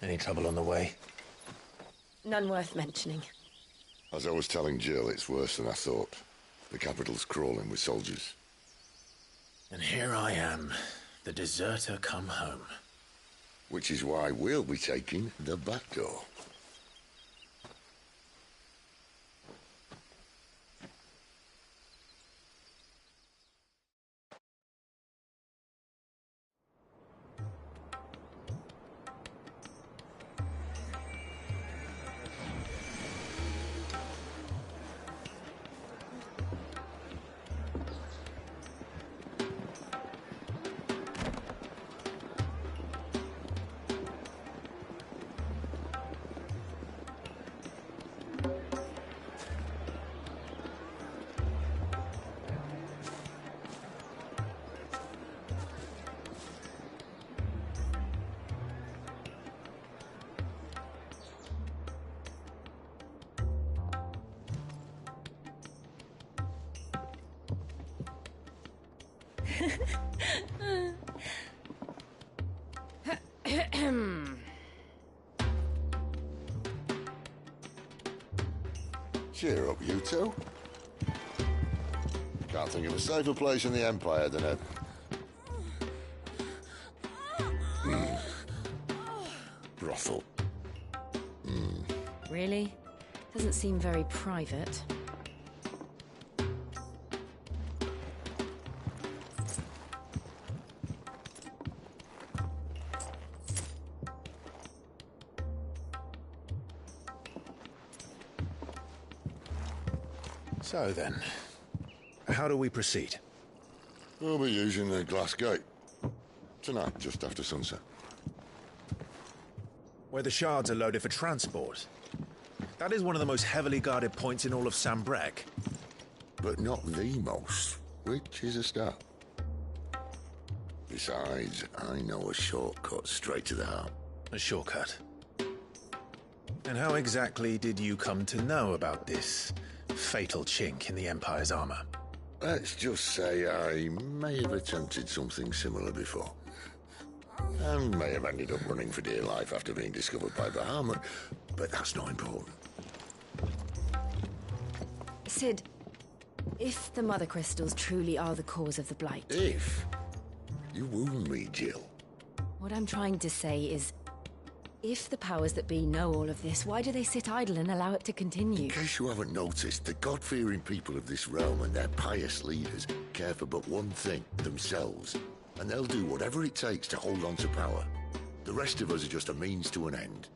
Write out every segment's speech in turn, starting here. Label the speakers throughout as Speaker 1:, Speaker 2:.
Speaker 1: Any trouble on the way?
Speaker 2: None worth mentioning.
Speaker 3: As I was telling Jill, it's worse than I thought. The capital's crawling with soldiers.
Speaker 1: And here I am, the deserter come home.
Speaker 3: Which is why we'll be taking the back door. Cheer up, you two. Can't think of a safer place in the Empire than a... brothel.
Speaker 2: Really? Doesn't seem very private.
Speaker 1: So then, how do we proceed?
Speaker 3: We'll be using the glass gate. Tonight, just after sunset.
Speaker 1: Where the shards are loaded for transport. That is one of the most heavily guarded points in all of Sambrek.
Speaker 3: But not the most, which is a start. Besides, I know a shortcut straight to the heart.
Speaker 1: A shortcut. And how exactly did you come to know about this fatal chink in the Empire's armor?
Speaker 3: Let's just say I may have attempted something similar before. And may have ended up running for dear life after being discovered by Bahamut, but that's not important.
Speaker 2: Sid, if the Mother Crystals truly are the cause of the Blight...
Speaker 3: If? You wound me, Jill.
Speaker 2: What I'm trying to say is, if the powers that be know all of this, why do they sit idle and allow it to continue?
Speaker 3: In case you haven't noticed, the God-fearing people of this realm and their pious leaders care for but one thing, themselves. And they'll do whatever it takes to hold on to power. The rest of us are just a means to an end.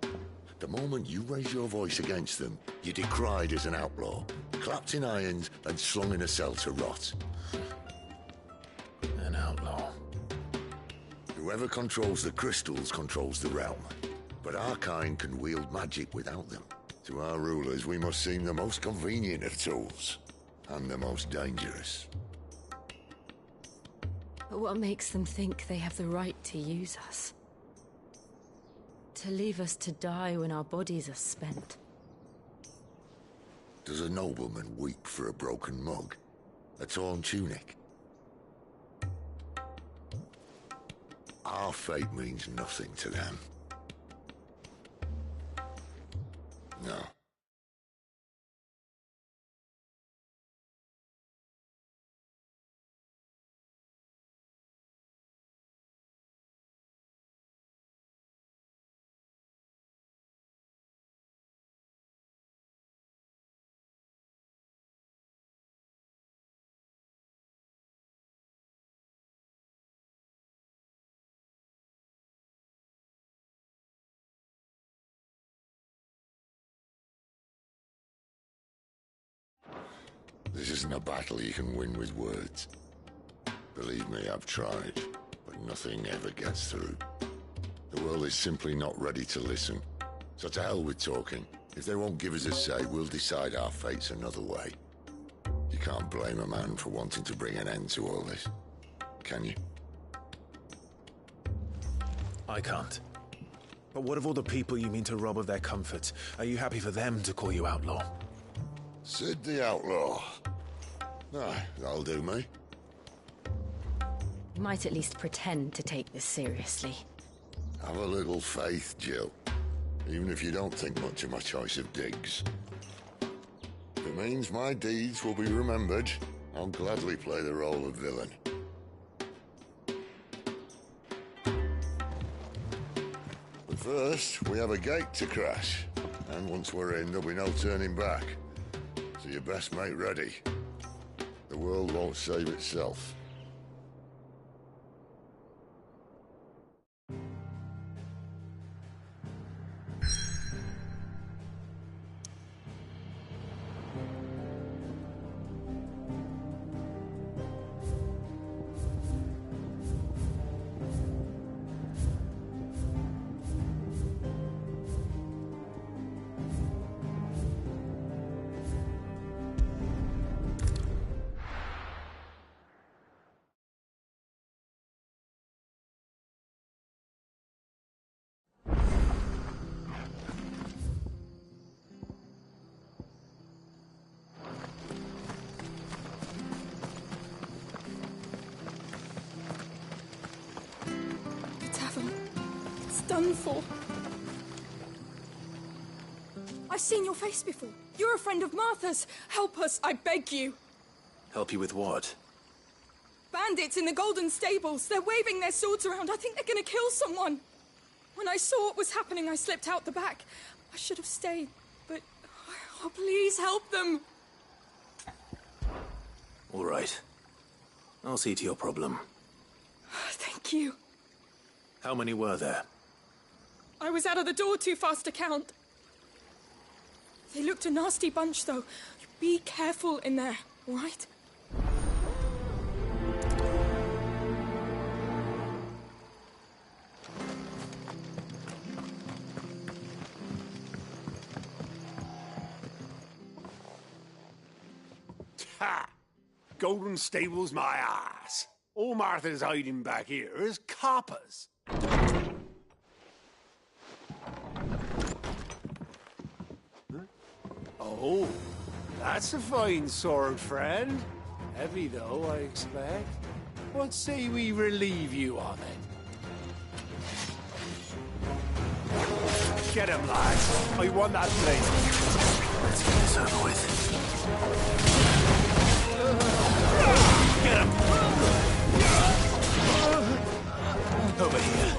Speaker 3: The moment you raise your voice against them, you're decried as an outlaw, clapped in irons and slung in a cell to rot.
Speaker 1: An outlaw.
Speaker 3: Whoever controls the crystals controls the realm. But our kind can wield magic without them. To our rulers, we must seem the most convenient of tools. And the most dangerous.
Speaker 2: But what makes them think they have the right to use us? To leave us to die when our bodies are spent?
Speaker 3: Does a nobleman weep for a broken mug? A torn tunic? Our fate means nothing to them. No. This isn't a battle you can win with words. Believe me, I've tried, but nothing ever gets through. The world is simply not ready to listen. So to hell with talking. If they won't give us a say, we'll decide our fates another way. You can't blame a man for wanting to bring an end to all this, can you?
Speaker 1: I can't. But what of all the people you mean to rob of their comforts? Are you happy for them to call you outlaw?
Speaker 3: Sid the Outlaw. Aye, that'll do me.
Speaker 2: You might at least pretend to take this seriously.
Speaker 3: Have a little faith, Jill. even if you don't think much of my choice of digs. If it means my deeds will be remembered, I'll gladly play the role of villain. But first, we have a gate to crash, and once we're in, there'll be no turning back. So you best make ready. The world won't save itself.
Speaker 4: Done for. I've seen your face before. You're a friend of Martha's. Help us, I beg you.
Speaker 1: Help you with what?
Speaker 4: Bandits in the Golden Stables. They're waving their swords around. I think they're gonna kill someone. When I saw what was happening, I slipped out the back. I should have stayed, but... Oh, please help them.
Speaker 1: All right. I'll see to your problem.
Speaker 4: Thank you.
Speaker 1: How many were there?
Speaker 4: I was out of the door too fast to count. They looked a nasty bunch, though. Be careful in there, all right?
Speaker 5: Ha! Golden Stables my ass. All Martha's hiding back here is coppers. Oh, that's a fine sword, friend. Heavy, though, I expect. What say we relieve you of it? Get him, lads. I want that blade.
Speaker 1: Let's get this over with.
Speaker 5: Get him!
Speaker 1: Over here.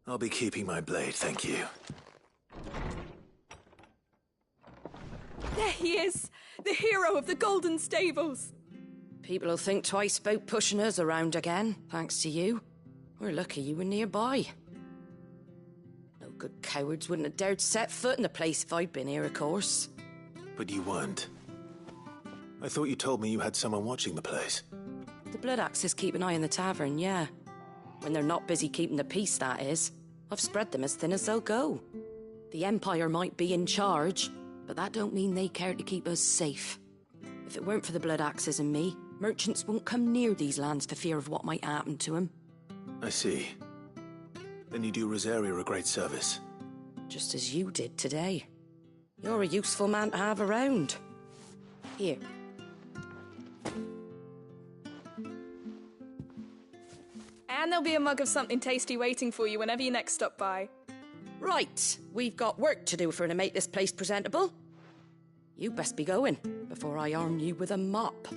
Speaker 1: I'll be keeping my blade, thank you.
Speaker 4: There he is! The hero of the Golden Stables!
Speaker 2: People will think twice about pushing us around again, thanks to you. We're lucky you were nearby. No good cowards wouldn't have dared set foot in the place if I'd been here, of course.
Speaker 1: But you weren't. I thought you told me you had someone watching the place.
Speaker 2: The Blood Axes keep an eye on the tavern, yeah. When they're not busy keeping the peace, that is. I've spread them as thin as they'll go. The Empire might be in charge, but that don't mean they care to keep us safe. If it weren't for the Blood Axes and me, merchants won't come near these lands for fear of what might happen to them.
Speaker 1: I see. Then you do Rosaria a great service.
Speaker 2: Just as you did today. You're a useful man to have around. Here.
Speaker 4: And there'll be a mug of something tasty waiting for you whenever you next stop by.
Speaker 2: Right, we've got work to do for to make this place presentable. You best be going, before I arm you with a mop.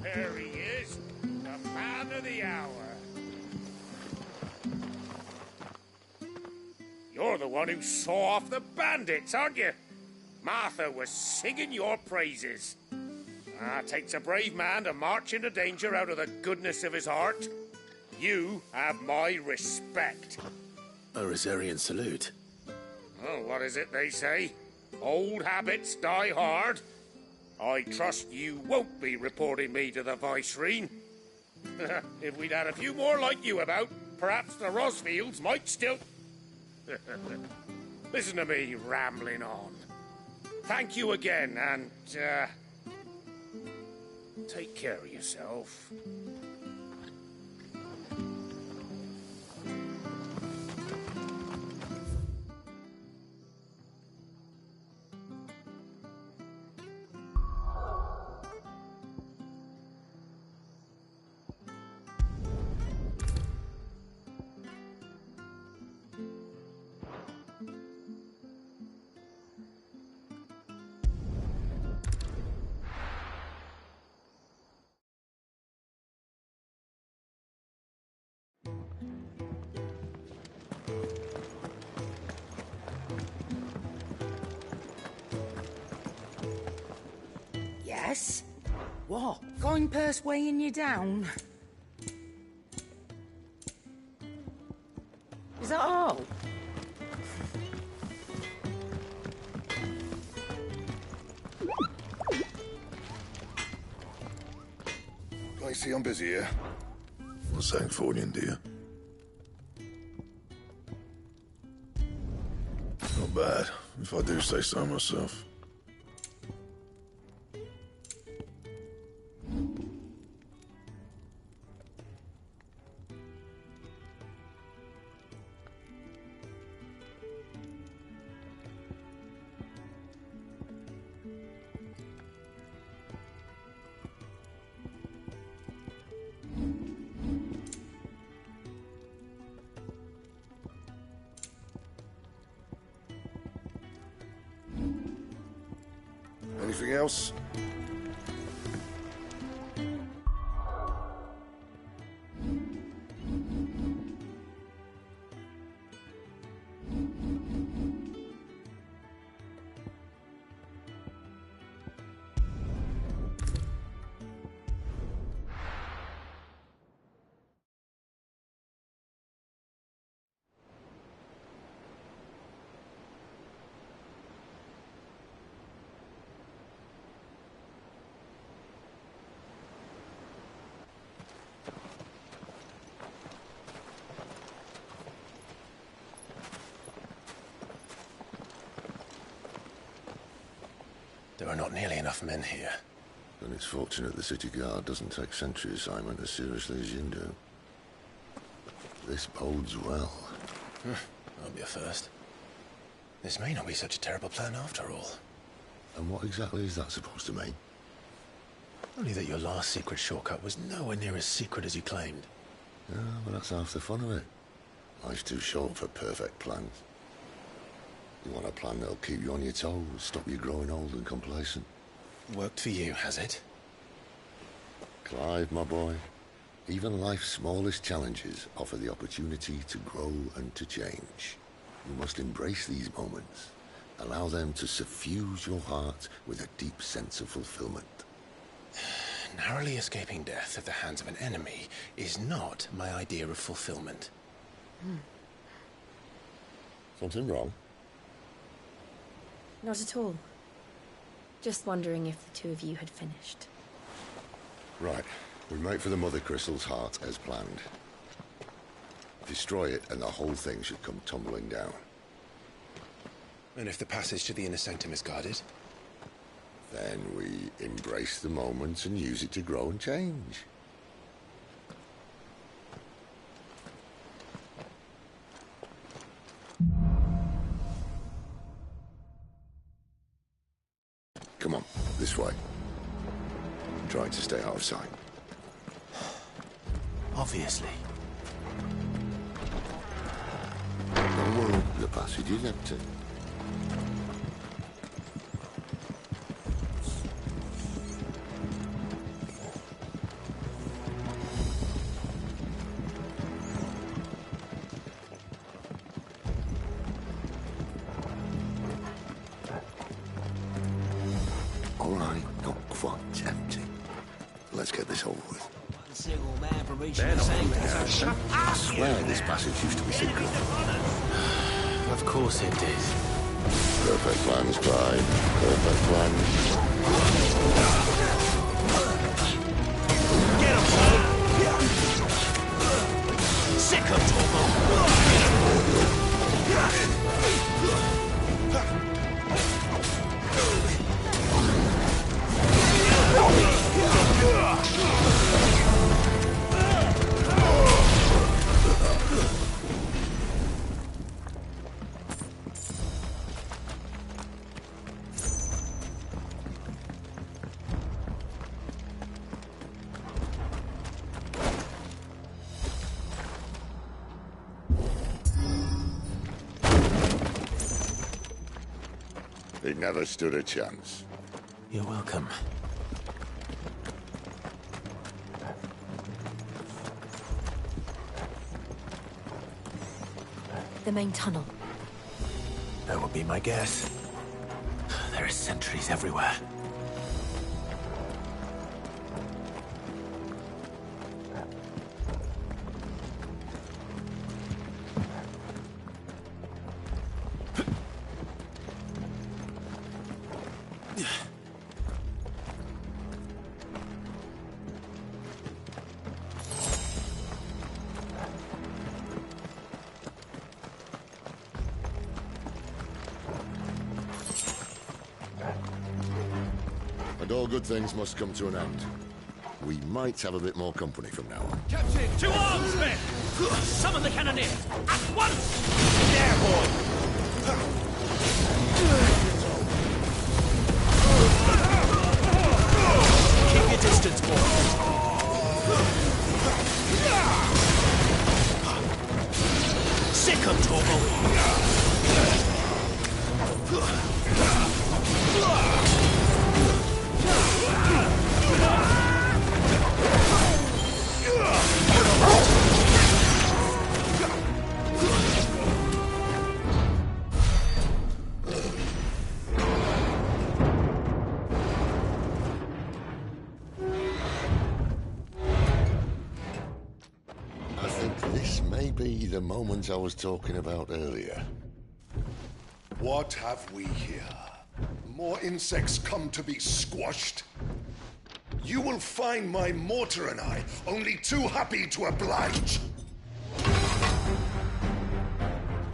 Speaker 5: There he is, the man of the hour. You're the one who saw off the bandits, aren't you? Martha was singing your praises. Takes a brave man to march into danger out of the goodness of his heart. You have my respect.
Speaker 1: A Rosarian salute.
Speaker 5: Oh, what is it they say? Old habits die hard. I trust you won't be reporting me to the Viceroy. If we'd had a few more like you about, perhaps the Rosfields might still... Listen to me rambling on. Thank you again, and, take care of yourself.
Speaker 6: Yes? What? Guinepurse weighing you down? Is that all?
Speaker 3: I see I'm busy here. What's that for you, dear? Not bad, if I do say so myself. Anything else?
Speaker 1: There are not nearly enough men here.
Speaker 3: Then it's fortunate the city guard doesn't take sentry assignment as seriously as you do. This bodes well.
Speaker 1: That'll be a first. This may not be such a terrible plan after all.
Speaker 3: And what exactly is that supposed to mean?
Speaker 1: Only that your last secret shortcut was nowhere near as secret as you claimed.
Speaker 3: Yeah, but that's half the fun of it. Life's too short for perfect plans. You want a plan that'll keep you on your toes, stop you growing old and complacent.
Speaker 1: Worked for you, has it?
Speaker 3: Clive, my boy, even life's smallest challenges offer the opportunity to grow and to change. You must embrace these moments. Allow them to suffuse your heart with a deep sense of fulfillment.
Speaker 1: Narrowly escaping death at the hands of an enemy is not my idea of fulfillment.
Speaker 3: Something wrong?
Speaker 7: Not at all. Just wondering if the two of you had finished.
Speaker 3: Right. We make for the Mother Crystal's heart as planned. Destroy it and the whole thing should come tumbling down.
Speaker 1: And if the passage to the inner sanctum is guarded?
Speaker 3: Then we embrace the moment and use it to grow and change. Come on, this way. Trying to stay out of sight.
Speaker 1: Obviously.
Speaker 3: Don't worry, the passage is empty. All right, not quite empty. Let's get this over with. I swear this passage used to be secret.
Speaker 1: Of course it did.
Speaker 3: Perfect plans, Clive. Perfect plans.
Speaker 8: Get him, Paul! Sick of
Speaker 3: He never stood a chance.
Speaker 1: You're welcome.
Speaker 7: The main tunnel.
Speaker 1: That would be my guess. There are sentries everywhere.
Speaker 3: And all good things must come to an end. We might have a bit more company from now on.
Speaker 8: Captain! To arms, men! Summon the cannoneers! At once! There, boy! Keep your distance, boys. Sick of Torgal!
Speaker 3: I think this may be the moment I was talking about earlier.
Speaker 9: What have we here? More insects come to be squashed? You will find my mortar and I only too happy to oblige.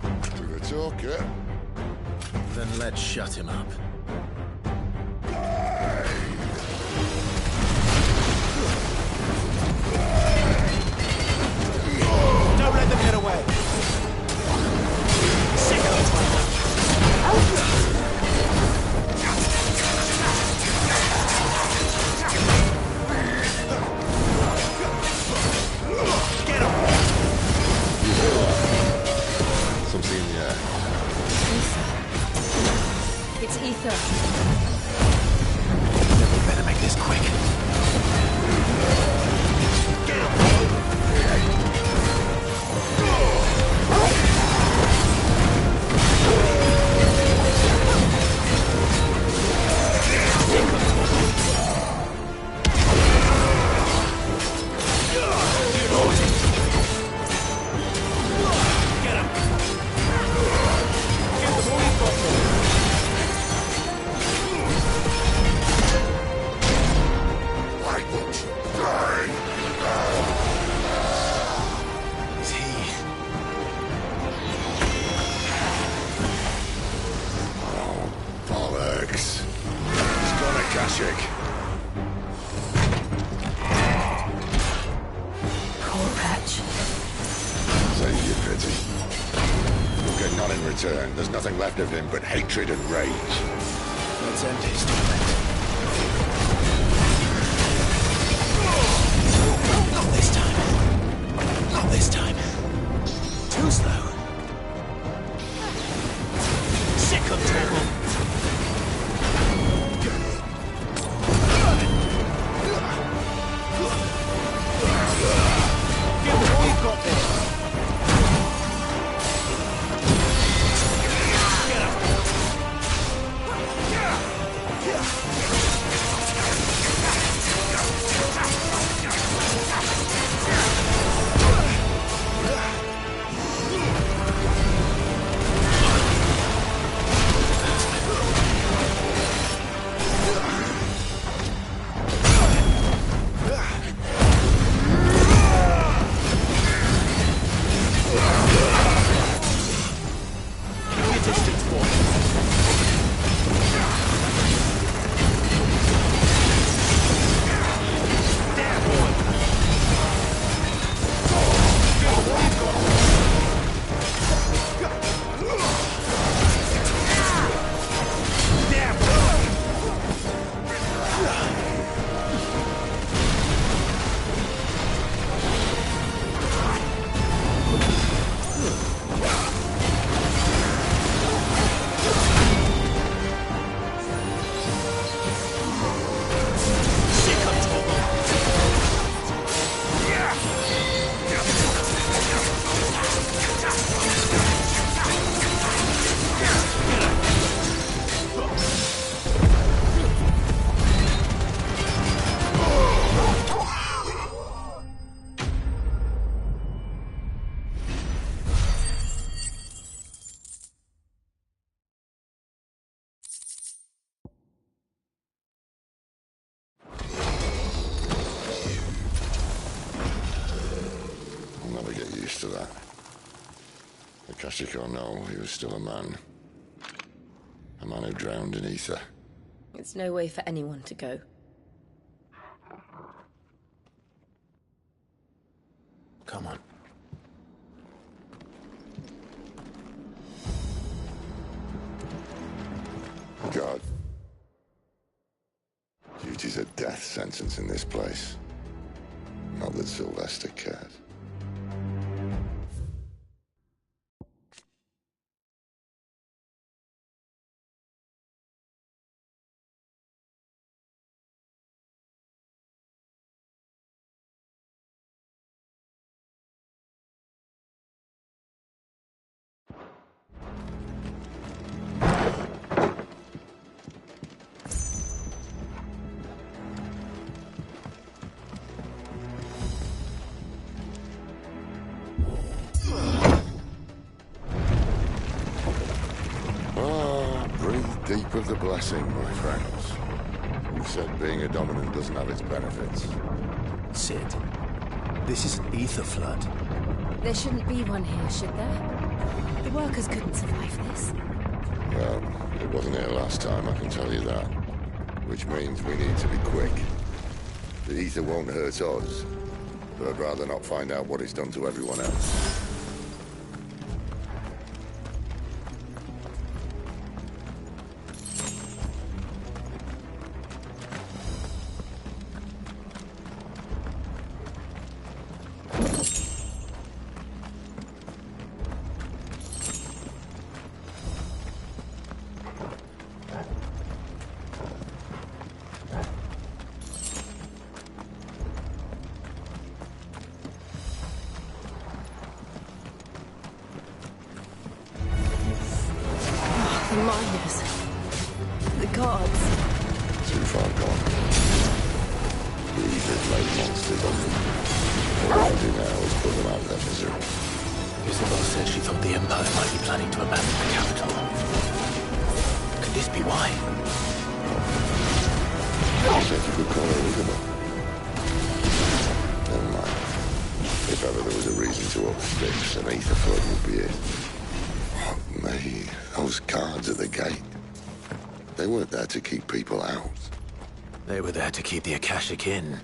Speaker 3: To the talker.
Speaker 1: Then let's shut him up.
Speaker 8: Don't let them get away! Sick of Get him!
Speaker 3: Something in the air.
Speaker 7: It's ether.
Speaker 1: We better make this quick.
Speaker 8: Get him!
Speaker 7: Poor wretch.
Speaker 3: Save your pity. You'll get none in return. There's nothing left of him but hatred and rage.
Speaker 1: Let's end his torment.
Speaker 8: Not this time. Not this time. Too slow. Sick of trouble. We've got this. Get up.
Speaker 3: witness to that. Akashic or no, he was still a man. A man who drowned in ether.
Speaker 7: It's no way for anyone to go.
Speaker 1: Come on.
Speaker 3: God. Duty's a death sentence in this place. Not that Sylvester cared. Deep of the blessing, my friends. Who said being a dominant doesn't have its benefits?
Speaker 1: Sid, this is an ether flood.
Speaker 7: There shouldn't be one here, should there? The workers couldn't survive this.
Speaker 3: Well, it wasn't here last time, I can tell you that. Which means we need to be quick. The ether won't hurt us, but I'd rather not find out what it's done to everyone else.
Speaker 7: The miners. The gods.
Speaker 3: Too far gone. The ether's made monsters of them. All I do now is put them out of their misery.
Speaker 1: Isabel said she thought the Empire might be planning to abandon the capital. Could this be why?
Speaker 3: I said you could call her Isabel. Never mind. If ever there was a reason to up sticks, an ether flood would be it. Me, those guards at the gate. They weren't there to keep people out.
Speaker 1: They were there to keep the Akashic in.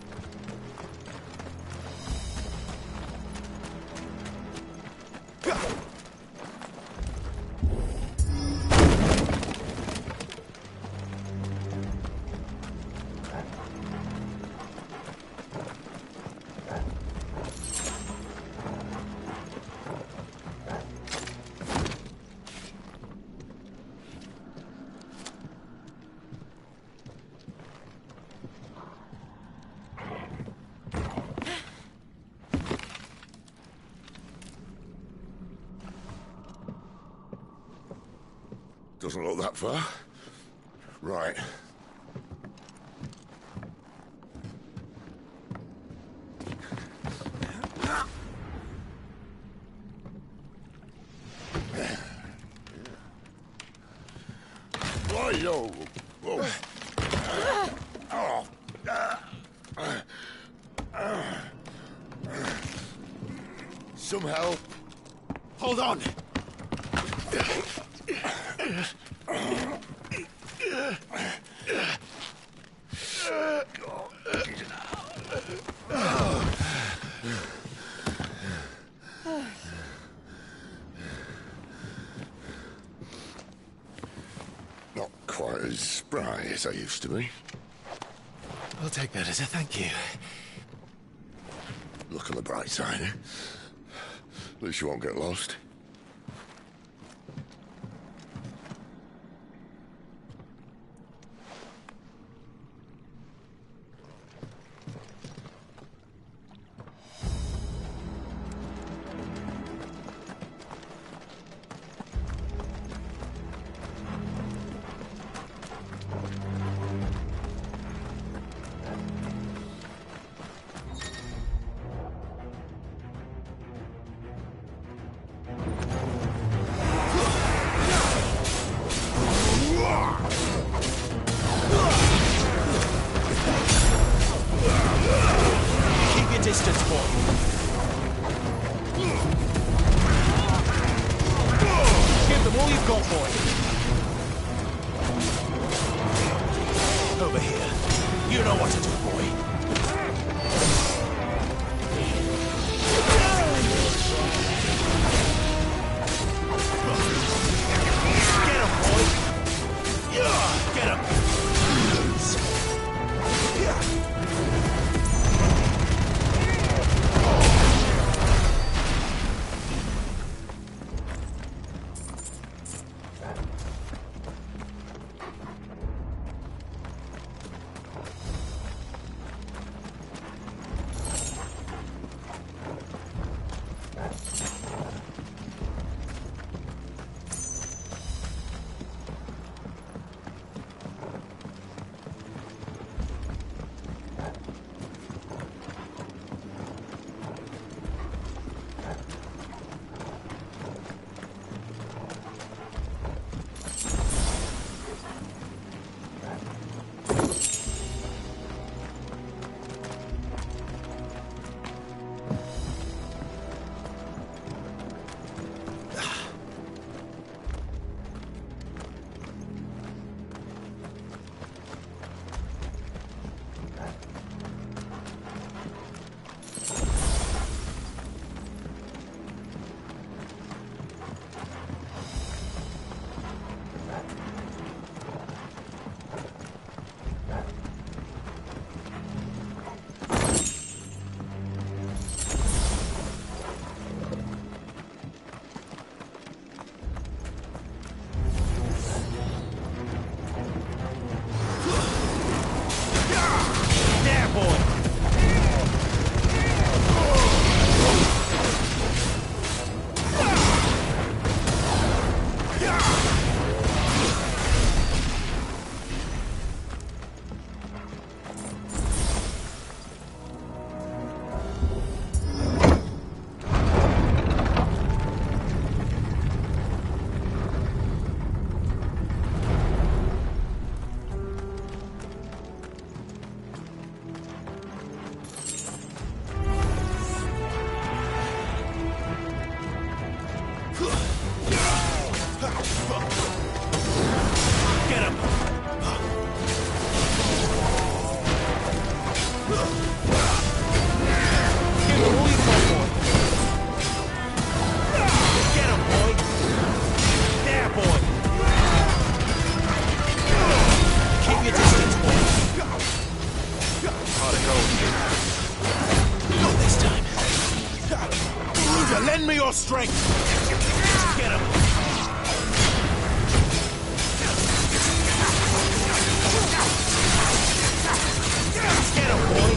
Speaker 3: Doesn't look that far. Right. Whoa, whoa. Some help.
Speaker 1: Hold on!
Speaker 3: Not quite as spry as I used to be.
Speaker 1: I'll take that as a thank you.
Speaker 3: Look on the bright side, eh? At least you won't get lost.
Speaker 8: Distance, boy. Give them all you've got, boy. Over here. You know what to do, boy. Get him, boy. Get him. Lend me your strength! Get him! Get him, boy!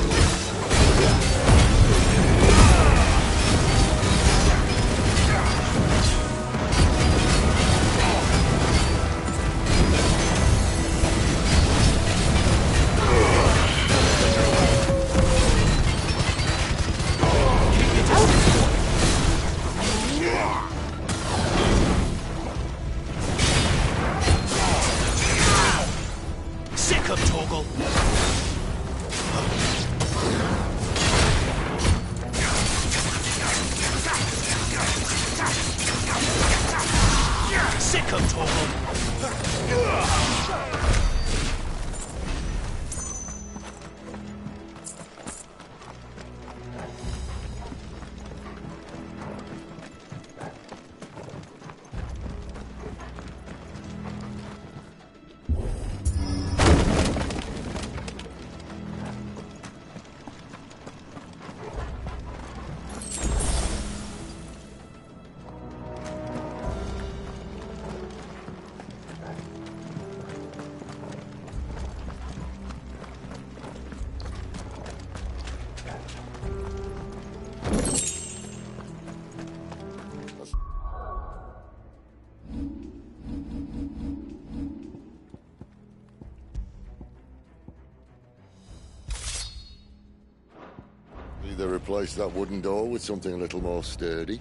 Speaker 3: Either replace that wooden door with something a little more sturdy.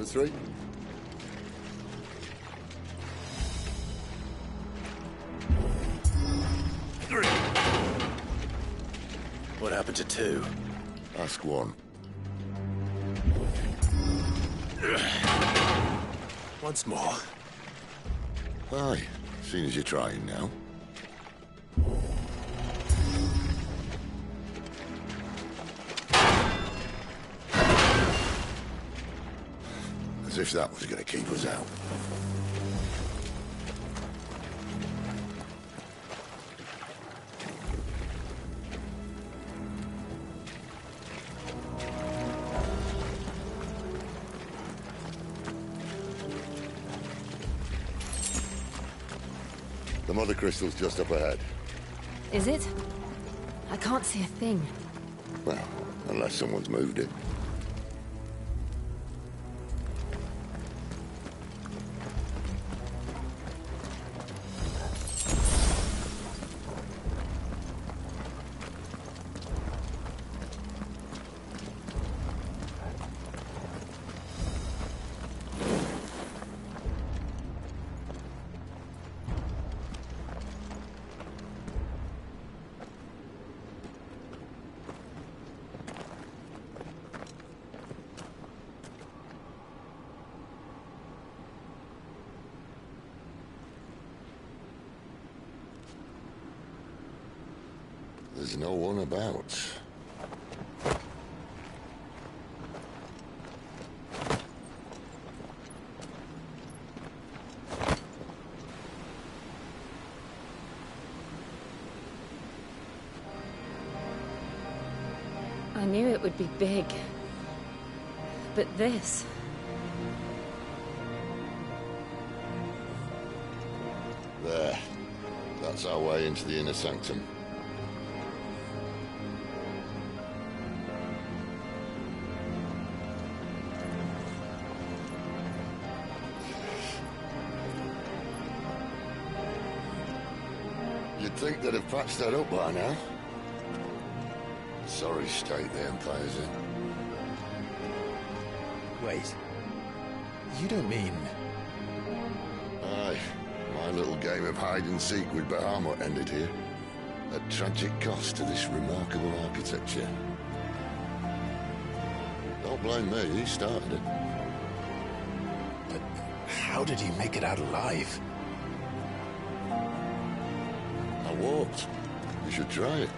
Speaker 3: Number 3.
Speaker 1: What happened to 2?
Speaker 3: Ask 1.
Speaker 1: Once more.
Speaker 3: Aye, seeing as you're trying now. As if that was going to keep us out. The mother crystal's just up ahead.
Speaker 7: Is it? I can't see a thing.
Speaker 3: Well, unless someone's moved it. There's no one about.
Speaker 7: I knew it would be big. But this...
Speaker 3: There. That's our way into the inner sanctum. You'd think they'd have patched that up by now. Sorry state the Empire's in.
Speaker 1: Wait. You don't mean...
Speaker 3: Aye. My little game of hide-and-seek with Bahamut ended here. At tragic cost to this remarkable architecture. Don't blame me, he started it.
Speaker 1: But how did he make it out alive?
Speaker 3: I walked. You should try it.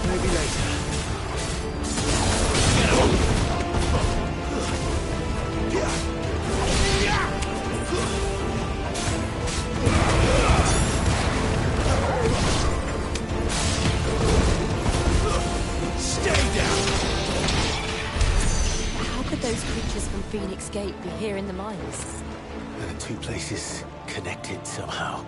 Speaker 1: Maybe later.
Speaker 7: How could those creatures from Phoenix Gate be here in the mines?
Speaker 1: The two places connected somehow.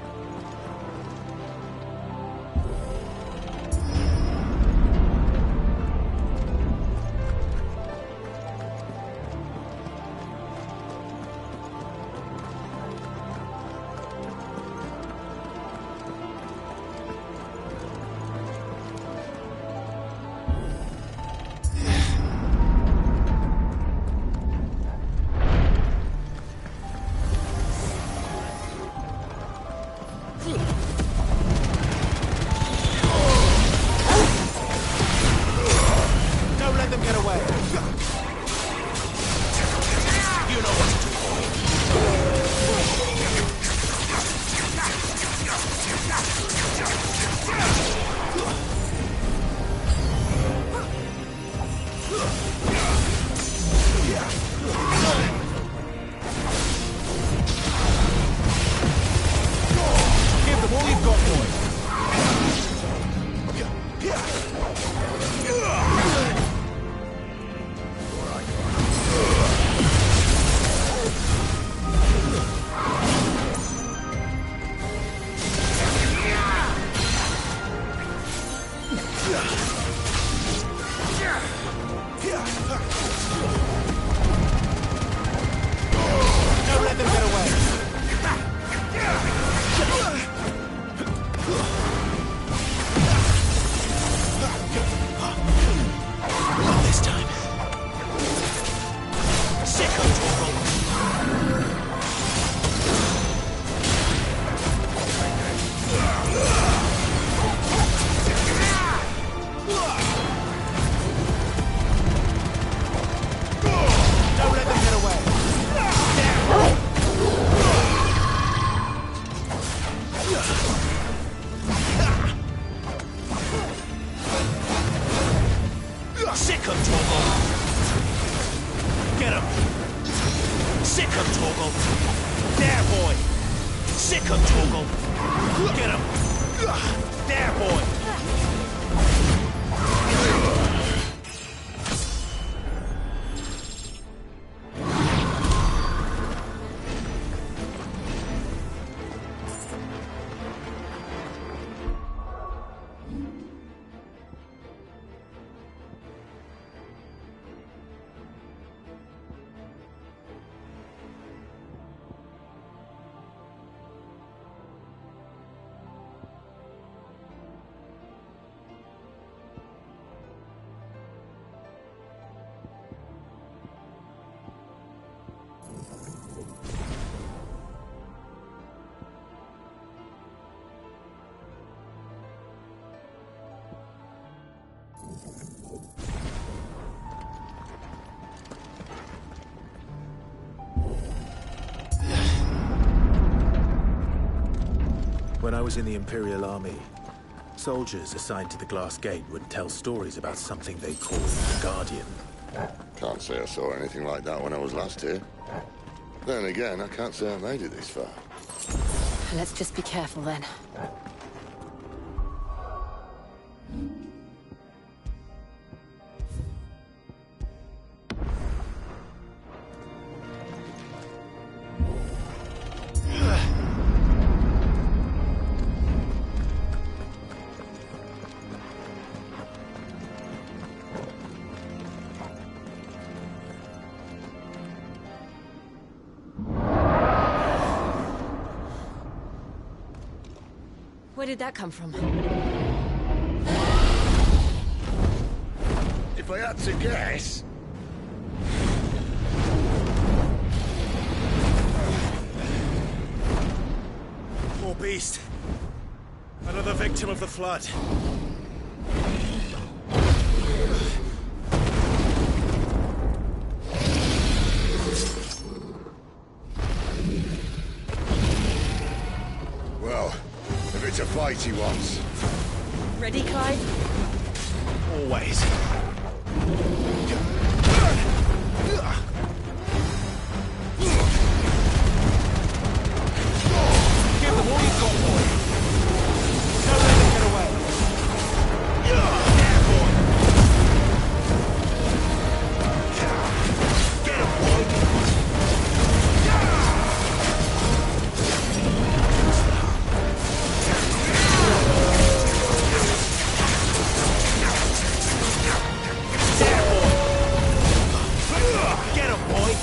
Speaker 8: Sick of Toggle! Get him! There, boy!
Speaker 1: When I was in the Imperial Army, soldiers assigned to the Glass Gate would tell stories about something they called the Guardian.
Speaker 3: Can't say I saw anything like that when I was last here. Then again, I can't say I made it this far.
Speaker 7: Let's just be careful then. Where did that come from?
Speaker 3: If I had to guess...
Speaker 1: Poor beast. Another victim of the Flood.
Speaker 3: Well, if it's a fight he wants.
Speaker 7: Ready, Clyde?
Speaker 1: Always.
Speaker 8: Give them all you've got, boy! Don't let them get away! There, boy! Get him, boy!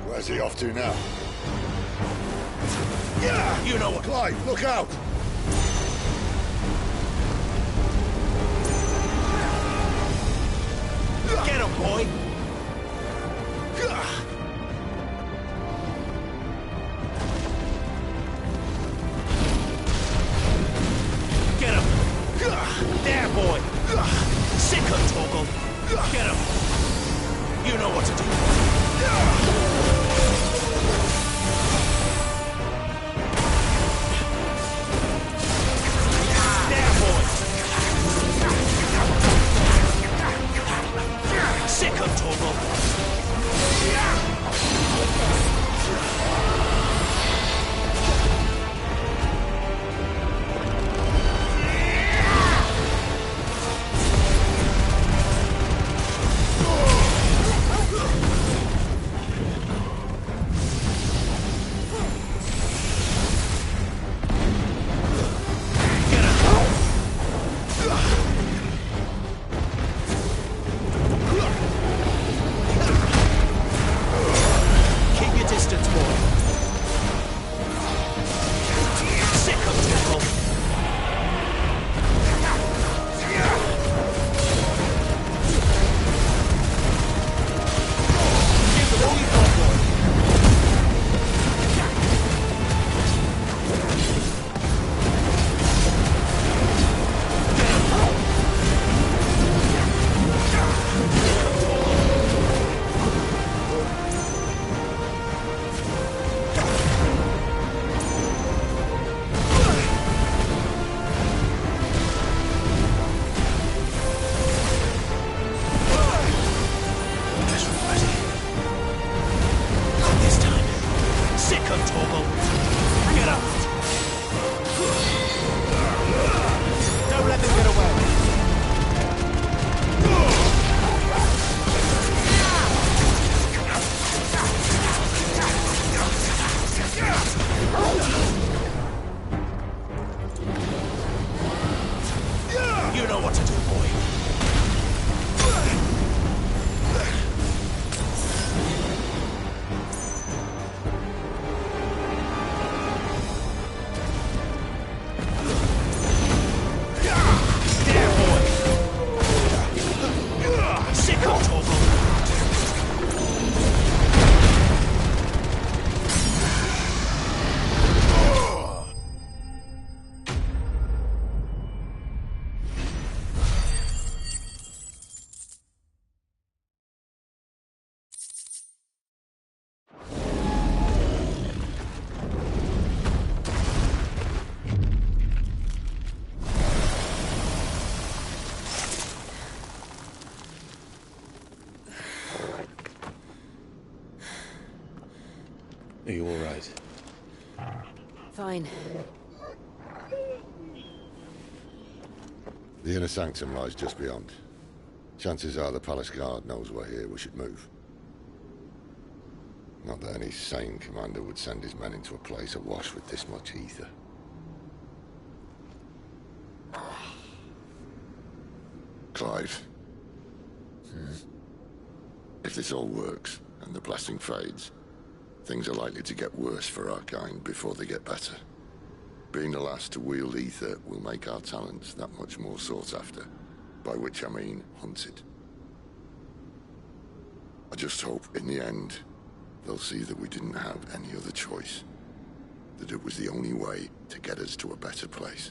Speaker 3: Where's he off to now?
Speaker 8: Yeah, you know what.
Speaker 3: Clyde, look out!
Speaker 8: Get him, boy! Get him! There, boy! Sick of Toggle! Get him! You know what to do! There, boy! Sick of Toggle! Keep your distance, boy. Sick of Torgal. Get up. Don't let them get away. You know what to do, boy. There, boy. Sick of Torgal.
Speaker 1: Are you all right?
Speaker 2: Fine.
Speaker 3: The inner sanctum lies just beyond. Chances are the palace guard knows we're here. We should move. Not that any sane commander would send his men into a place awash with this much ether. Clive. If this all works, and the blessing fades, things are likely to get worse for our kind before they get better. Being the last to wield ether will make our talents that much more sought after, by which I mean hunted. I just hope, in the end, they'll see that we didn't have any other choice. That it was the only way to get us to a better place.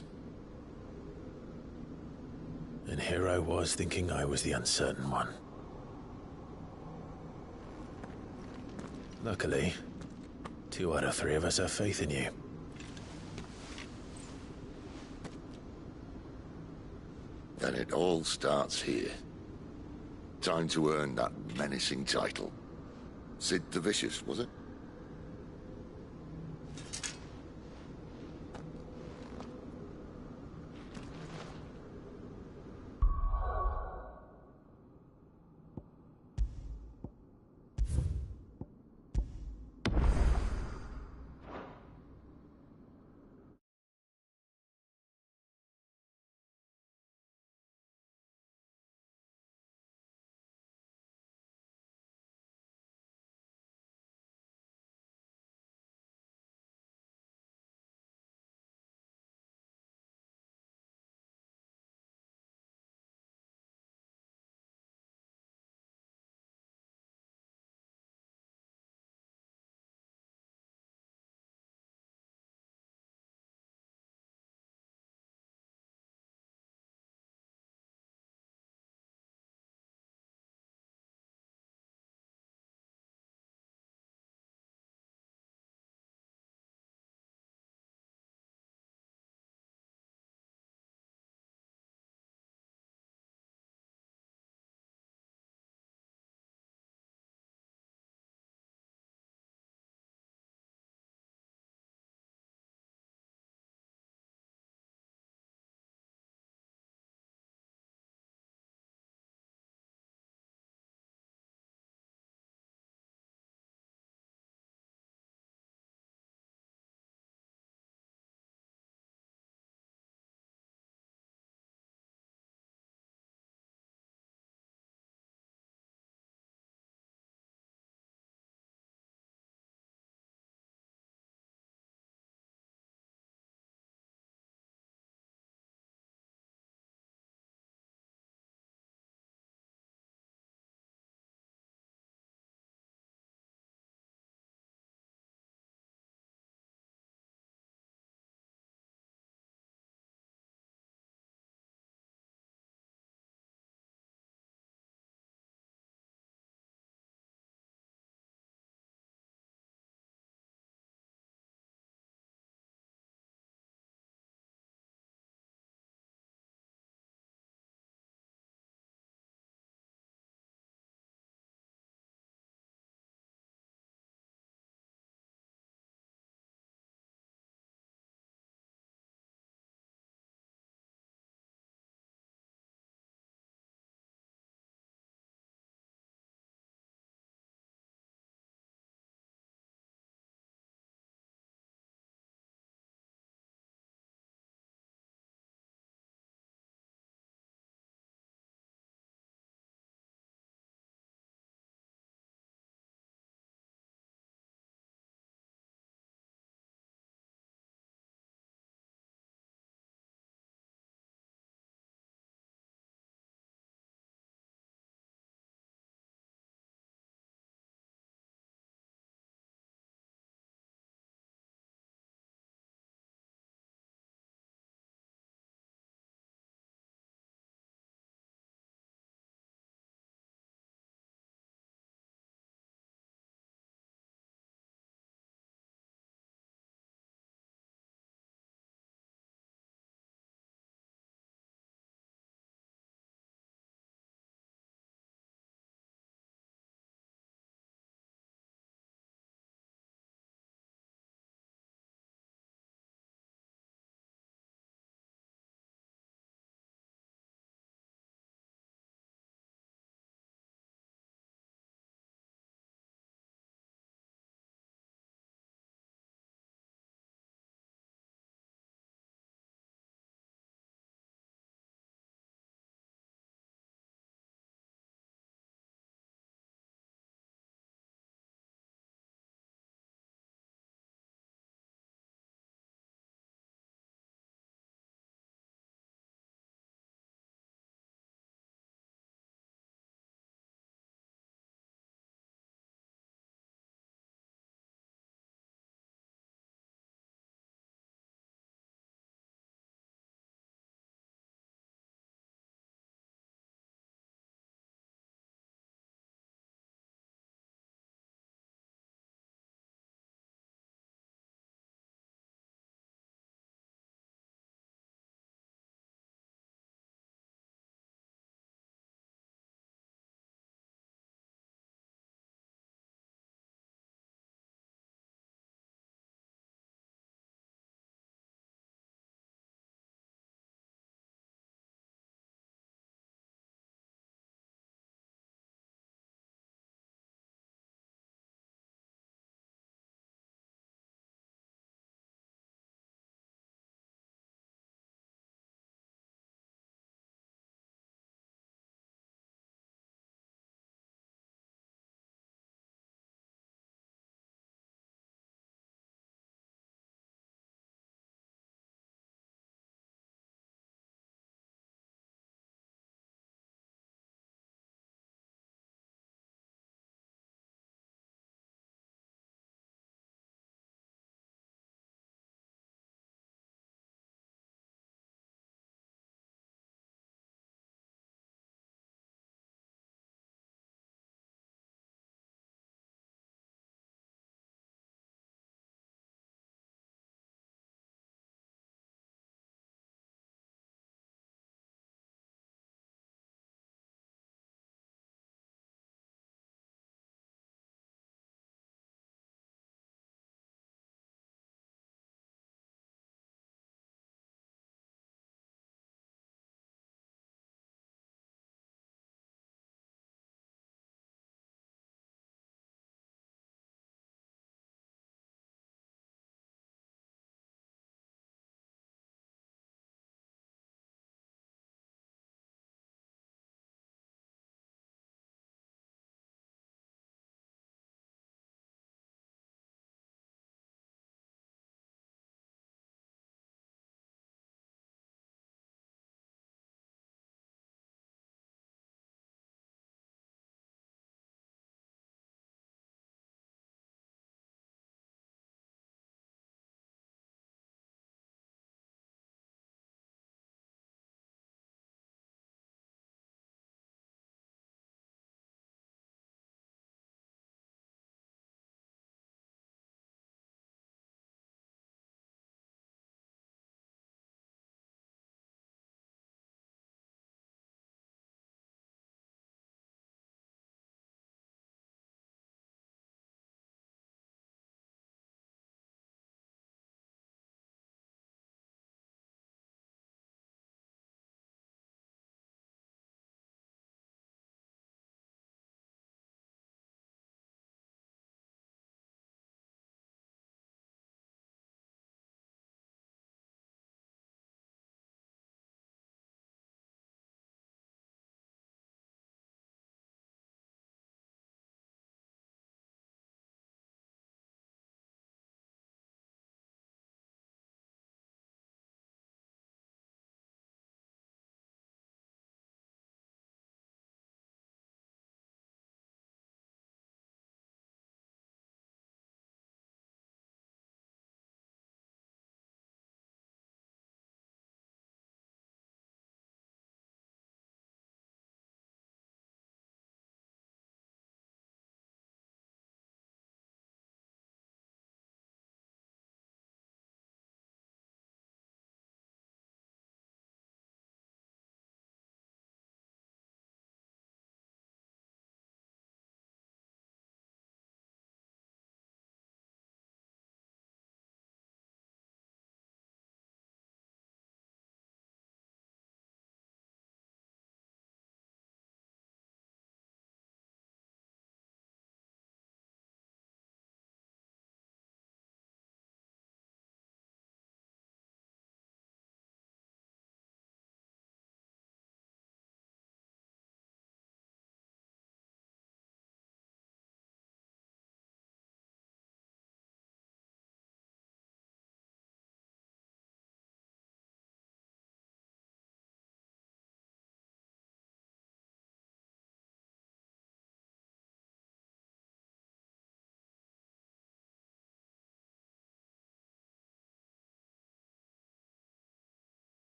Speaker 1: And here I was thinking I was the uncertain one. Luckily, 2 out of 3 of us have faith in you.
Speaker 3: Then it all starts here. Time to earn that menacing title. Sid the Vicious, was it?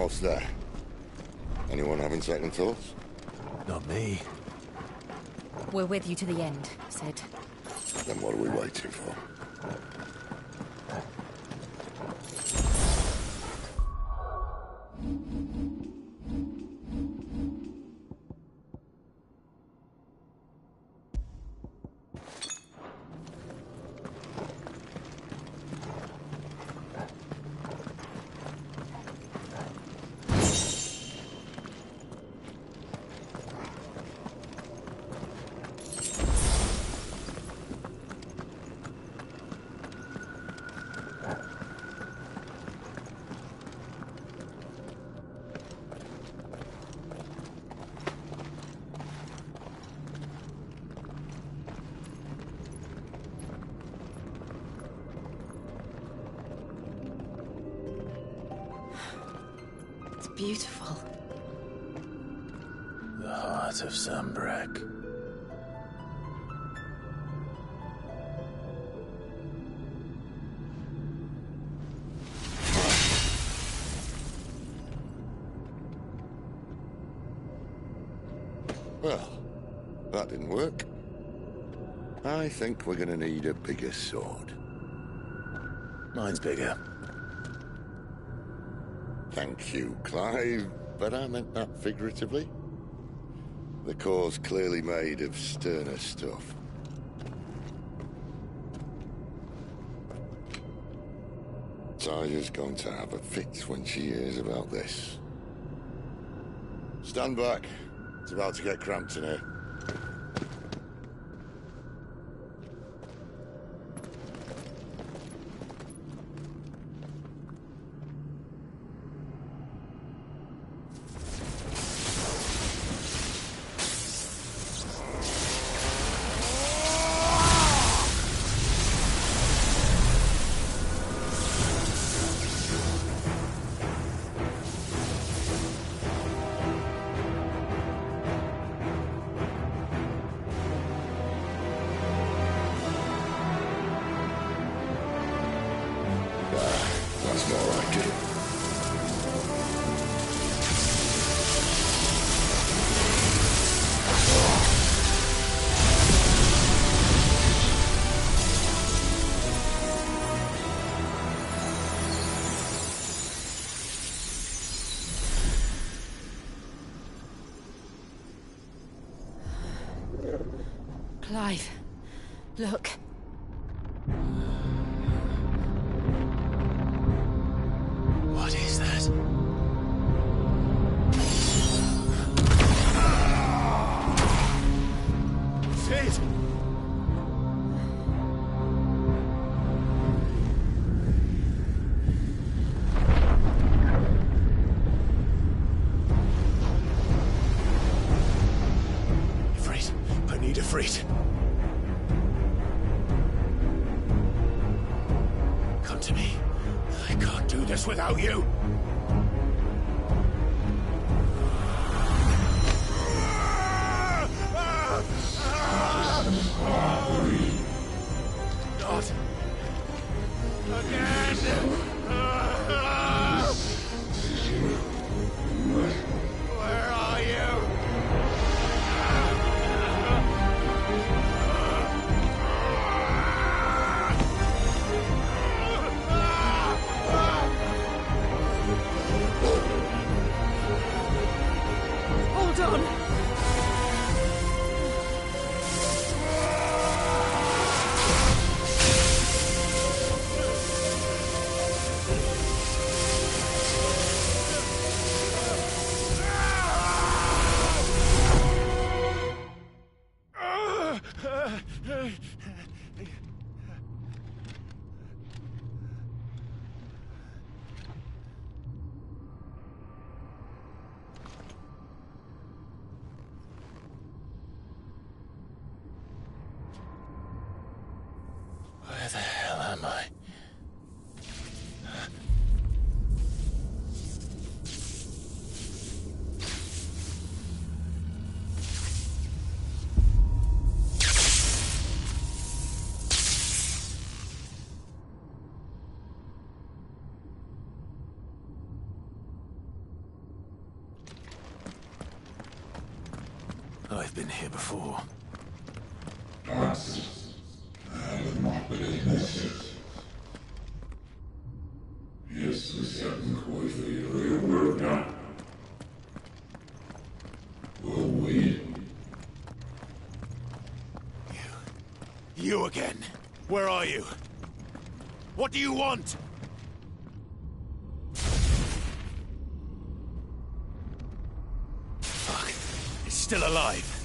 Speaker 3: else there? Anyone having second thoughts?
Speaker 1: Not me.
Speaker 7: We're with you to the end, Sid.
Speaker 3: Then what are we waiting for?
Speaker 7: Beautiful.
Speaker 1: The heart of Sunbreak.
Speaker 3: Well, that didn't work. I think we're gonna need a bigger sword.
Speaker 1: Mine's bigger.
Speaker 3: Thank you, Clive, but I meant that figuratively. The core's clearly made of sterner stuff. Taya's going to have a fit when she hears about this. Stand back. It's about to get cramped in here. That's more like it.
Speaker 2: Clive, look.
Speaker 1: What is that? Sid! Ifrit, I need Ifrit. Come to me. I can't do this without you. Not again. Where are you?
Speaker 4: Hold on.
Speaker 1: I've been here before.
Speaker 8: You again. Where are you? What do you want? Fuck. It's still alive.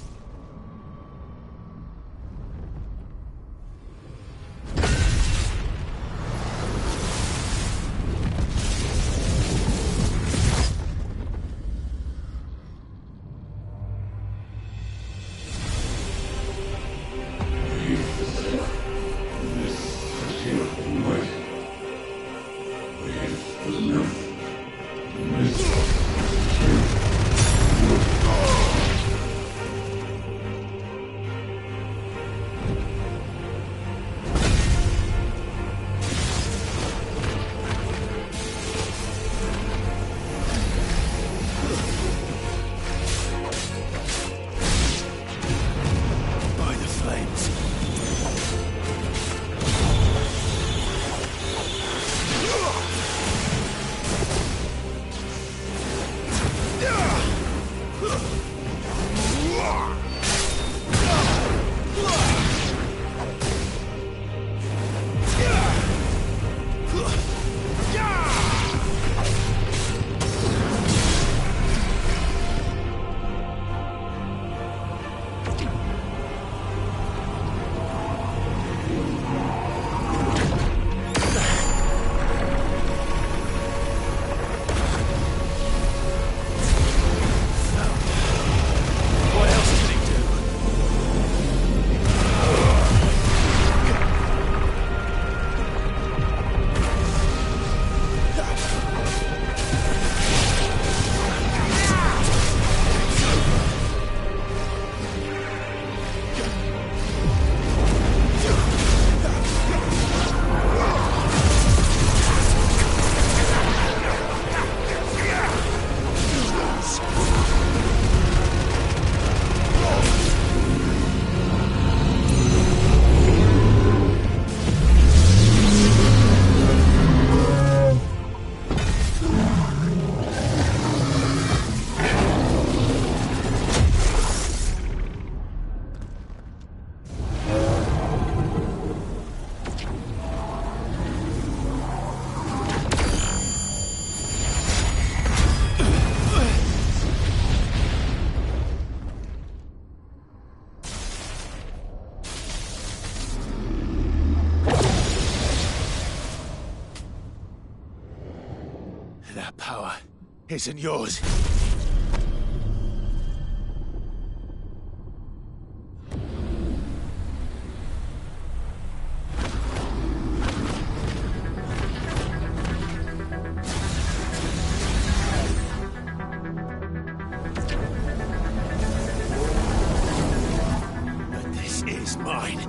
Speaker 8: That power isn't yours. But this is mine.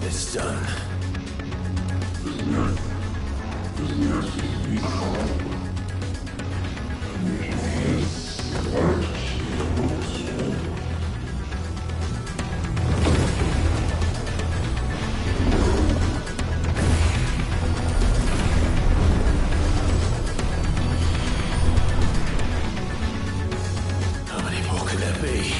Speaker 1: It's done. How many more could there be?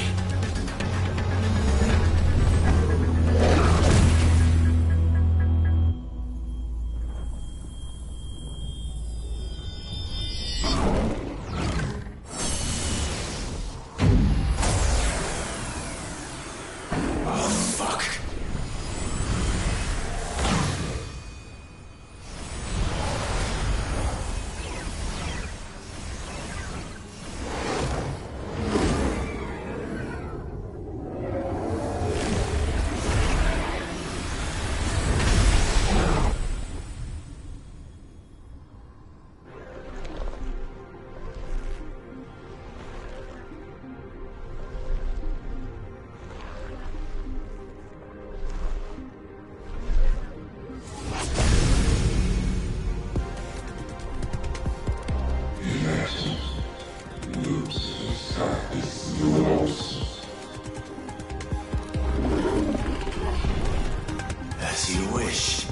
Speaker 1: As you wish.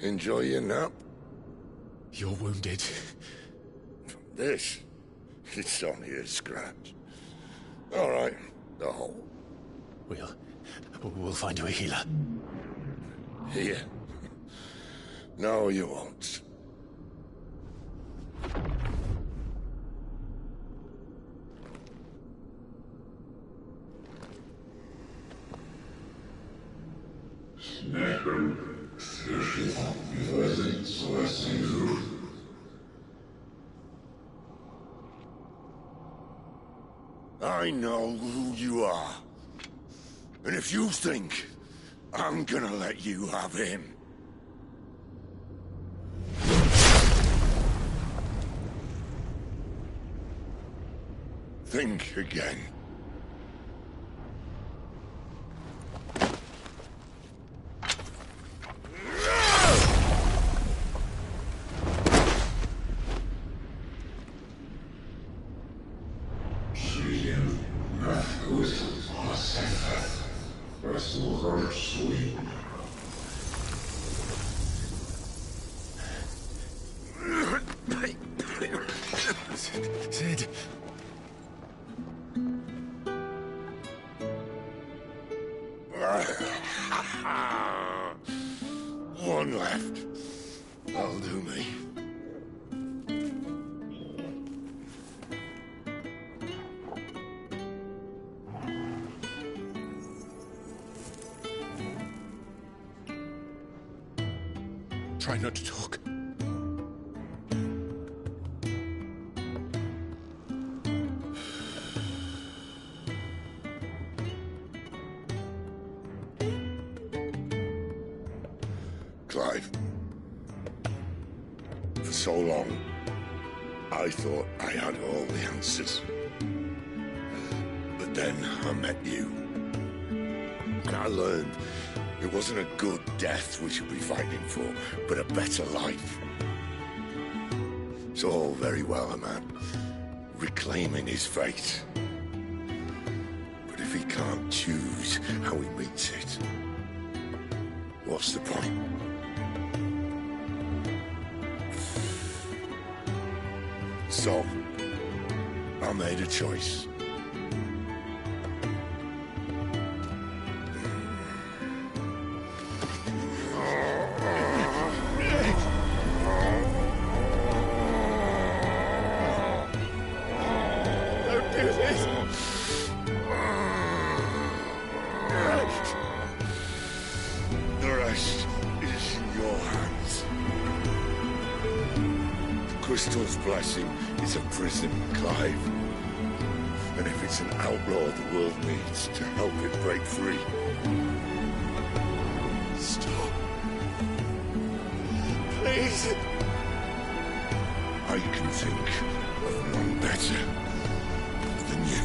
Speaker 3: Enjoy your nap?
Speaker 1: You're wounded.
Speaker 3: This? It's only a scratch. All right, the hole.
Speaker 1: We'll find you a healer.
Speaker 3: Here? No, you won't. I know who you are. And if you think I'm gonna let you have him... think again.
Speaker 1: Sid.
Speaker 3: One left. That'll do me.
Speaker 1: Try not to talk.
Speaker 3: Clive. For so long, I thought I had all the answers. But then I met you. And I learned it wasn't a good death we should be fighting for, but a better life. It's all very well, a man reclaiming his fate. But if he can't choose how he meets it, what's the point? So, I made a choice. Don't do this! The rest is in your hands. The Crystal's blessing is a prison, Clive. And if it's an outlaw the world needs to help it break free... Stop. Please. I can think of none better than you.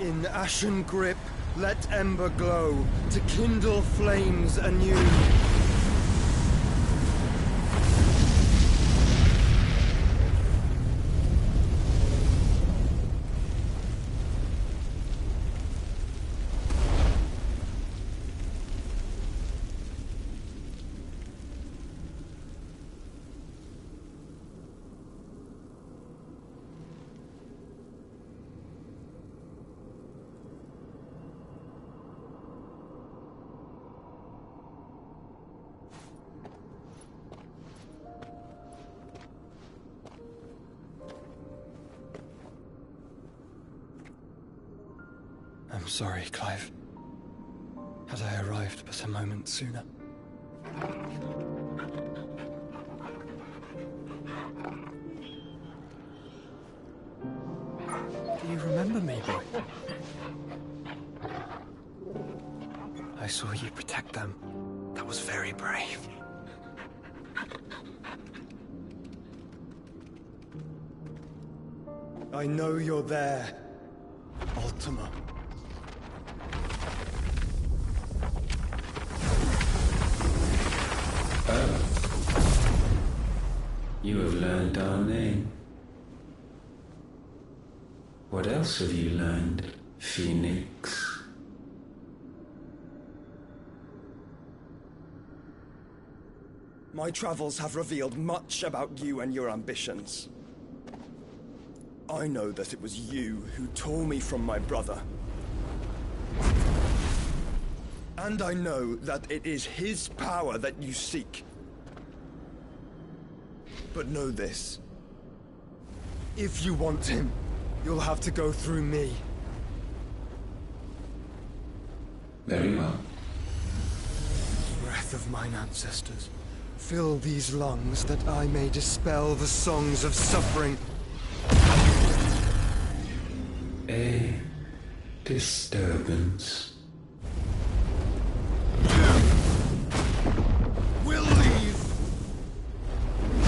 Speaker 10: In ashen grip, let ember glow, to kindle flames anew. I'm sorry, Clive. Had I arrived but a moment sooner. Do you remember me, boy? I saw you protect them. That was very brave. I know you're there, Ultima.
Speaker 11: You have learned our name. What else have you learned, Phoenix?
Speaker 10: My travels have revealed much about you and your ambitions. I know that it was you who tore me from my brother. And I know that it is his power that you seek. But know this. If you want him, you'll have to go through me.
Speaker 11: Very well.
Speaker 10: Breath of mine ancestors, fill these lungs that I may dispel the songs of suffering.
Speaker 11: A disturbance.
Speaker 10: We'll leave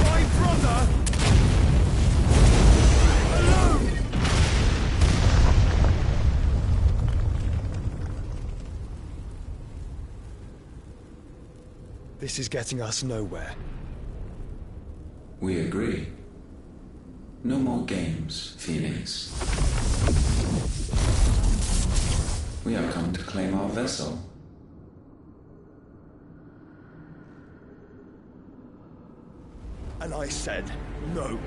Speaker 10: my brother alone! This is getting us nowhere.
Speaker 11: We agree. No more games, Phoenix. We have come to claim our vessel.
Speaker 10: And I said no.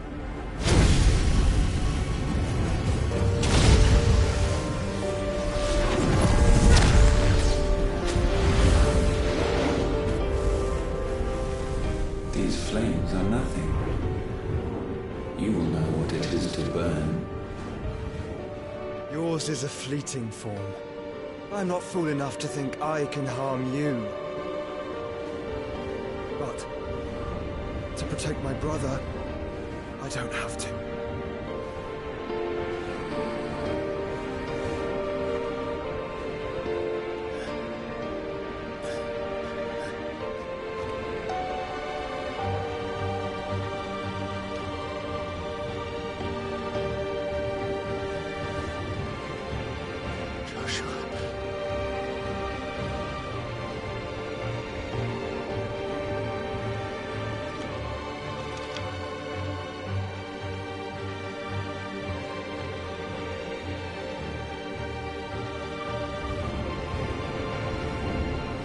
Speaker 11: These flames are nothing. You will know what it is to burn.
Speaker 10: Yours is a fleeting form. I'm not fool enough to think I can harm you. But to protect my brother, I don't have to.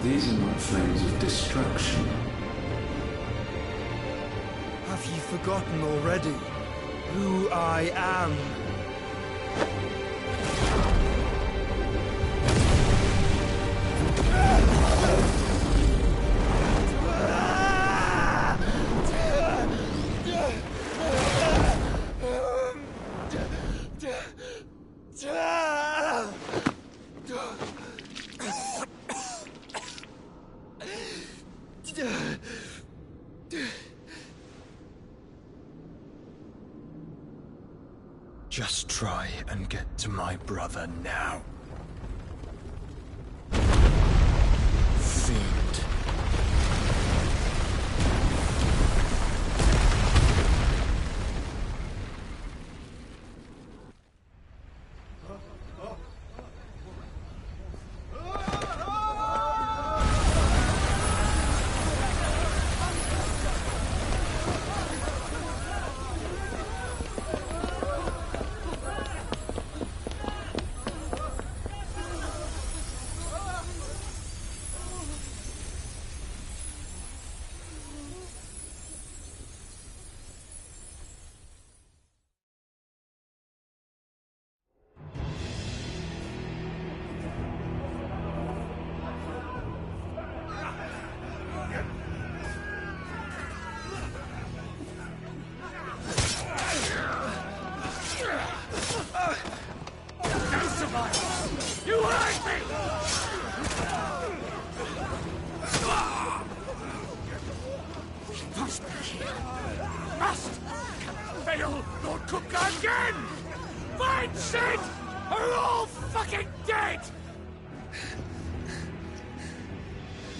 Speaker 11: These are not flames of destruction.
Speaker 10: Have you forgotten already who I am? Just try and get to my brother now. Fiend.
Speaker 5: Hurt me! Must be here. Must! Fail, Lord Cook again! Find Sid! Are all fucking dead!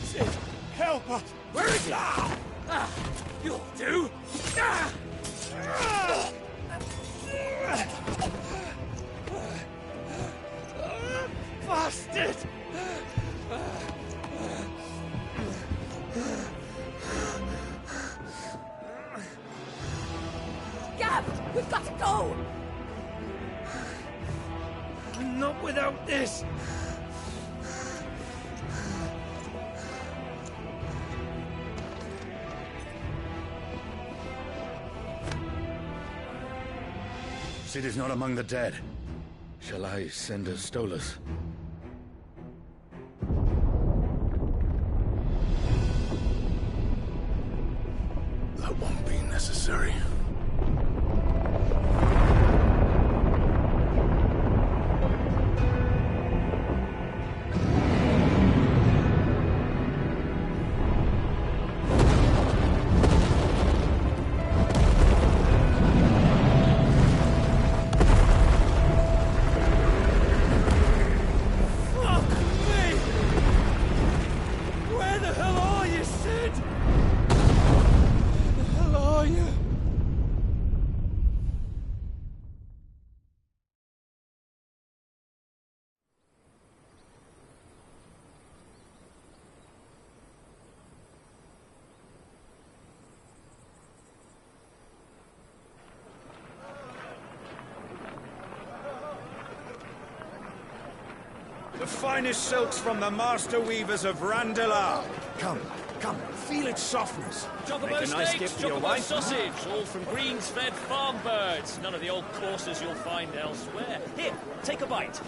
Speaker 5: Sid, help us! Where is he? You'll do! Bastard!
Speaker 4: Gab, we've got to go!
Speaker 5: Not without this!
Speaker 12: Sid is not among the dead. Shall I send a Stolas?
Speaker 9: That won't be necessary.
Speaker 8: The finest silks from the master weavers of Randalar. Come, feel its softness.
Speaker 13: Chocobo steaks, chocobo sausage, all from greens-fed farm birds. None of the old courses you'll find elsewhere. Here, take a bite.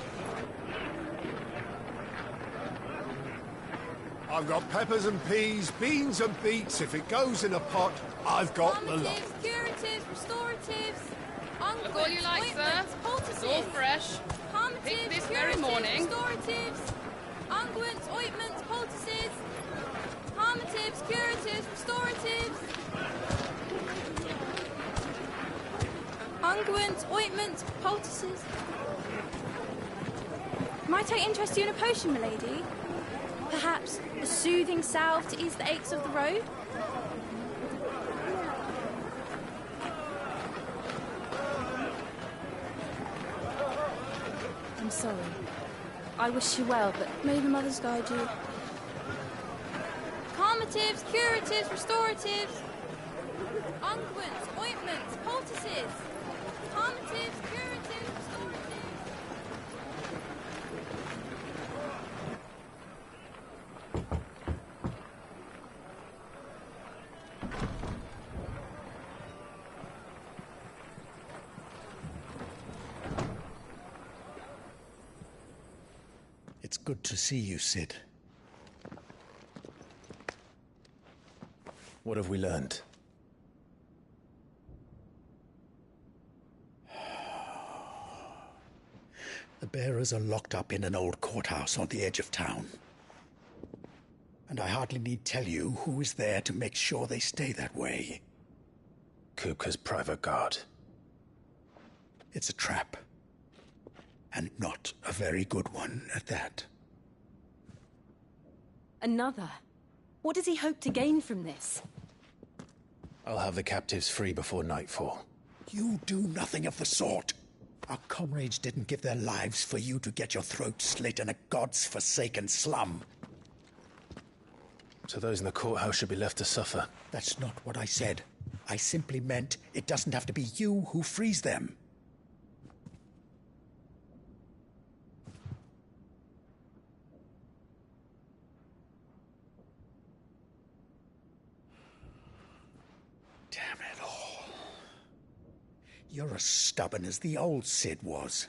Speaker 14: I've got peppers and peas, beans and beets. If it goes in a pot, I've got the lot.
Speaker 15: Curatives, restoratives,
Speaker 16: Look all you like, sir. It's all fresh. Picked this very morning.
Speaker 15: Restoratives, unguents, ointments, poultices, harmatives, curatives, restoratives, unguents, ointments, poultices. Might I interest you in a potion, milady? Perhaps a soothing salve to ease the aches of the road? I'm sorry. I wish you well, but may the mothers guide you. Calmatives, curatives, restoratives, unguents, ointments, poultices, calmatives, curatives, restoratives.
Speaker 17: It's good to see you, Sid.
Speaker 1: What have we learned?
Speaker 17: The bearers are locked up in an old courthouse on the edge of town. And I hardly need tell you who is there to make sure they stay that way.
Speaker 1: Kupka's private guard.
Speaker 17: It's a trap. And not a very good one at that.
Speaker 18: Another? What does he hope to gain from this?
Speaker 1: I'll have the captives free before nightfall.
Speaker 17: You do nothing of the sort. Our comrades didn't give their lives for you to get your throat slit in a god's-forsaken slum.
Speaker 1: So those in the courthouse should be left to suffer.
Speaker 17: That's not what I said. I simply meant it doesn't have to be you who frees them. Damn it all. You're as stubborn as the old Sid was.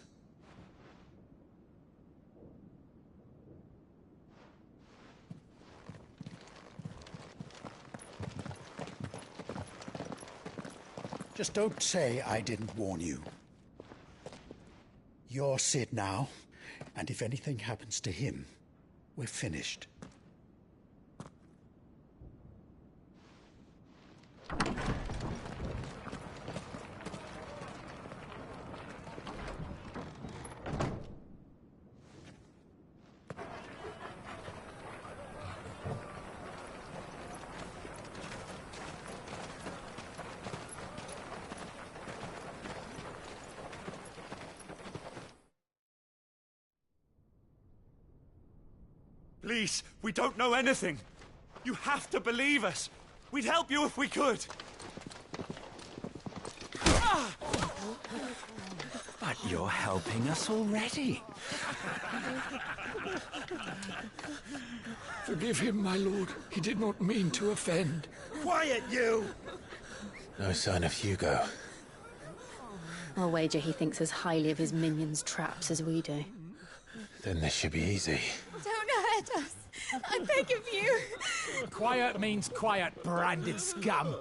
Speaker 17: Just don't say I didn't warn you. You're Sid now, And if anything happens to him, we're finished.
Speaker 8: Please, we don't know anything. You have to believe us. We'd help you if we could.
Speaker 12: But you're helping us already.
Speaker 19: Forgive him, my lord. He did not mean to offend.
Speaker 8: Quiet, you!
Speaker 1: No sign of Hugo.
Speaker 7: I'll wager he thinks as highly of his minions' traps as we do.
Speaker 1: Then this should be easy.
Speaker 4: Don't hurt us. I beg of you.
Speaker 19: Quiet means quiet, branded scum.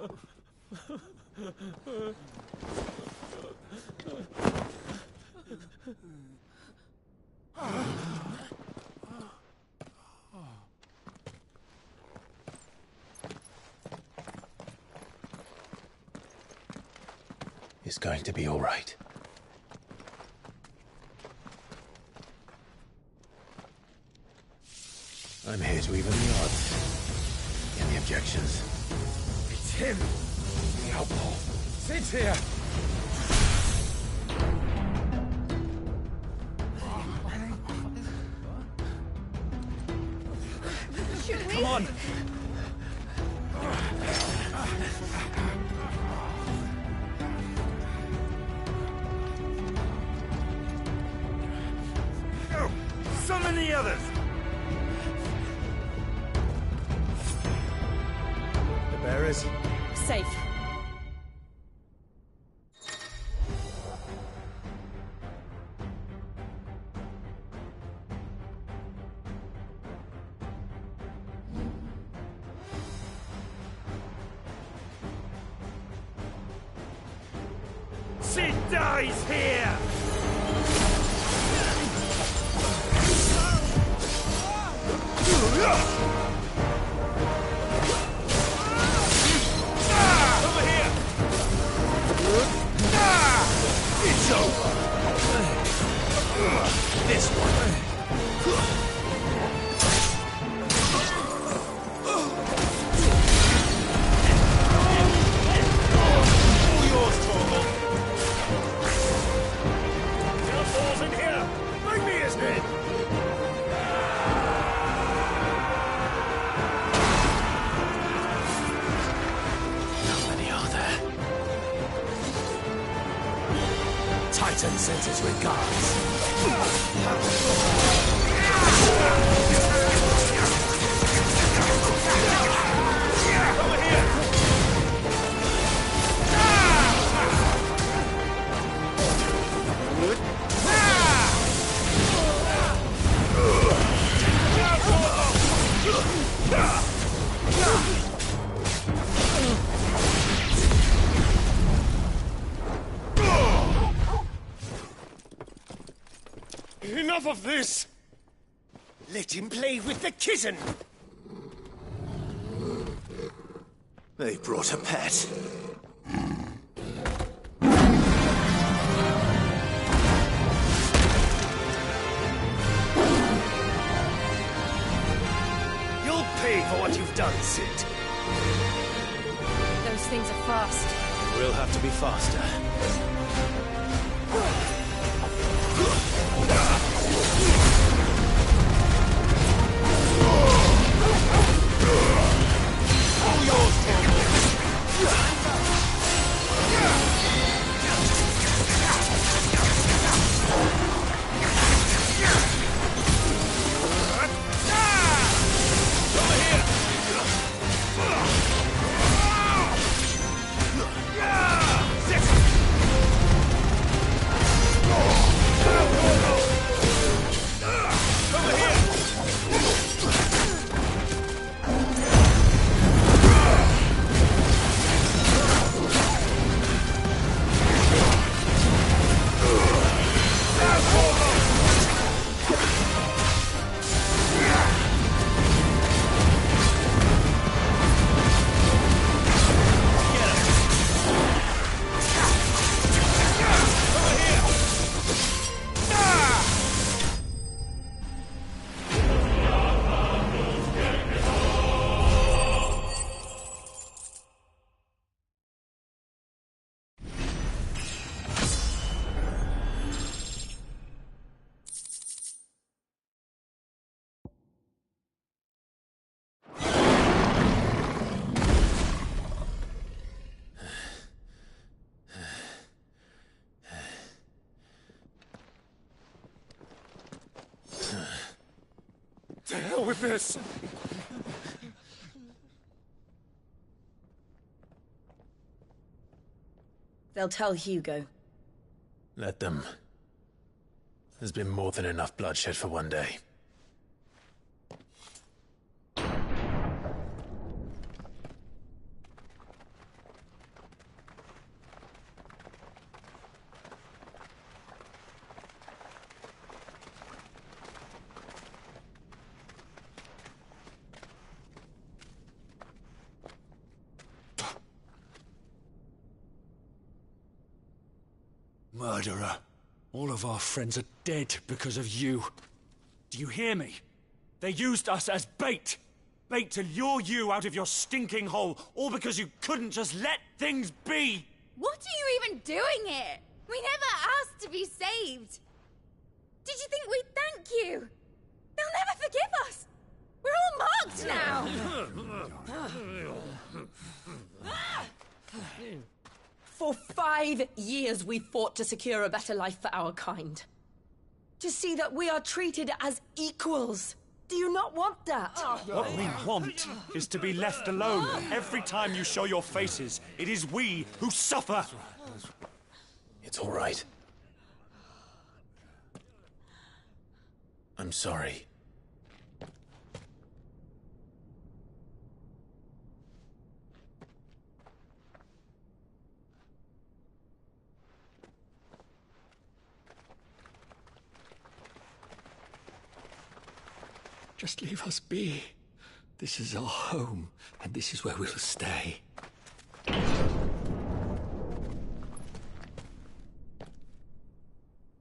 Speaker 1: It's going to be all right. I'm here to even the odds. Any objections?
Speaker 19: It's him! The outlaw! Sit here!
Speaker 8: Come on! Go! Summon the others!
Speaker 19: The bearers?
Speaker 18: Safe.
Speaker 8: Sid dies here! Over here! It's over! This one! All yours, Torgal! Balls in here! Bring me his head!
Speaker 1: How many are there?
Speaker 19: Titan sends his regards.
Speaker 8: Over here! Enough of this! Let him play with the kitten!
Speaker 1: They brought a pet.
Speaker 8: You'll pay for what you've done, Sid.
Speaker 7: Those things are fast.
Speaker 1: We'll have to be faster.
Speaker 8: All yours, Over here! Sit!
Speaker 14: To hell with this!
Speaker 18: They'll tell Hugo.
Speaker 1: Let them. There's been more than enough bloodshed for one day.
Speaker 12: Murderer. All of our friends are dead because of you. Do you hear me? They used us as bait. Bait to lure you out of your stinking hole, all because you couldn't just let things be.
Speaker 20: What are you even doing here? We never asked to be saved. Did you think we'd thank you? They'll never forgive us. We're all marked now.
Speaker 2: For 5 years we fought to secure a better life for our kind. To see that we are treated as equals. Do you not want that?
Speaker 12: What we want is to be left alone. Every time you show your faces, it is we who suffer.
Speaker 1: It's all right. I'm sorry.
Speaker 17: Just leave us be. This is our home, and this is where we'll stay.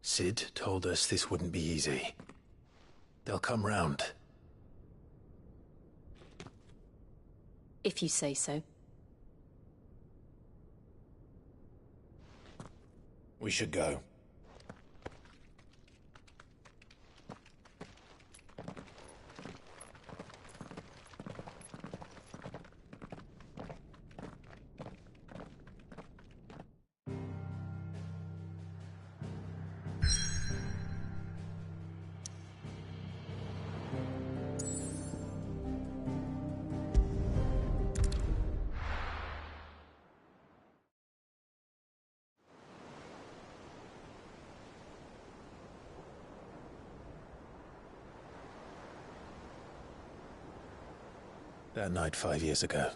Speaker 1: Sid told us this wouldn't be easy. They'll come round.
Speaker 7: If you say so.
Speaker 1: We should go. That night 5 years ago,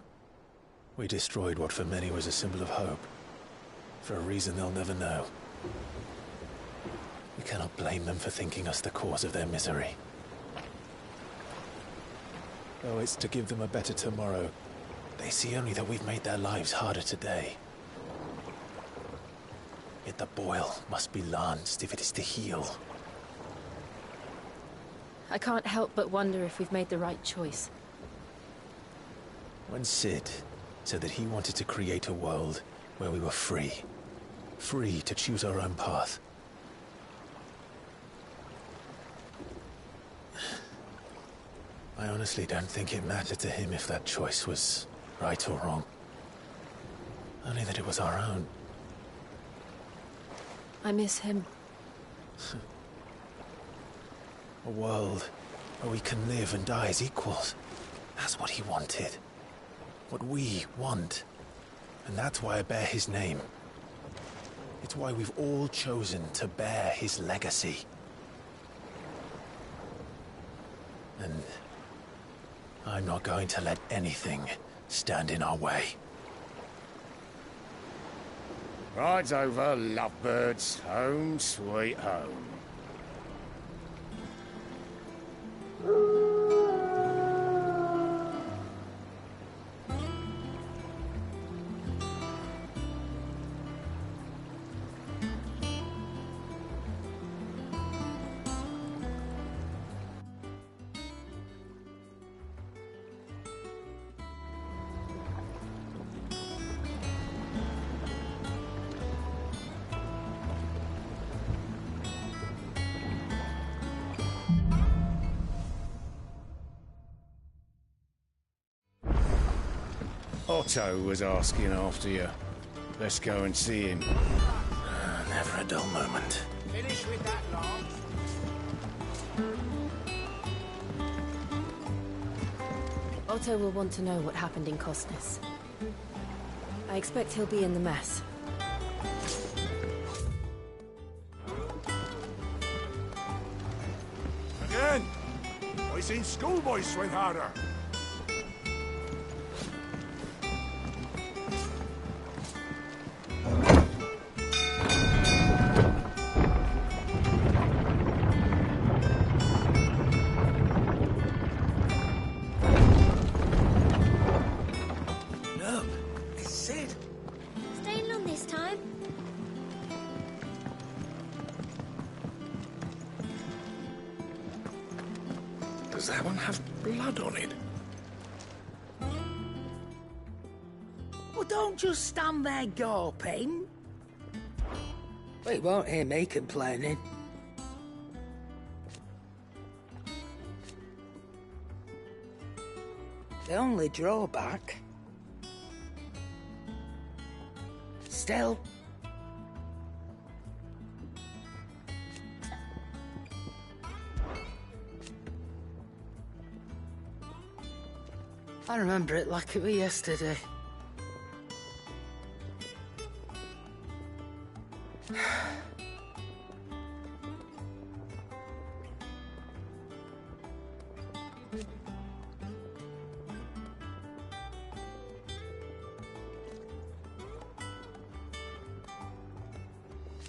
Speaker 1: we destroyed what for many was a symbol of hope. For a reason they'll never know. We cannot blame them for thinking us the cause of their misery. Though it's to give them a better tomorrow, they see only that we've made their lives harder today. Yet the boil must be lanced if it is to heal.
Speaker 7: I can't help but wonder if we've made the right choice.
Speaker 1: When Sid said that he wanted to create a world where we were free. Free to choose our own path. I honestly don't think it mattered to him if that choice was right or wrong. Only that it was our own.
Speaker 7: I miss him.
Speaker 1: A world where we can live and die as equals. That's what he wanted. What we want. And that's why I bear his name. It's why we've all chosen to bear his legacy. And I'm not going to let anything stand in our way.
Speaker 5: Rides over, lovebirds. Home, sweet home. Otto was asking after you. Let's go and see him.
Speaker 1: Never a dull moment.
Speaker 14: Finish with that, Lance.
Speaker 7: Otto will want to know what happened in Costness. I expect he'll be in the mess.
Speaker 14: Again! I seen schoolboys swing harder.
Speaker 6: Look, it's Sid.
Speaker 20: Staying long this time?
Speaker 19: Does that one have blood on it?
Speaker 6: Well, don't just stand there gawping. Well, you won't hear me complaining. The only drawback... Still... I remember it like it was yesterday.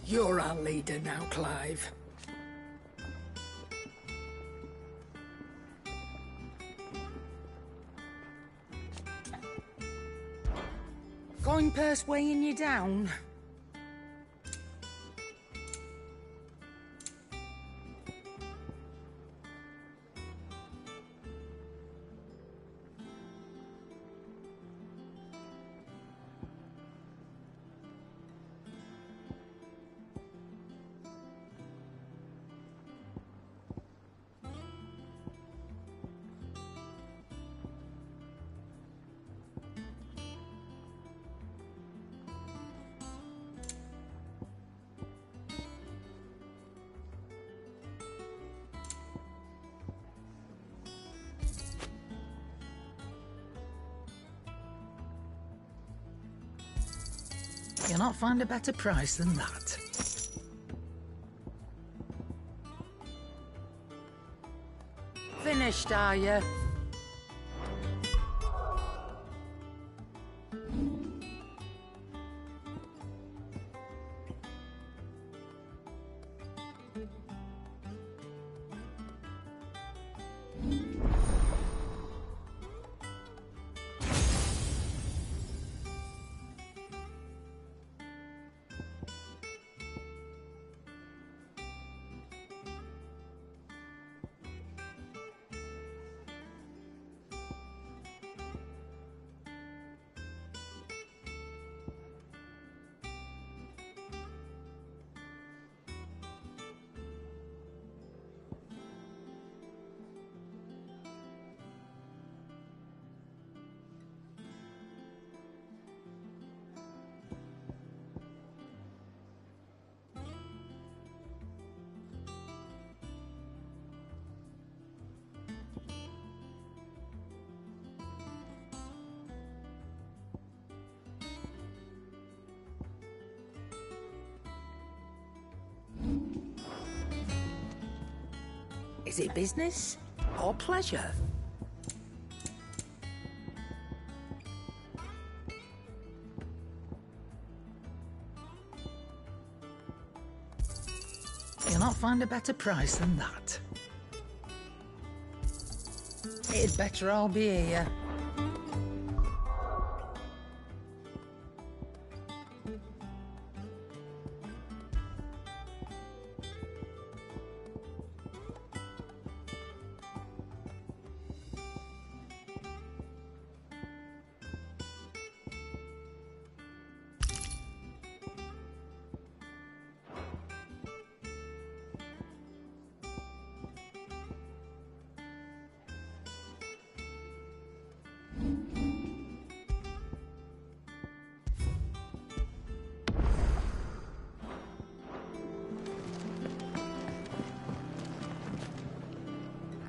Speaker 6: You're our leader now, Clive. Going purse weighing you down? You'll not find a better price than that. Finished, are you? Is it business or pleasure? You'll not find a better price than that. It'd better all be here.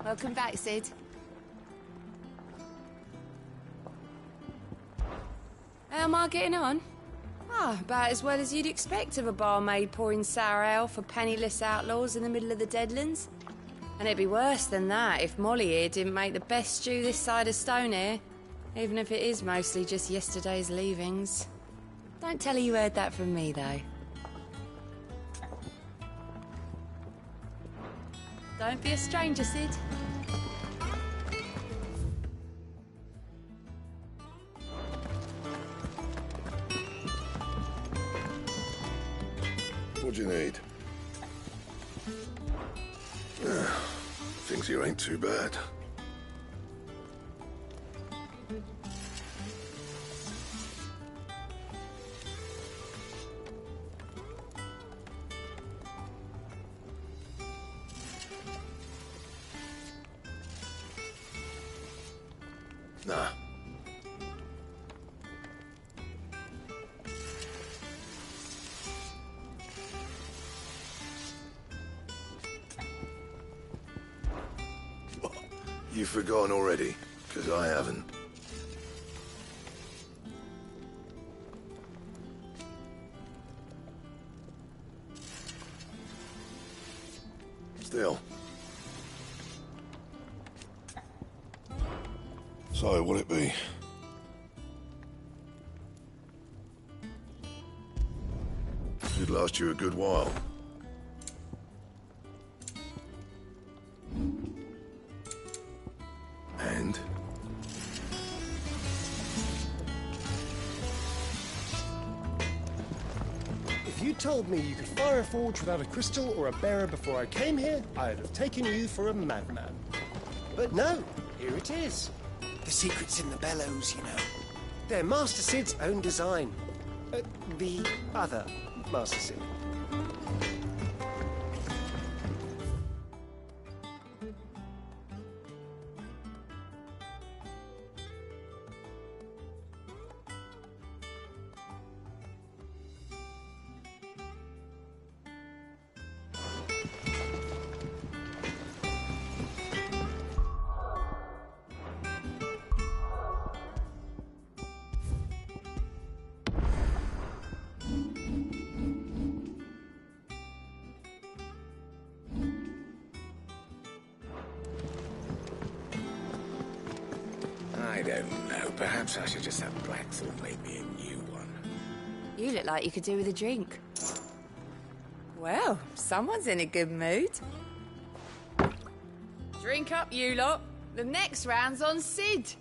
Speaker 20: Welcome back, Sid.
Speaker 21: How am I getting on? Ah, about as well as you'd expect of a barmaid pouring sour ale for penniless outlaws in the middle of the Deadlands. And it'd be worse than that if Molly here didn't make the best stew this side of Stone here, even if it is mostly just yesterday's leavings. Don't tell her you heard that from me, though. Don't be a stranger, Sid.
Speaker 9: What do you need? Things here ain't too bad. Nah. You've forgotten already, because I haven't. Still. So, what'll it be? Should last you a good while. And?
Speaker 22: If you told me you could fire a forge without a crystal or a bearer before I came here, I'd have taken you for a madman. But no, here it is.
Speaker 23: The secret's in the bellows, you know.
Speaker 22: They're Master Sid's own design. The other Master Sid.
Speaker 23: I don't know. Perhaps I should just have Blackthorn make me a new one.
Speaker 21: You look like you could do with a drink. Well, someone's in a good mood. Drink up, you lot. The next round's on Sid.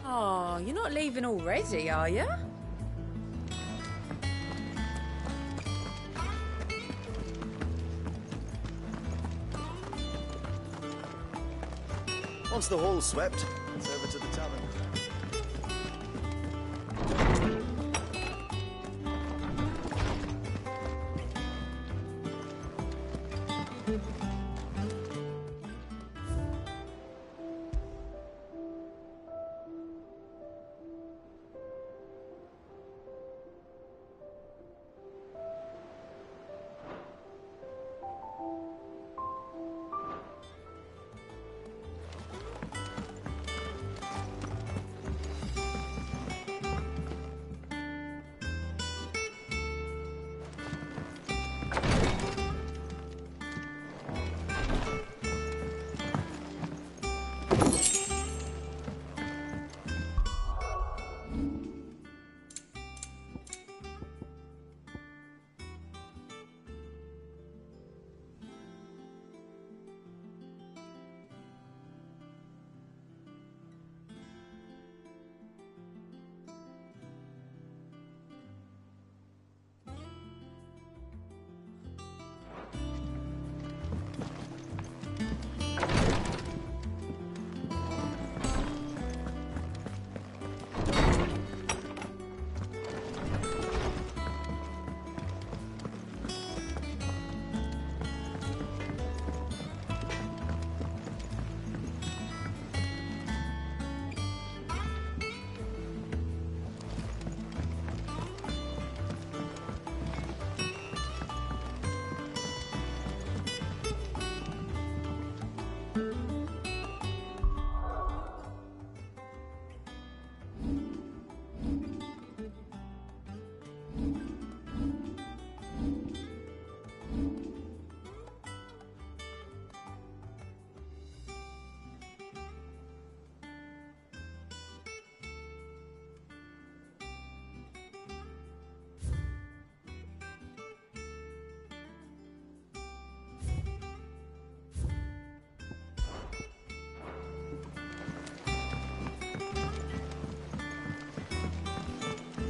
Speaker 21: Oh, you're not leaving already, are you?
Speaker 22: Once the hall's swept, it's over to the tavern.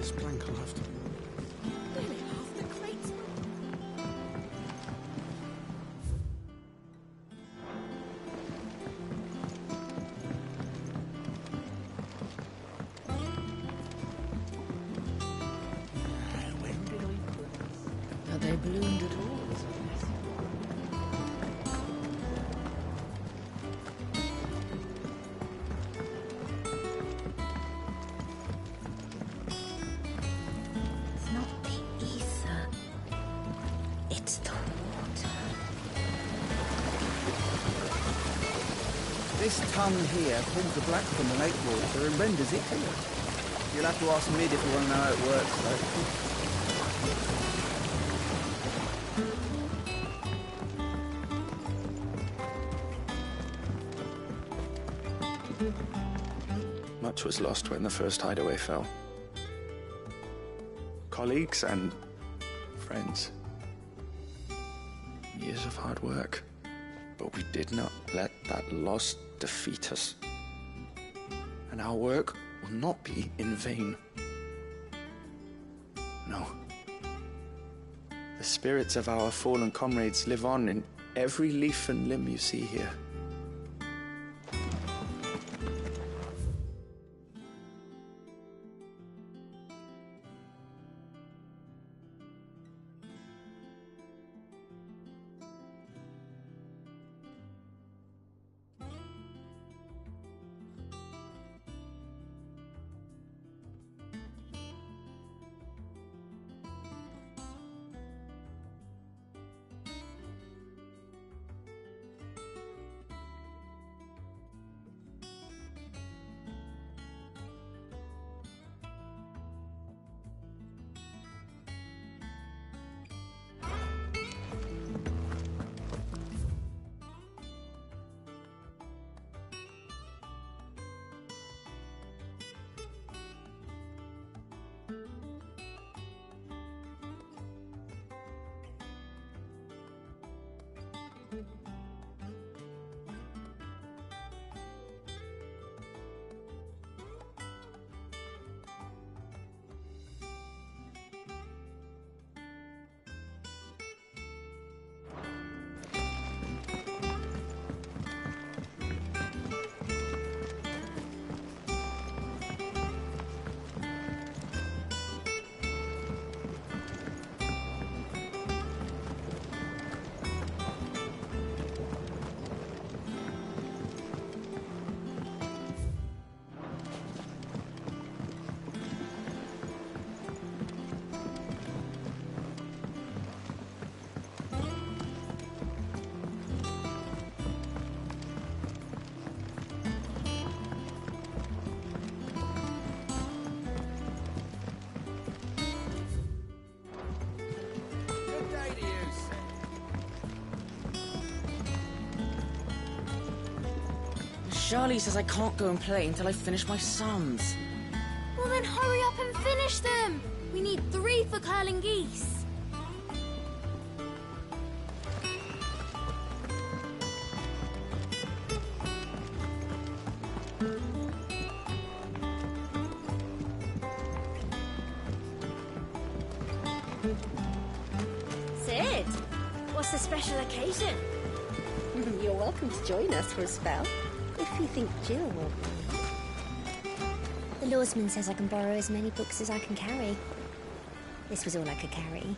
Speaker 12: this blank I'll have to...
Speaker 20: Really, half the crates were...
Speaker 23: When did I put this?
Speaker 2: Have they bloomed at all?
Speaker 20: It's not the ether. It's the water.
Speaker 3: This tongue here pulls the black from the lake water and renders it clear. You'll have to ask Mid if you want to know how it works, though.
Speaker 10: Much was lost when the first hideaway fell. Colleagues and friends. Years of hard work. But we did not let that loss defeat us. And our work will not be in vain. No. The spirits of our fallen comrades live on in every leaf and limb you see here.
Speaker 2: Charlie says I can't go and play until I finish my sums.
Speaker 20: Well then hurry up and finish them! We need 3 for curling geese.
Speaker 11: Sid, what's the special occasion? You're welcome to join us for a spell, if you think Jill will.
Speaker 24: The lawsman says I can borrow as many books as I can carry. This was all I could carry.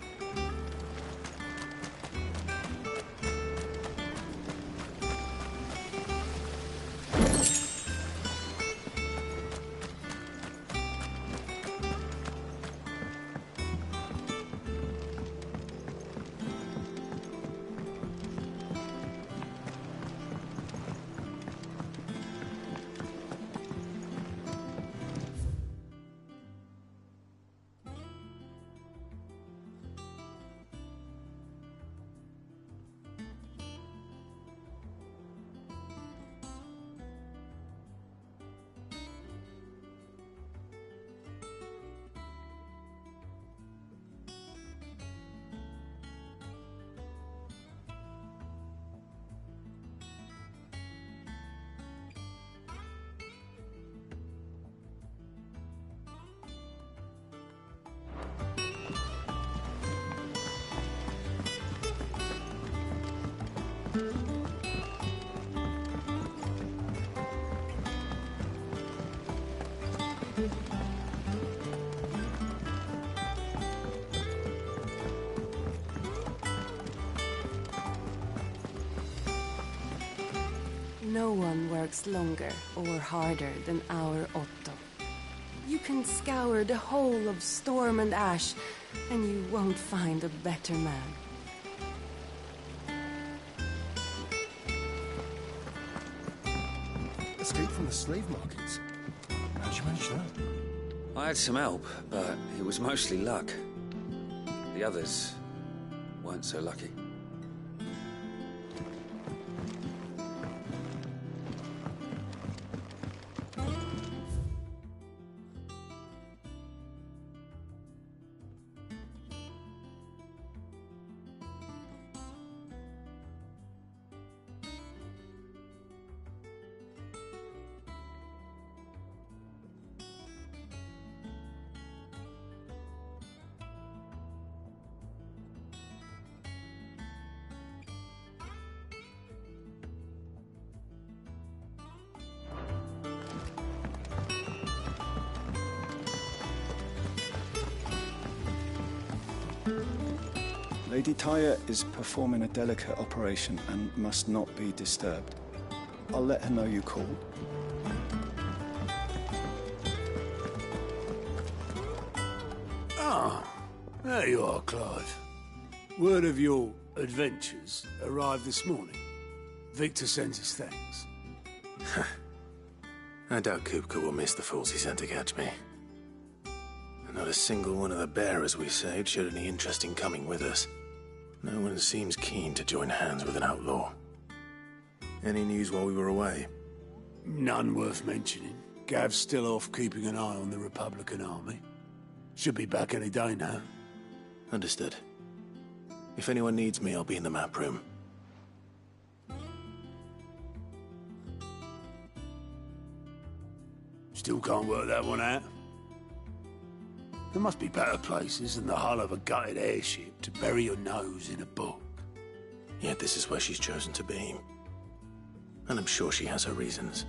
Speaker 21: No one works longer or harder than our Otto. You can scour the whole of Storm and Ash, and you won't find a better man.
Speaker 22: Escape from the slave markets. How'd you manage that?
Speaker 10: I had some help, but it was mostly luck. The others weren't so lucky.
Speaker 4: Lady Tyre is performing a delicate operation and must not be disturbed. I'll let her know you called.
Speaker 14: Ah, there you are, Clive. Word of your adventures arrived this morning. Victor sends his thanks.
Speaker 1: I doubt Kupka will miss the fools he sent to catch me. Not a single one of the bearers we saved showed any interest in coming with us. No one seems keen to join hands with an outlaw. Any news while we were away?
Speaker 14: None worth mentioning. Gav's still off keeping an eye on the Republican army. Should be back any day now.
Speaker 1: Understood. If anyone needs me, I'll be in the map room.
Speaker 14: Still can't work that one out. There must be better places than the hull of a gutted airship to bury your nose in a book.
Speaker 1: Yet this is where she's chosen to be. And I'm sure she has her reasons.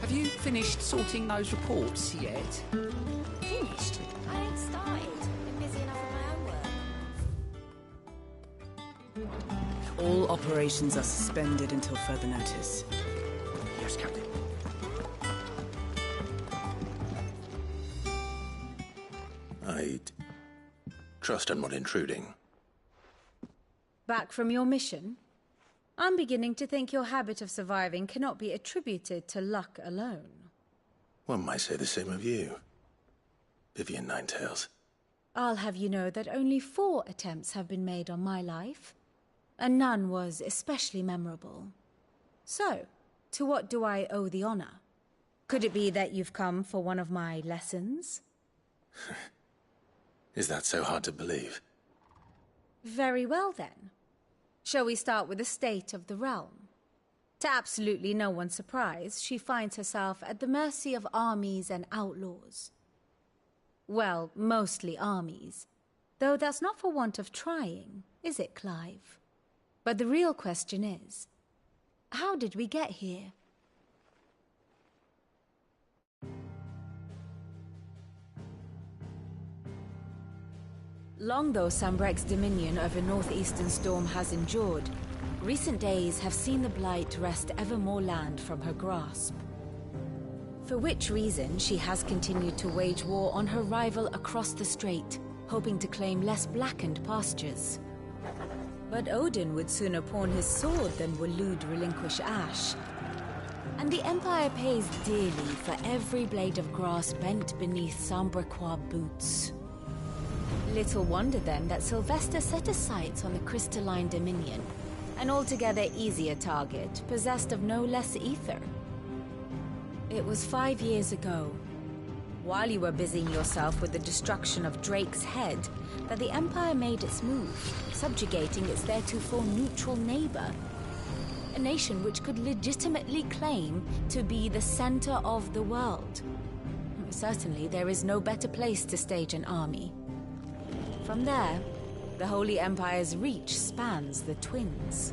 Speaker 13: Have you finished sorting those reports yet?
Speaker 11: Finished? I ain't started. Been busy enough with my own work.
Speaker 13: All operations are suspended until further notice.
Speaker 17: Yes, Captain.
Speaker 1: I'd trust I'm not intruding.
Speaker 15: Back from your mission? I'm beginning to think your habit of surviving cannot be attributed to luck alone.
Speaker 1: One might say the same of you, Vivian Ninetails.
Speaker 15: I'll have you know that only 4 attempts have been made on my life, and none was especially memorable. So, to what do I owe the honor? Could it be that you've come for one of my lessons?
Speaker 1: Is that so hard to believe?
Speaker 15: Very well, then. Shall we start with the state of the realm? To absolutely no one's surprise, she finds herself at the mercy of armies and outlaws. Well, mostly armies. Though that's not for want of trying, is it, Clive? But the real question is, how did we get here? Long though Sambrek's dominion over northeastern Storm has endured, recent days have seen the Blight wrest ever more land from her grasp. For which reason she has continued to wage war on her rival across the strait, hoping to claim less blackened pastures. But Odin would sooner pawn his sword than Waloed relinquish Ash. And the Empire pays dearly for every blade of grass bent beneath Sambrequois boots. Little wonder then that Sylvester set his sights on the crystalline dominion, an altogether easier target, possessed of no less ether. It was 5 years ago, while you were busying yourself with the destruction of Drake's head, that the Empire made its move, subjugating its theretofore neutral neighbor. nation which could legitimately claim to be the center of the world. Certainly, there is no better place to stage an army. From there, the Holy Empire's reach spans the Twins.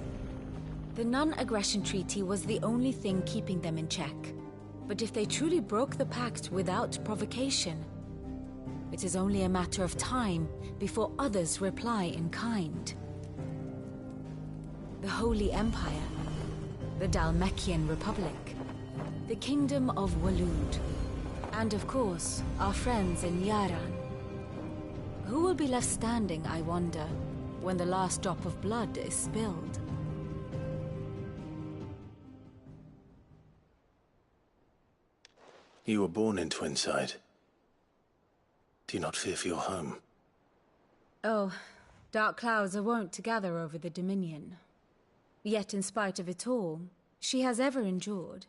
Speaker 15: The non-aggression treaty was the only thing keeping them in check. But if they truly broke the pact without provocation, it is only a matter of time before others reply in kind. The Holy Empire, the Dalmekian Republic, the Kingdom of Waloed, and of course, our friends in Yaran. Who will be left standing, I wonder, when the last drop of blood is spilled?
Speaker 1: You were born in Twinside. Do you not fear for your home?
Speaker 15: Oh, dark clouds are wont to gather over the Dominion. Yet in spite of it all, she has ever endured.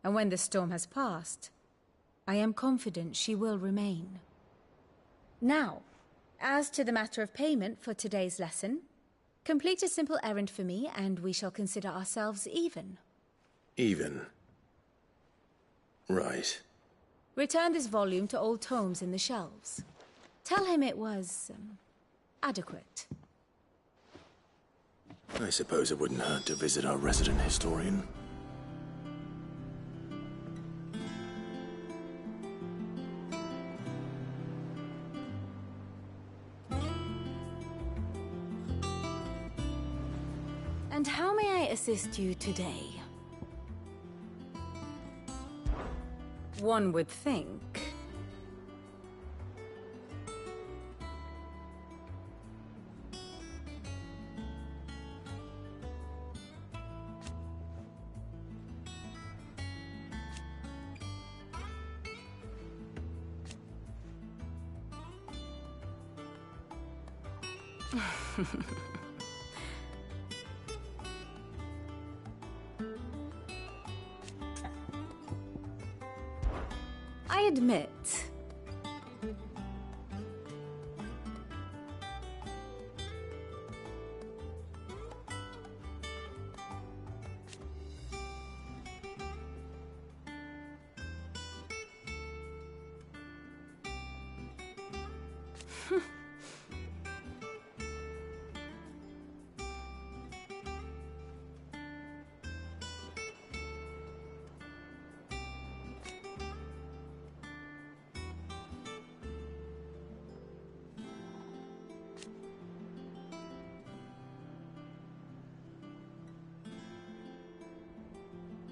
Speaker 15: And when the storm has passed, I am confident she will remain. Now, as to the matter of payment for today's lesson, complete a simple errand for me and we shall consider ourselves even.
Speaker 1: Even? Right.
Speaker 15: Return this volume to old tomes in the shelves. Tell him it was, adequate.
Speaker 1: I suppose it wouldn't hurt to visit our resident historian.
Speaker 15: And how may I assist you today? One would think. I admit.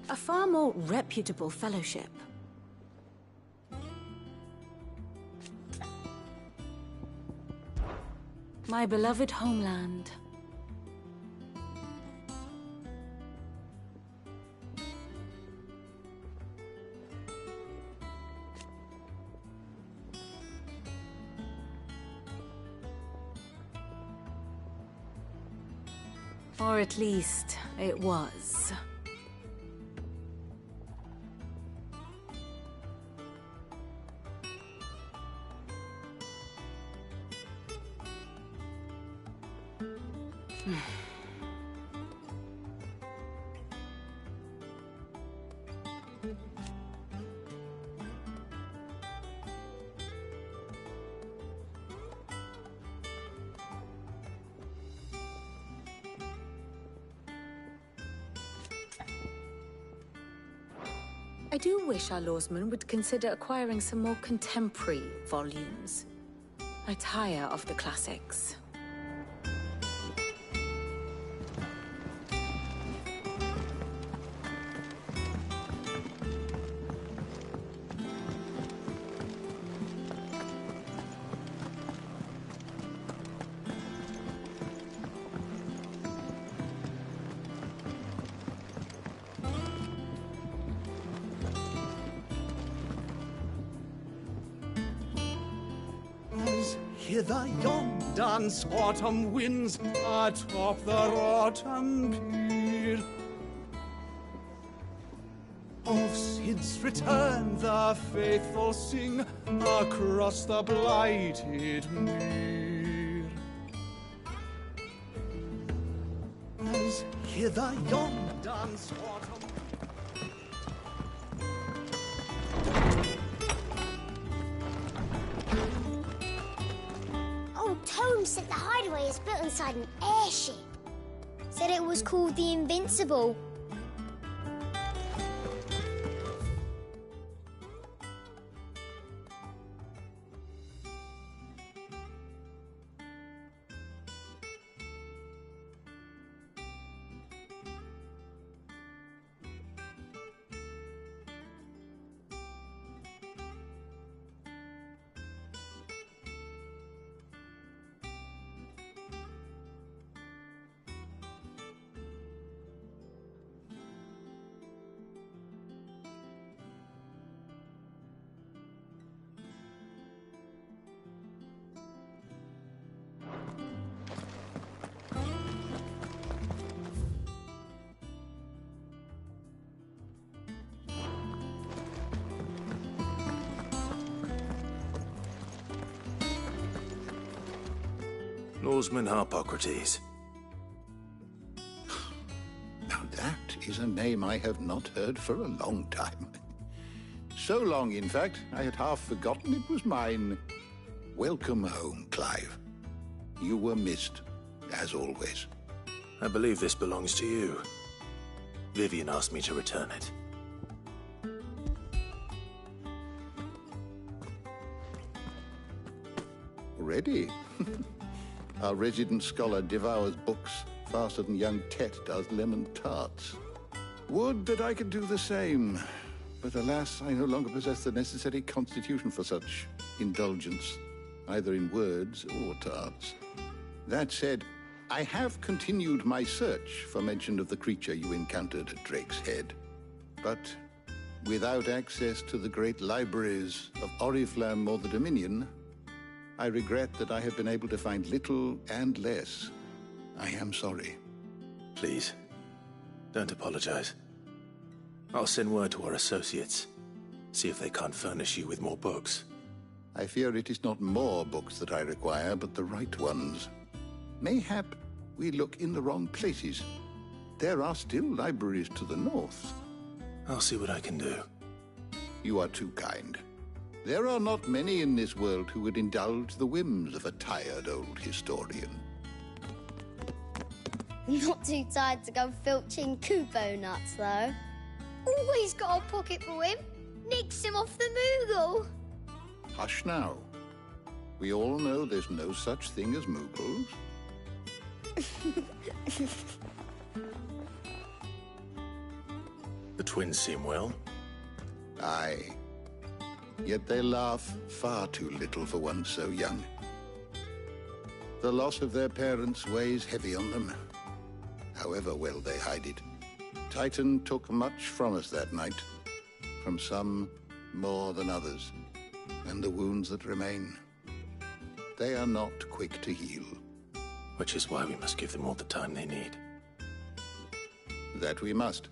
Speaker 15: A far more reputable fellowship. My beloved homeland. Or at least, it was. I do wish our lawsmen would consider acquiring some more contemporary volumes. I tire of the classics.
Speaker 5: Hither yon dance autumn winds atop the rotten pier. Of Sid's return the faithful sing across the blighted mere. As hither yon undone Swartham.
Speaker 24: Old Tone said the hideaway is built inside an airship. Said it was called the Invincible.
Speaker 1: Norseman Harpocrates.
Speaker 7: Now that is a name I have not heard for a long time. So long, in fact, I had half forgotten it was mine. Welcome home, Clive. You were missed, as always.
Speaker 1: I believe this belongs to you. Vivian asked me to return it.
Speaker 7: Already? Our resident scholar devours books faster than young Tet does lemon tarts. Would that I could do the same. But alas, I no longer possess the necessary constitution for such indulgence, either in words or tarts. That said, I have continued my search for mention of the creature you encountered at Drake's Head. But without access to the great libraries of Oriflamme or the Dominion, I regret that I have been able to find little and less. I am sorry.
Speaker 1: Please, don't apologize. I'll send word to our associates. See if they can't furnish you with more books.
Speaker 7: I fear it is not more books that I require, but the right ones. Mayhap we look in the wrong places. There are still libraries to the north.
Speaker 1: I'll see what I can do.
Speaker 7: You are too kind. There are not many in this world who would indulge the whims of a tired old historian.
Speaker 24: Not too tired to go filching Kubo nuts, though. Always got a pocket for him. Nicks him off the Moogle.
Speaker 7: Hush now. We all know there's no such thing as Moogles.
Speaker 1: The twins seem well.
Speaker 7: Aye. Yet they laugh far too little for one so young. The loss of their parents weighs heavy on them, however well they hide it. Titan took much from us that night, from some more than others, and the wounds that remain, they are not quick to heal.
Speaker 1: Which is why we must give them all the time they need.
Speaker 7: That we must.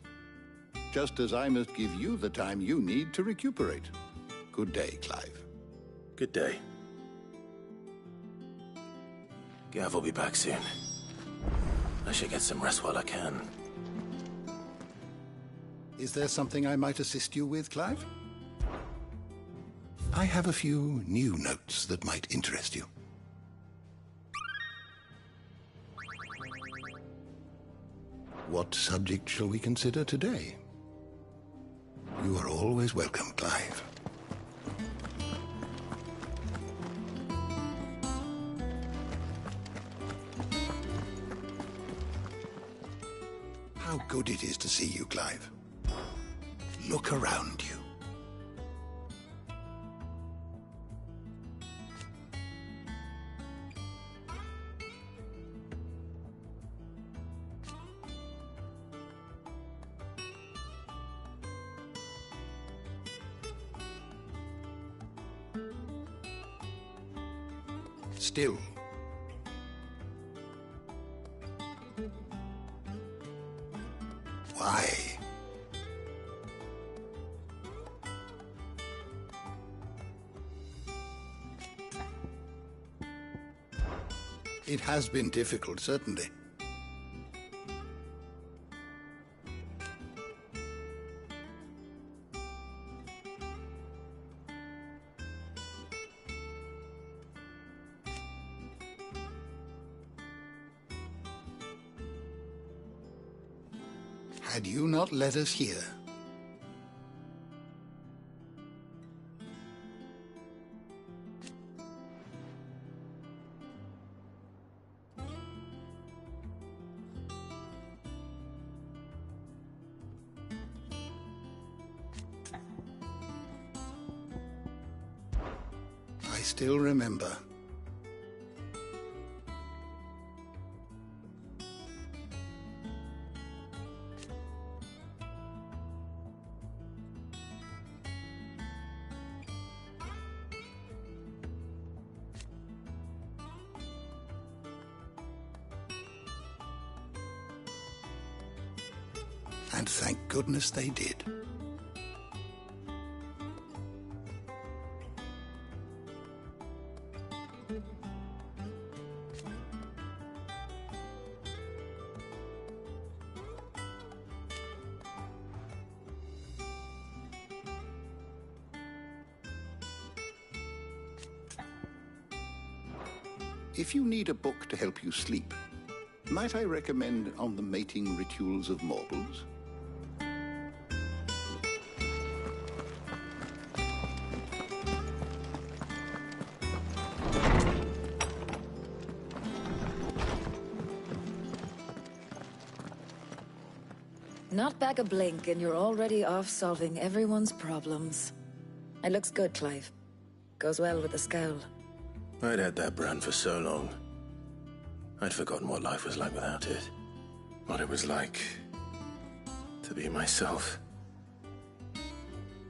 Speaker 7: Just as I must give you the time you need to recuperate. Good day, Clive.
Speaker 1: Good day. Gav will be back soon. I should get some rest while I can.
Speaker 7: Is there something I might assist you with, Clive? I have a few new notes that might interest you. What subject shall we consider today? You are always welcome, Clive. How good it is to see you, Clive. Look around you. Still. Why? It has been difficult, certainly. had you not led us here. I still remember. And thank goodness they did. If you need a book to help you sleep, might I recommend On the Mating Rituals of Mortals?
Speaker 2: Not back a blink and you're already off solving everyone's problems. It looks good, Clive. Goes well with the scowl.
Speaker 1: I'd had that brand for so long. I'd forgotten what life was like without it. What it was like to be myself.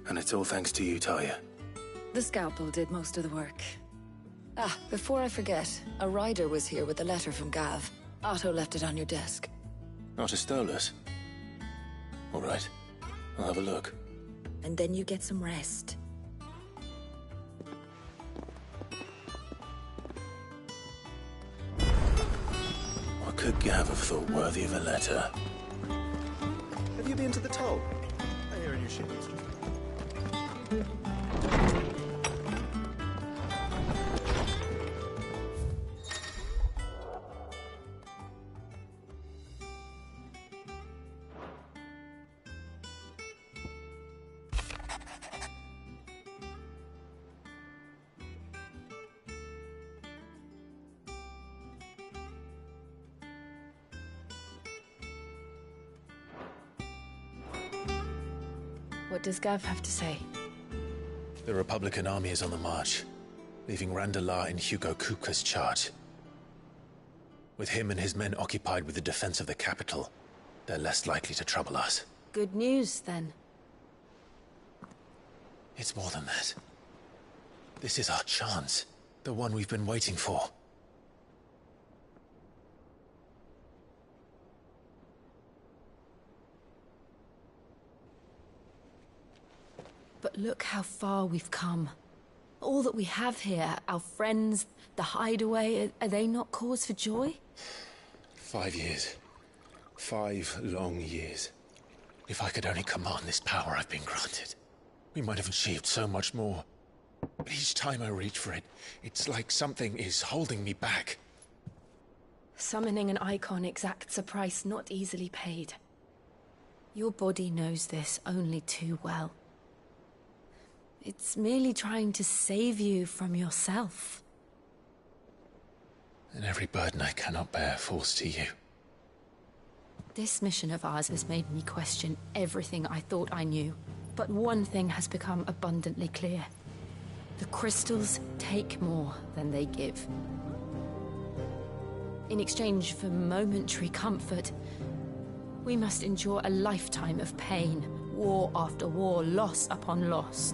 Speaker 1: And it's all thanks to you, Talia.
Speaker 2: The scalpel did most of the work. Ah, before I forget, a rider was here with a letter from Gav. Otto left it on your desk.
Speaker 1: Otto stole us. All right, I'll have a look.
Speaker 2: And then you get some rest.
Speaker 1: What could Gav have thought worthy of a letter?
Speaker 22: Have you been to the toll? I hear a new ship is
Speaker 2: What does Gav have to say?
Speaker 1: The Republican army is on the march, leaving Randalar in Hugo Kuka's charge. With him and his men occupied with the defense of the capital, they're less likely to trouble us.
Speaker 2: Good news, then.
Speaker 1: It's more than that. This is our chance. The one we've been waiting for.
Speaker 2: But look how far we've come. All that we have here, our friends, the hideaway, are they not cause for joy?
Speaker 1: 5 years. 5 long years. If I could only command this power I've been granted, we might have achieved so much more. But each time I reach for it, it's like something is holding me back.
Speaker 2: Summoning an icon exacts a price not easily paid. Your body knows this only too well. It's merely trying to save you from yourself.
Speaker 1: And every burden I cannot bear falls to you.
Speaker 2: This mission of ours has made me question everything I thought I knew. But one thing has become abundantly clear. The crystals take more than they give. In exchange for momentary comfort, we must endure a lifetime of pain, war after war, loss upon loss.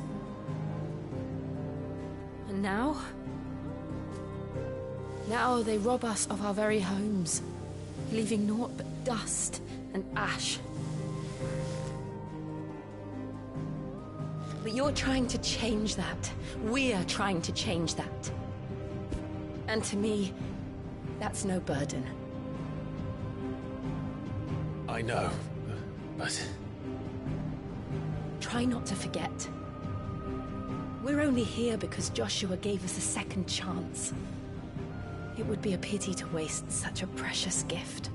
Speaker 2: And now they rob us of our very homes, leaving naught but dust and ash. But you're trying to change that. We're trying to change that. And to me, that's no burden.
Speaker 1: I know, but...
Speaker 2: Try not to forget. We're only here because Joshua gave us a second chance. It would be a pity to waste such a precious gift.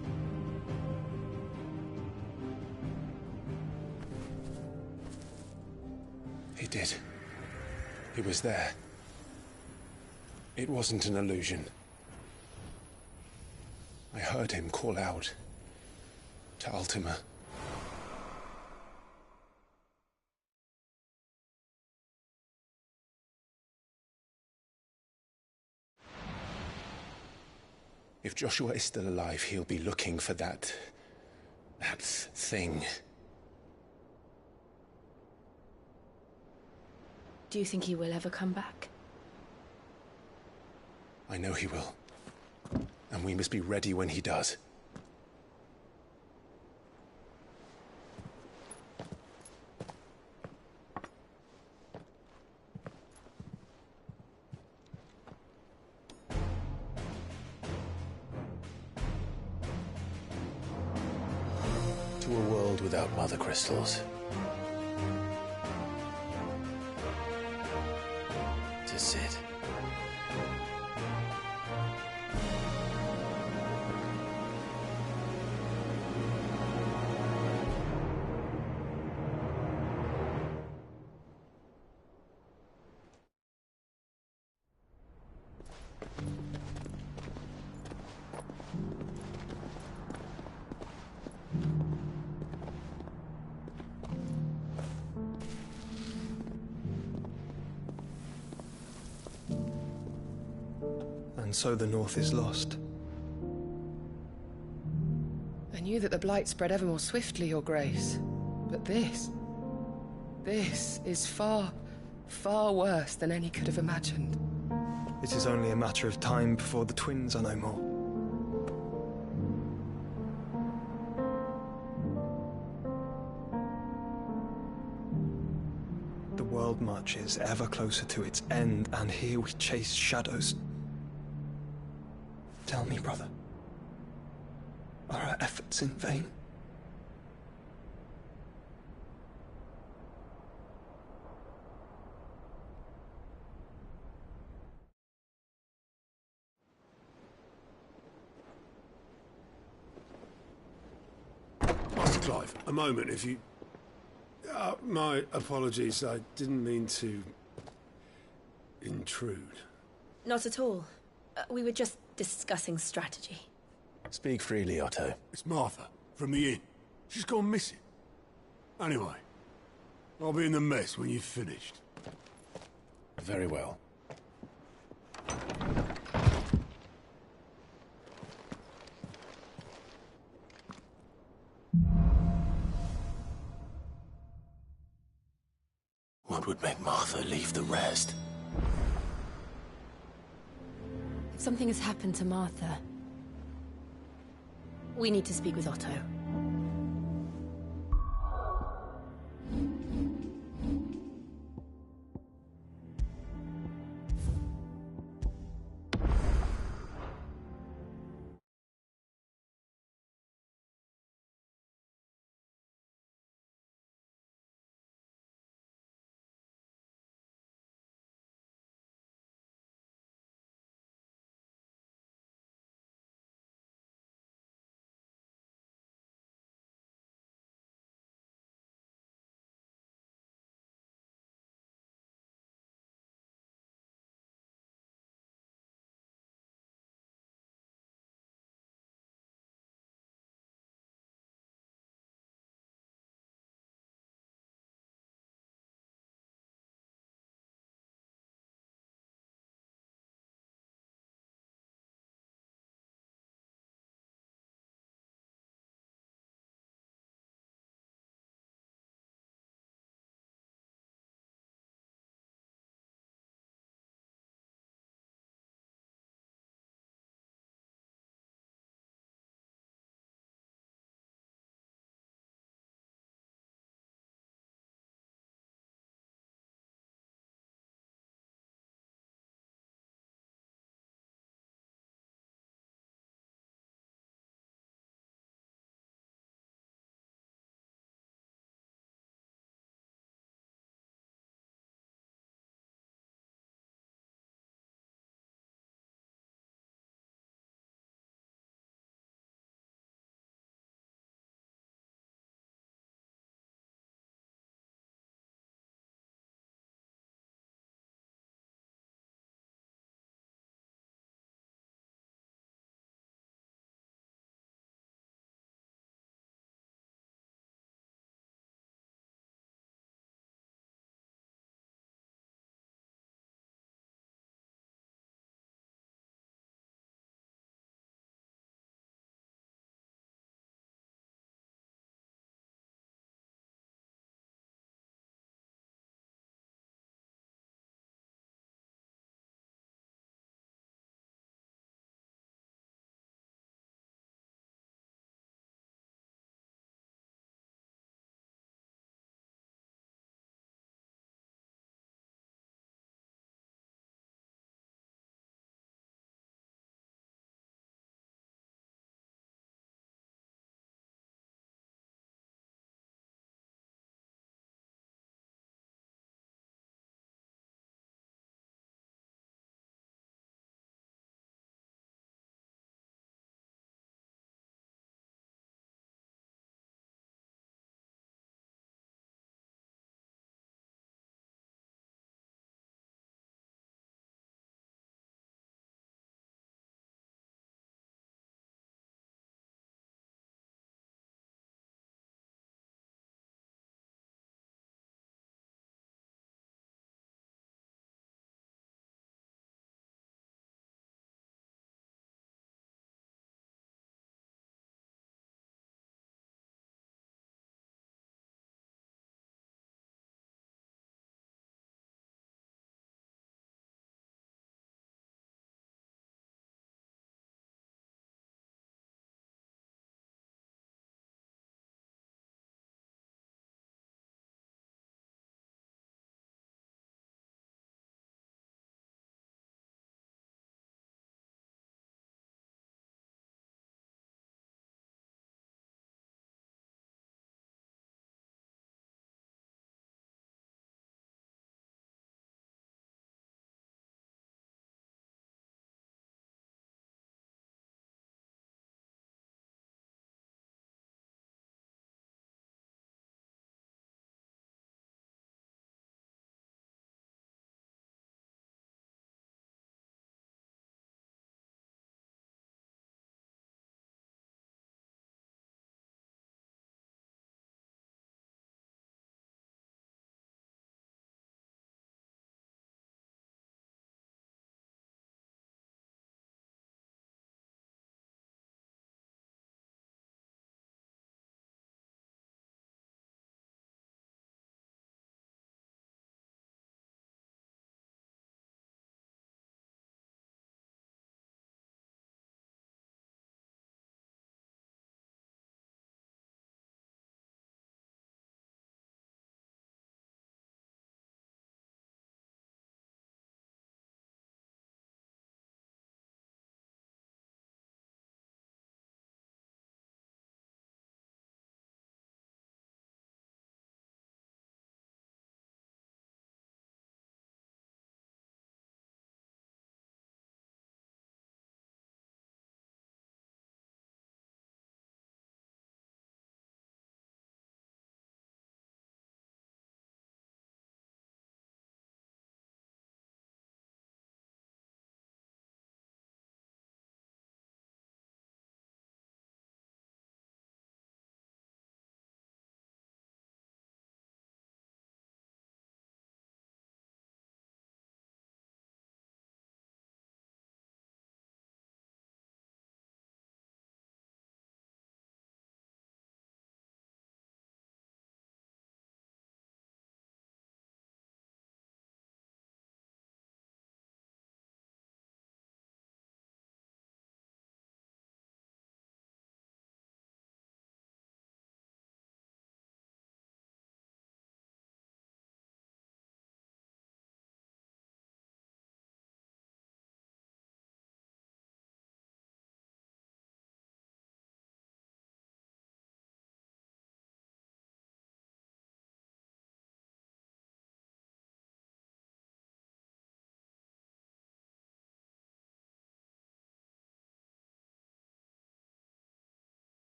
Speaker 1: did. He was there. It wasn't an illusion. I heard him call out to Ultima. If Joshua is still alive, he'll be looking for that thing.
Speaker 15: Do you think he will ever come back?
Speaker 1: I know he will. And we must be ready when he does. To a world without mother crystals. To Sid.
Speaker 4: And so the North is lost.
Speaker 8: I knew that the Blight spread ever more swiftly, Your Grace. But this is far, far worse than any could have imagined.
Speaker 4: It is only a matter of time before the twins are no more. The world marches ever closer to its end, and here we chase shadows. Tell me, brother, are our efforts in vain?
Speaker 14: Master Clive, a moment, if you... my apologies, I didn't mean to... intrude.
Speaker 16: Not at all. We were just discussing strategy.
Speaker 1: Speak freely, Otto.
Speaker 14: It's Martha, from the inn. She's gone missing. Anyway, I'll be in the mess when you've finished.
Speaker 1: Very well. What would make Martha leave the rest?
Speaker 15: If something has happened to Martha, we need to speak with Otto.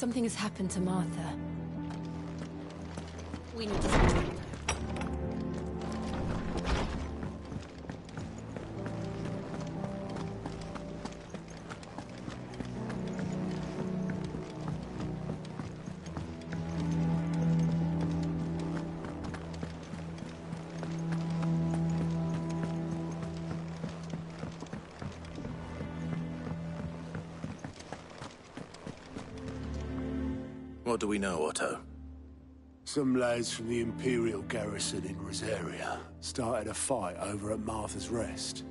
Speaker 15: Something has happened to Martha.
Speaker 11: We need to speak.
Speaker 1: What do we know, Otto?
Speaker 14: Some lads from the Imperial garrison in Rosaria started a fight over at Martha's Rest.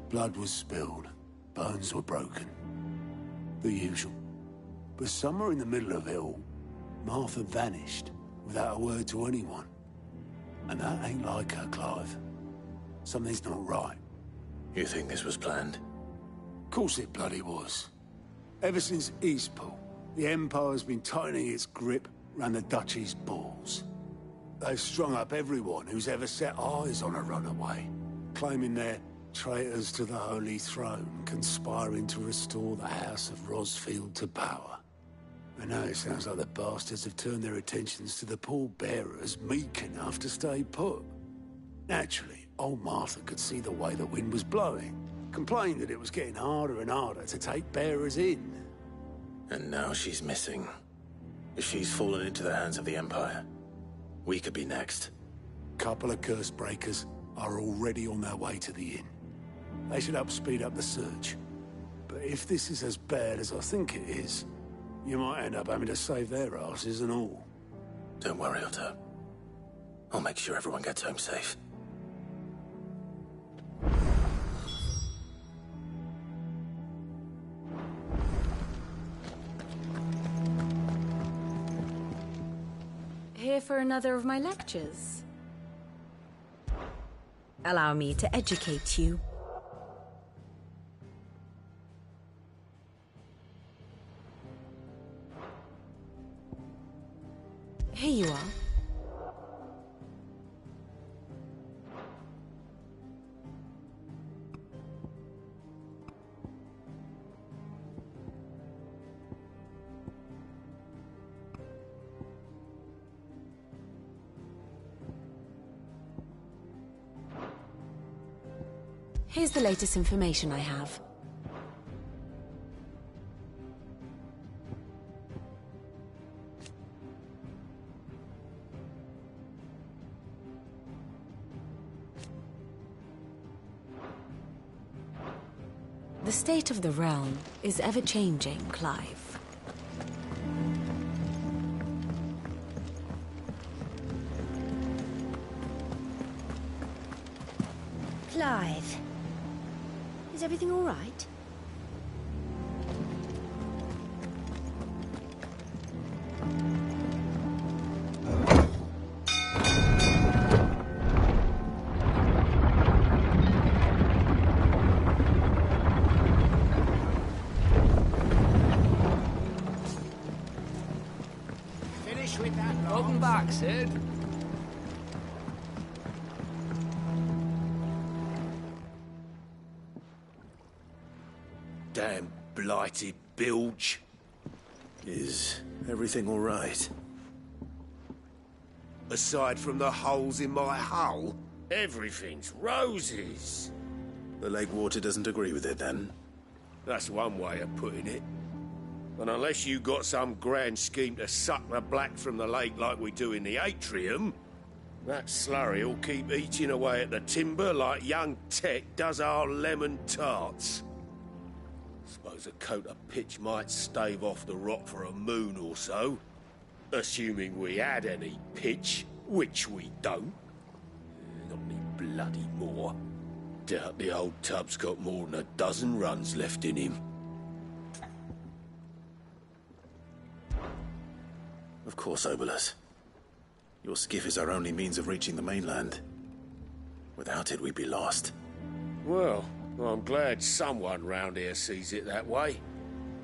Speaker 14: Blood was spilled, bones were broken. The usual. But somewhere in the middle of it all, Martha vanished without a word to anyone. And that ain't like her, Clive. Something's not right.
Speaker 1: You think this was planned?
Speaker 14: Of course it bloody was. Ever since Eastpool, the Empire's been tightening its grip round the Duchy's balls. They've strung up everyone who's ever set eyes on a runaway, claiming they're traitors to the Holy Throne, conspiring to restore the House of Rosfield to power. And now it sounds like the bastards have turned their attentions to the pallbearers meek enough to stay put. Naturally, old Martha could see the way the wind was blowing, complained that it was getting harder and harder to take bearers in.
Speaker 1: And now she's missing. If she's fallen into the hands of the Empire, we could be next.
Speaker 14: Couple of curse breakers are already on their way to the inn. They should help speed up the search. But if this is as bad as I think it is, you might end up having to save their asses and all.
Speaker 1: Don't worry, Otto. I'll make sure everyone gets home safe.
Speaker 15: Here for another of my lectures. Allow me to educate you. Here you are. Here's the latest information I have. The state of the realm is ever-changing, Clive.
Speaker 11: Clive. Is everything all right?
Speaker 3: Finish with that. Welcome back, Sid.
Speaker 14: Damn blighted bilge.
Speaker 1: Is everything all right?
Speaker 14: Aside from the holes in my hull, everything's roses.
Speaker 1: The lake water doesn't agree with it, then?
Speaker 14: That's one way of putting it. And unless you got some grand scheme to suck the black from the lake like we do in the atrium, that slurry will keep eating away at the timber like young Tech does our lemon tarts. Suppose a coat of pitch might stave off the rot for a moon or so. Assuming we had any pitch, which we don't. Not any bloody more. Doubt the old tub's got more than a dozen runs left in him.
Speaker 1: Of course, Obolus. Your skiff is our only means of reaching the mainland. Without it, we'd be lost.
Speaker 14: Well, I'm glad someone round here sees it that way.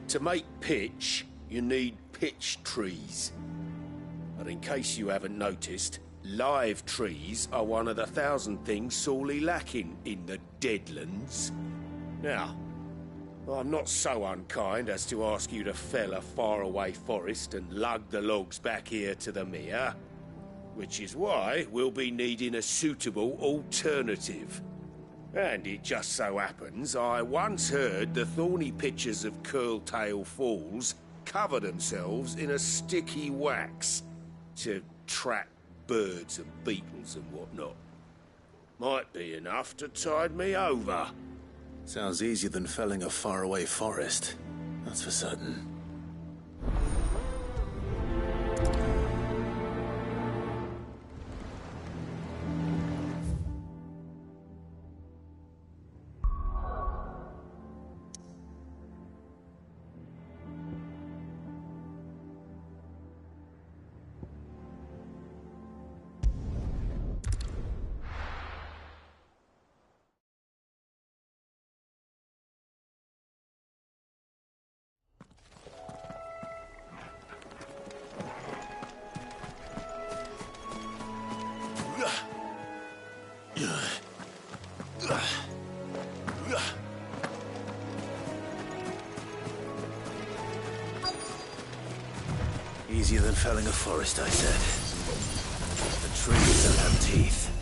Speaker 14: To make pitch, you need pitch trees. But in case you haven't noticed, live trees are one of the 1,000 things sorely lacking in the Deadlands. Now,
Speaker 6: I'm not so unkind as to ask you to fell a faraway forest and lug the logs back here to the mere, which is why we'll be needing a suitable alternative. And it just so happens I once heard the thorny pitchers of Curltail Falls cover themselves in a sticky wax to trap birds and beetles and whatnot. Might be enough to tide me over.
Speaker 1: Sounds easier than felling a faraway forest. That's for certain. Easier than felling a forest, I said. The trees don't have teeth.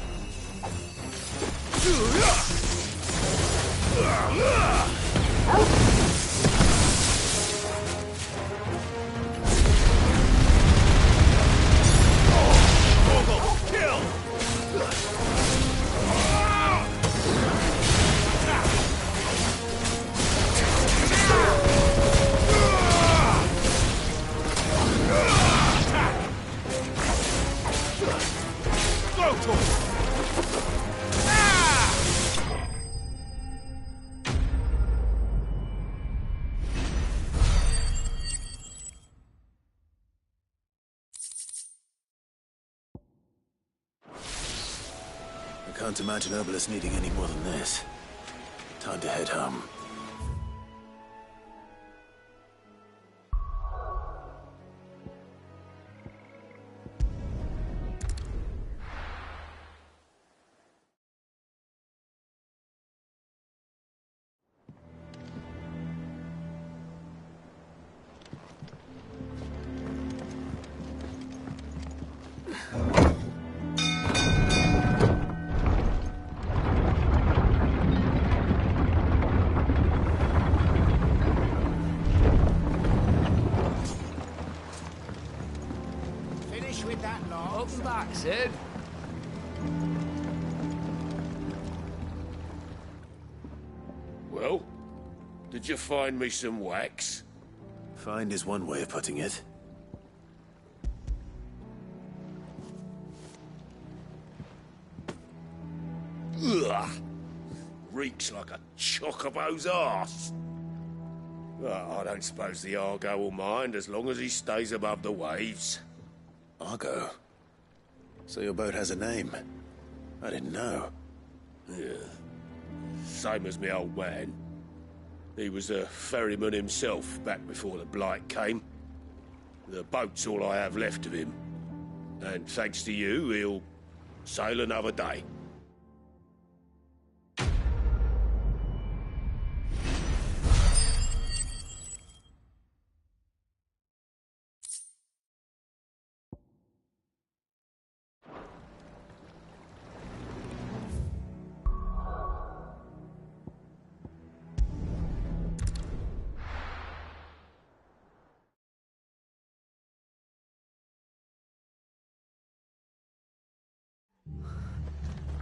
Speaker 1: I can't imagine Herbalist needing any more than this. Time to head home.
Speaker 13: Welcome back, Sid.
Speaker 6: Well, did you find me some wax?
Speaker 1: Find is one way of putting it.
Speaker 6: Ugh! Reeks like a chocobo's arse. Well, I don't suppose the Argo will mind as long as he stays above the waves.
Speaker 1: Argo? So your boat has a name? I didn't know.
Speaker 6: Yeah. Same as me old man. He was a ferryman himself back before the Blight came. The boat's all I have left of him. And thanks to you, he'll sail another day.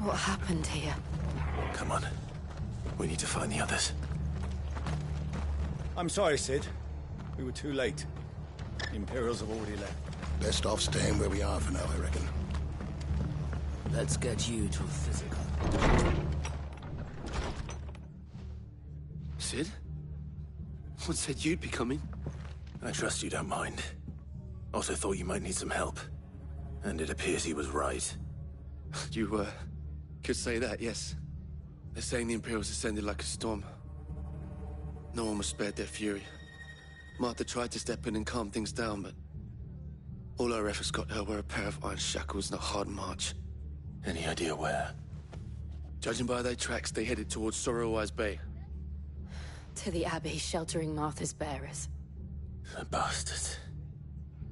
Speaker 2: What happened here?
Speaker 1: Come on. We need to find the others.
Speaker 4: I'm sorry, Sid. We were too late. The Imperials have already left.
Speaker 7: Best off staying where we are for now, I reckon.
Speaker 13: Let's get you to physical.
Speaker 10: Sid? What said you'd be coming?
Speaker 1: I trust you don't mind. Also thought you might need some help. And it appears he was right.
Speaker 10: You, could say that, yes. They're saying the Imperials ascended like a storm. No one was spared their fury. Martha tried to step in and calm things down, but all our efforts got her were a pair of iron shackles and a hard march.
Speaker 1: Any idea where?
Speaker 10: Judging by their tracks, they headed towards Sorrowwise Bay.
Speaker 2: To the Abbey sheltering Martha's bearers.
Speaker 1: The bastards.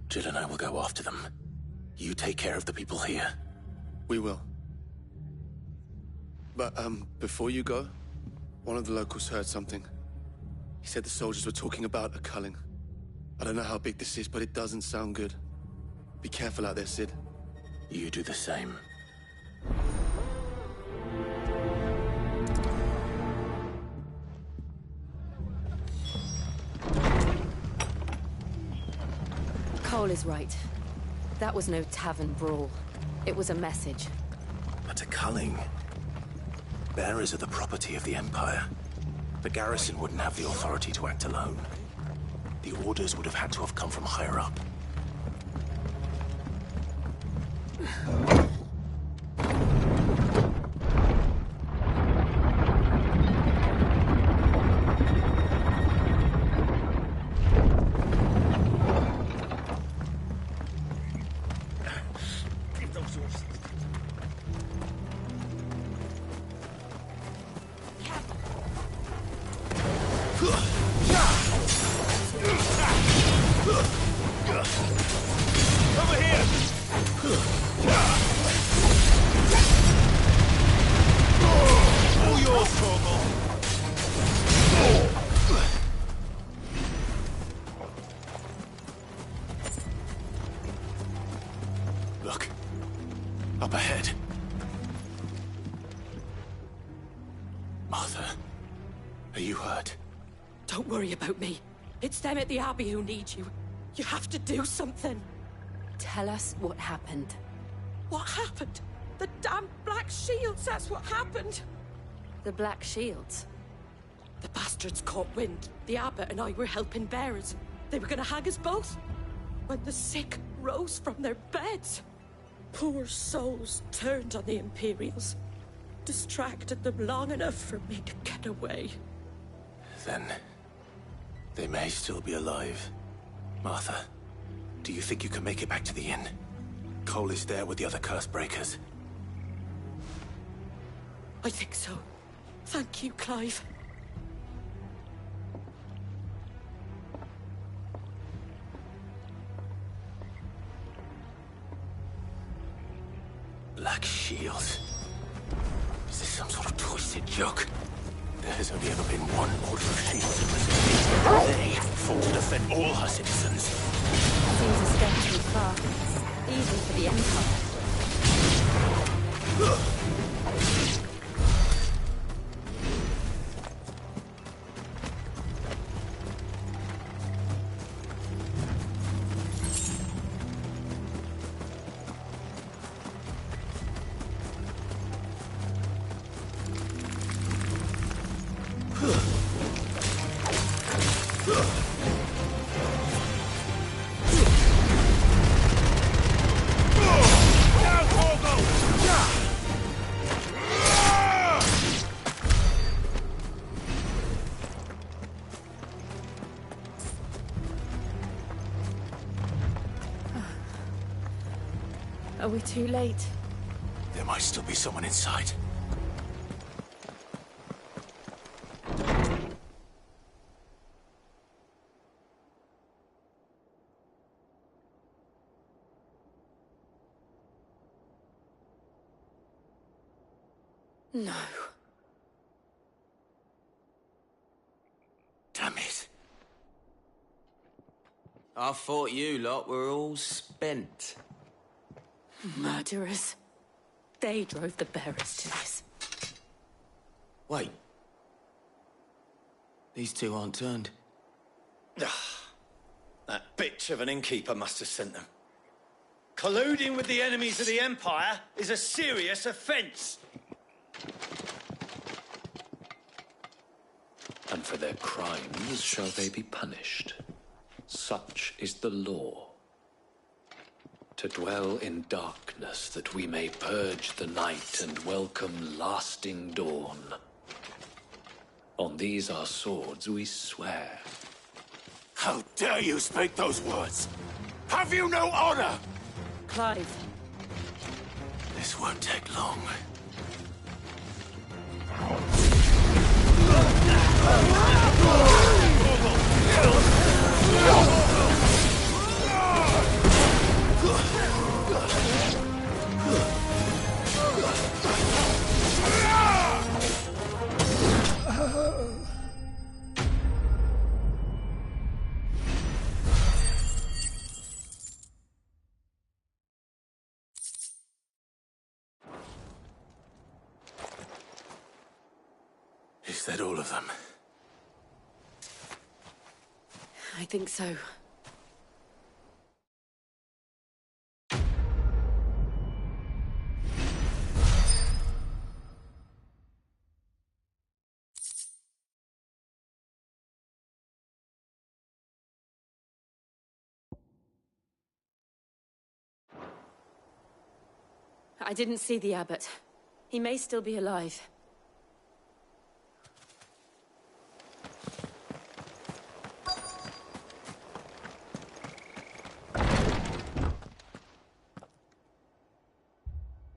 Speaker 1: Jill and I will go after them. You take care of the people here.
Speaker 10: We will. But, before you go, one of the locals heard something. He said the soldiers were talking about a culling. I don't know how big this is, but it doesn't sound good. Be careful out there, Sid.
Speaker 1: You do the same.
Speaker 2: Cole is right. That was no tavern brawl. It was a message.
Speaker 1: But a culling. Bearers are the property of the Empire. The garrison wouldn't have the authority to act alone. The orders would have had to have come from higher up. Look. Up ahead. Martha, are you hurt?
Speaker 2: Don't worry about me. It's them at the Abbey who need you. You have to do something. Tell us what happened.
Speaker 9: What happened? The damn Black Shields, that's what happened.
Speaker 2: The Black Shields?
Speaker 9: The bastards caught wind. The abbot and I were helping bearers. They were gonna hang us both. When the sick rose from their beds, poor souls turned on the Imperials. Distracted them long enough for me to get away.
Speaker 1: Then they may still be alive. Martha, do you think you can make it back to the inn? Cole is there with the other curse breakers.
Speaker 9: I think so. Thank you, Clive.
Speaker 1: Black Shields. Is this some sort of twisted joke? There has only ever been one Order of Shields in Mississippi. They fought to defend all her citizens.
Speaker 2: Seems a step too far. Even for the Empire. Are we too late?
Speaker 1: There might still be someone inside.
Speaker 9: No.
Speaker 1: Damn it.
Speaker 12: I thought you lot were all spent.
Speaker 9: Murderers. They drove the bearers to this.
Speaker 12: Wait. These two aren't turned.
Speaker 17: That bitch of an innkeeper must have sent them. Colluding with the enemies of the Empire is a serious offence.
Speaker 18: And for their crimes shall they be punished. Such is the law. To dwell in darkness that we may purge the night and welcome lasting dawn. On these our swords we swear.
Speaker 6: How dare you speak those words? Have you no honor?
Speaker 9: Clive.
Speaker 1: This won't take long. Is that all of them?
Speaker 2: I think so. I didn't see the abbot. He may still be alive.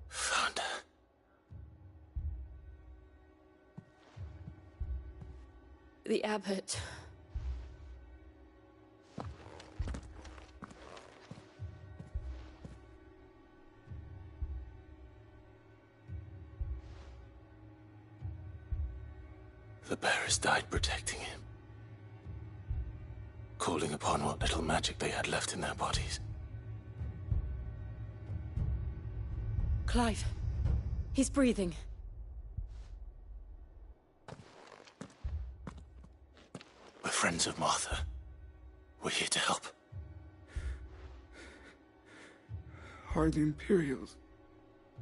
Speaker 1: Found her.
Speaker 2: The abbot.
Speaker 1: The bearers died protecting him. Calling upon what little magic they had left in their bodies.
Speaker 2: Clive. He's breathing.
Speaker 1: We're friends of Martha. We're here to help.
Speaker 5: Are the Imperials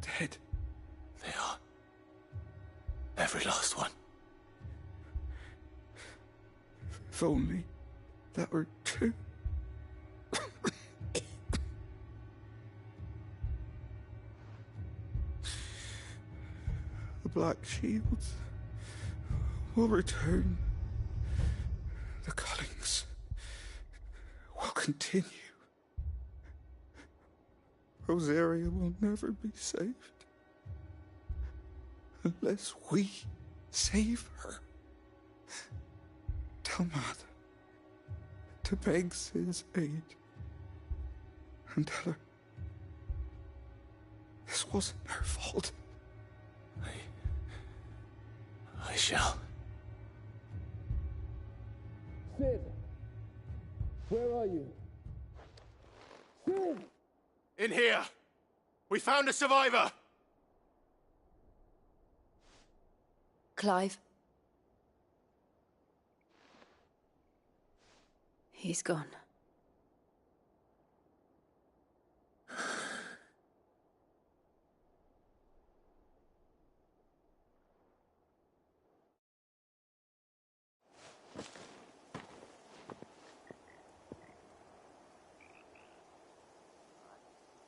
Speaker 5: dead?
Speaker 1: They are. Every last one.
Speaker 5: If only that were true. The Black Shields will return. The cuttings will continue. Rosaria will never be saved unless we save her. Tell Martha to beg Sid's aid and tell her this wasn't her fault.
Speaker 1: I shall.
Speaker 5: Sid, where are you? Sid!
Speaker 6: In here! We found a survivor!
Speaker 2: Clive. He's gone.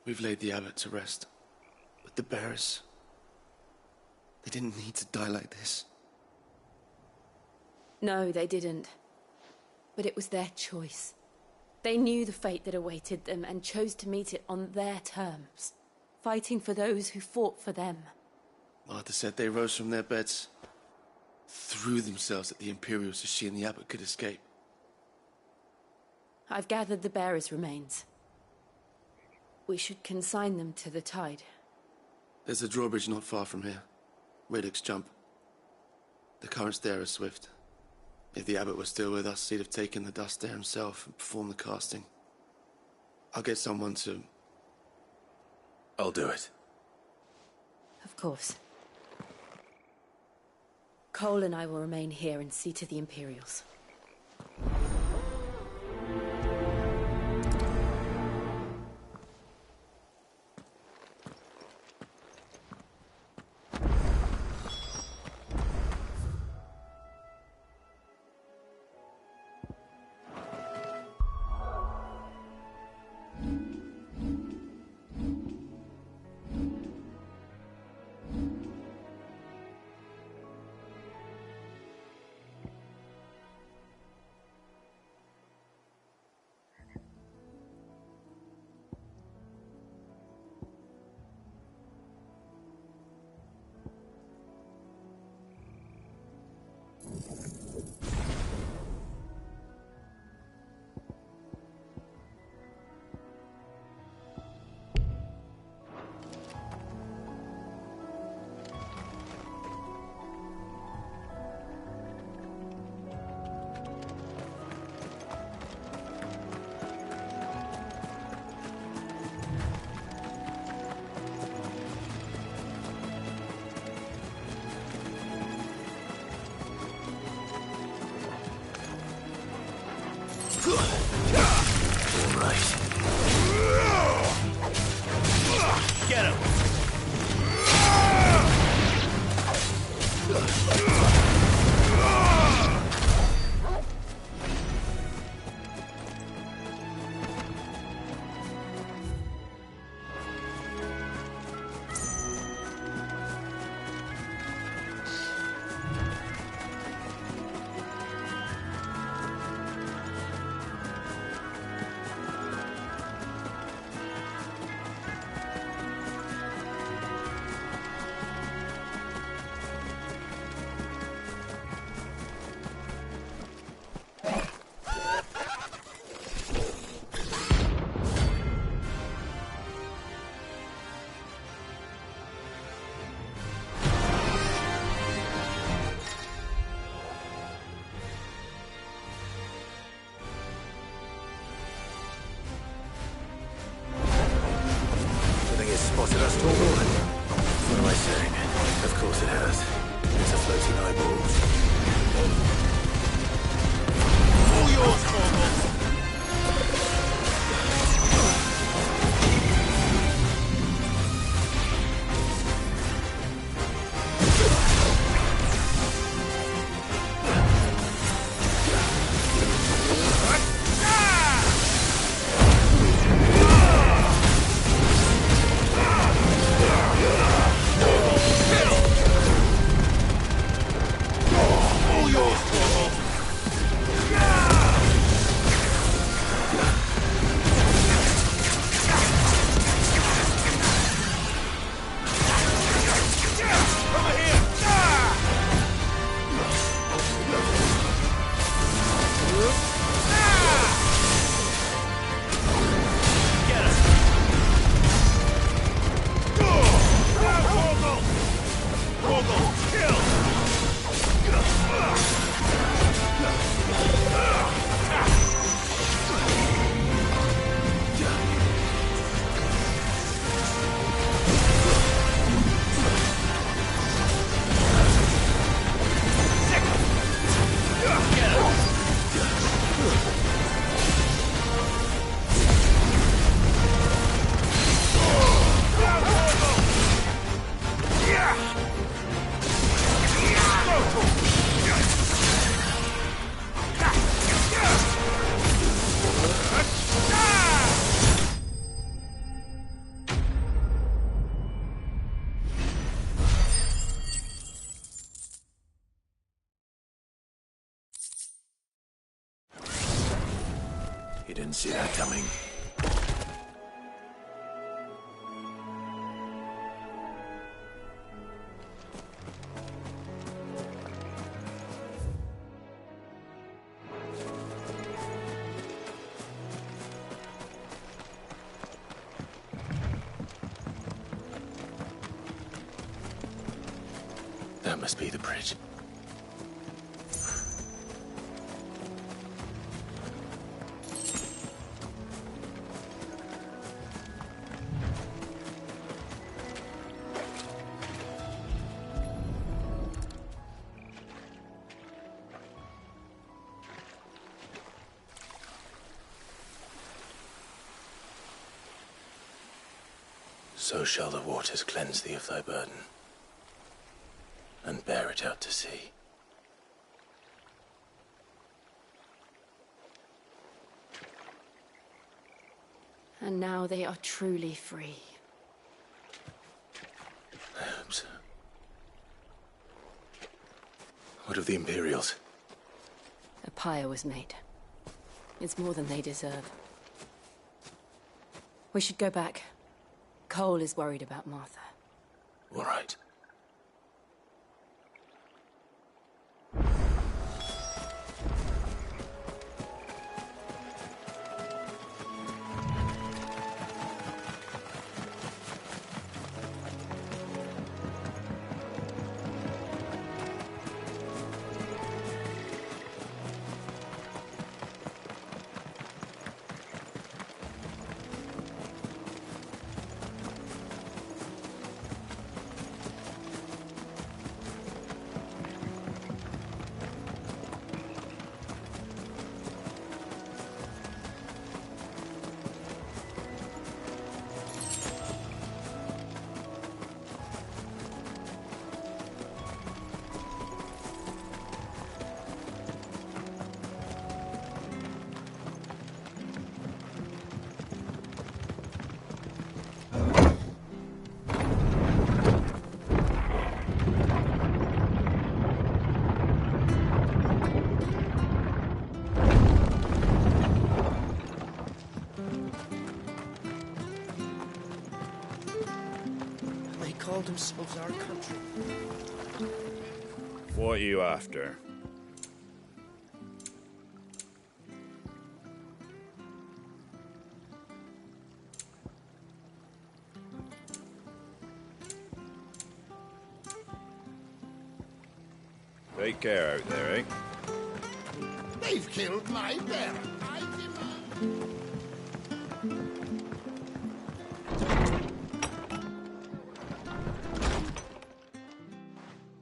Speaker 10: We've laid the abbot to rest. But the bearers... they didn't need to die like this.
Speaker 2: No, they didn't. But it was their choice. They knew the fate that awaited them and chose to meet it on their terms, fighting for those who fought for them.
Speaker 10: Martha said they rose from their beds, threw themselves at the Imperials so she and the abbot could escape.
Speaker 2: I've gathered the bearers' remains. We should consign them to the tide.
Speaker 10: There's a drawbridge not far from here. Radix jump. The currents there are swift. If the abbot was still with us, he'd have taken the dust there himself and performed the casting. I'll get someone to...
Speaker 1: I'll do it.
Speaker 2: Of course. Cole and I will remain here and see to the Imperials.
Speaker 6: Get him!
Speaker 1: Spotted us, Torgal? What am I saying? Of course it has. It's a floating eyeball.
Speaker 6: All yours, Torgal!
Speaker 1: You didn't see that coming. That must be the bridge. So shall the waters cleanse thee of thy burden, and bear it out to sea.
Speaker 2: And now they are truly free.
Speaker 1: I hope so. What of the Imperials?
Speaker 2: A pyre was made. It's more than they deserve. We should go back. Cole is worried about Martha.
Speaker 1: All right.
Speaker 22: call themselves our country.
Speaker 19: What are you after? Take care out there, eh?
Speaker 20: They've killed my bear. I demand...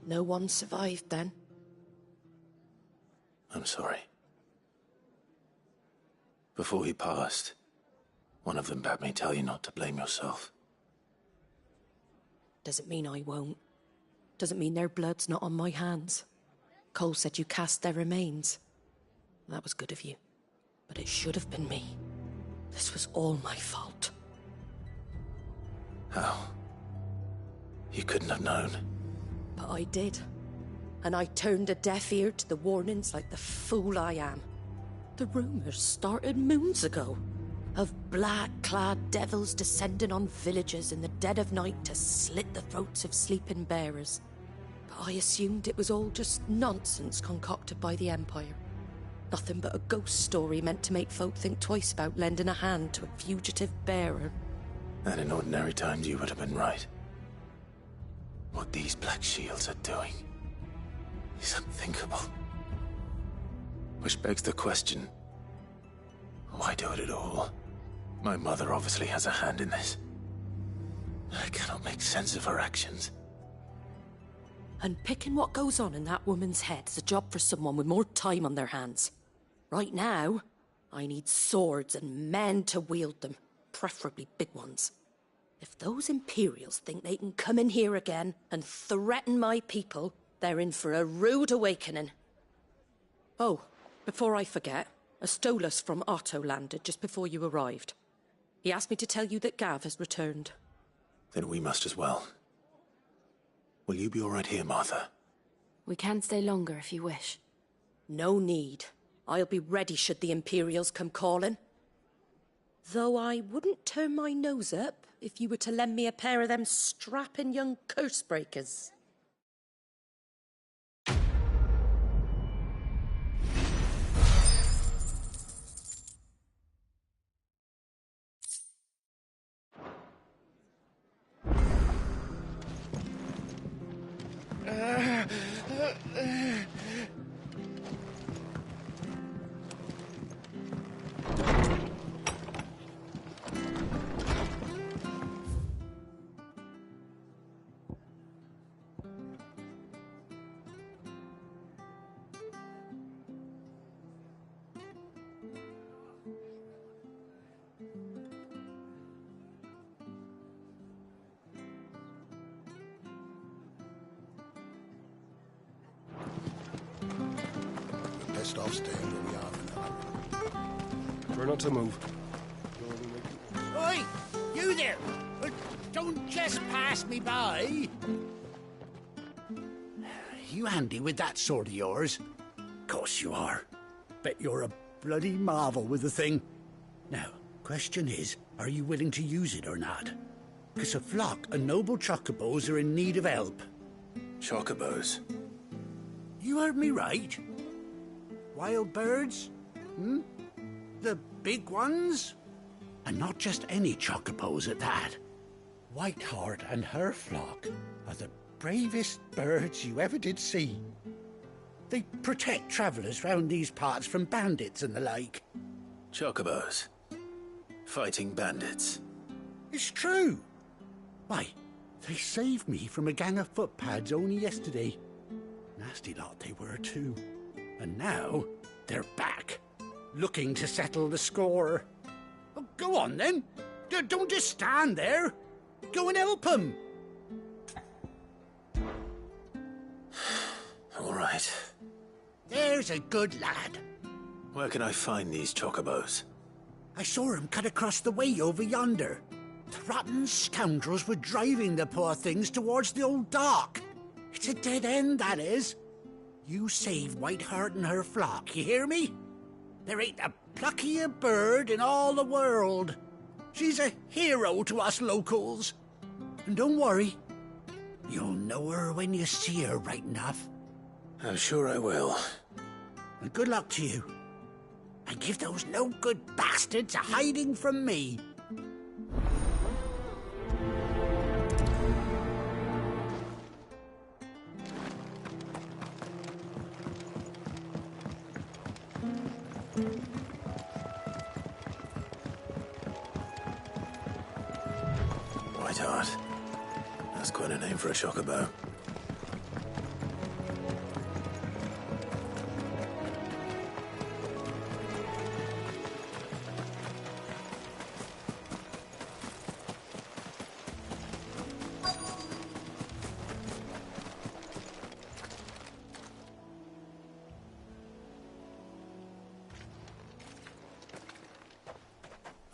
Speaker 2: No one survived then?
Speaker 1: I'm sorry. Before he passed, one of them bade me tell you not to blame yourself.
Speaker 2: Doesn't mean I won't. Doesn't mean their blood's not on my hands. Cole said you cast their remains. That was good of you. But it should have been me. This was all my fault.
Speaker 1: How? You couldn't have known.
Speaker 2: But I did. And I turned a deaf ear to the warnings like the fool I am. The rumours started moons ago. Of black-clad devils descending on villages in the dead of night to slit the throats of sleeping bearers. But I assumed it was all just nonsense concocted by the Empire. Nothing but a ghost story meant to make folk think twice about lending a hand to a fugitive bearer.
Speaker 1: And in ordinary times you would have been right. What these Black Shields are doing is unthinkable. Which begs the question, why do it at all? My mother obviously has a hand in this. I cannot make sense of her actions.
Speaker 2: And picking what goes on in that woman's head is a job for someone with more time on their hands. Right now, I need swords and men to wield them, preferably big ones. If those Imperials think they can come in here again and threaten my people, they're in for a rude awakening. Oh, before I forget, a Stolas from Otto landed just before you arrived. He asked me to tell you that Gav has returned.
Speaker 1: Then we must as well. Will you be all right here, Martha?
Speaker 16: We can stay longer if you wish.
Speaker 2: No need. I'll be ready should the Imperials come calling. Though I wouldn't turn my nose up if you were to lend me a pair of them strapping young curse breakers.
Speaker 20: Best off staying where we are for now.
Speaker 22: We're not to move.
Speaker 21: Oi! You there! Don't just pass me by! You handy with that sword of yours? Course you are. Bet you're a bloody marvel with the thing. Now, question is, are you willing to use it or not? Because a flock of noble chocobos are in need of help.
Speaker 1: Chocobos?
Speaker 21: You heard me right. Wild birds? Hmm? The big ones? And not just any chocobos at that. Whiteheart and her flock are the bravest birds you ever did see. They protect travellers round these parts from bandits and the like.
Speaker 1: Chocobos? Fighting bandits?
Speaker 21: It's true. Why, they saved me from a gang of footpads only yesterday. Nasty lot they were too. And now they're back, looking to settle the score. Oh, go on then. Don't just stand there. Go and help them.
Speaker 1: All right.
Speaker 21: There's a good lad.
Speaker 1: Where can I find these chocobos?
Speaker 21: I saw him cut across the way over yonder. The rotten scoundrels were driving the poor things towards the old dock. It's a dead end, that is. You save Whiteheart and her flock, you hear me? There ain't a pluckier bird in all the world. She's a hero to us locals. And don't worry, You'll know her when you see her, right enough.
Speaker 1: I'm sure I will.
Speaker 21: And good luck to you. And give those no-good bastards a hiding from me.
Speaker 1: Whiteheart. That's quite a name for a chocobo.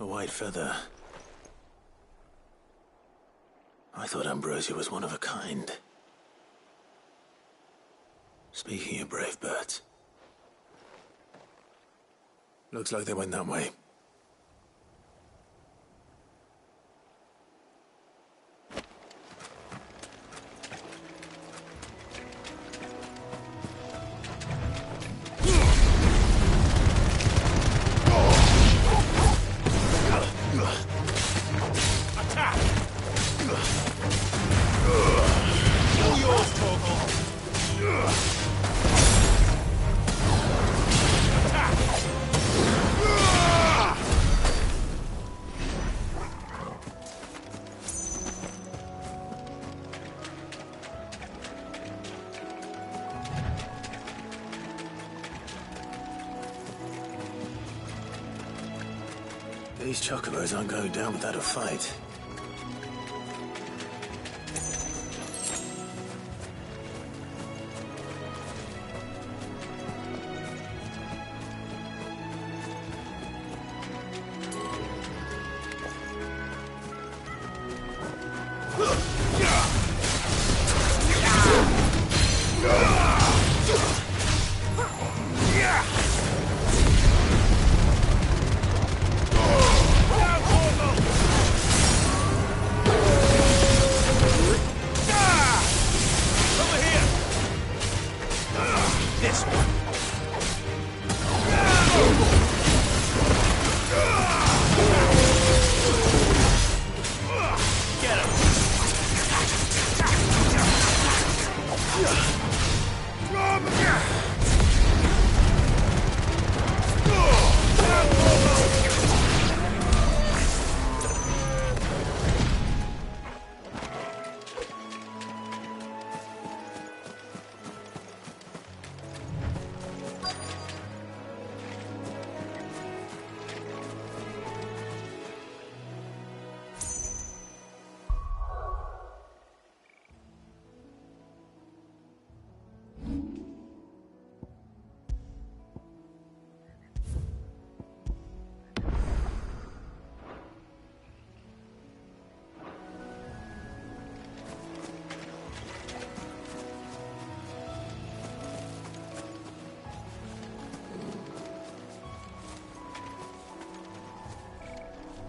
Speaker 1: A white feather. I thought Ambrosia was one of a kind. Speaking of brave birds. Looks like they went that way. These chocobos aren't going down without a fight.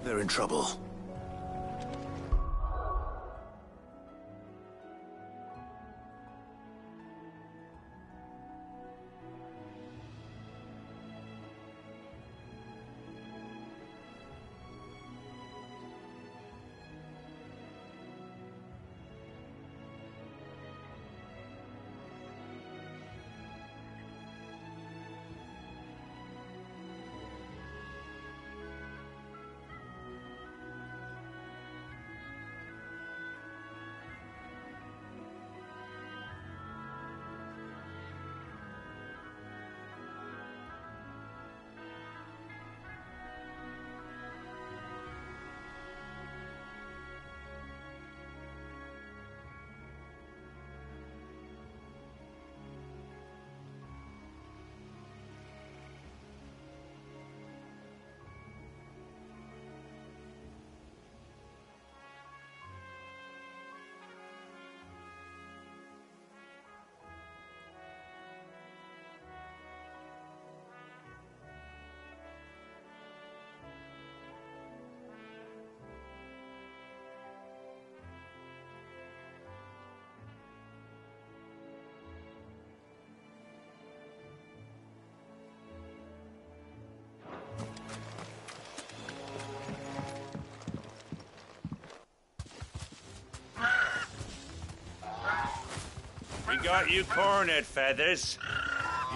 Speaker 1: They're in trouble.
Speaker 8: got you cornered, Feathers.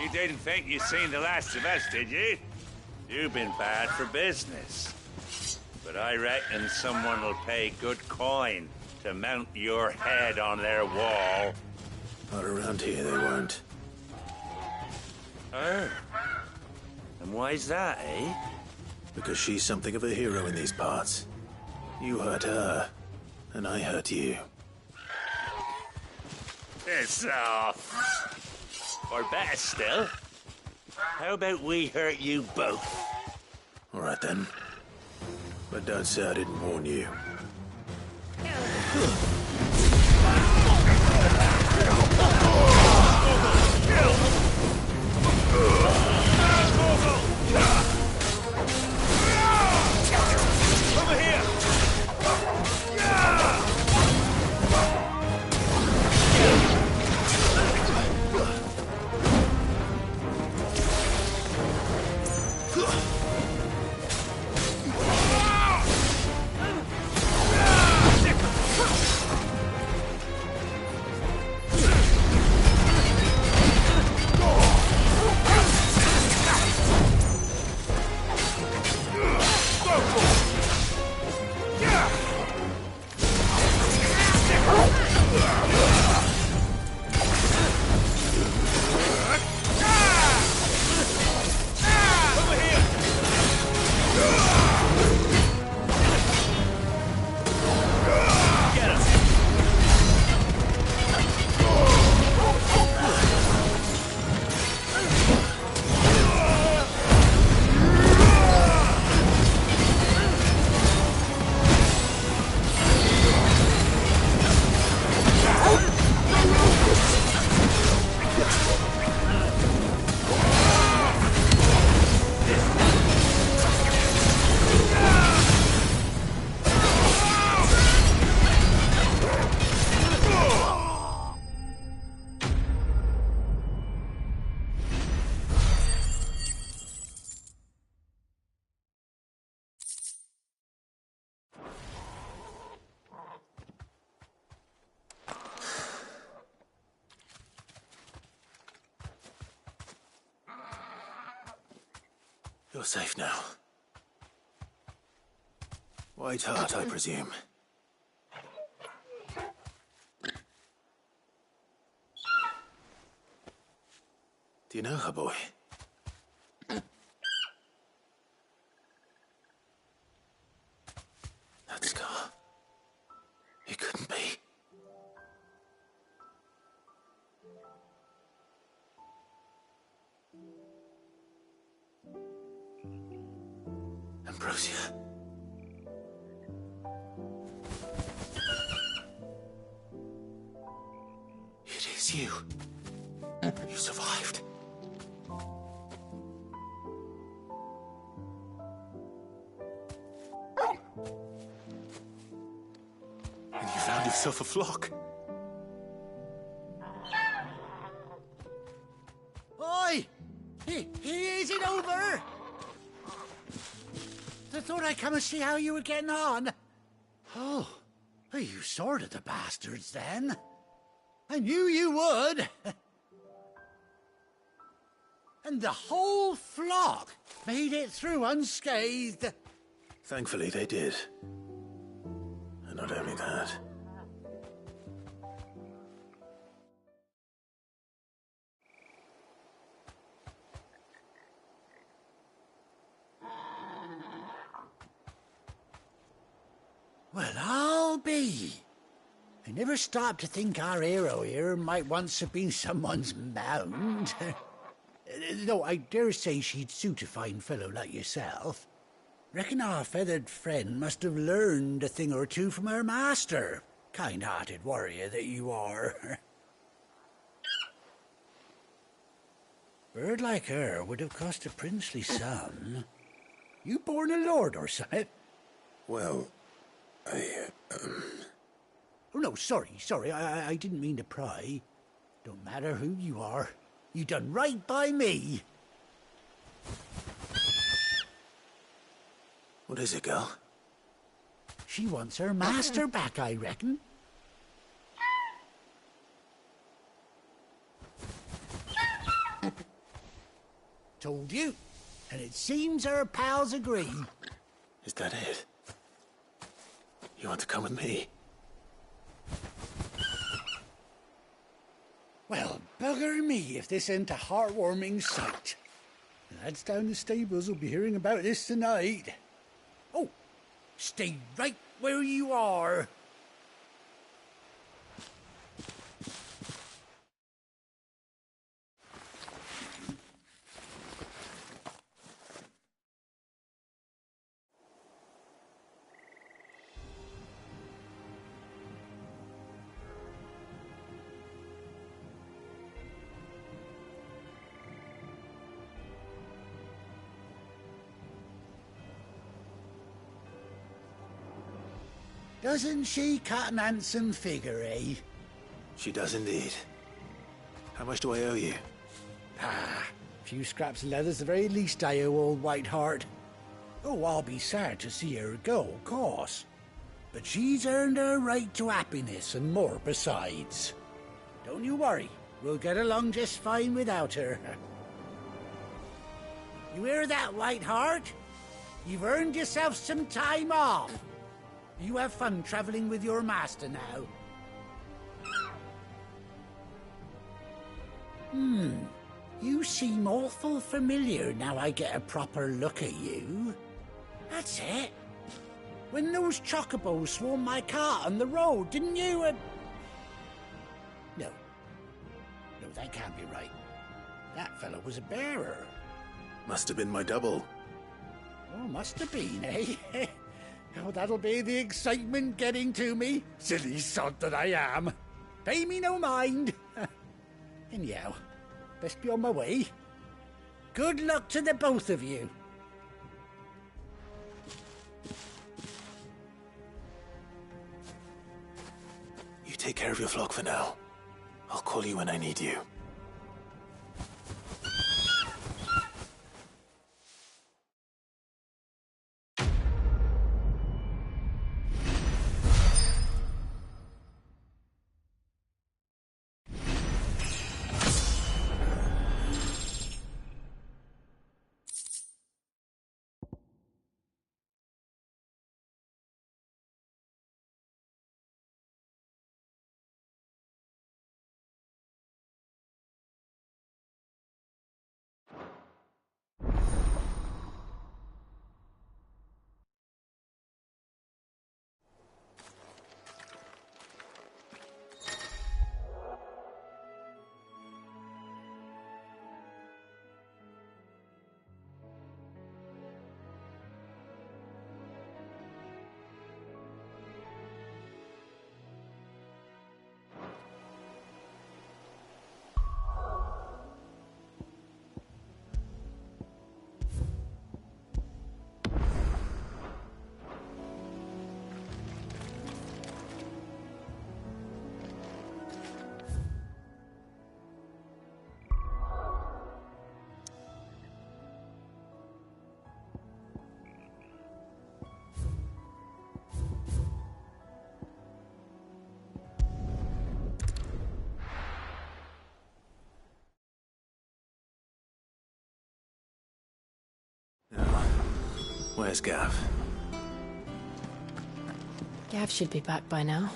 Speaker 8: You didn't think you'd seen the last of us, did you? You've been bad for business. But I reckon someone will pay good coin to mount your head on their wall.
Speaker 1: Not around here, they won't.
Speaker 8: Oh. And why's that, eh?
Speaker 1: Because she's something of a hero in these parts. You hurt her, and I hurt you.
Speaker 8: Piss off. Or better still, how about we hurt you both?
Speaker 1: All right, then. But don't say I didn't warn you.
Speaker 8: Over here!
Speaker 1: You're safe now. White Hart, I presume. Do you know her, boy? That scar. It couldn't be. Ambrosia. It is you. You survived. And you found yourself a flock.
Speaker 21: Oi! Is it over? I thought I'd come and see how you were getting on. Oh, you sorted the bastards then. I knew you would. And the whole flock made it through unscathed.
Speaker 1: Thankfully, they did. And not only that.
Speaker 21: Well, I'll be. I never stopped to think our hero here might once have been someone's mount. Though I dare say she'd suit a fine fellow like yourself. Reckon our feathered friend must have learned a thing or two from her master. Kind-hearted warrior that you are. Bird like her would have cost a princely sum. You born a lord or something?
Speaker 1: Well,
Speaker 21: Oh, no, sorry, I didn't mean to pry. Don't matter who you are. You done right by me.
Speaker 1: What is it, girl?
Speaker 21: She wants her master back, I reckon. Told you. And it seems our pals agree.
Speaker 1: Is that it? You want to come with me?
Speaker 21: Well, bugger me if this ain't a heartwarming sight. The lads down the stables will be hearing about this tonight. Oh, stay right where you are. Doesn't she cut an handsome figure, eh?
Speaker 1: She does indeed. How much do I owe you?
Speaker 21: Ah, a few scraps of leather's the very least I owe old Whiteheart. Oh, I'll be sad to see her go, of course. But she's earned her right to happiness and more besides. Don't you worry, we'll get along just fine without her. You hear that, Whiteheart? You've earned yourself some time off. You have fun traveling with your master now. You seem awful familiar now I get a proper look at you. That's it. When those chocobos swarmed my cart on the road, didn't you? No, that can't be right. That fellow was a bearer.
Speaker 1: Must have been my double.
Speaker 21: Oh, must have been, eh? Oh, that'll be the excitement getting to me. Silly sod that I am. Pay me no mind. Anyhow, best be on my way. Good luck to the both of you.
Speaker 1: You take care of your flock for now. I'll call you when I need you. Where's Gav?
Speaker 11: Gav should be back by now.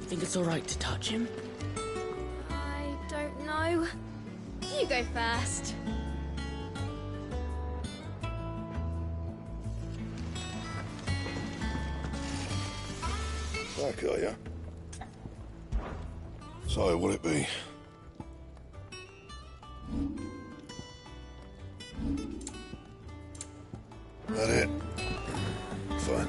Speaker 2: Think it's all right to touch him?
Speaker 15: I don't know. You go first.
Speaker 23: Back, are ya? So, will it be? That it? Fine.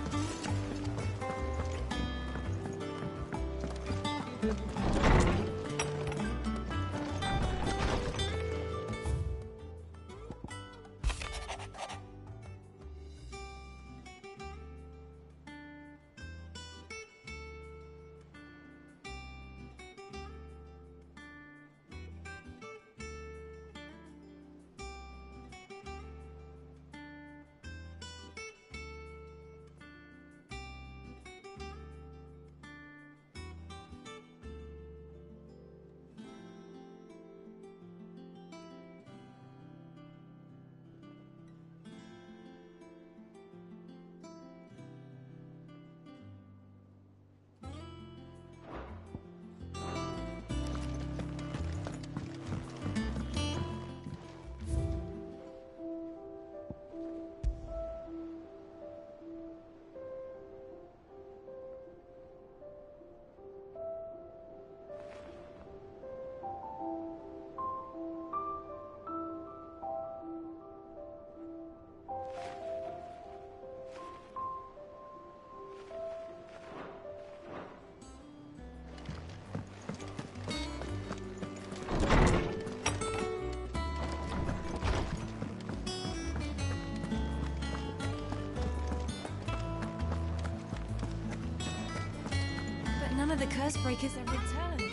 Speaker 15: None of the curse breakers have returned.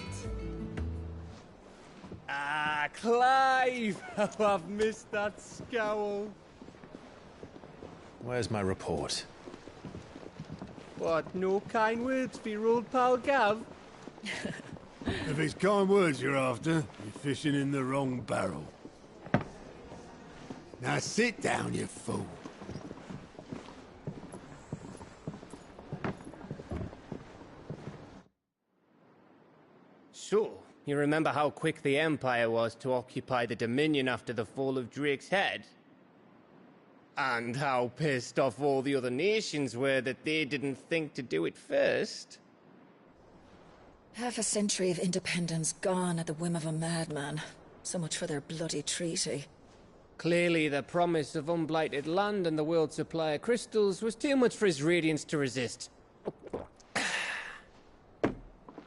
Speaker 22: Ah, Clive! Oh, I've missed that scowl.
Speaker 1: Where's my report?
Speaker 22: What, no kind words for your old pal Gav?
Speaker 23: If it's kind words you're after, you're fishing in the wrong barrel. Now sit down, you fool.
Speaker 22: So, you remember how quick the Empire was to occupy the Dominion after the fall of Drake's head? And how pissed off all the other nations were that they didn't think to do it first?
Speaker 3: Half a century of independence gone at the whim of a madman. So much for their bloody treaty.
Speaker 22: Clearly, the promise of unblighted land and the world's supply of crystals was too much for his radiance to resist.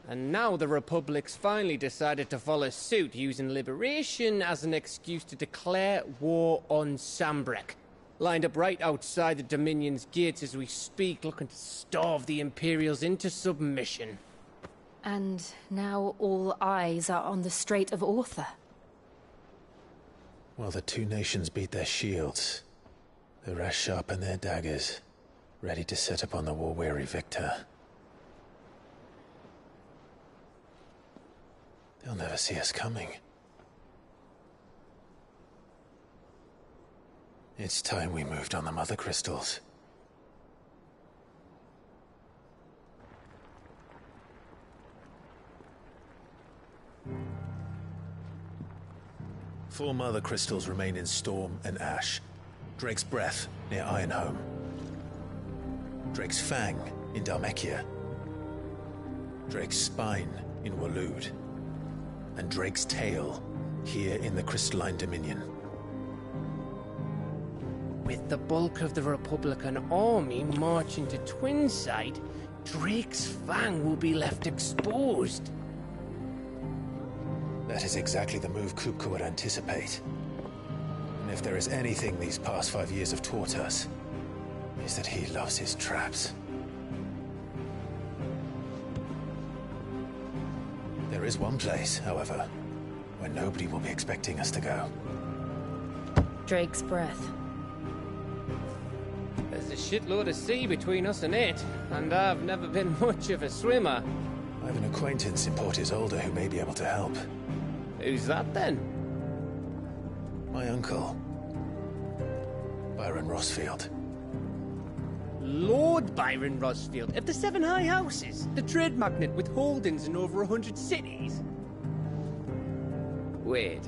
Speaker 22: And now the Republic's finally decided to follow suit, using liberation as an excuse to declare war on Sambrek. Lined up right outside the Dominion's gates as we speak, looking to starve the Imperials into submission.
Speaker 11: And now all eyes are on the Strait of Author.
Speaker 1: Well, the two nations beat their shields. The rest sharpen their daggers, ready to set upon the war-weary victor. They'll never see us coming. It's time we moved on the mother crystals. Four mother crystals remain in Storm and Ash. Drake's Breath near Ironhome. Drake's Fang in Dhalmekia. Drake's Spine in Waloed. And Drake's Tail here in the Crystalline Dominion.
Speaker 22: With the bulk of the Republican army marching to Twinside, Drake's Fang will be left exposed.
Speaker 1: That is exactly the move Kupka would anticipate. And if there is anything these past 5 years have taught us, is that he loves his traps. There is one place, however, where nobody will be expecting us to go.
Speaker 11: Drake's Breath.
Speaker 22: There's a shitload of sea between us and it, and I've never been much of a swimmer.
Speaker 1: I have an acquaintance in Port Isolde who may be able to help.
Speaker 22: Who's that then?
Speaker 1: My uncle, Byron Rosfield.
Speaker 22: Lord Byron Rosfield of the Seven High Houses, the trade magnate with holdings in over 100 cities. Wait,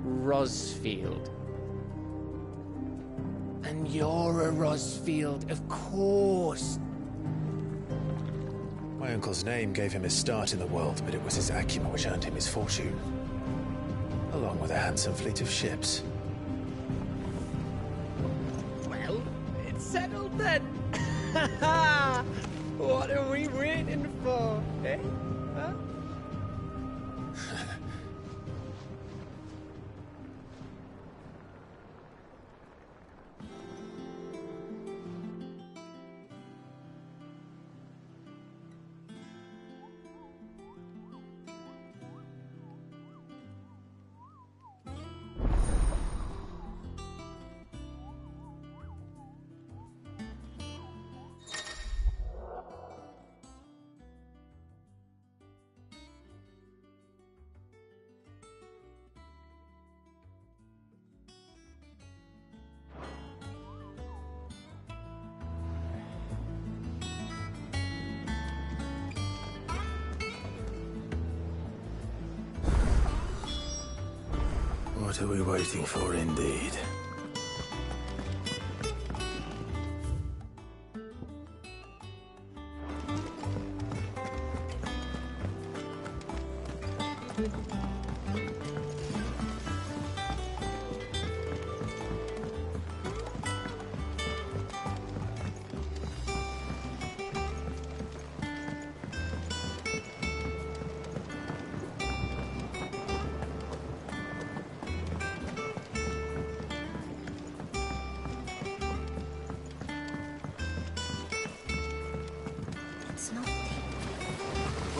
Speaker 22: Rosfield. And you're a Rosfield, of course.
Speaker 1: My uncle's name gave him his start in the world, but it was his acumen which earned him his fortune. Along with a handsome fleet of ships.
Speaker 22: Well, it's settled then. What are we waiting for, eh? Huh?
Speaker 1: What are we waiting for, indeed?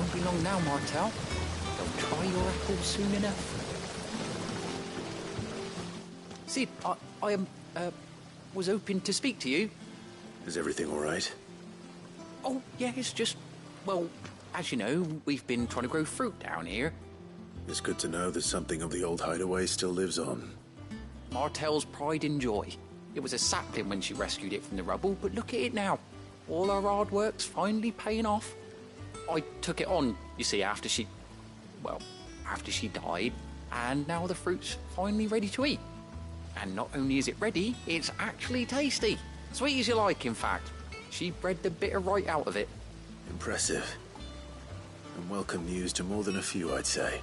Speaker 13: Won't be long now, Martel. They'll try your apple soon enough. Sid, I was hoping to speak to you.
Speaker 1: Is everything all right?
Speaker 13: Oh, yeah, it's just, well, as you know, we've been trying to grow fruit down here.
Speaker 1: It's good to know that something of the old hideaway still lives on.
Speaker 13: Martel's pride and joy. It was a sapling when she rescued it from the rubble, but look at it now. All our hard work's finally paying off. I took it on, you see, after she died, and now the fruit's finally ready to eat. And not only is it ready, it's actually tasty. Sweet as you like, in fact. She bred the bitter right out of it.
Speaker 1: Impressive. And welcome news to more than a few, I'd say.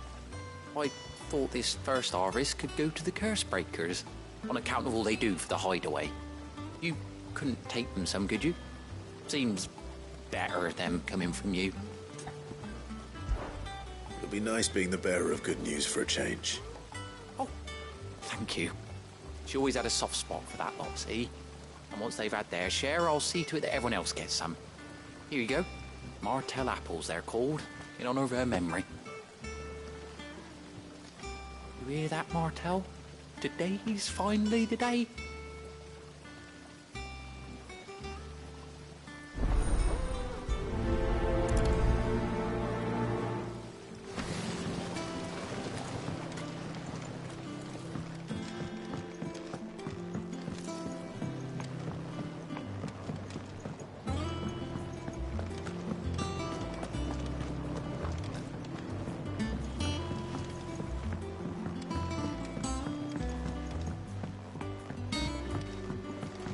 Speaker 13: I thought this first harvest could go to the curse breakers, on account of all they do for the hideaway. You couldn't take them some, could you? Seems better them coming from you.
Speaker 1: It'll be nice being the bearer of good news for a change.
Speaker 13: Oh, thank you. She always had a soft spot for that lot, see? And once they've had their share, I'll see to it that everyone else gets some. Here you go. Martel apples, they're called, in honour of her memory. You hear that, Martel? Today's finally the day.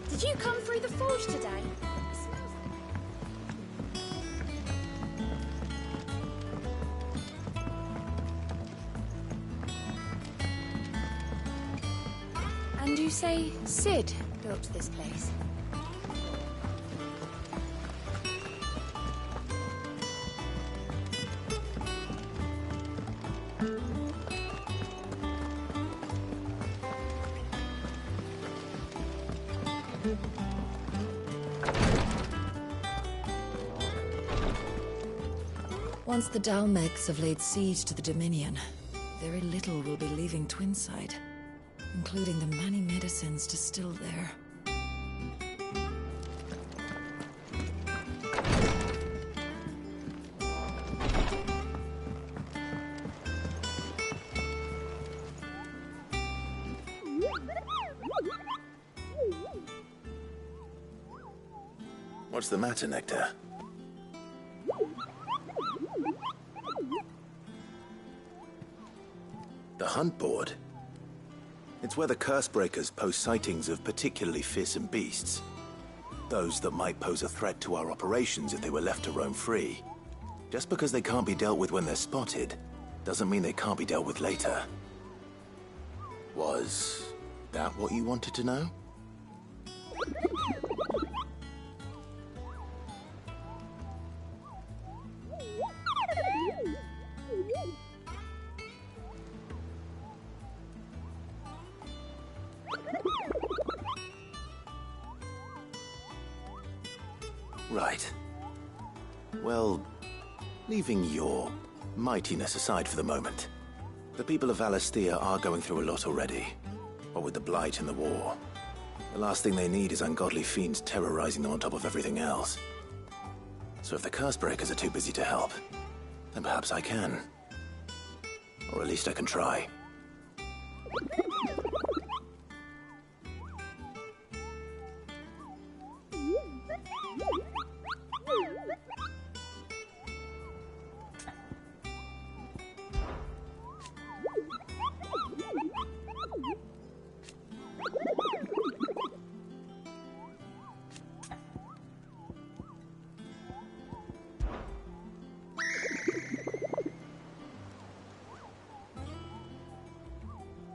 Speaker 15: Did you come through the forge today? And you say Sid built this place?
Speaker 3: Once the Dalmegs have laid siege to the Dominion, very little will be leaving Twinside, including the many medicines distilled there.
Speaker 1: What's the matter, Nectar? The hunt board? It's where the Cursebreakers post sightings of particularly fearsome beasts. Those that might pose a threat to our operations if they were left to roam free. Just because they can't be dealt with when they're spotted, doesn't mean they can't be dealt with later. Was that what you wanted to know? Right. Well, leaving your mightiness aside for the moment, the people of Valisthea are going through a lot already. What with the Blight and the war. The last thing they need is ungodly fiends terrorizing them on top of everything else. So if the Cursebreakers are too busy to help, then perhaps I can. Or at least I can try.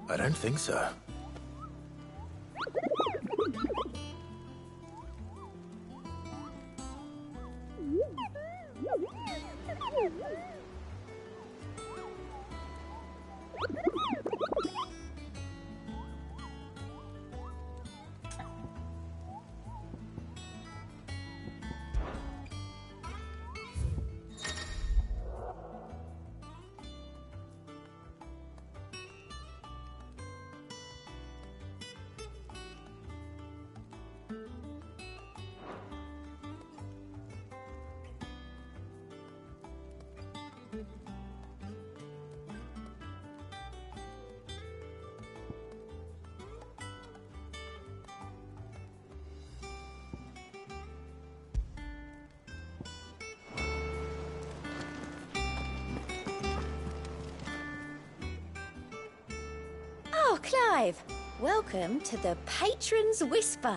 Speaker 1: I don't think so.
Speaker 4: Oh, Clive! Welcome to the Patron's Whisper.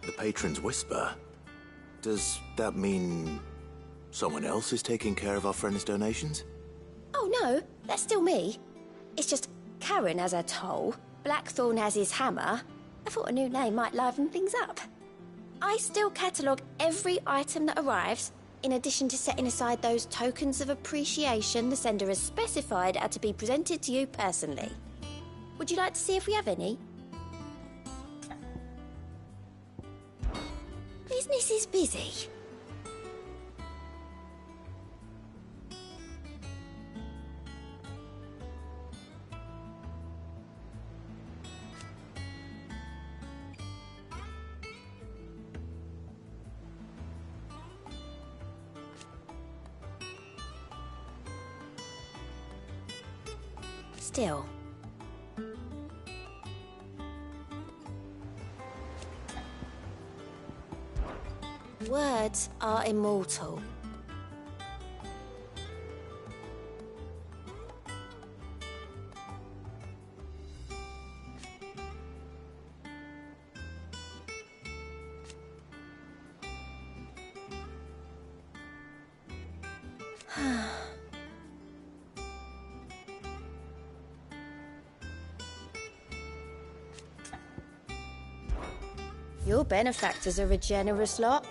Speaker 1: The Patron's Whisper? Does that mean someone else is taking care of our friend's donations?
Speaker 4: Oh no, that's still me. It's just Karen has her toll, Blackthorn has his hammer. I thought a new name might liven things up. I still catalogue every item that arrives, in addition to setting aside those tokens of appreciation the sender has specified are to be presented to you personally. Would you like to see if we have any? Business is busy. Still. Words are immortal. Your benefactors are a generous lot.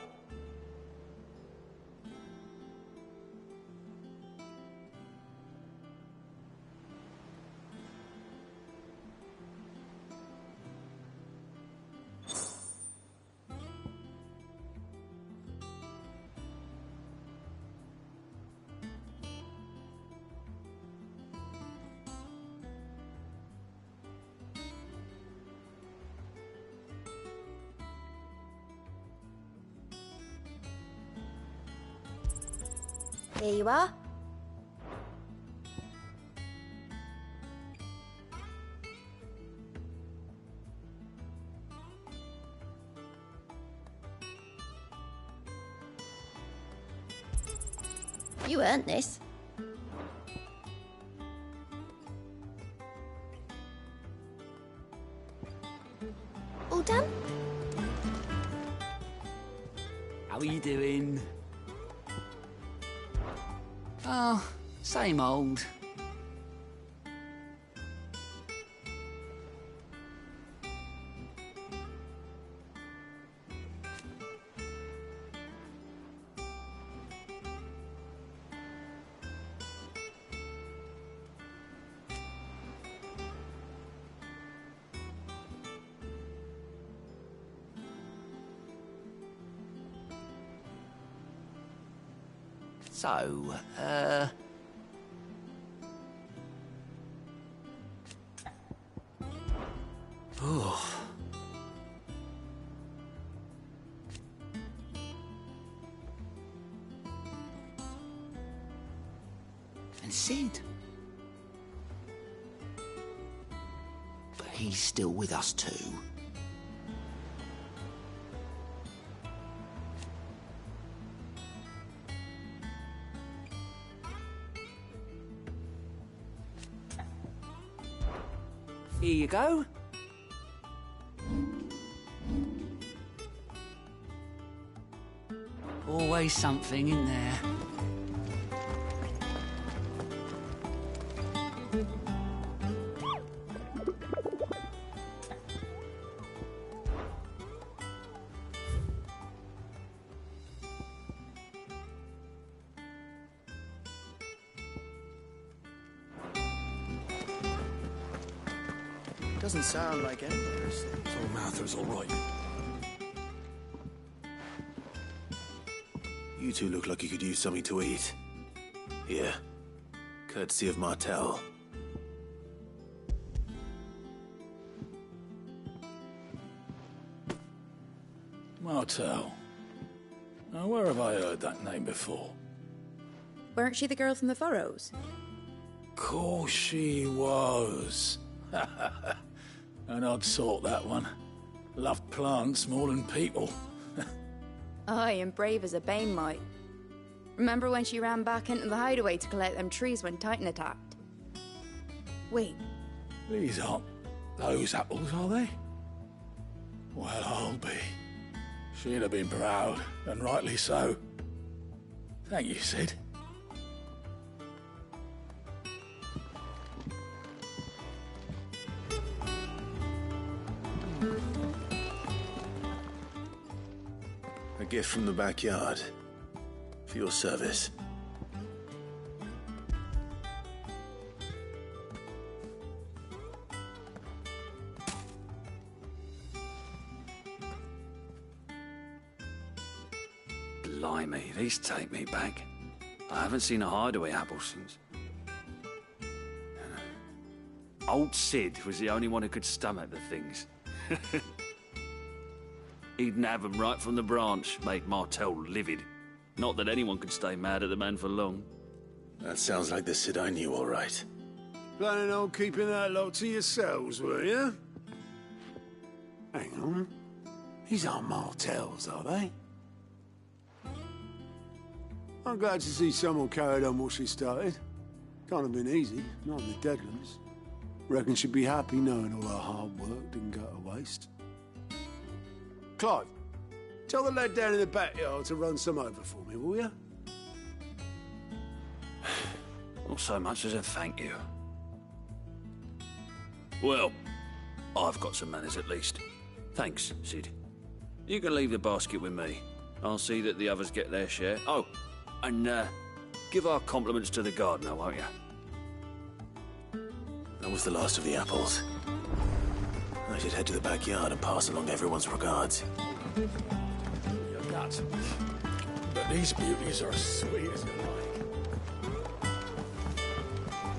Speaker 4: Here you are. You earned this. All done?
Speaker 7: How are you doing? Oh, same old. So, oh. And Sid? But he's still with us too. Here you go. Always something in there.
Speaker 10: Doesn't sound like any of those things.
Speaker 20: So Martha's all right.
Speaker 1: You two look like you could use something to eat. Here, courtesy of Martel.
Speaker 23: Martel. Now, where have I heard that name before?
Speaker 15: Weren't she the girl from the Furrows?
Speaker 23: Course she was. An odd sort, that one. Loved plants more than people.
Speaker 15: Aye, and brave as a bane might. Remember when she ran back into the hideaway to collect them trees when Titan attacked? Wait.
Speaker 23: These aren't those apples, are they? Well, I'll be. She'd have been proud, and rightly so. Thank you, Sid.
Speaker 1: A gift from the backyard. For your service.
Speaker 12: Blimey, these take me back. I haven't seen a hideaway apple since. Old Sid was the only one who could stomach the things. He'd nab them right from the branch, made Martell livid. Not that anyone could stay mad at the man for long.
Speaker 1: That sounds like the Sid I knew, all right.
Speaker 23: Planning on keeping that lot to yourselves, were you? Hang on. These aren't Martells, are they? I'm glad to see someone carried on what she started. Can't have been easy, not in the Deadlands. Reckon she'd be happy knowing all her hard work didn't go to waste. Clive, tell the lad down in the backyard to run some over for me, will you?
Speaker 12: Not so much as a thank you. Well, I've got some manners at least. Thanks, Sid. You can leave the basket with me. I'll see that the others get their share. Oh, and give our compliments to the gardener, won't you?
Speaker 1: That was the last of the apples. I should head to the backyard and pass along everyone's regards.
Speaker 23: You're nuts. But these beauties are as sweet as you like.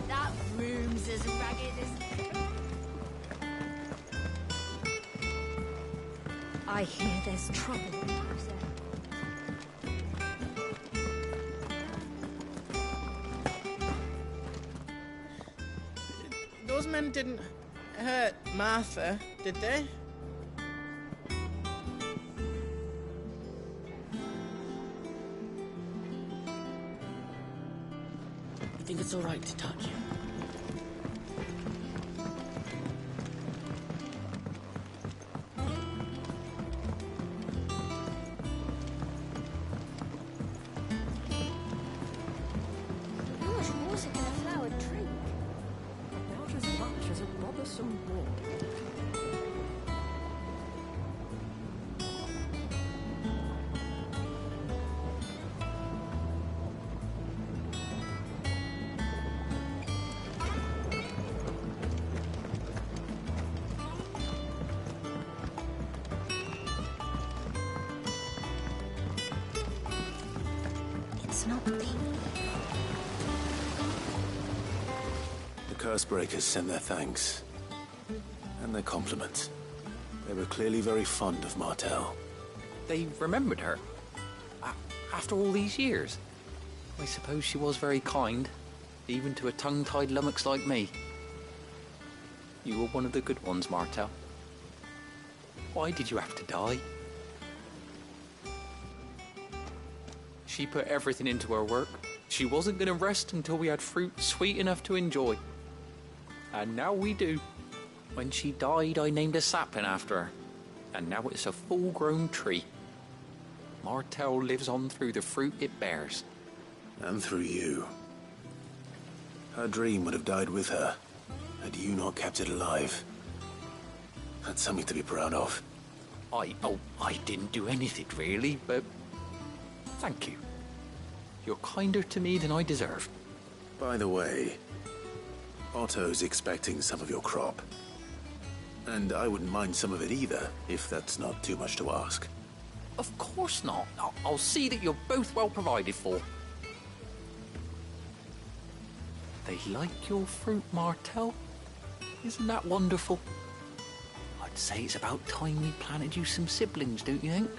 Speaker 4: That room's as ragged as...
Speaker 15: I hear there's trouble.
Speaker 14: Those men didn't hurt Martha, did they?
Speaker 17: You think it's all right to touch you?
Speaker 4: How much water can a flower drink?
Speaker 9: About as much as a bothersome wall.
Speaker 4: It's not deep.
Speaker 1: The Cursebreakers sent their thanks. And their compliments. They were clearly very fond of Martell.
Speaker 13: They remembered her. After all these years. I suppose she was very kind, even to a tongue-tied lummox like me. You were one of the good ones, Martell. Why did you have to die? She put everything into her work. She wasn't going to rest until we had fruit sweet enough to enjoy. And now we do. When she died, I named a sapling after her. And now it's a full-grown tree. Martell lives on through the fruit it bears.
Speaker 1: And through you. Her dream would have died with her, had you not kept it alive. That's something to be proud of.
Speaker 13: I didn't do anything really, but thank you. You're kinder to me than I deserve.
Speaker 1: By the way, Otto's expecting some of your crop. And I wouldn't mind some of it either, if that's not too much to ask.
Speaker 13: Of course not. I'll see that you're both well provided for. They like your fruit, Martell. Isn't that wonderful? I'd say it's about time we planted you some siblings, don't you think?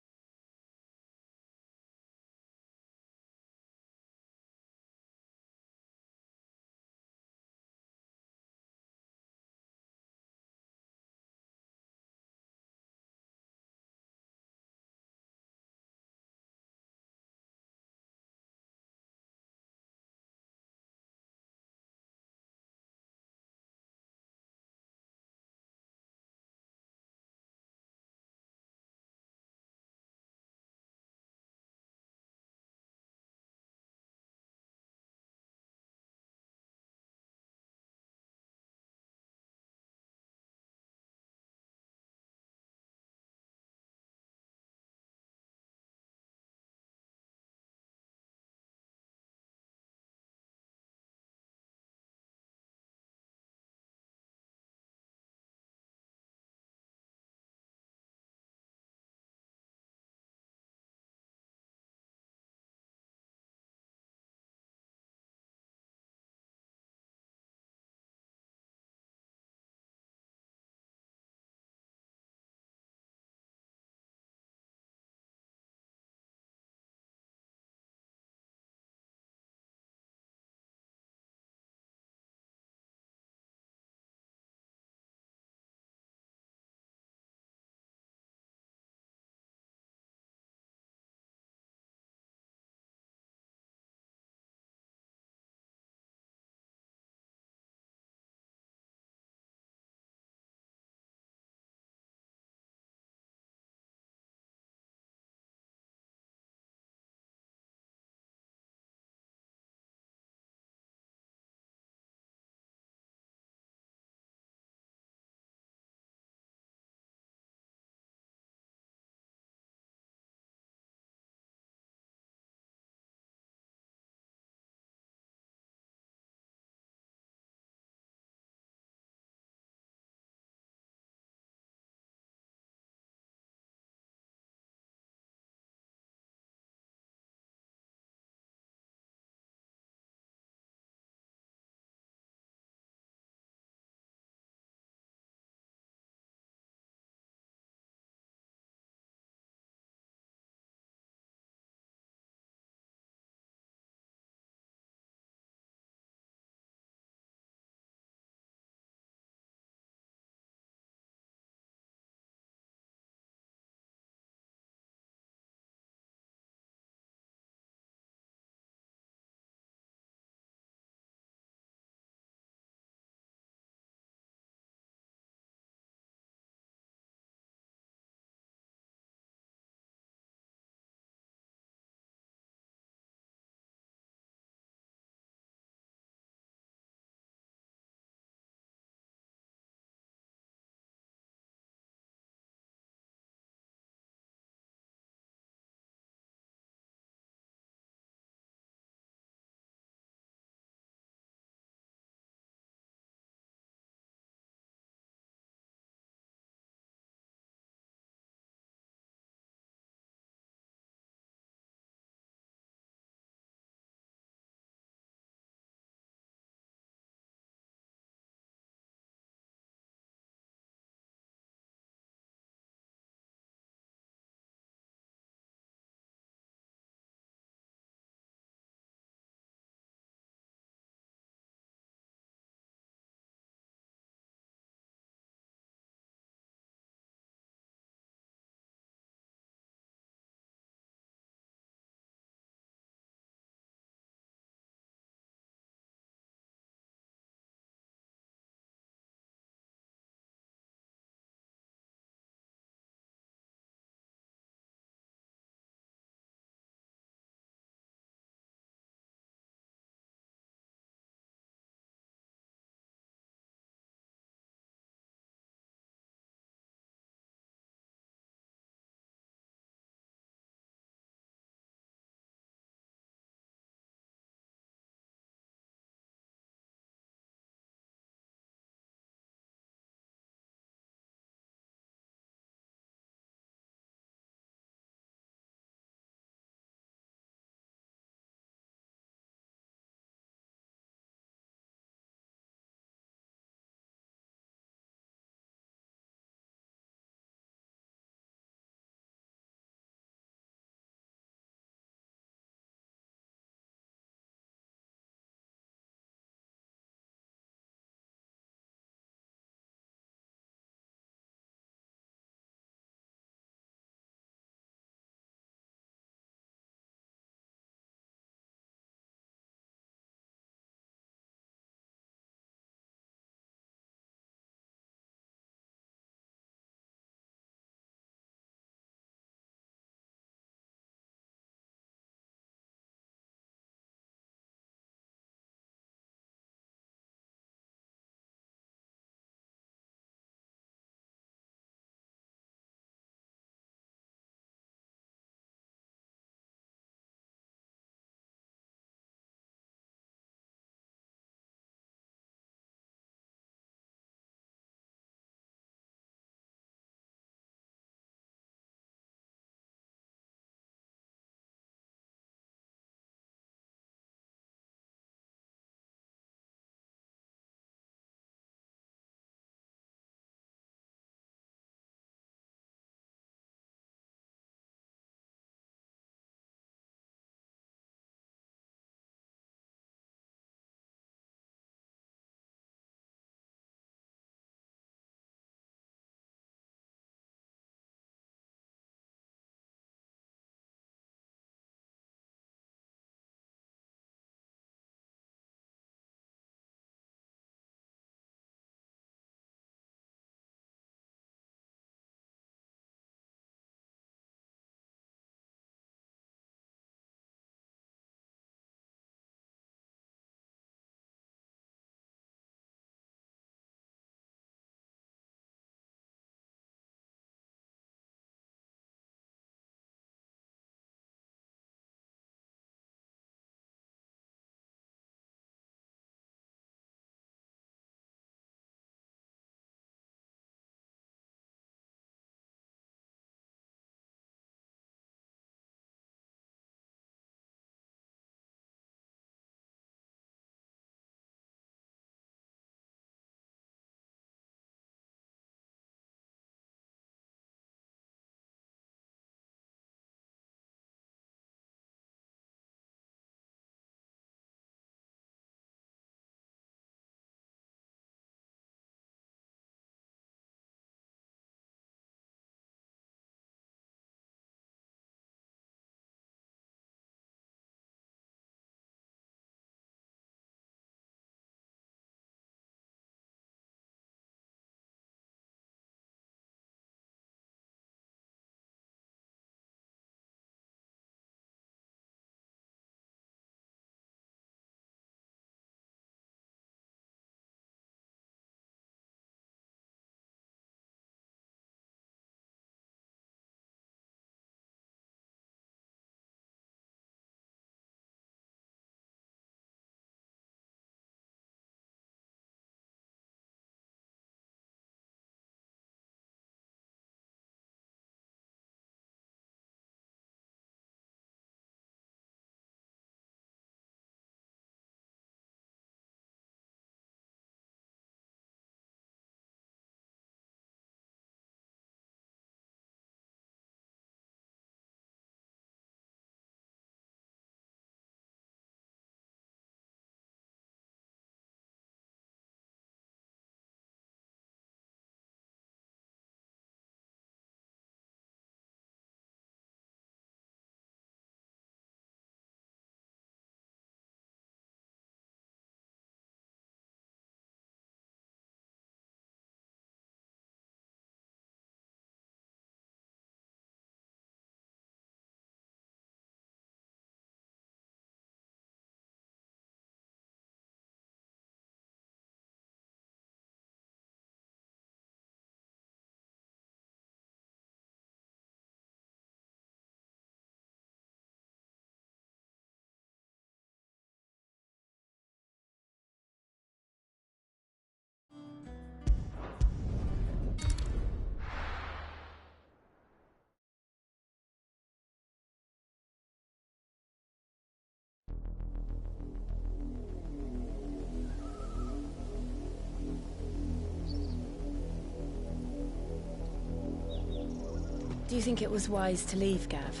Speaker 16: Do you think it was wise to leave, Gav?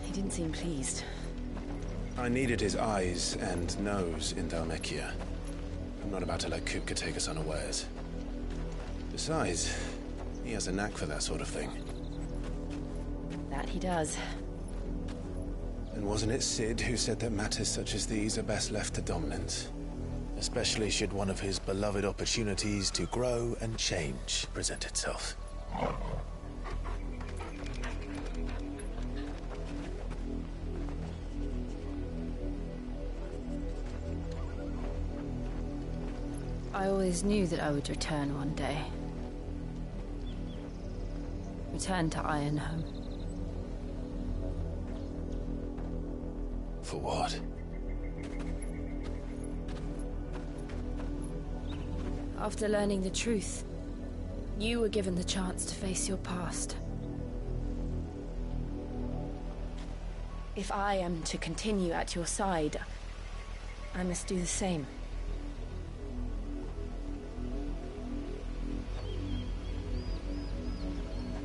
Speaker 16: He didn't seem pleased.
Speaker 1: I needed his eyes and nose in Dhalmekia. I'm not about to let Kupka take us unawares. Besides, he has a knack for that sort of thing.
Speaker 16: That he does.
Speaker 1: And wasn't it Sid who said that matters such as these are best left to dominance? Especially should one of his beloved opportunities to grow and change present itself.
Speaker 11: I always knew that I would return one day. Return to Ironhome.
Speaker 1: For what?
Speaker 16: After learning the truth, you were given the chance to face your past. If I am to continue at your side, I must do the same.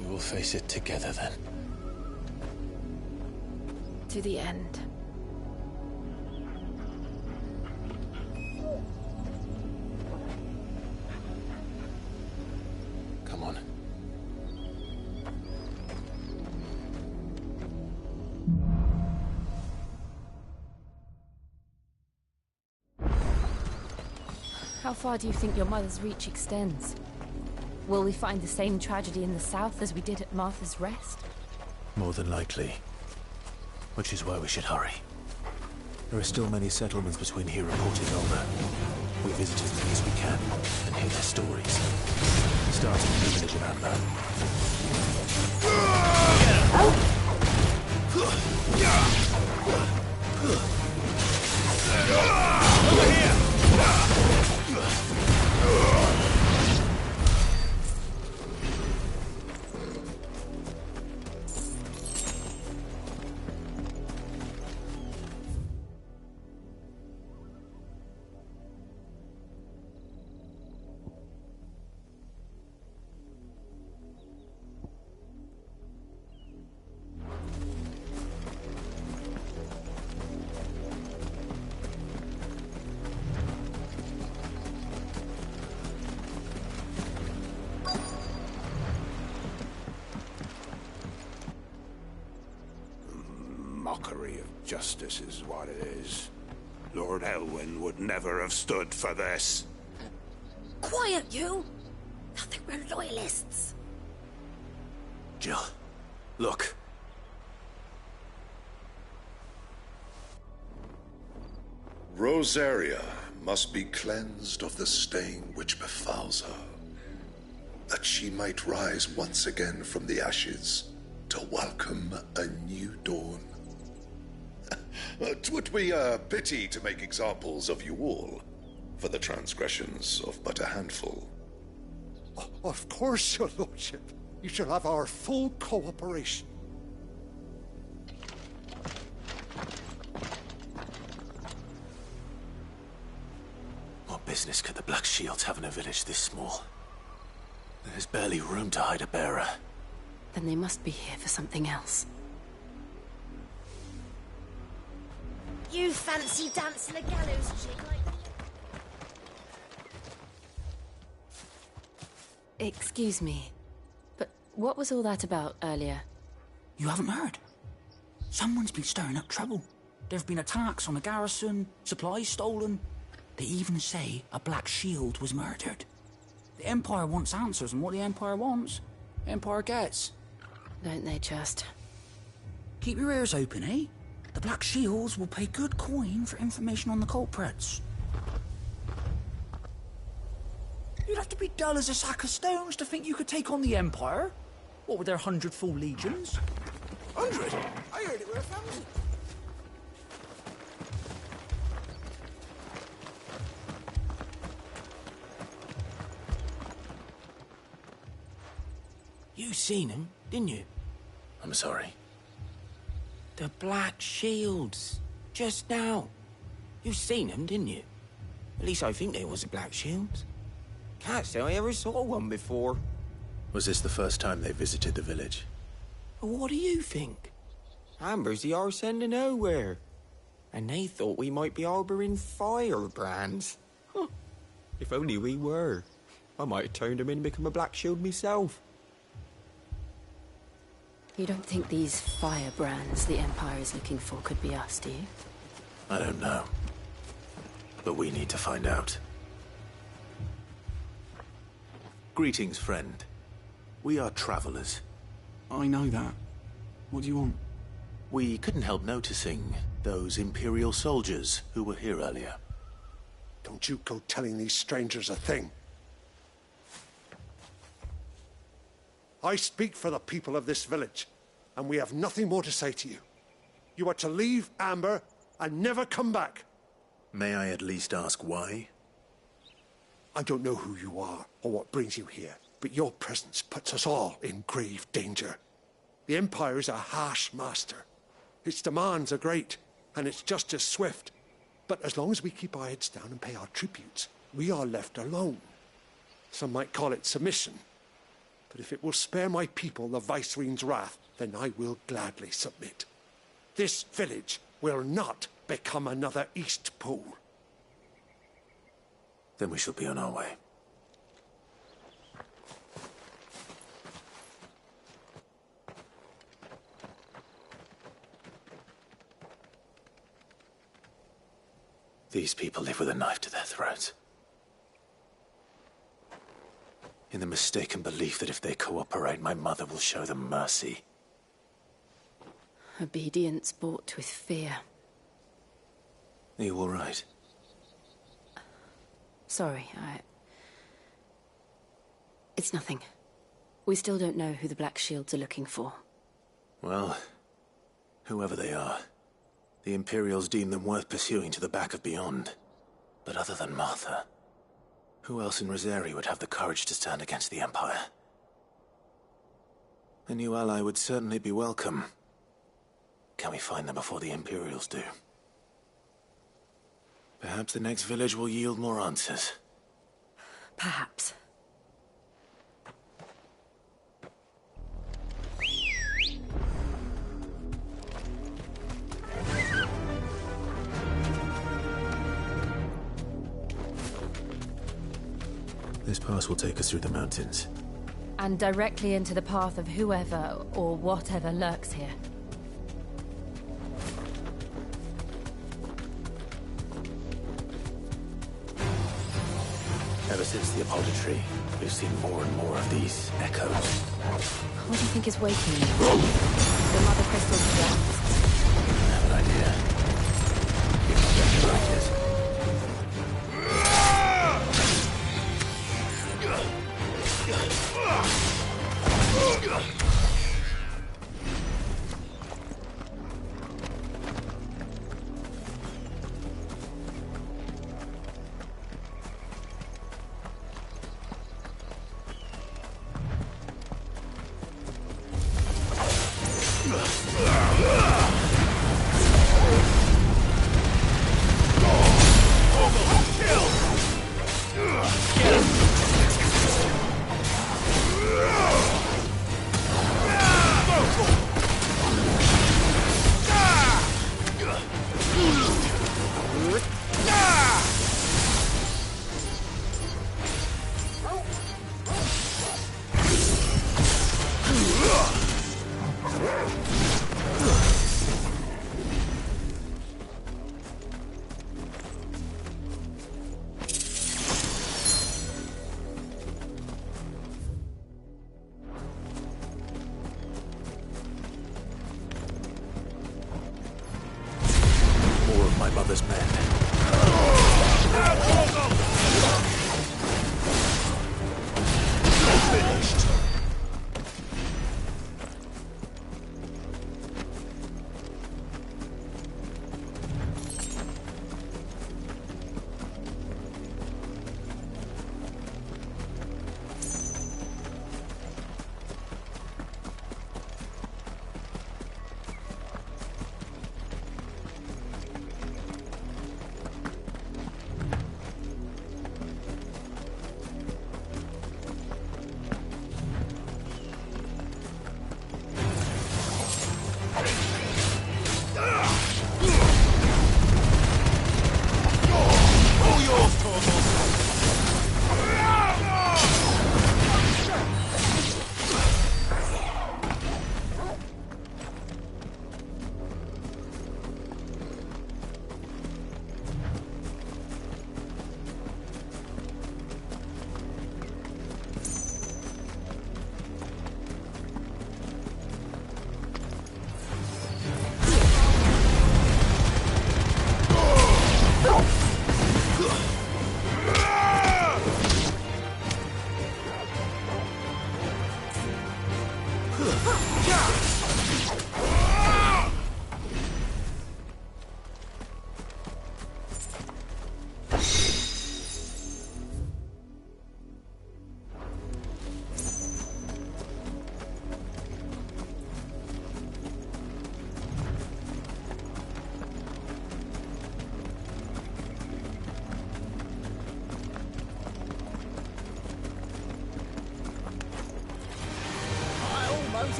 Speaker 1: We will face it together then.
Speaker 16: To the end.
Speaker 1: Come on.
Speaker 16: How far do you think your mother's reach extends? Will we find the same tragedy in the south as we did at Martha's Rest?
Speaker 1: More than likely. Which is why we should hurry. There are still many settlements between here and Port Isolde. We visit as many as we can and hear their stories. Starting in the village of Amber.
Speaker 8: Over here!
Speaker 20: Mockery of justice is what it is. Lord Elwyn would never have stood for this.
Speaker 4: Quiet, you! Thought they were loyalists.
Speaker 1: Jill, look.
Speaker 5: Rosaria must be cleansed of the stain which befouls her, that she might rise once again from the ashes to welcome a new dawn. 'Twould be a pity to make examples of you all, for the transgressions of but a handful.
Speaker 21: Of course, your lordship. You shall have our full cooperation.
Speaker 1: What business could the Black Shields have in a village this small? There's barely room to hide a bearer.
Speaker 16: Then they must be here for something else.
Speaker 4: You fancy dancing a gallows jig like me?
Speaker 16: Excuse me, but what was all that about earlier?
Speaker 7: You haven't heard? Someone's been stirring up trouble. There have been attacks on the garrison, supplies stolen. They even say a Black Shield was murdered. The Empire wants answers, and what the Empire wants, Empire gets.
Speaker 16: Don't they just?
Speaker 7: Keep your ears open, eh? The Black Shields will pay good coin for information on the culprits. You'd have to be dull as a sack of stones to think you could take on the Empire. What with their 100 full legions?
Speaker 20: 100? I heard it were 1,000.
Speaker 17: You seen him, didn't you?
Speaker 1: I'm sorry.
Speaker 17: The Black Shields. Just now. You seen them, didn't you? At least I think there was a Black Shield. Can't say I ever saw one before.
Speaker 1: Was this the first time they visited the village?
Speaker 17: What do you think? Amber's the arse end of nowhere. And they thought we might be harbouring firebrands. Huh. If only we were. I might have turned them in and become a Black Shield myself.
Speaker 2: You don't think these firebrands the Empire is looking for could be us, do you?
Speaker 1: I don't know. But we need to find out. Greetings, friend. We are travelers.
Speaker 6: I know that. What do you want?
Speaker 1: We couldn't help noticing those Imperial soldiers who were here earlier.
Speaker 5: Don't you go telling these strangers a thing. I speak for the people of this village, and we have nothing more to say to you. You are to leave Amber and never come back.
Speaker 1: May I at least ask why?
Speaker 5: I don't know who you are or what brings you here, but your presence puts us all in grave danger. The Empire is a harsh master. Its demands are great, and its justice swift. But as long as we keep our heads down and pay our tributes, we are left alone. Some might call it submission. But if it will spare my people the Viceroy's wrath, then I will gladly submit. This village will not become another East Pool.
Speaker 1: Then we shall be on our way. These people live with a knife to their throats. In the mistaken belief that if they cooperate, my mother will show them mercy.
Speaker 2: Obedience bought with fear.
Speaker 1: Are you all right?
Speaker 2: Sorry, It's nothing. We still don't know who the Black Shields are looking for.
Speaker 1: Well, whoever they are, the Imperials deem them worth pursuing to the back of beyond. But other than Martha, who else in Rosari would have the courage to stand against the Empire? A new ally would certainly be welcome. Can we find them before the Imperials do? Perhaps the next village will yield more answers.
Speaker 2: Perhaps.
Speaker 1: This pass will take us through the mountains.
Speaker 16: And directly into the path of whoever or whatever lurks here.
Speaker 1: Ever since the Apollo tree, we've seen more and more of these echoes.
Speaker 16: What do you think is waking you? The Mother Crystal's breath?
Speaker 1: I have an idea. Give my best practice. My mother's men. Finished.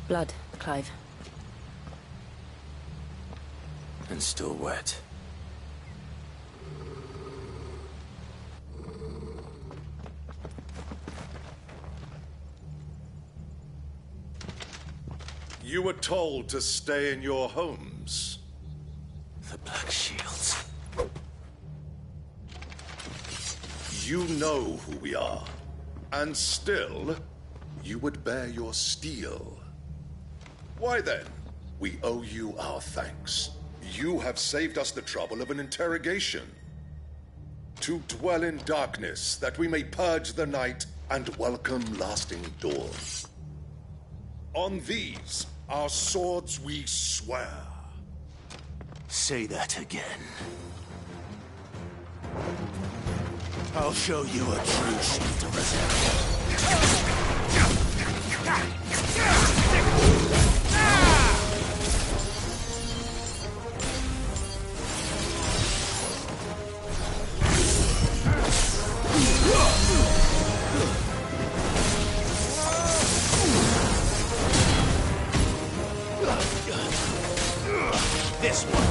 Speaker 2: Blood, Clive.
Speaker 1: And still wet.
Speaker 18: You were told to stay in your homes.
Speaker 1: The Black Shields.
Speaker 18: You know who we are. And still, you would bear your steel. Why then? We owe you our thanks. You have saved us the trouble of an interrogation. To dwell in darkness, that we may purge the night and welcome lasting dawn. On these, our swords we swear.
Speaker 1: Say that again. I'll show you a true shield to Rosario. This one.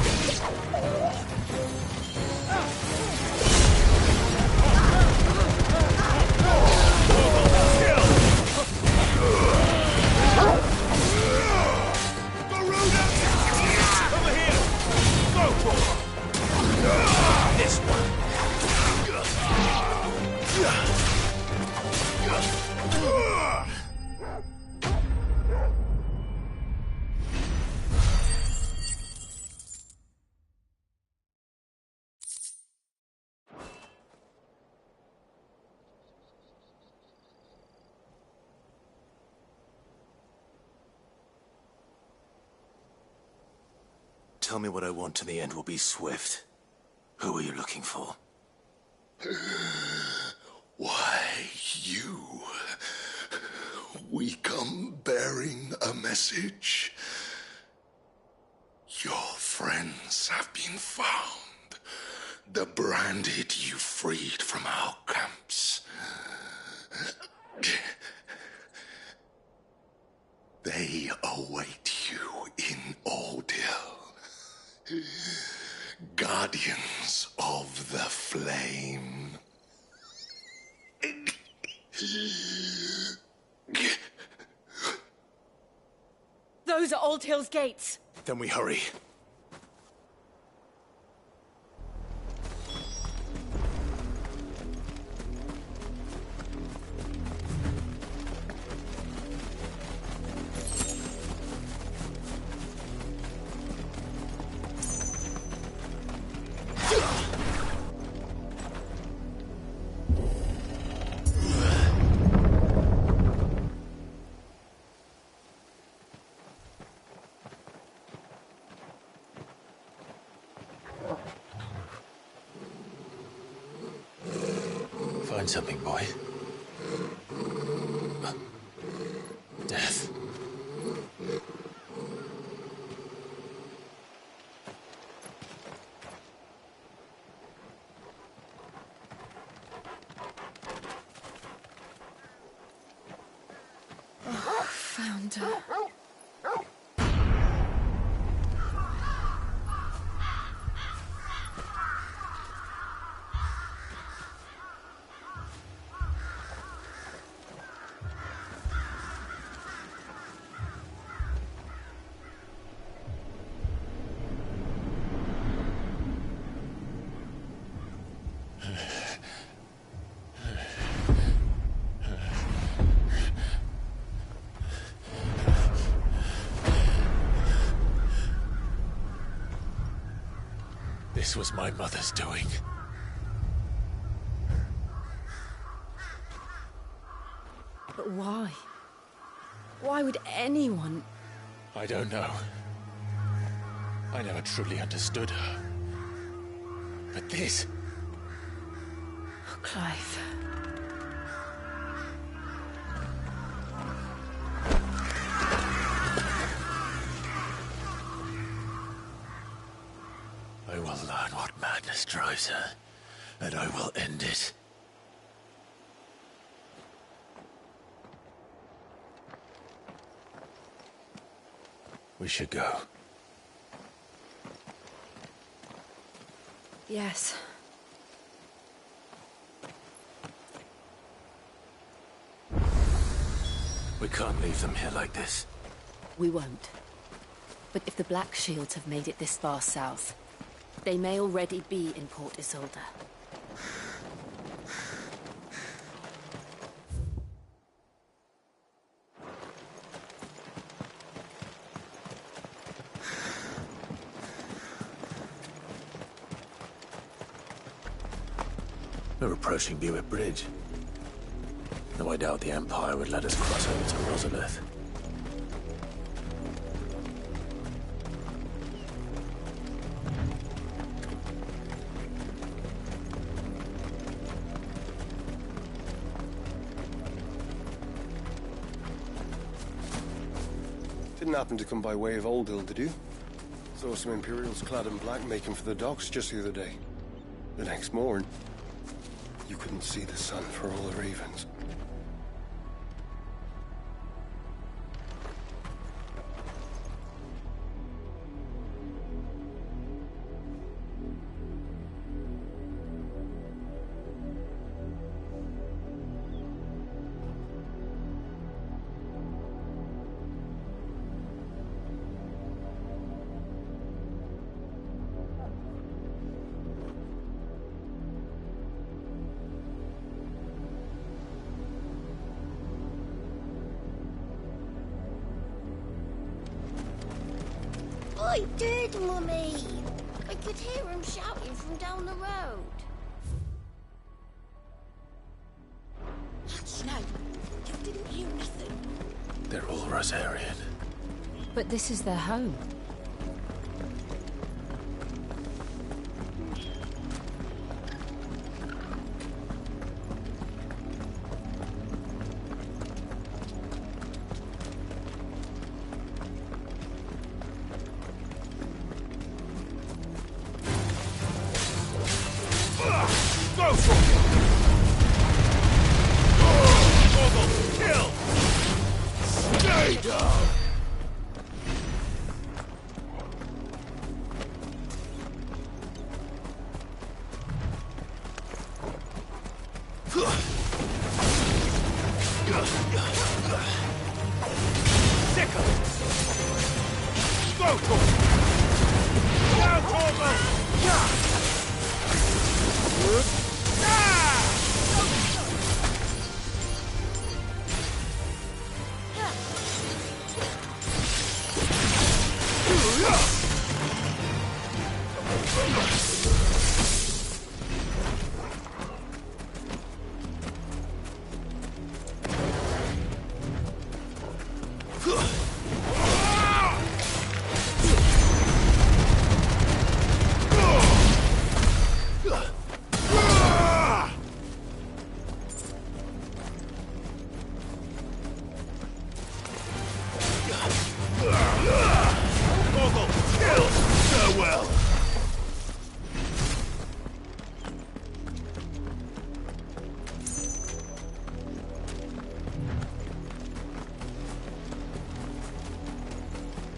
Speaker 1: Tell me what I want and the end will be swift. Who are you looking for?
Speaker 18: Why, you. We come bearing a message. Your friends have been found. The branded you freed from our camps. They await you in Ordeal. Guardians of the Flame.
Speaker 9: Those are Old Hill's gates.
Speaker 1: Then we hurry. Find something, boy. Death.
Speaker 16: Oh, found her.
Speaker 1: This was my mother's doing.
Speaker 16: But why? Why would anyone...
Speaker 1: I don't know. I never truly understood her. But this...
Speaker 16: Oh, Clive.
Speaker 1: I will learn what madness drives her, and I will end it. We should go.
Speaker 16: Yes.
Speaker 1: We can't leave them here like this.
Speaker 16: We won't. But if the Black Shields have made it this far south, they may already be in Port Isolde.
Speaker 1: We're approaching Buick Bridge. Though I doubt the Empire would let us cross over to Rosalith.
Speaker 3: Didn't happen to come by way of Old Hill, did you? Saw some Imperials clad in black making for the docks just the other day. The next morn, you couldn't see the sun for all the ravens.
Speaker 4: I did, Mummy. I could hear him shouting from down the road.
Speaker 9: Snow, you didn't hear nothing.
Speaker 1: They're all Rosarian.
Speaker 16: But this is their home.
Speaker 8: Go for it! Kill! Stay down! Sickle! Go for it! Down, Torgal!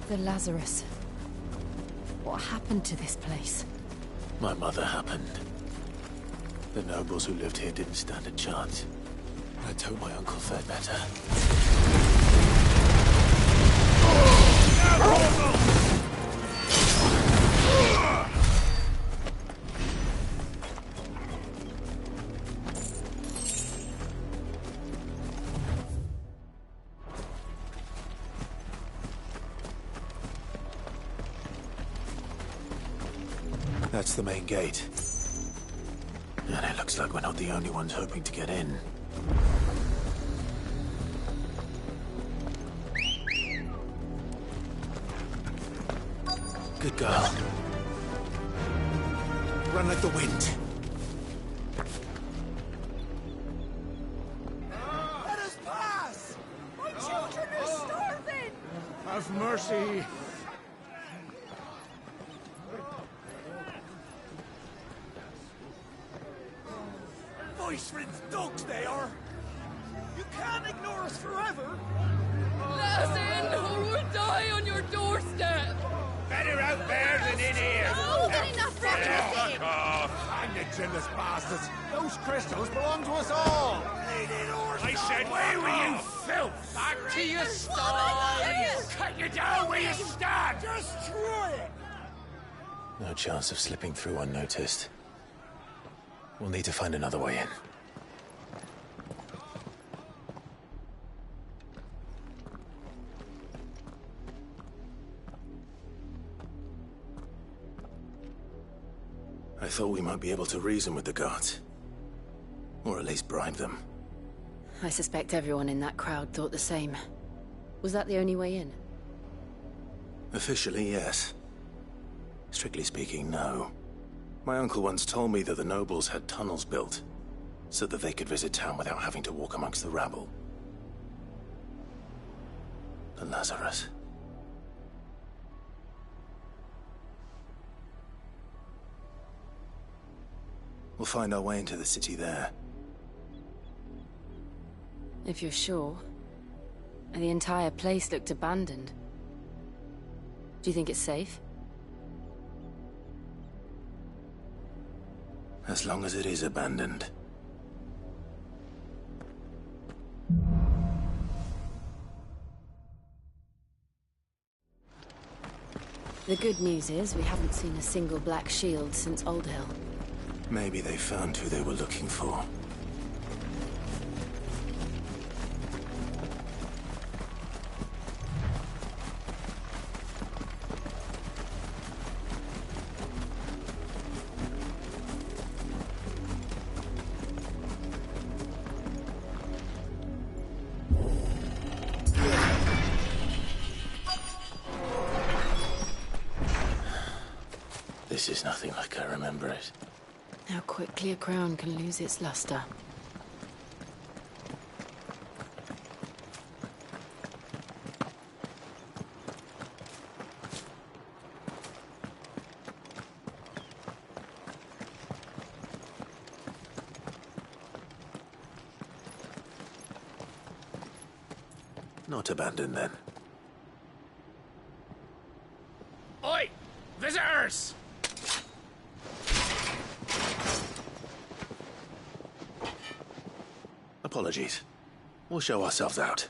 Speaker 16: The Lazarus. What happened to this place?
Speaker 1: My mother happened. The nobles who lived here didn't stand a chance. I'd hope my uncle fared better. That's the main gate. And it looks like we're not the only ones hoping to get in. Good girl. Run like the wind.
Speaker 21: Let us pass! My children are starving! Have mercy. Voice-ridden dogs they are! You can't ignore us forever!
Speaker 9: Let us in, or we'll die on your doorstep!
Speaker 8: Better out there than in here!
Speaker 21: Oh,
Speaker 8: Now,
Speaker 21: enough
Speaker 8: fuck off!
Speaker 21: Hang the jealous bastards! Those crystals belong to us all!
Speaker 8: I said, where were you, filth?
Speaker 21: Back to your sties!
Speaker 8: Cut you down where you stand!
Speaker 21: Destroy it!
Speaker 1: No chance of slipping through unnoticed. We'll need to find another way in. I thought we might be able to reason with the guards. Or at least bribe them.
Speaker 2: I suspect everyone in that crowd thought the same. Was that the only way in?
Speaker 1: Officially, yes. Strictly speaking, no. My uncle once told me that the nobles had tunnels built, so that they could visit town without having to walk amongst the rabble. The Lazarus. We'll find our way into the city there.
Speaker 2: If you're sure. The entire place looked abandoned. Do you think it's safe?
Speaker 1: As long as it is abandoned.
Speaker 2: The good news is we haven't seen a single black shield since Old Hill.
Speaker 1: Maybe they found who they were looking for. This is nothing like I remember it.
Speaker 2: How quickly a crown can lose its luster.
Speaker 1: Not abandoned then.
Speaker 8: Oi! Visitors!
Speaker 1: Apologies. We'll show ourselves out.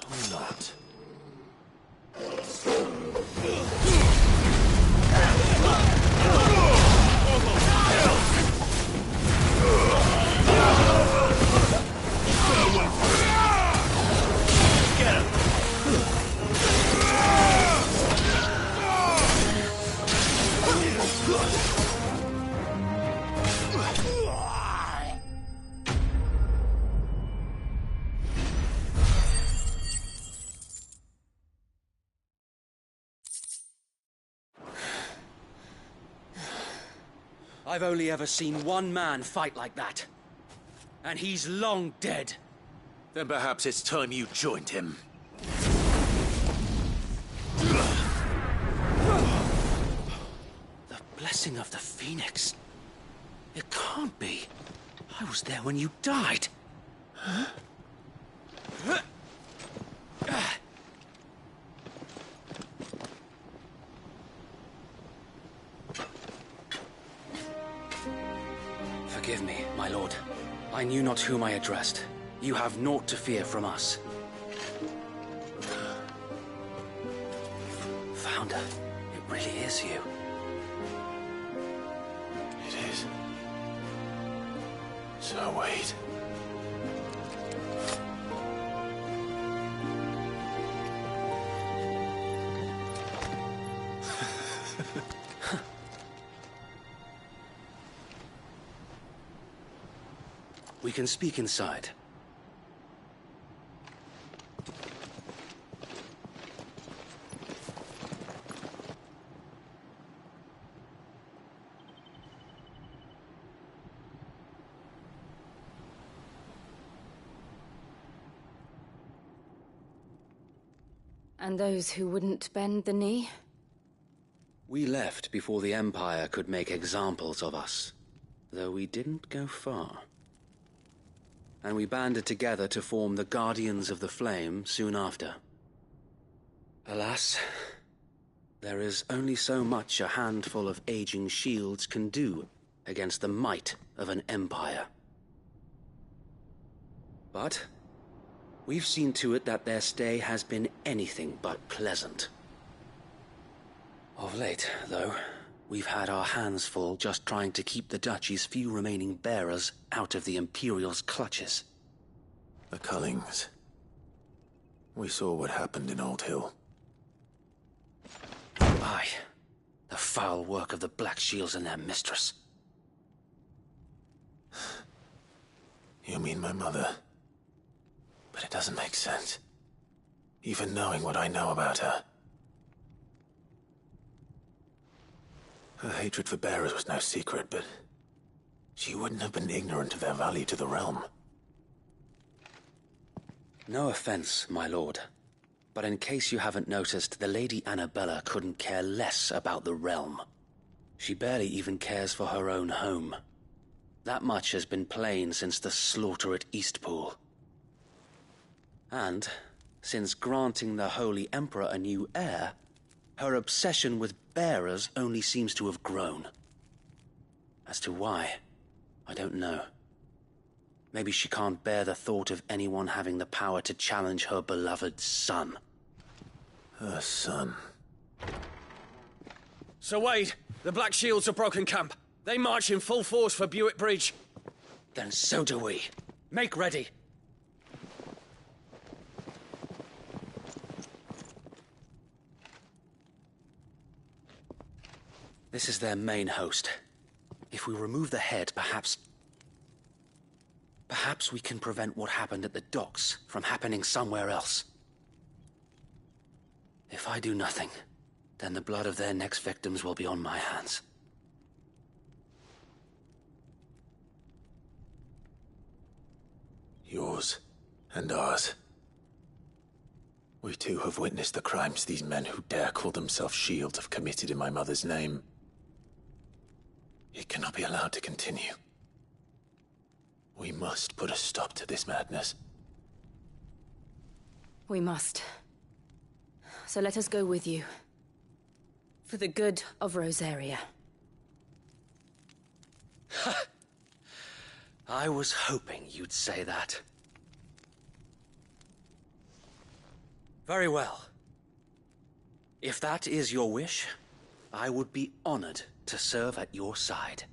Speaker 1: Or not.
Speaker 10: I've only ever seen one man fight like that. And he's long dead.
Speaker 1: Then perhaps it's time you joined him.
Speaker 10: The blessing of the Phoenix. It can't be. I was there when you died. Huh? Forgive me, my lord. I knew not whom I addressed. You have naught to fear from us. Founder, it really is you.
Speaker 1: It is. So wait.
Speaker 10: We can speak inside.
Speaker 11: And those who wouldn't bend the knee?
Speaker 10: We left before the Empire could make examples of us, though we didn't go far. And we banded together to form the Guardians of the Flame soon after. Alas, there is only so much a handful of aging shields can do against the might of an empire. But we've seen to it that their stay has been anything but pleasant. Of late, though, we've had our hands full just trying to keep the Duchy's few remaining bearers out of the Imperial's clutches.
Speaker 1: The Cullings. We saw what happened in Old Hill.
Speaker 10: Aye. The foul work of the Black Shields and their mistress.
Speaker 1: You mean my mother? But it doesn't make sense. Even knowing what I know about her. Her hatred for bearers was no secret, but she wouldn't have been ignorant of their value to the realm.
Speaker 10: No offense, my lord, but in case you haven't noticed, the Lady Annabella couldn't care less about the realm. She barely even cares for her own home. That much has been plain since the slaughter at Eastpool. And, since granting the Holy Emperor a new heir, her obsession with bearers only seems to have grown. As to why, I don't know. Maybe she can't bear the thought of anyone having the power to challenge her beloved son.
Speaker 1: Her son.
Speaker 10: Sir Wade, the Black Shields have broken camp. They march in full force for Buick Bridge. Then so do we. Make ready. This is their main host. If we remove the head, perhaps we can prevent what happened at the docks from happening somewhere else. If I do nothing, then the blood of their next victims will be on my hands.
Speaker 1: Yours and ours. We too have witnessed the crimes these men who dare call themselves shields have committed in my mother's name. It cannot be allowed to continue. We must put a stop to this madness.
Speaker 11: We must. So let us go with you. For the good of Rosaria.
Speaker 10: I was hoping you'd say that. Very well. If that is your wish, I would be honored to serve at your side.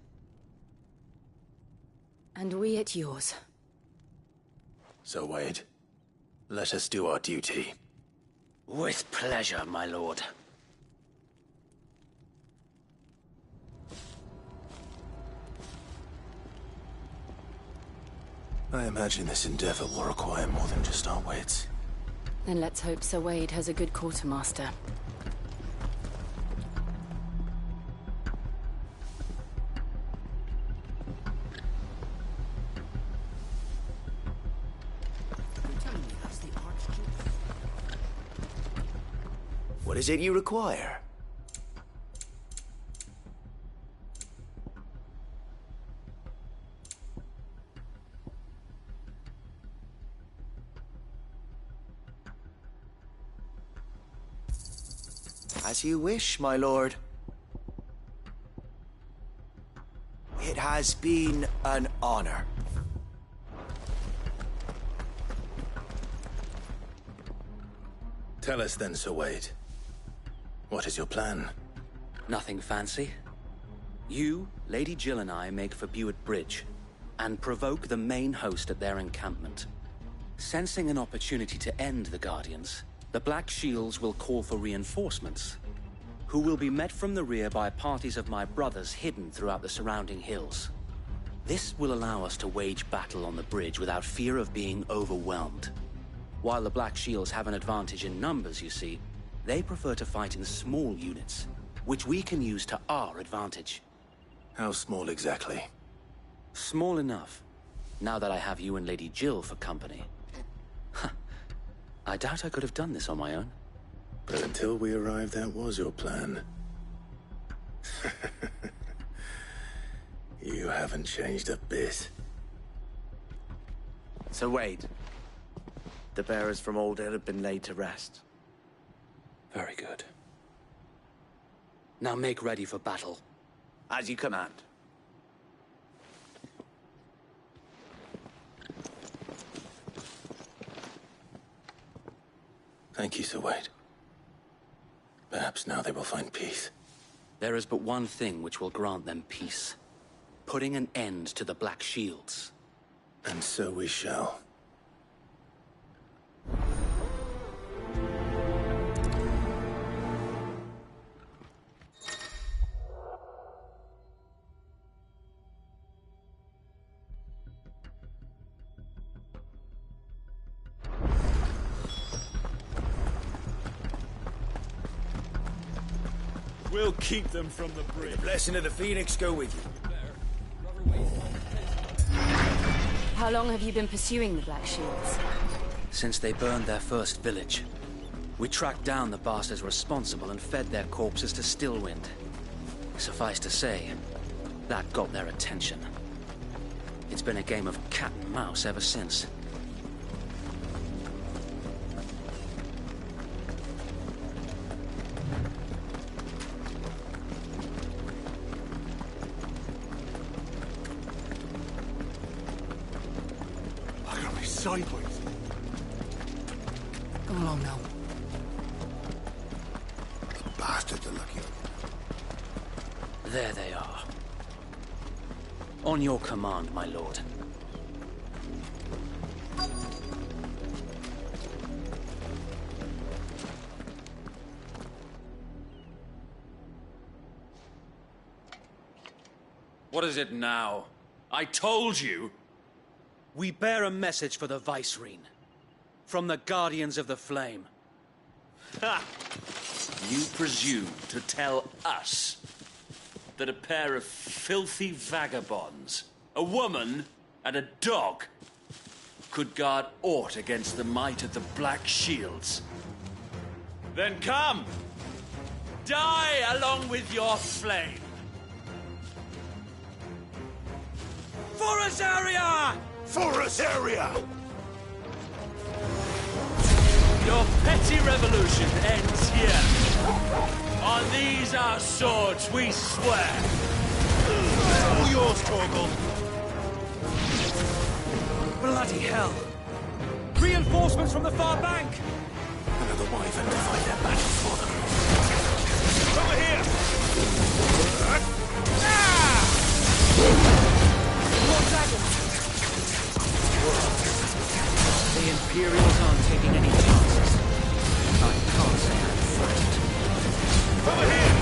Speaker 11: And we at yours.
Speaker 1: So, Wade, let us do our duty.
Speaker 10: With pleasure, my lord.
Speaker 1: I imagine this endeavor will require more than just our wits.
Speaker 11: Then let's hope Sir Wade has a good quartermaster.
Speaker 12: What is it you require? As you wish, my lord. It has been an honor.
Speaker 1: Tell us then, Sir Wade. What is your plan?
Speaker 10: Nothing fancy. You, Lady Jill and I make for Buett Bridge and provoke the main host at their encampment. Sensing an opportunity to end the Guardians, the Black Shields will call for reinforcements, who will be met from the rear by parties of my brothers hidden throughout the surrounding hills. This will allow us to wage battle on the bridge without fear of being overwhelmed. While the Black Shields have an advantage in numbers, you see, they prefer to fight in small units, which we can use to our advantage.
Speaker 1: How small exactly?
Speaker 10: Small enough, now that I have you and Lady Jill for company. I doubt I could have done this on my own.
Speaker 1: But until we arrived, that was your plan. You haven't changed a bit.
Speaker 12: Sir Wade, the bearers from Old Hill have been laid to rest.
Speaker 10: Very good. Now make ready for battle.
Speaker 12: As you command.
Speaker 1: Thank you, Sir Wade. Perhaps now they will find peace.
Speaker 10: There is but one thing which will grant them peace. Putting an end to the Black Shields.
Speaker 1: And so we shall.
Speaker 19: We'll keep them from the bridge.
Speaker 12: The blessing of the Phoenix go with you.
Speaker 16: How long have you been pursuing the Black Shields?
Speaker 10: Since they burned their first village. We tracked down the bastards responsible and fed their corpses to Stillwind. Suffice to say, that got their attention. It's been a game of cat and mouse ever since.
Speaker 5: Sideways.
Speaker 7: Come along now.
Speaker 5: The bastards are lucky.
Speaker 10: There they are. On your command, my lord.
Speaker 19: What is it now? I told you!
Speaker 10: We bear a message for the Vicereine. From the Guardians of the Flame.
Speaker 19: Ha! You presume to tell us that a pair of filthy vagabonds, a woman and a dog, could guard aught against the might of the Black Shields? Then come! Die along with your flame! For Rosaria!
Speaker 5: For Rosaria!
Speaker 19: Your petty revolution ends here. On these our swords we swear.
Speaker 12: All yours, Torgal.
Speaker 10: Bloody hell! Reinforcements from the far bank!
Speaker 1: Another wyvern to fight their battle for them.
Speaker 19: Over here!
Speaker 10: More dragons! The Imperials aren't taking any chances. I can't say I'm frightened.
Speaker 19: Over here!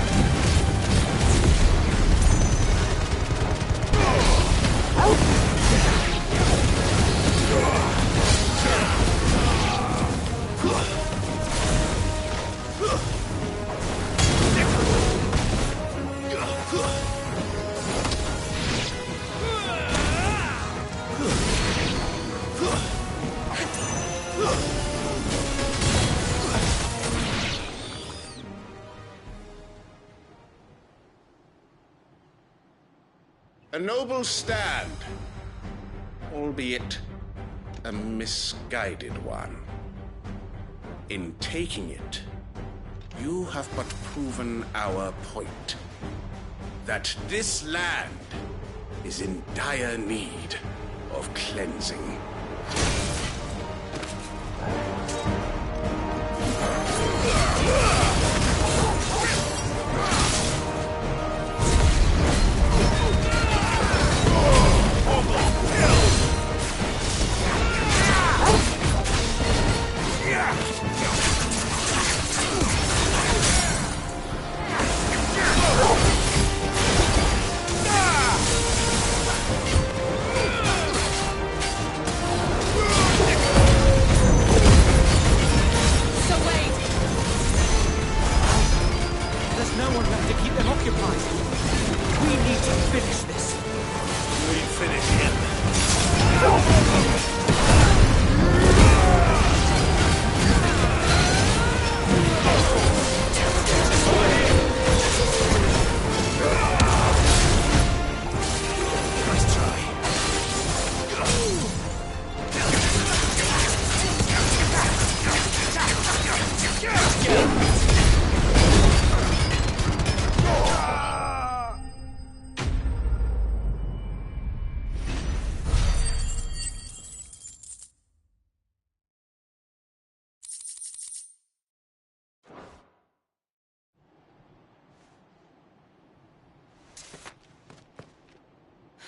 Speaker 20: A noble stand, albeit a misguided one. In taking it, you have but proven our point. That this land is in dire need of cleansing.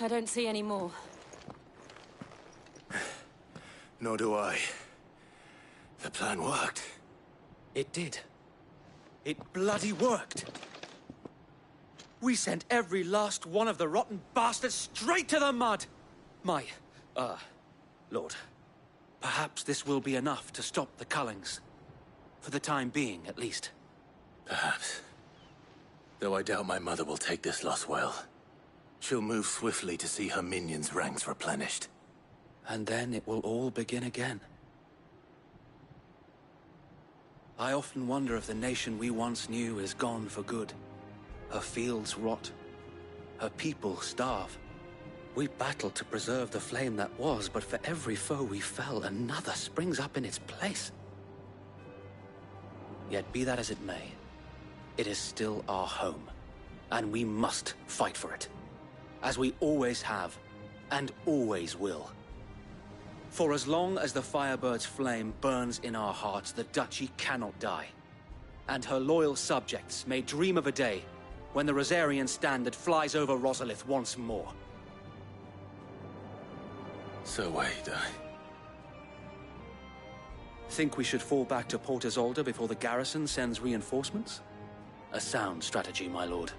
Speaker 16: I don't see any more.
Speaker 1: Nor do I. The plan worked.
Speaker 12: It did. It bloody worked. We sent every last one of the rotten bastards straight to the mud! Lord, perhaps this will be enough to stop the Cullings. For the time being, at least.
Speaker 1: Perhaps. Though I doubt my mother will take this loss well. She'll move swiftly to see her minions' ranks replenished.
Speaker 12: And then it will all begin again. I often wonder if the nation we once knew is gone for good. Her fields rot. Her people starve. We battled to preserve the flame that was, but for every foe we fell, another springs up in its place. Yet be that as it may, it is still our home, and we must fight for it. As we always have, and always will. For as long as the Firebird's flame burns in our hearts, the Duchy cannot die. And her loyal subjects may dream of a day when the Rosarian standard flies over Rosalith once more.
Speaker 1: So wait,
Speaker 12: Think we should fall back to Port Isolde before the garrison sends reinforcements? A sound strategy, my lord.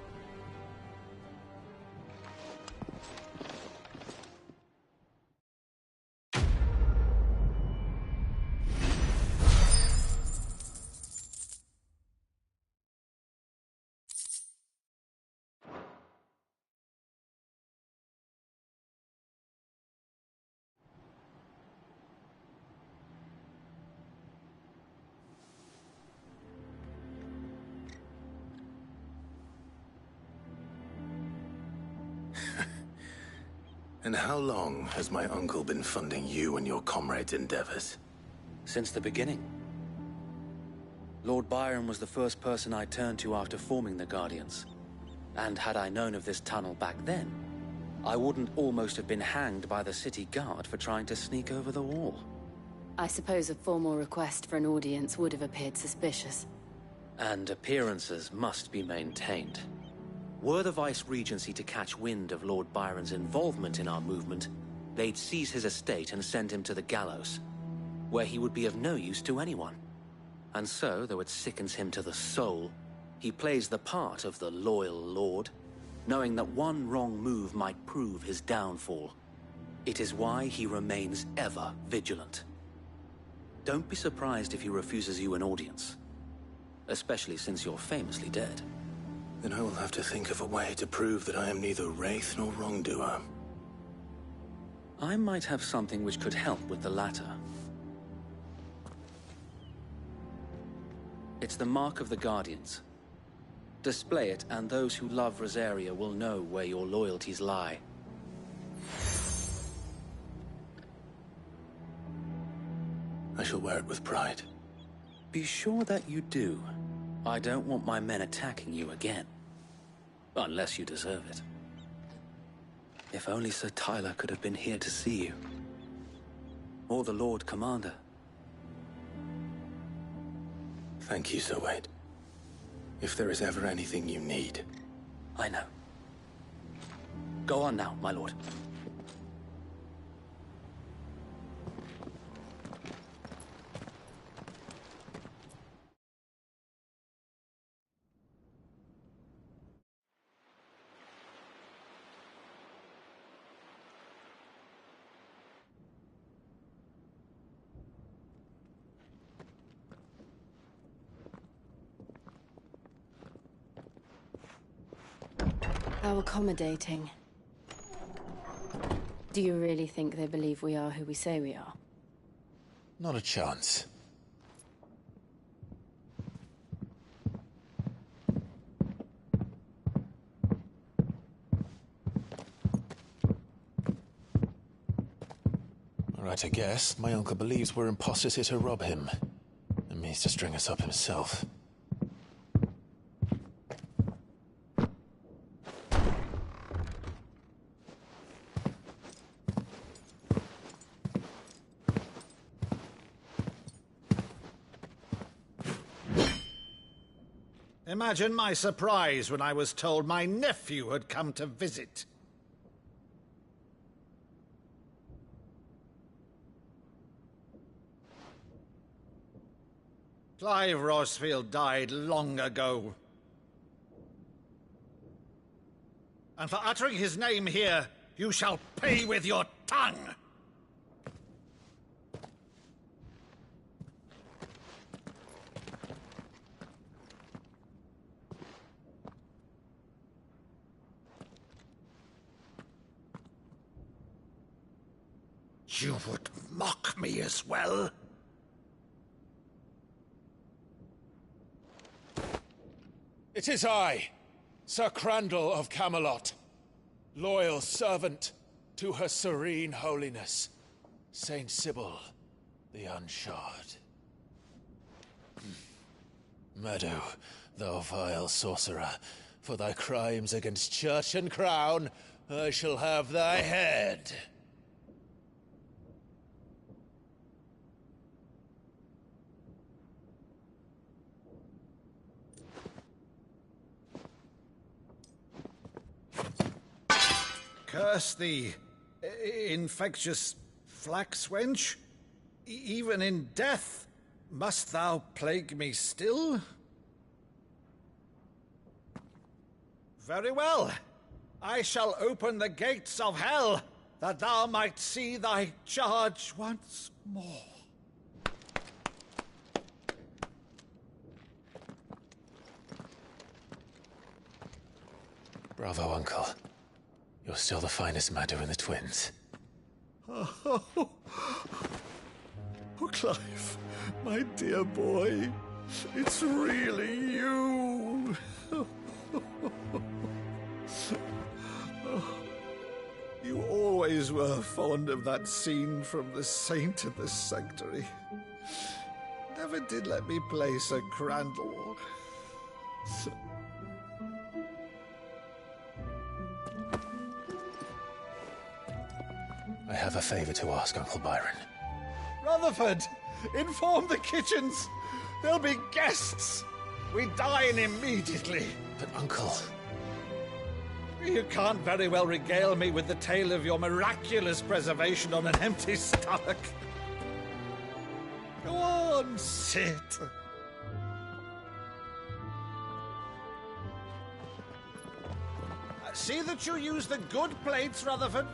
Speaker 1: And how long has my uncle been funding you and your comrades' endeavors?
Speaker 12: Since the beginning. Lord Byron was the first person I turned to after forming the Guardians. And had I known of this tunnel back then, I wouldn't almost have been hanged by the city guard for trying to sneak over the wall.
Speaker 16: I suppose a formal request for an audience would have appeared suspicious.
Speaker 12: And appearances must be maintained. Were the Vice-Regency to catch wind of Lord Byron's involvement in our movement, they'd seize his estate and send him to the gallows, where he would be of no use to anyone. And so, though it sickens him to the soul, he plays the part of the loyal lord, knowing that one wrong move might prove his downfall. It is why he remains ever vigilant. Don't be surprised if he refuses you an audience, especially since you're famously dead.
Speaker 1: Then I will have to think of a way to prove that I am neither wraith nor wrongdoer.
Speaker 12: I might have something which could help with the latter. It's the mark of the Guardians. Display it, and those who love Rosaria will know where your loyalties lie.
Speaker 1: wear it with pride.
Speaker 10: Be sure that you do. I don't want my men attacking you again. Unless you deserve it. If only Sir Tyler could have been here to see you. Or the Lord Commander.
Speaker 1: Thank you, Sir Wade. If there is ever anything you need...
Speaker 10: I know. Go on now, my lord.
Speaker 16: How accommodating. Do you really think they believe we are who we say we are?
Speaker 1: Not a chance. Alright, I guess. My uncle believes we're imposters here to rob him. And means to string us up himself.
Speaker 21: Imagine my surprise when I was told my nephew had come to visit. Clive Rosfield died long ago. And for uttering his name here, you shall pay with your tongue! You would mock me as well?
Speaker 1: It is I, Sir Crandall of Camelot, loyal servant to Her Serene Holiness, Saint Sybil the Unshod. Meadow, thou vile sorcerer, for thy crimes against church and crown, I shall have thy head.
Speaker 21: Curse thee, infectious flax wench. Even in death, must thou plague me still? Very well. I shall open the gates of hell, that thou might see thy charge once more.
Speaker 1: Bravo, Uncle. You're still the finest Meadow in the twins.
Speaker 21: Oh, Clive, my dear boy, it's really you. You always were fond of that scene from The Saint of the Sanctuary. Never did let me play Sir Crandall.
Speaker 1: I have a favor to ask, Uncle Byron.
Speaker 21: Rutherford, inform the kitchens. There'll be guests. We dine immediately.
Speaker 1: But, Uncle...
Speaker 21: You can't very well regale me with the tale of your miraculous preservation on an empty stomach. Go on, sit. See that you use the good plates, Rutherford.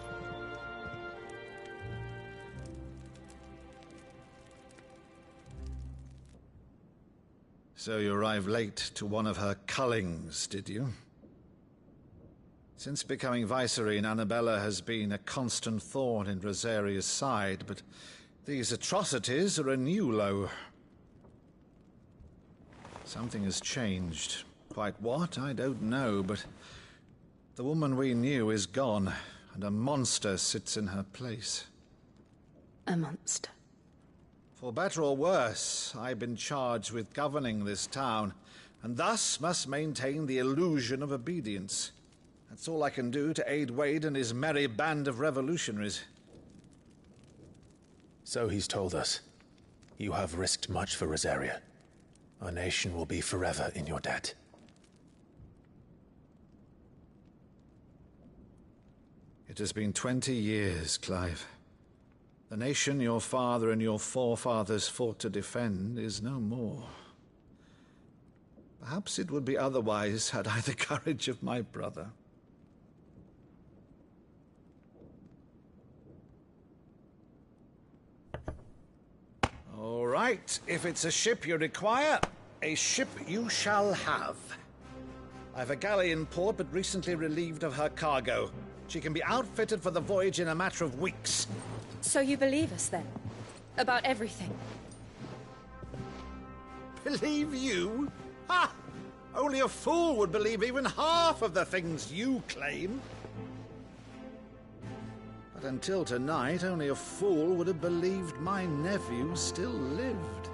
Speaker 21: So you arrived late to one of her cullings, did you? Since becoming Vicereine, Annabella has been a constant thorn in Rosaria's side, but these atrocities are a new low. Something has changed. Quite what, I don't know, but the woman we knew is gone, and a monster sits in her place.
Speaker 16: A monster?
Speaker 15: For better or worse, I've been charged with governing this town, and thus must maintain the illusion of obedience. That's all I can do to aid Wade and his merry band of revolutionaries.
Speaker 1: So he's told us. You have risked much for Rosaria. Our nation will be forever in your debt.
Speaker 15: It has been 20 years, Clive. The nation your father and your forefathers fought to defend is no more. Perhaps it would be otherwise had I the courage of my brother. All right, if it's a ship you require, a ship you shall have. I've a galley in port, but recently relieved of her cargo. She can be outfitted for the voyage in a matter of weeks.
Speaker 16: So you believe us, then? About everything?
Speaker 15: Believe you? Ha! Only a fool would believe even half of the things you claim. But until tonight, only a fool would have believed my nephew still lived.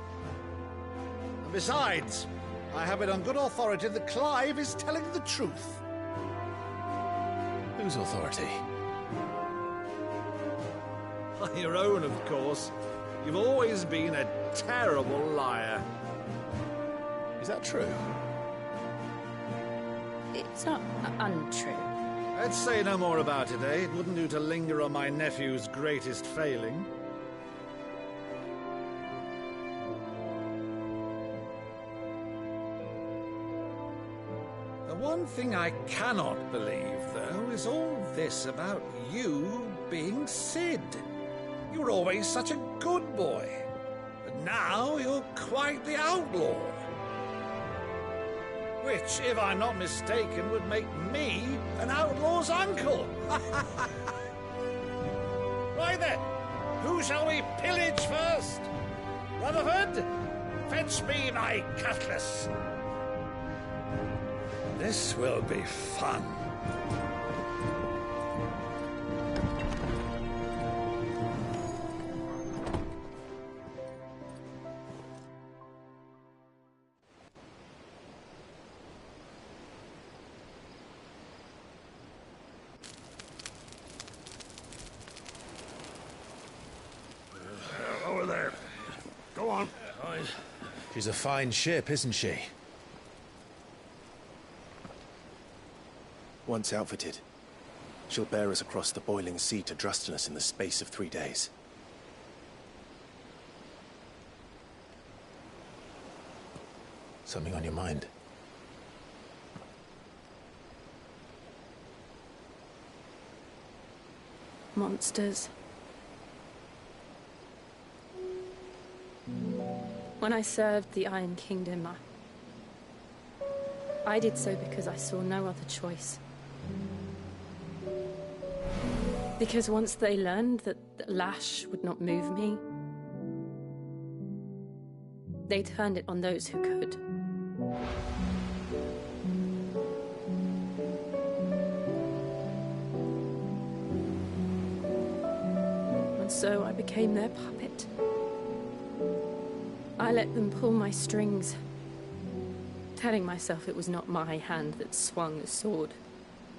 Speaker 15: And besides, I have it on good authority that Clive is telling the truth.
Speaker 1: Whose authority?
Speaker 15: Your own, of course. You've always been a terrible liar.
Speaker 1: Is that true?
Speaker 16: It's not untrue.
Speaker 15: Let's say no more about it, eh? It wouldn't do to linger on my nephew's greatest failing. The one thing I cannot believe, though, is all this about you being Sid. You were always such a good boy, but now you're quite the outlaw. Which, if I'm not mistaken, would make me an outlaw's uncle. Right then, who shall we pillage first? Rutherford, fetch me my cutlass. This will be fun.
Speaker 5: Over there. Go on.
Speaker 1: She's a fine ship, isn't she? Once outfitted, she'll bear us across the boiling sea to Drustinus in the space of 3 days. Something on your mind?
Speaker 16: Monsters. When I served the Iron Kingdom, I did so because I saw no other choice. Because once they learned that the lash would not move me, they turned it on those who could. And so I became their puppet. I let them pull my strings, telling myself it was not my hand that swung the sword,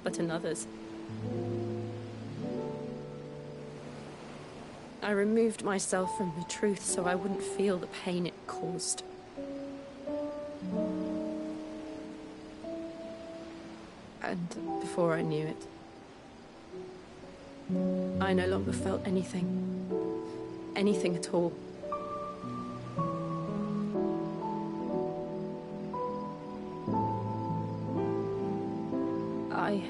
Speaker 16: but another's. I removed myself from the truth so I wouldn't feel the pain it caused. And before I knew it, I no longer felt anything. Anything at all. I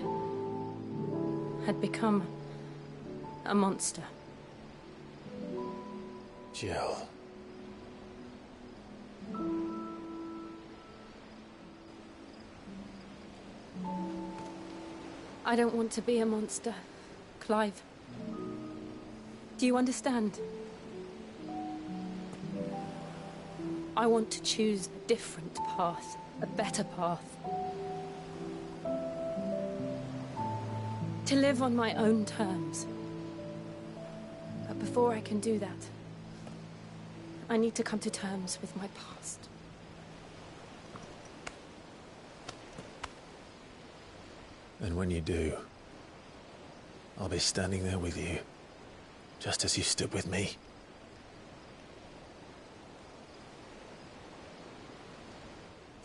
Speaker 16: had become a monster.
Speaker 1: Jill.
Speaker 16: I don't want to be a monster, Clive. Do you understand? I want to choose a different path, a better path. To live on my own terms. But before I can do that, I need to come to terms with my past.
Speaker 1: And when you do, I'll be standing there with you, just as you stood with me.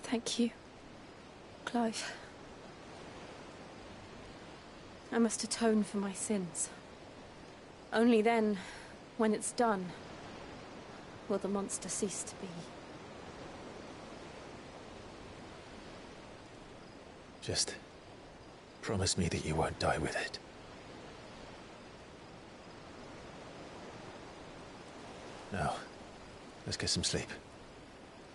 Speaker 16: Thank you, Clive. I must atone for my sins. Only then, when it's done, will the monster cease to be.
Speaker 1: Just promise me that you won't die with it. Now, let's get some sleep.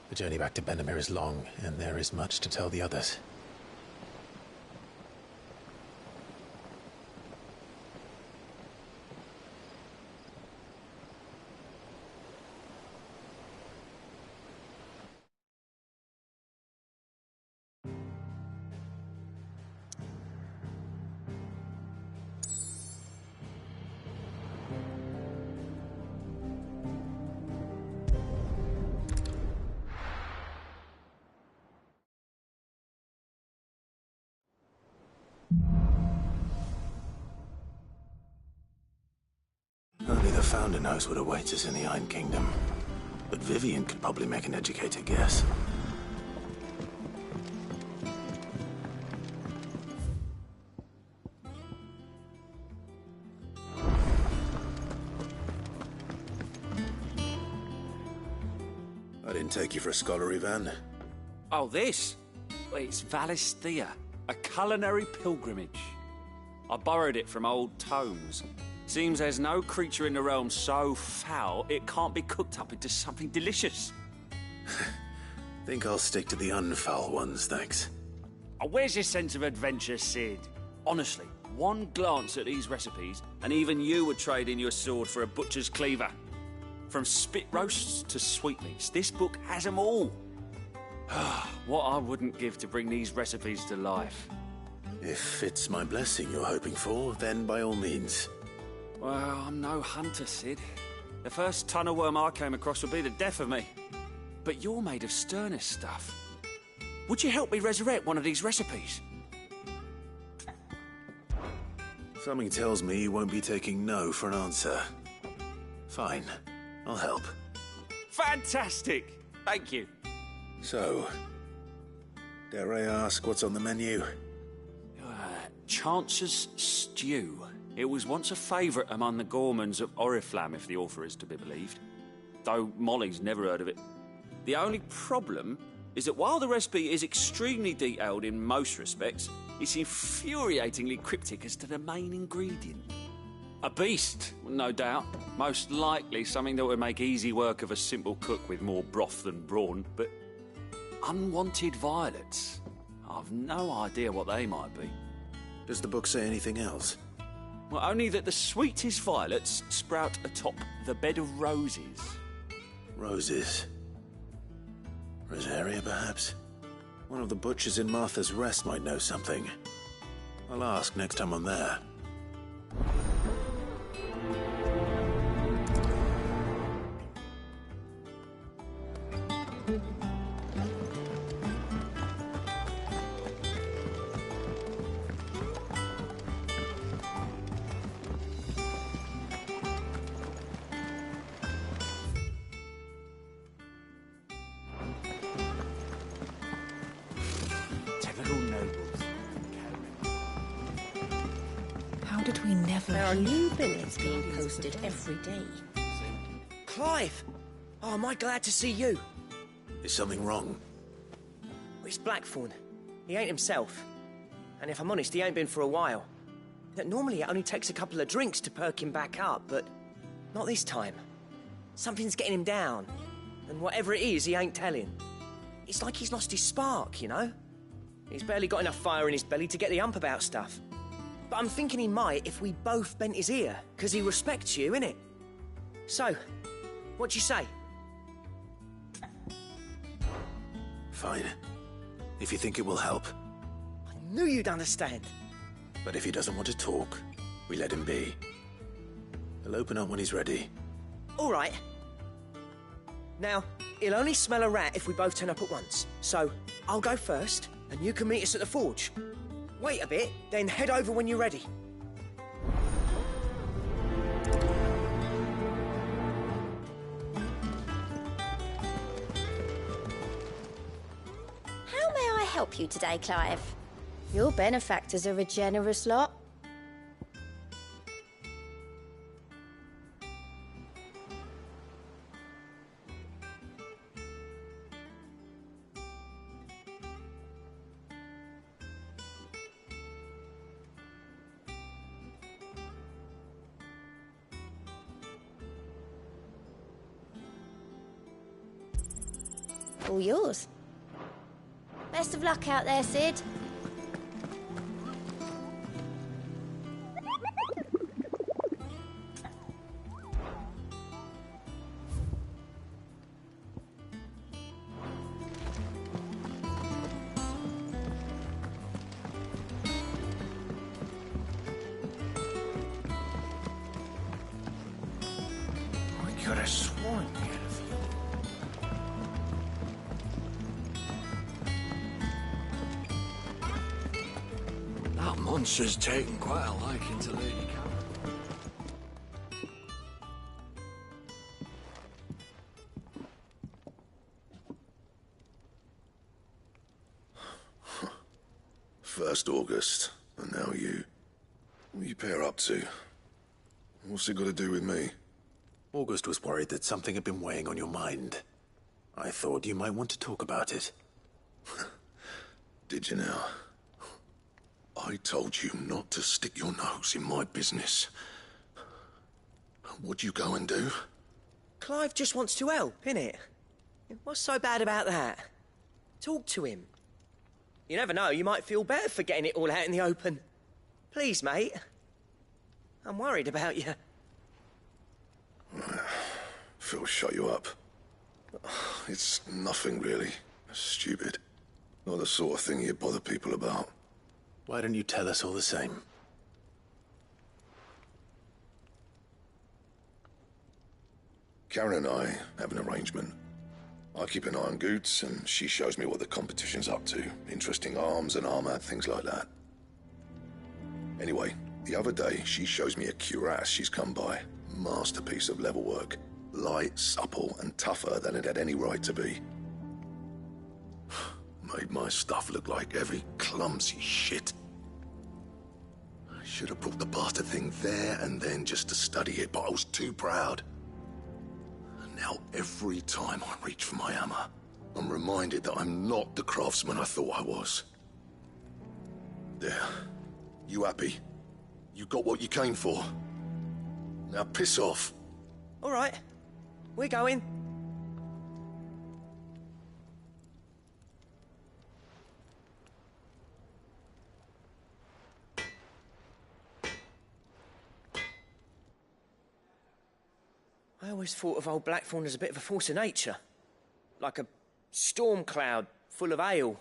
Speaker 1: The journey back to Benamir is long, and there is much to tell the others. Only the Founder knows what awaits us in the Iron Kingdom. But Vivian could probably make an educated guess. I didn't take you for a scholar, Ivan.
Speaker 19: Oh, this? Well, it's Valisthea, a culinary pilgrimage. I borrowed it from old tomes. Seems there's no creature in the realm so foul it can't be cooked up into something delicious.
Speaker 1: Think I'll stick to the unfoul ones, thanks.
Speaker 19: Oh, where's your sense of adventure, Sid? Honestly, one glance at these recipes, and even you would trade in your sword for a butcher's cleaver. From spit roasts to sweetmeats, this book has them all. What I wouldn't give to bring these recipes to life.
Speaker 1: If it's my blessing you're hoping for, then by all means.
Speaker 19: Well, I'm no hunter, Sid. The first ton of worm I came across would be the death of me. But you're made of sterner stuff. Would you help me resurrect one of these recipes?
Speaker 1: Something tells me you won't be taking no for an answer. Fine, I'll help.
Speaker 19: Fantastic! Thank you.
Speaker 1: So, dare I ask what's on the menu?
Speaker 19: Chance's Stew. It was once a favourite among the Gormans of Oriflamme, if the author is to be believed. Though Molly's never heard of it. The only problem is that while the recipe is extremely detailed in most respects, it's infuriatingly cryptic as to the main ingredient. A beast, no doubt. Most likely something that would make easy work of a simple cook with more broth than brawn, but unwanted violets. I've no idea what they might be.
Speaker 1: Does the book say anything else?
Speaker 19: Well, only that the sweetest violets sprout atop the bed of roses.
Speaker 1: Roses? Rosaria, perhaps? One of the butchers in Martha's Rest might know something. I'll ask next time I'm there.
Speaker 11: How did we never...
Speaker 4: There are new billets being posted every day.
Speaker 14: Clive! Oh, am I glad to see you.
Speaker 1: Is something wrong?
Speaker 14: It's Blackthorn. He ain't himself. And if I'm honest, he ain't been for a while. Normally it only takes a couple of drinks to perk him back up, but not this time. Something's getting him down. And whatever it is, he ain't telling. It's like he's lost his spark, you know? He's barely got enough fire in his belly to get the ump about stuff. But I'm thinking he might if we both bent his ear, because he respects you, innit? So, what do you say?
Speaker 1: Fine. If you think it will help.
Speaker 14: I knew you'd understand.
Speaker 1: But if he doesn't want to talk, we let him be. He'll open up when he's ready.
Speaker 14: All right. Now, he'll only smell a rat if we both turn up at once. So, I'll go first, and you can meet us at the forge. Wait a bit, then head over when you're ready.
Speaker 4: How may I help you today, Clive? Your benefactors are a generous lot. All yours. Best of luck out there, Sid.
Speaker 21: I could have sworn we had a few. That monster's taken quite a liking to Lady Karen.
Speaker 18: First August, and now you. What are you pair up to? What's it got to do with me?
Speaker 1: August was worried that something had been weighing on your mind. I thought you might want to talk about it.
Speaker 18: Did you now? I told you not to stick your nose in my business. What'd you go and do?
Speaker 14: Clive just wants to help, innit? What's so bad about that? Talk to him. You never know, you might feel better for getting it all out in the open. Please, mate. I'm worried about you.
Speaker 18: Phil shut you up. It's nothing really. Stupid. Not the sort of thing you bother people about.
Speaker 1: Why don't you tell us all the same?
Speaker 18: Karen and I have an arrangement. I keep an eye on Goots, and she shows me what the competition's up to. Interesting arms and armor, things like that. Anyway, the other day, she shows me a cuirass she's come by. Masterpiece of level work. Light, supple, and tougher than it had any right to be. Made my stuff look like heavy, clumsy shit. I should have brought the bastard thing there and then just to study it, but I was too proud. And now every time I reach for my hammer, I'm reminded that I'm not the craftsman I thought I was. There. You happy? You got what you came for. Now piss off.
Speaker 14: All right. We're going. I always thought of old Blackthorn as a bit of a force of nature. Like a storm cloud full of hail.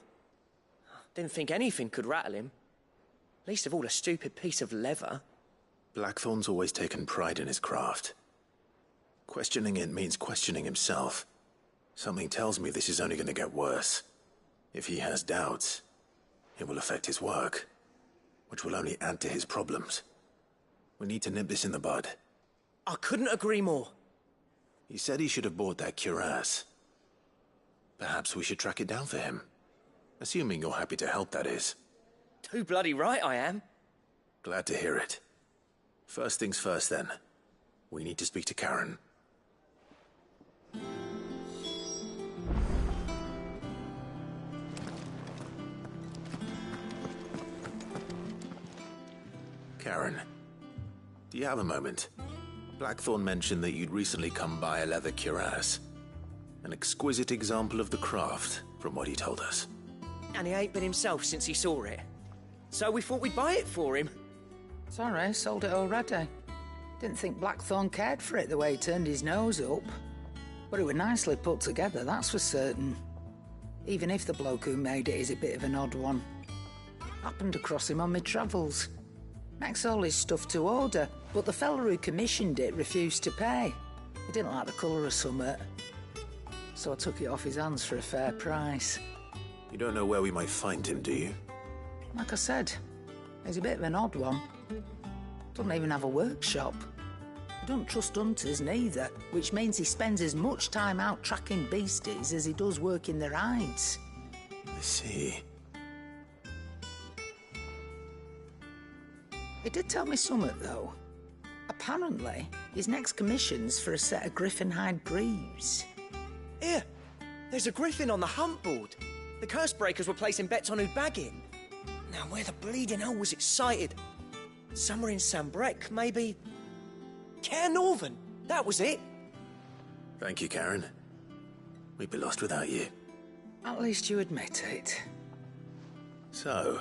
Speaker 14: Didn't think anything could rattle him. Least of all a stupid piece of leather.
Speaker 1: Blackthorn's always taken pride in his craft. Questioning it means questioning himself. Something tells me this is only going to get worse. If he has doubts, it will affect his work, which will only add to his problems. We need to nip this in the bud.
Speaker 14: I couldn't agree more.
Speaker 1: He said he should have bought that cuirass. Perhaps we should track it down for him. Assuming you're happy to help, that is.
Speaker 14: Too bloody right I am.
Speaker 1: Glad to hear it. First things first, then. We need to speak to Karen. Karen, do you have a moment? Blackthorn mentioned that you'd recently come by a leather cuirass. An exquisite example of the craft, from what he told us.
Speaker 14: And he ain't been himself since he saw it. So we thought we'd buy it for him.
Speaker 13: Sorry, sold it already. Didn't think Blackthorn cared for it the way he turned his nose up. But it was nicely put together, that's for certain. Even if the bloke who made it is a bit of an odd one. Happened across him on my travels. Makes all his stuff to order, but the fella who commissioned it refused to pay. He didn't like the colour of summit. so I took it off his hands for a fair price.
Speaker 1: You don't know where we might find him, do you?
Speaker 13: Like I said, he's a bit of an odd one. Doesn't even have a workshop. He don't trust hunters neither, which means he spends as much time out tracking beasties as he does working their hides.
Speaker 1: I see.
Speaker 13: He did tell me something, though. Apparently, his next commission's for a set of griffin hide greaves.
Speaker 14: Here, there's a griffin on the hunt board. The curse breakers were placing bets on who'd bag it. Now, where the bleeding hell was excited? Somewhere in Sambrec, maybe... Care Northern, that was it.
Speaker 1: Thank you, Karen. We'd be lost without you.
Speaker 13: At least you admit it.
Speaker 1: So,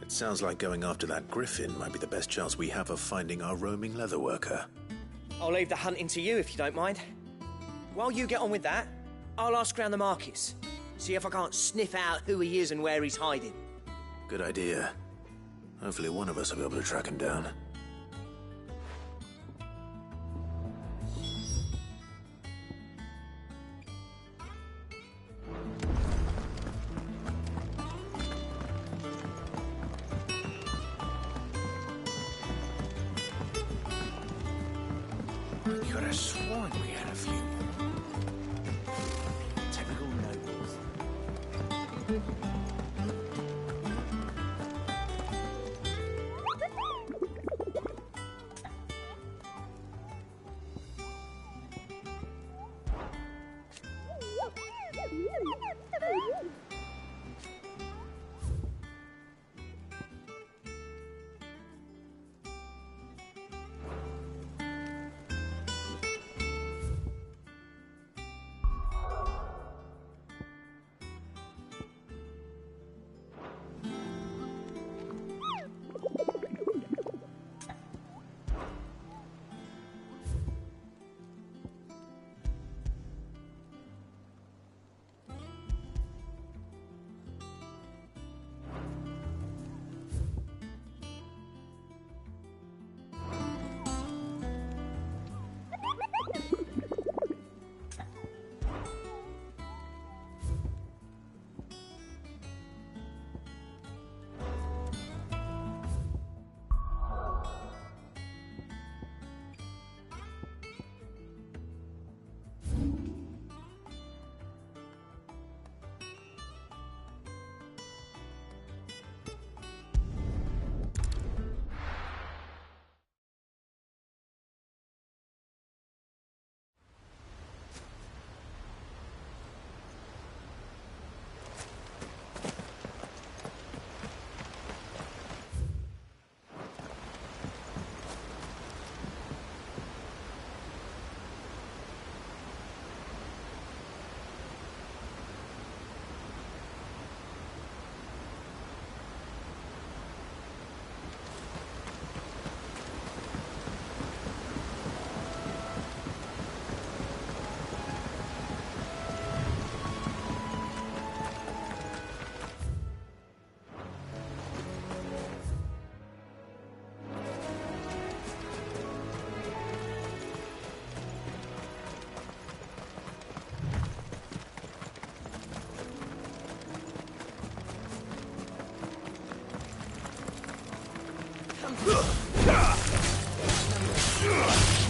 Speaker 1: it sounds like going after that griffin might be the best chance we have of finding our roaming leatherworker.
Speaker 14: I'll leave the hunting to you if you don't mind. While you get on with that, I'll ask around the markets. See if I can't sniff out who he is and where he's hiding.
Speaker 1: Good idea. Hopefully one of us will be able to track him down.
Speaker 21: You could have sworn we had a few. Typical nobles.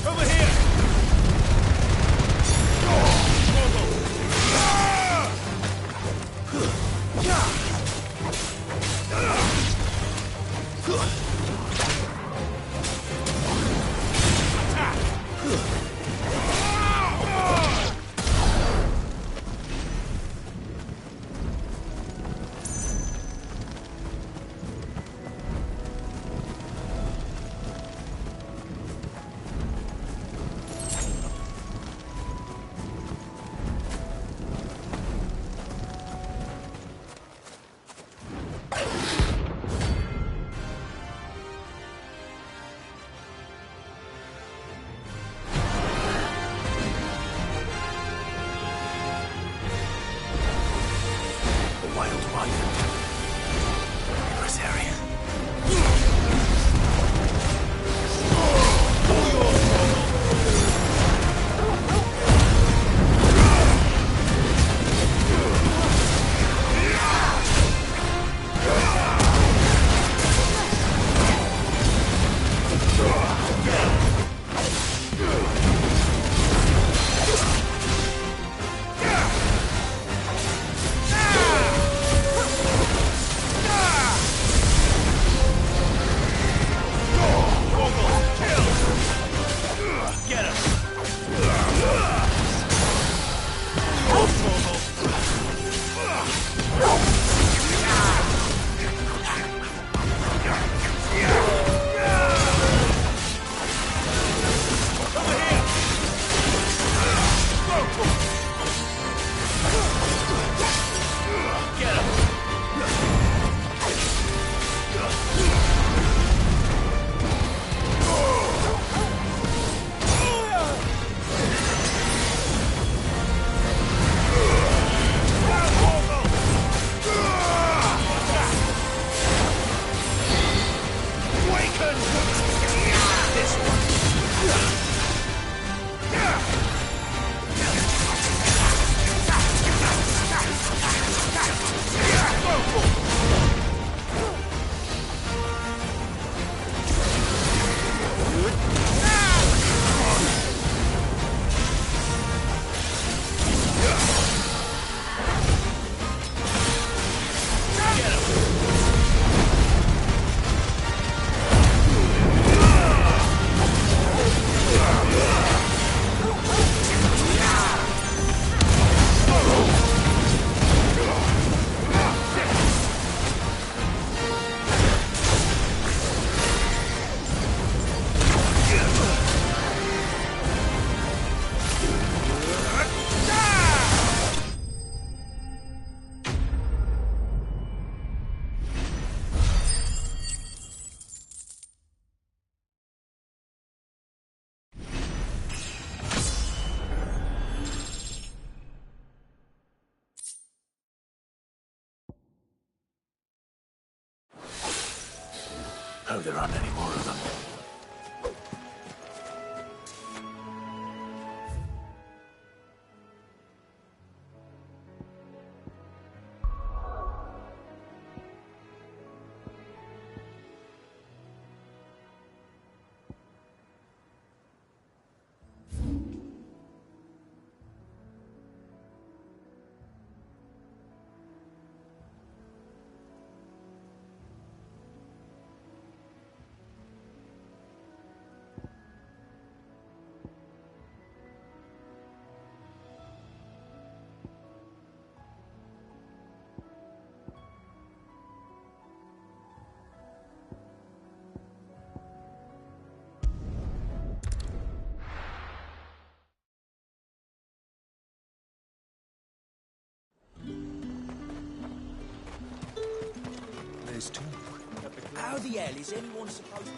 Speaker 21: Over here!
Speaker 1: Hope there aren't any more of them.
Speaker 7: Too. How the hell is anyone supposed to...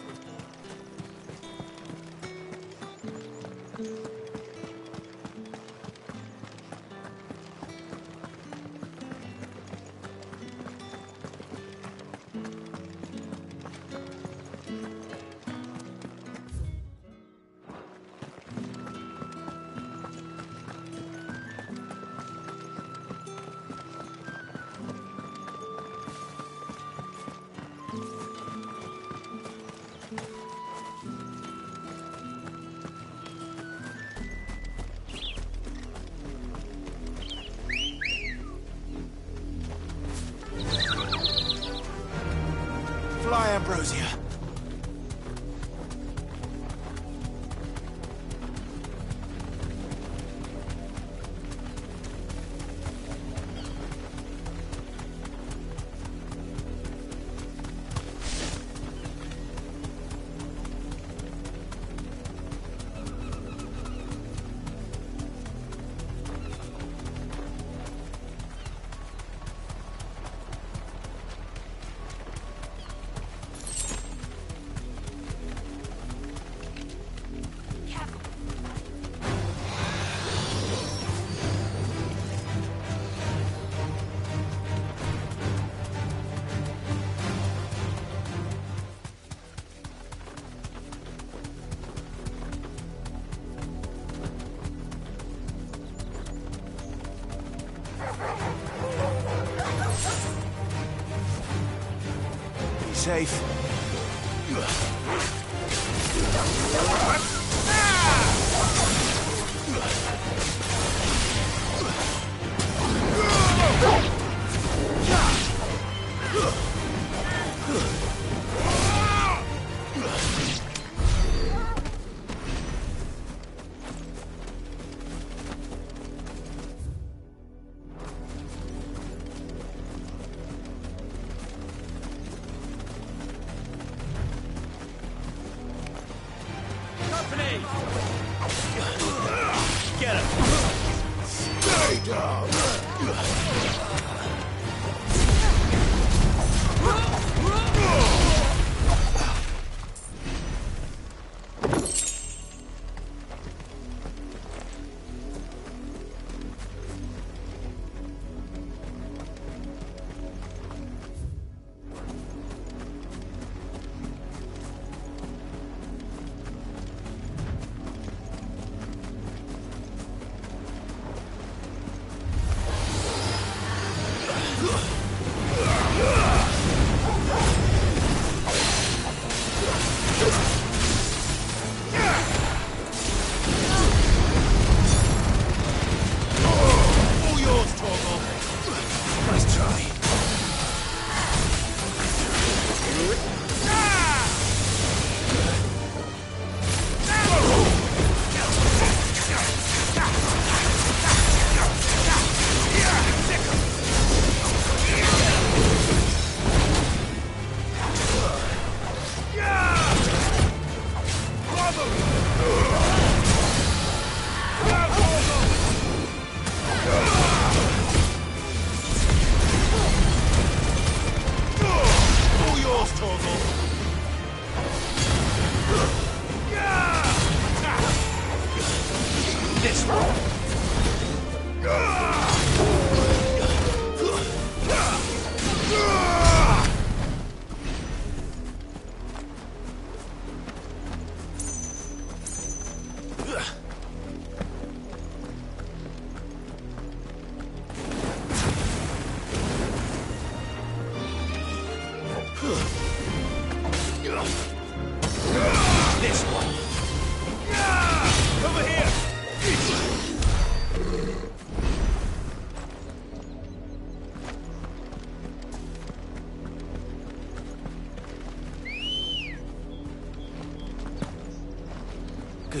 Speaker 1: Fly, Ambrosia. Safe.
Speaker 8: Get him!
Speaker 1: Stay down!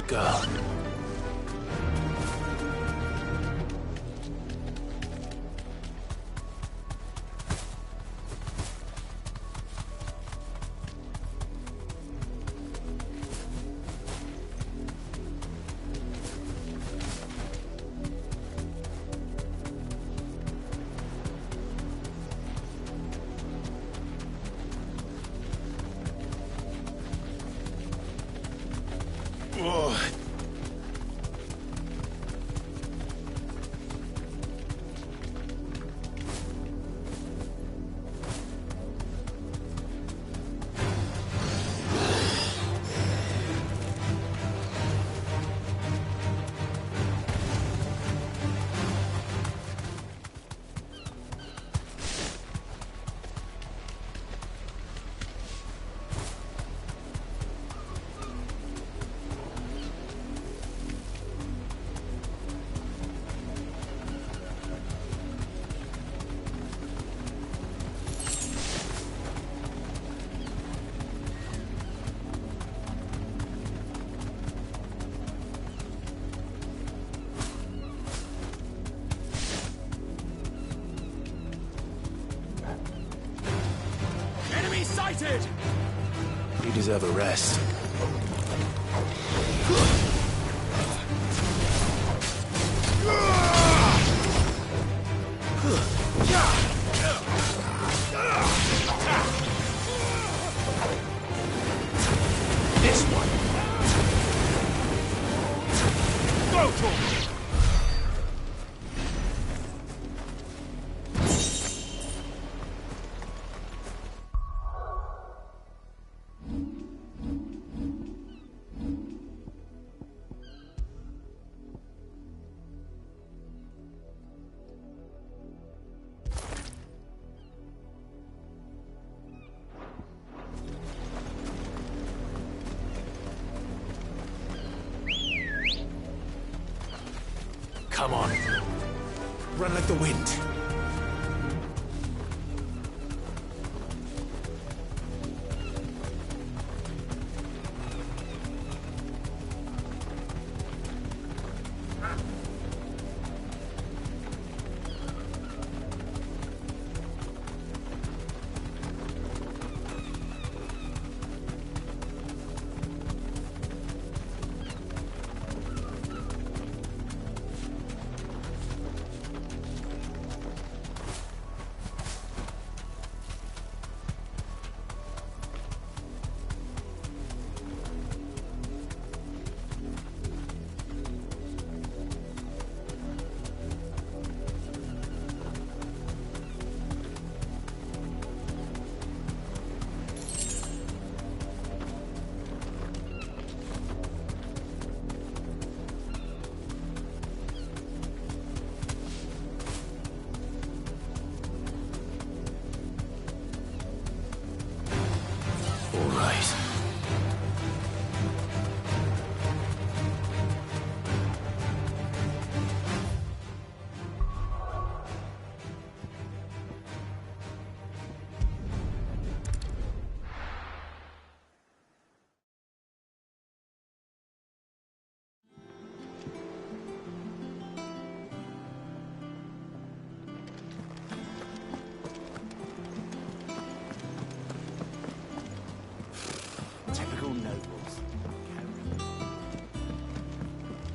Speaker 1: Good girl. Sighted! You deserve a rest. This one. Go for it! Come on. Run like the wind.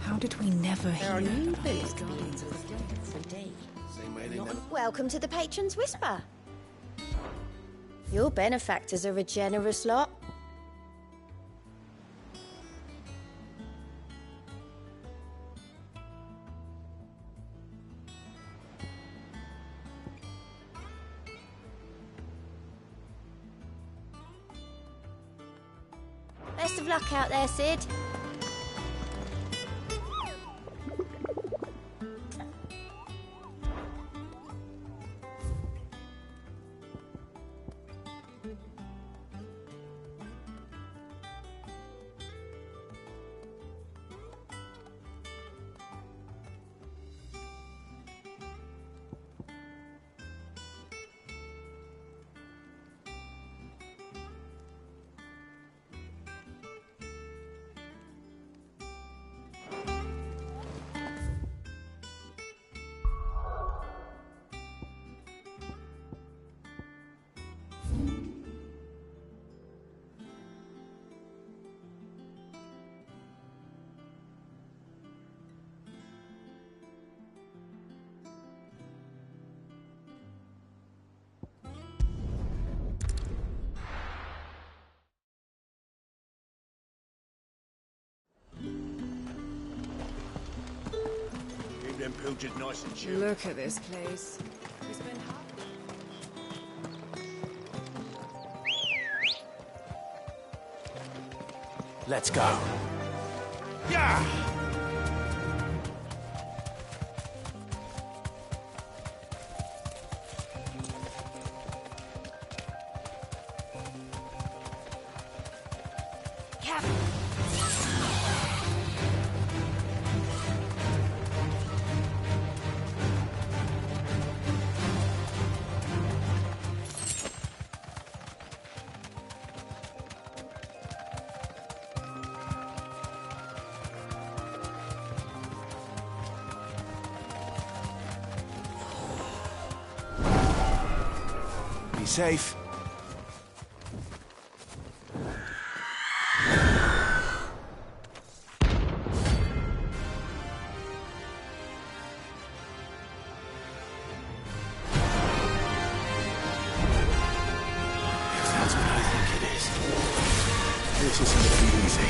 Speaker 11: How did we never hear
Speaker 4: new
Speaker 11: about
Speaker 4: village
Speaker 11: these
Speaker 4: guardians of the gates for day?
Speaker 3: Same way they never...
Speaker 4: Welcome to the Patron's Whisper. Your benefactors are a generous lot. Best of luck out there, Sid.
Speaker 8: Hooted nice and chill.
Speaker 11: Look at this place. We spent half...
Speaker 1: Let's go.
Speaker 8: Yeah!
Speaker 1: Be safe. That's what I think it is. This isn't gonna be easy.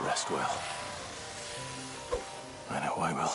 Speaker 1: Rest well. I know I will.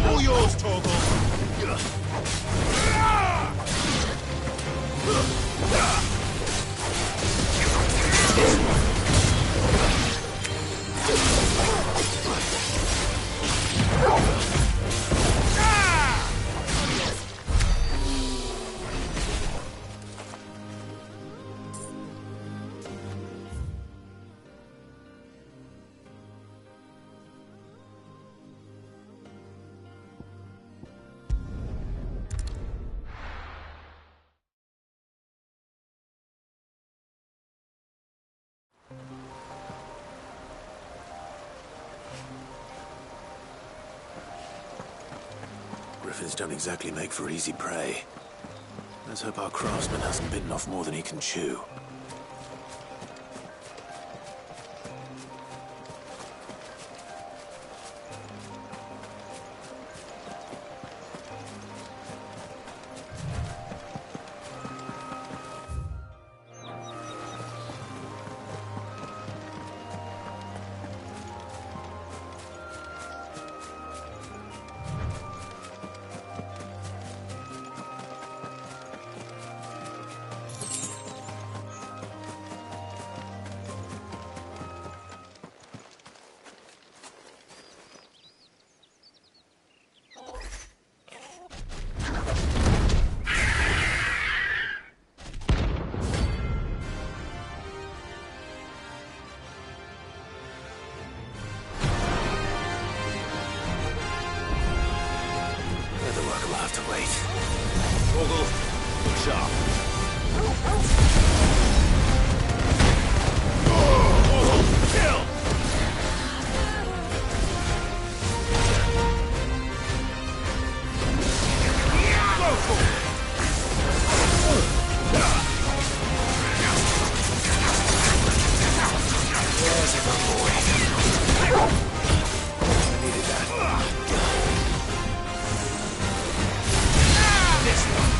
Speaker 8: All yours, Torgal.
Speaker 1: Griffins don't exactly make for easy prey. Let's hope our craftsman hasn't bitten off more than he can chew.
Speaker 8: Ogle, look sharp. Kill!
Speaker 1: Where's it, boy? I needed that. This one.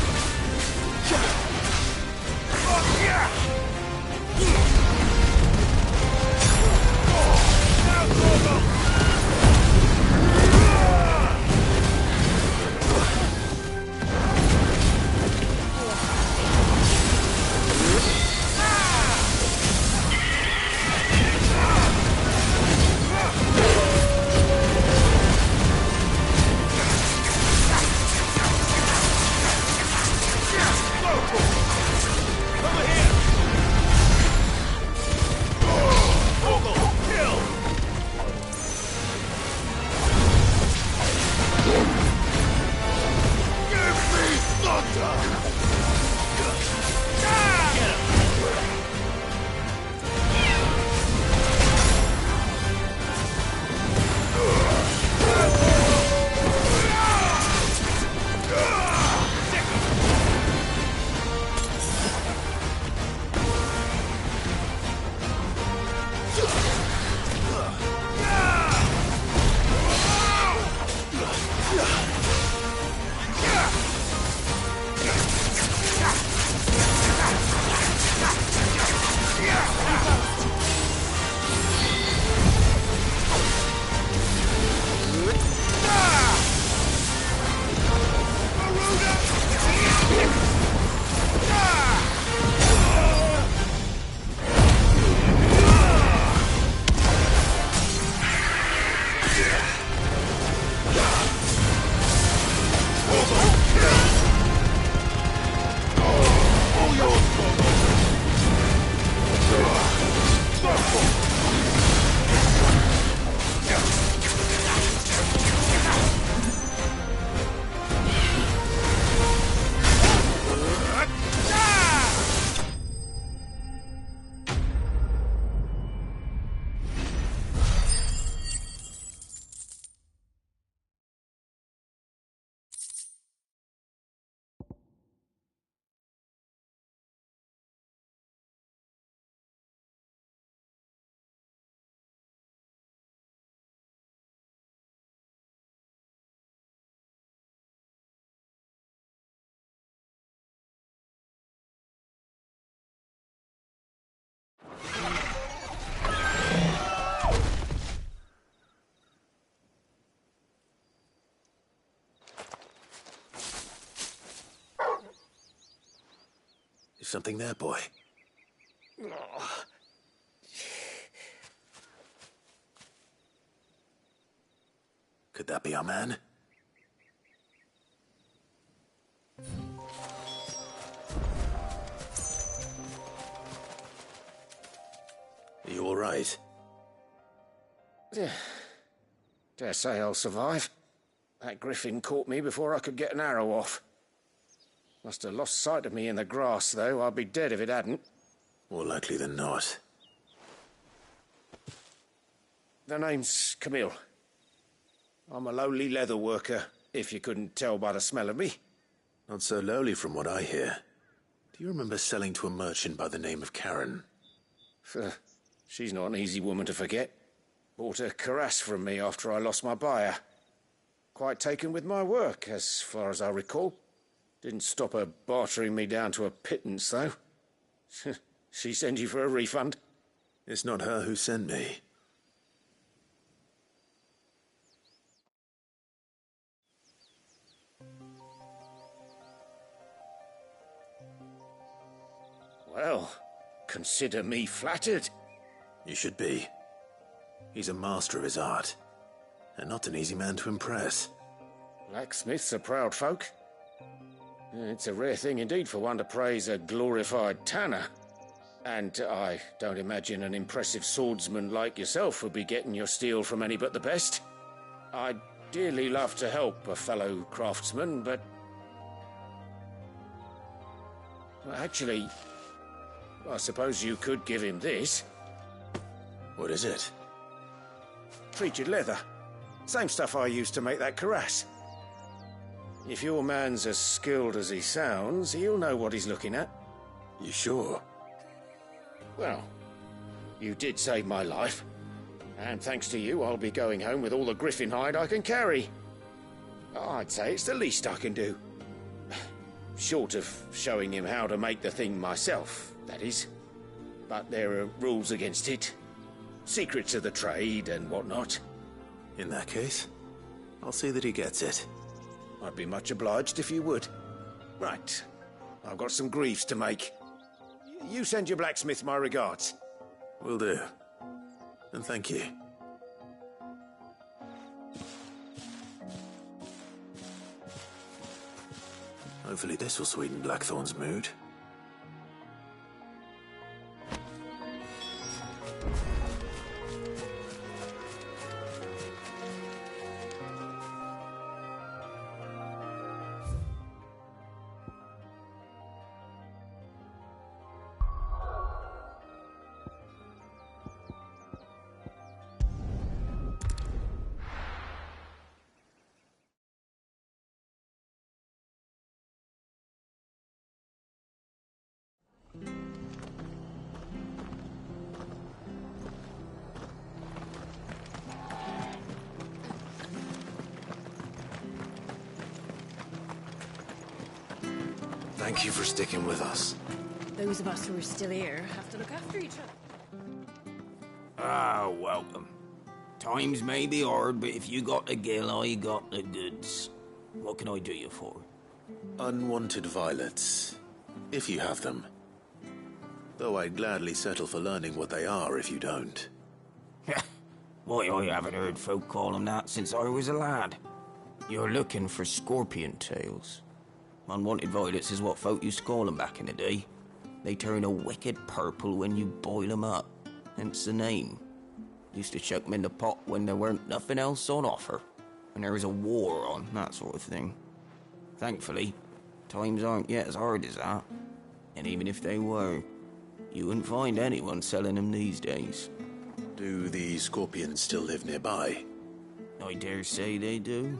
Speaker 1: Is something there, boy? Could that be our man? Are you all right?
Speaker 5: Dare say I'll survive. That griffin caught me before I could get an arrow off. Must have lost sight of me in the grass, though. I'd be dead if it hadn't.
Speaker 1: More likely than not.
Speaker 5: The name's Camille. I'm a lowly leather worker, if you couldn't tell by the smell of me.
Speaker 1: Not so lowly from what I hear. Do you remember selling to a merchant by the name of Karen?
Speaker 5: She's not an easy woman to forget. Bought a cuirass from me after I lost my buyer. Quite taken with my work, as far as I recall. Didn't stop her bartering me down to a pittance, though. She send you for a refund?
Speaker 1: It's not her who sent me.
Speaker 5: Well, consider me flattered.
Speaker 1: You should be. He's a master of his art, and not an easy man to impress.
Speaker 5: Blacksmiths are proud folk. It's a rare thing indeed for one to praise a glorified tanner. And I don't imagine an impressive swordsman like yourself would be getting your steel from any but the best. I'd dearly love to help a fellow craftsman, but
Speaker 17: Well, actually, I suppose you could give him this.
Speaker 1: What is it?
Speaker 17: Treated leather. Same stuff I used to make that cuirass. If your man's as skilled as he sounds, he'll know what he's looking at.
Speaker 1: You sure?
Speaker 17: Well, you did save my life. And thanks to you, I'll be going home with all the griffin hide I can carry. I'd say it's the least I can do. Short of showing him how to make the thing myself, that is. But there are rules against it. Secrets of the trade and whatnot.
Speaker 1: In that case, I'll see that he gets it.
Speaker 17: I'd be much obliged if you would. Right. I've got some greaves to make. You send your blacksmith my regards.
Speaker 1: Will do. And thank you. Hopefully this will sweeten Blackthorn's mood. Thank you for sticking with us.
Speaker 16: Those of us who are still here have to look after each other.
Speaker 7: Ah, welcome. Times may be hard, but if you got the gill, I got the goods. What can I do you for?
Speaker 1: Unwanted violets, if you have them. Though I'd gladly settle for learning what they are if you don't.
Speaker 7: Why, I haven't heard folk call them that since I was a lad. You're looking for scorpion tails. Unwanted violets is what folk used to call them back in the day. They turn a wicked purple when you boil them up, hence the name. Used to chuck them in the pot when there weren't nothing else on offer, when there was a war on, that sort of thing. Thankfully, times aren't yet as hard as that. And even if they were, you wouldn't find anyone selling them these days.
Speaker 1: Do the scorpions still live nearby?
Speaker 7: I dare say they do.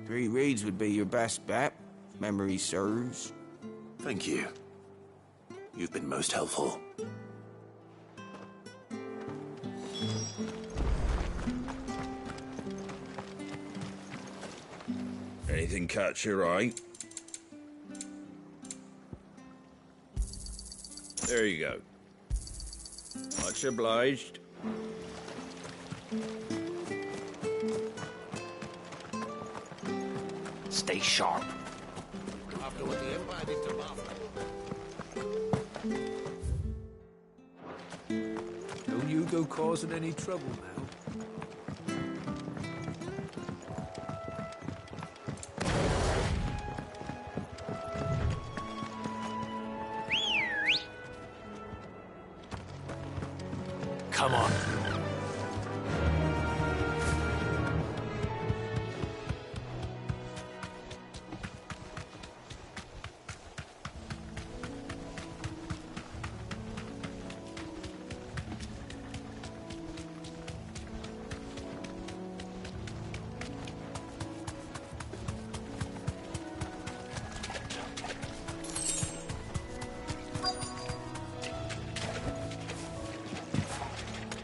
Speaker 7: 3 Reeds would be your best bet, if memory serves.
Speaker 1: Thank you. You've been most helpful.
Speaker 15: Anything catch your eye? There you go. Much obliged.
Speaker 7: Stay sharp.
Speaker 20: After what the Empire did to Martha.
Speaker 22: Don't you go causing any trouble now.
Speaker 1: Come on.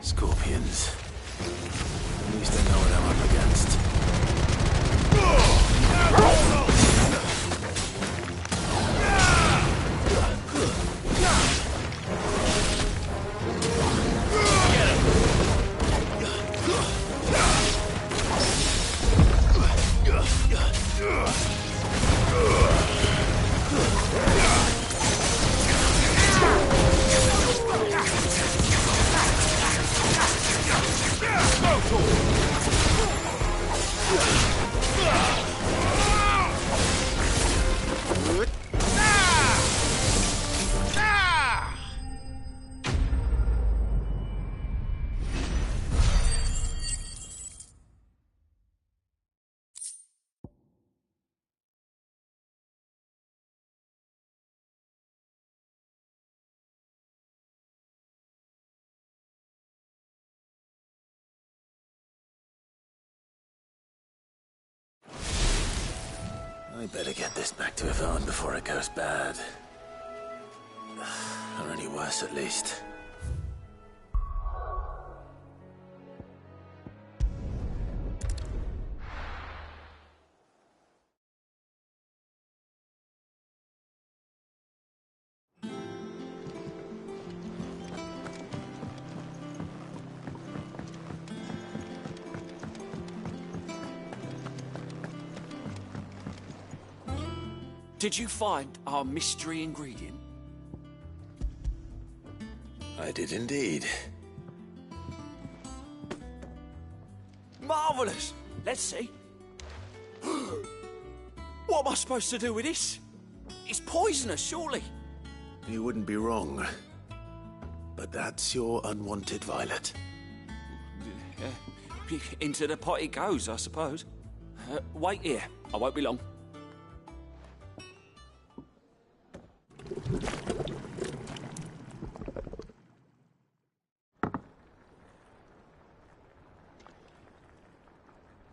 Speaker 1: Scorpion. I better get this back to Yvonne before it goes bad. Or any worse, at least.
Speaker 6: Did you find our mystery ingredient?
Speaker 1: I did indeed.
Speaker 6: Marvellous! Let's see. What am I supposed to do with this? It's poisonous, surely.
Speaker 1: You wouldn't be wrong. But that's your unwanted violet.
Speaker 6: Into the pot it goes, I suppose. Wait here. I won't be long.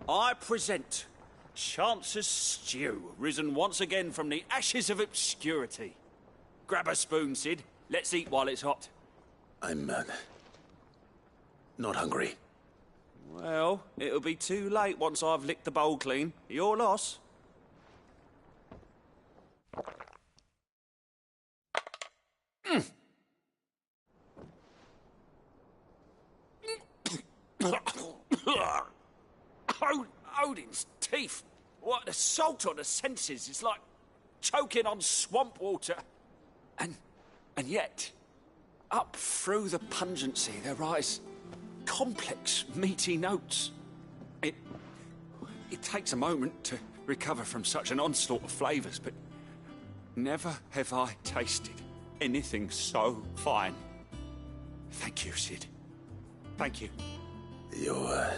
Speaker 6: I present Chance's Stew, risen once again from the ashes of obscurity. Grab a spoon, Sid. Let's eat while it's hot.
Speaker 1: I'm, not hungry.
Speaker 6: Well, it'll be too late once I've licked the bowl clean. Your loss. Odin's teeth. What an assault on the senses. It's like choking on swamp water. And yet, up through the pungency, there rise complex, meaty notes. It takes a moment to recover from such an onslaught of flavours, but never have I tasted anything so fine. Thank you, Sid. Thank you.
Speaker 1: You're,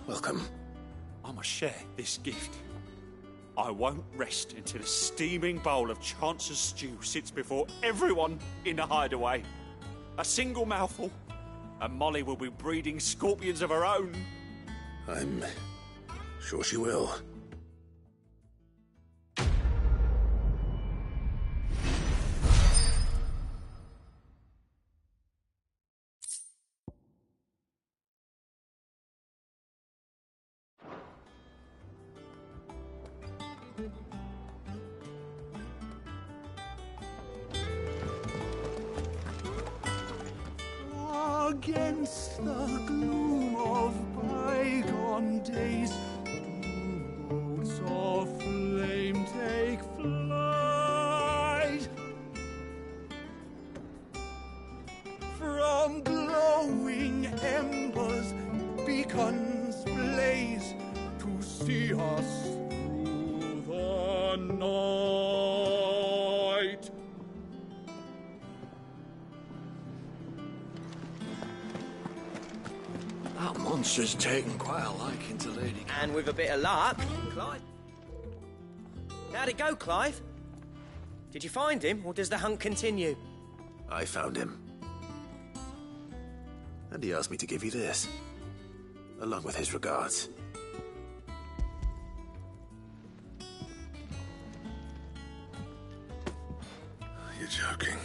Speaker 1: welcome.
Speaker 6: I must share this gift. I won't rest until a steaming bowl of Chance's Stew sits before everyone in the hideaway. A single mouthful, and Molly will be breeding scorpions of her own.
Speaker 1: I'm sure she will.
Speaker 9: Against the gloom of bygone days, do boats of flame take flight. From glowing embers, beacons blaze to see us through the night.
Speaker 23: That monster's taken quite a liking to Lady...
Speaker 14: And with a bit of luck, Clive. How'd it go, Clive? Did you find him, or does the hunt continue?
Speaker 1: I found him. And he asked me to give you this, along with his regards.
Speaker 18: You're joking.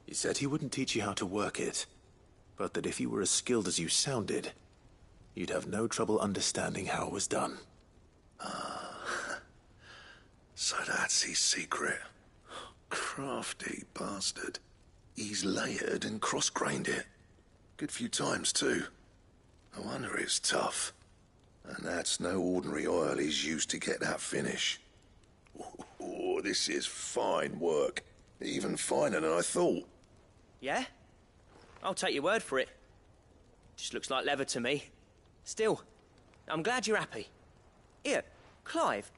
Speaker 1: He said he wouldn't teach you how to work it, but that if you were as skilled as you sounded, you'd have no trouble understanding how it was done.
Speaker 18: So that's his secret. Crafty bastard. He's layered and cross-grained it. Good few times, too. No wonder it's tough. And that's no ordinary oil he's used to get that finish. Oh, this is fine work. Even finer than I thought.
Speaker 14: Yeah? I'll take your word for it. Just looks like leather to me. Still, I'm glad you're happy. Here, Clive,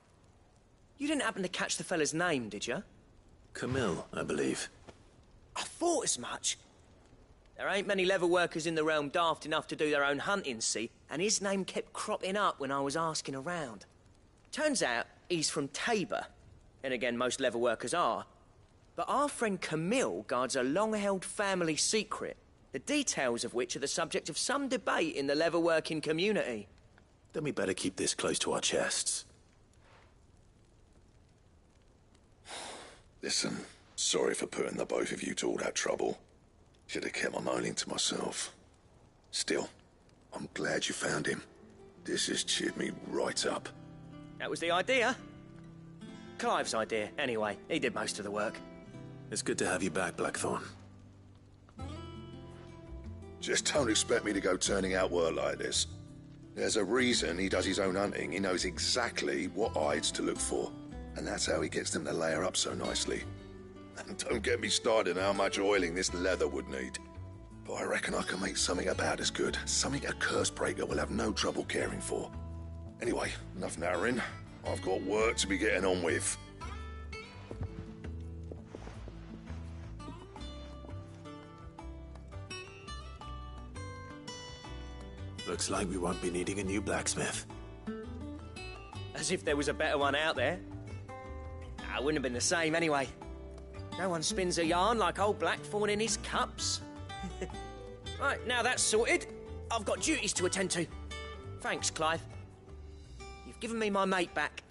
Speaker 14: you didn't happen to catch the fella's name, did you?
Speaker 1: Camille, I believe.
Speaker 14: I thought as much. There ain't many leather workers in the realm daft enough to do their own hunting, see, and his name kept cropping up when I was asking around. Turns out he's from Tabor, and again, most leather workers are. But our friend Camille guards a long-held family secret, the details of which are the subject of some debate in the leatherworking community.
Speaker 1: Then we better keep this close to our chests.
Speaker 18: Listen, sorry for putting the both of you to all that trouble. Should have kept my moaning to myself. Still, I'm glad you found him. This has cheered me right up.
Speaker 14: That was the idea. Clive's idea, anyway. He did most of the work.
Speaker 1: It's good to have you back, Blackthorn.
Speaker 18: Just don't expect me to go turning out work like this. There's a reason he does his own hunting. He knows exactly what hides to look for. And that's how he gets them to layer up so nicely. And don't get me started on how much oiling this leather would need. But I reckon I can make something about as good. Something a Cursebreaker will have no trouble caring for. Anyway, enough nattering. I've got work to be getting on with.
Speaker 1: Looks like we won't be needing a new blacksmith.
Speaker 14: As if there was a better one out there. Nah, it wouldn't have been the same anyway. No one spins a yarn like old Blackthorn in his cups. Right, now that's sorted, I've got duties to attend to. Thanks, Clive. You've given me my mate back.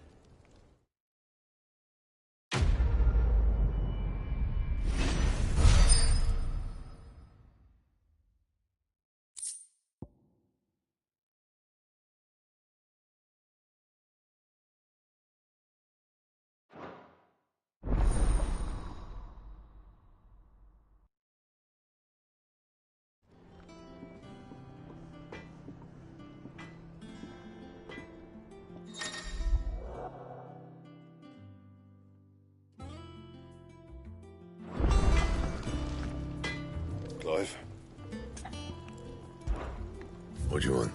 Speaker 18: Clive? What do you want?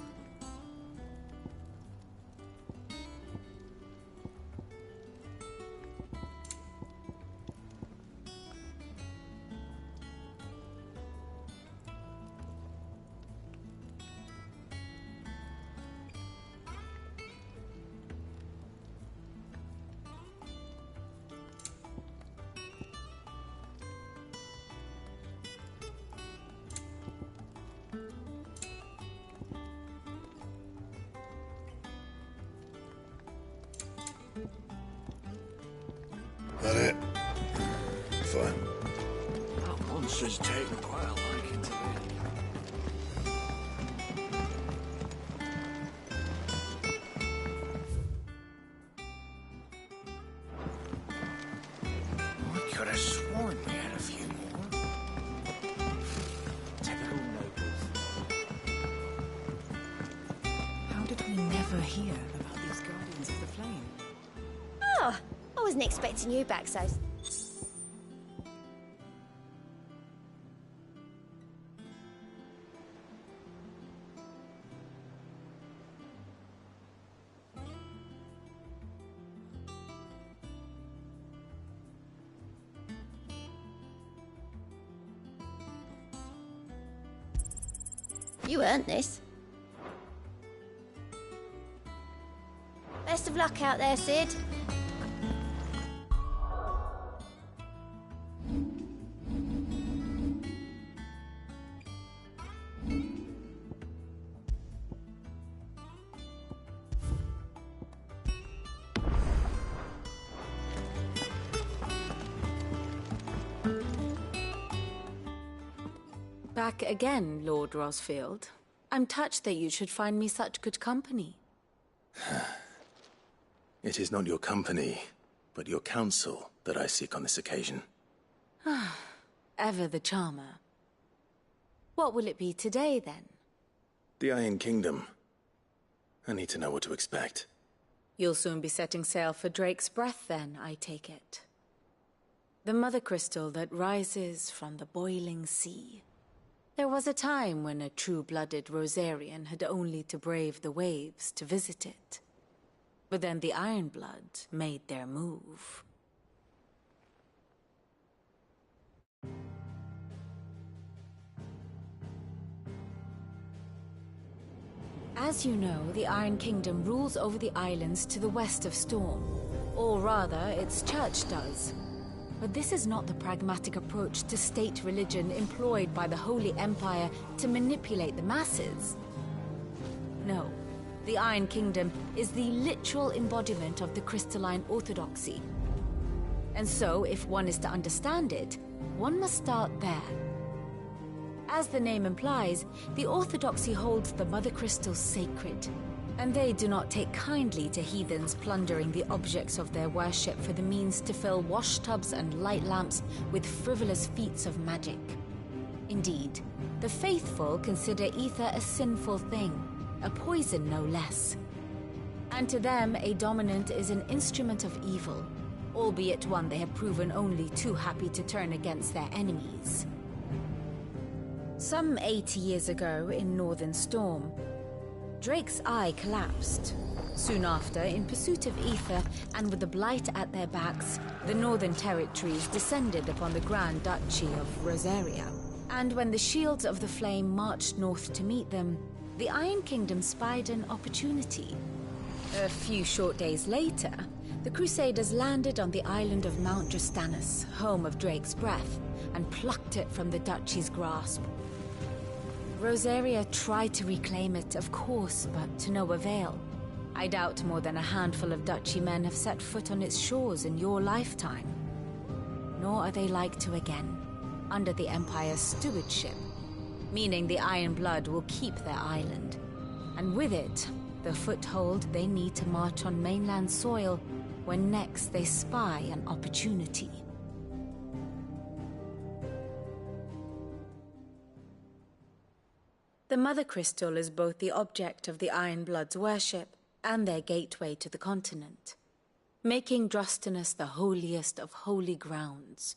Speaker 18: That it? Fine.
Speaker 23: That monster's taken quite a liking to
Speaker 17: I could have sworn we had a few more.
Speaker 14: Typical nobles.
Speaker 11: How did we never hear about these Guardians of the Flame?
Speaker 4: Oh, I wasn't expecting you back so... You earned this. Best of luck out there, Sid.
Speaker 11: Back again, Lord Rosfield. I'm touched that you should find me such good company.
Speaker 1: It is not your company, but your counsel that I seek on this occasion.
Speaker 11: Ever the charmer. What will it be today, then?
Speaker 1: The Iron Kingdom. I need to know what to expect.
Speaker 11: You'll soon be setting sail for Drake's Breath, then, I take it. The mother crystal that rises from the boiling sea. There was a time when a true-blooded Rosarian had only to brave the waves to visit it. But then the Ironblood made their move. As you know, the Iron Kingdom rules over the islands to the west of Storm. Or rather, its church does. But this is not the pragmatic approach to state religion employed by the Holy Empire to manipulate the masses. No, the Iron Kingdom is the literal embodiment of the crystalline orthodoxy. And so, if one is to understand it, one must start there. As the name implies, the orthodoxy holds the Mother Crystals sacred, and they do not take kindly to heathens plundering the objects of their worship for the means to fill washtubs and light lamps with frivolous feats of magic. Indeed, the faithful consider ether a sinful thing, a poison no less. And to them, a dominant is an instrument of evil, albeit one they have proven only too happy to turn against their enemies. Some 80 years ago, in Northern Storm, Drake's eye collapsed. Soon after, in pursuit of ether and with the blight at their backs, the Northern Territories descended upon the Grand Duchy of Rosaria. And when the Shields of the Flame marched north to meet them, the Iron Kingdom spied an opportunity. A few short days later, the Crusaders landed on the island of Mount Justanus, home of Drake's breath, and plucked it from the Duchy's grasp. Rosaria tried to reclaim it, of course, but to no avail. I doubt more than a handful of Duchy men have set foot on its shores in your lifetime. Nor are they like to again, under the Empire's stewardship, meaning the Iron Blood will keep their island, and with it, the foothold they need to march on mainland soil when next they spy an opportunity. The Mother Crystal is both the object of the Iron Blood's worship and their gateway to the continent, making Drustinus the holiest of holy grounds,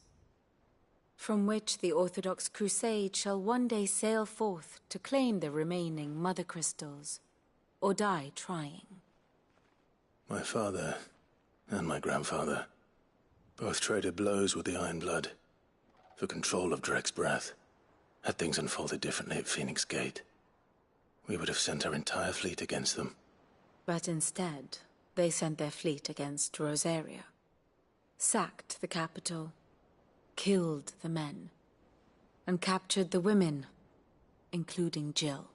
Speaker 11: from which the Orthodox Crusade shall one day sail forth to claim the remaining Mother Crystals, or die trying.
Speaker 1: My father and my grandfather both traded blows with the Iron Blood for control of Drake's breath. Had things unfolded differently at Phoenix Gate, we would have sent our entire fleet against them.
Speaker 11: But instead, they sent their fleet against Rosaria, sacked the capital, killed the men, and captured the women, including Jill.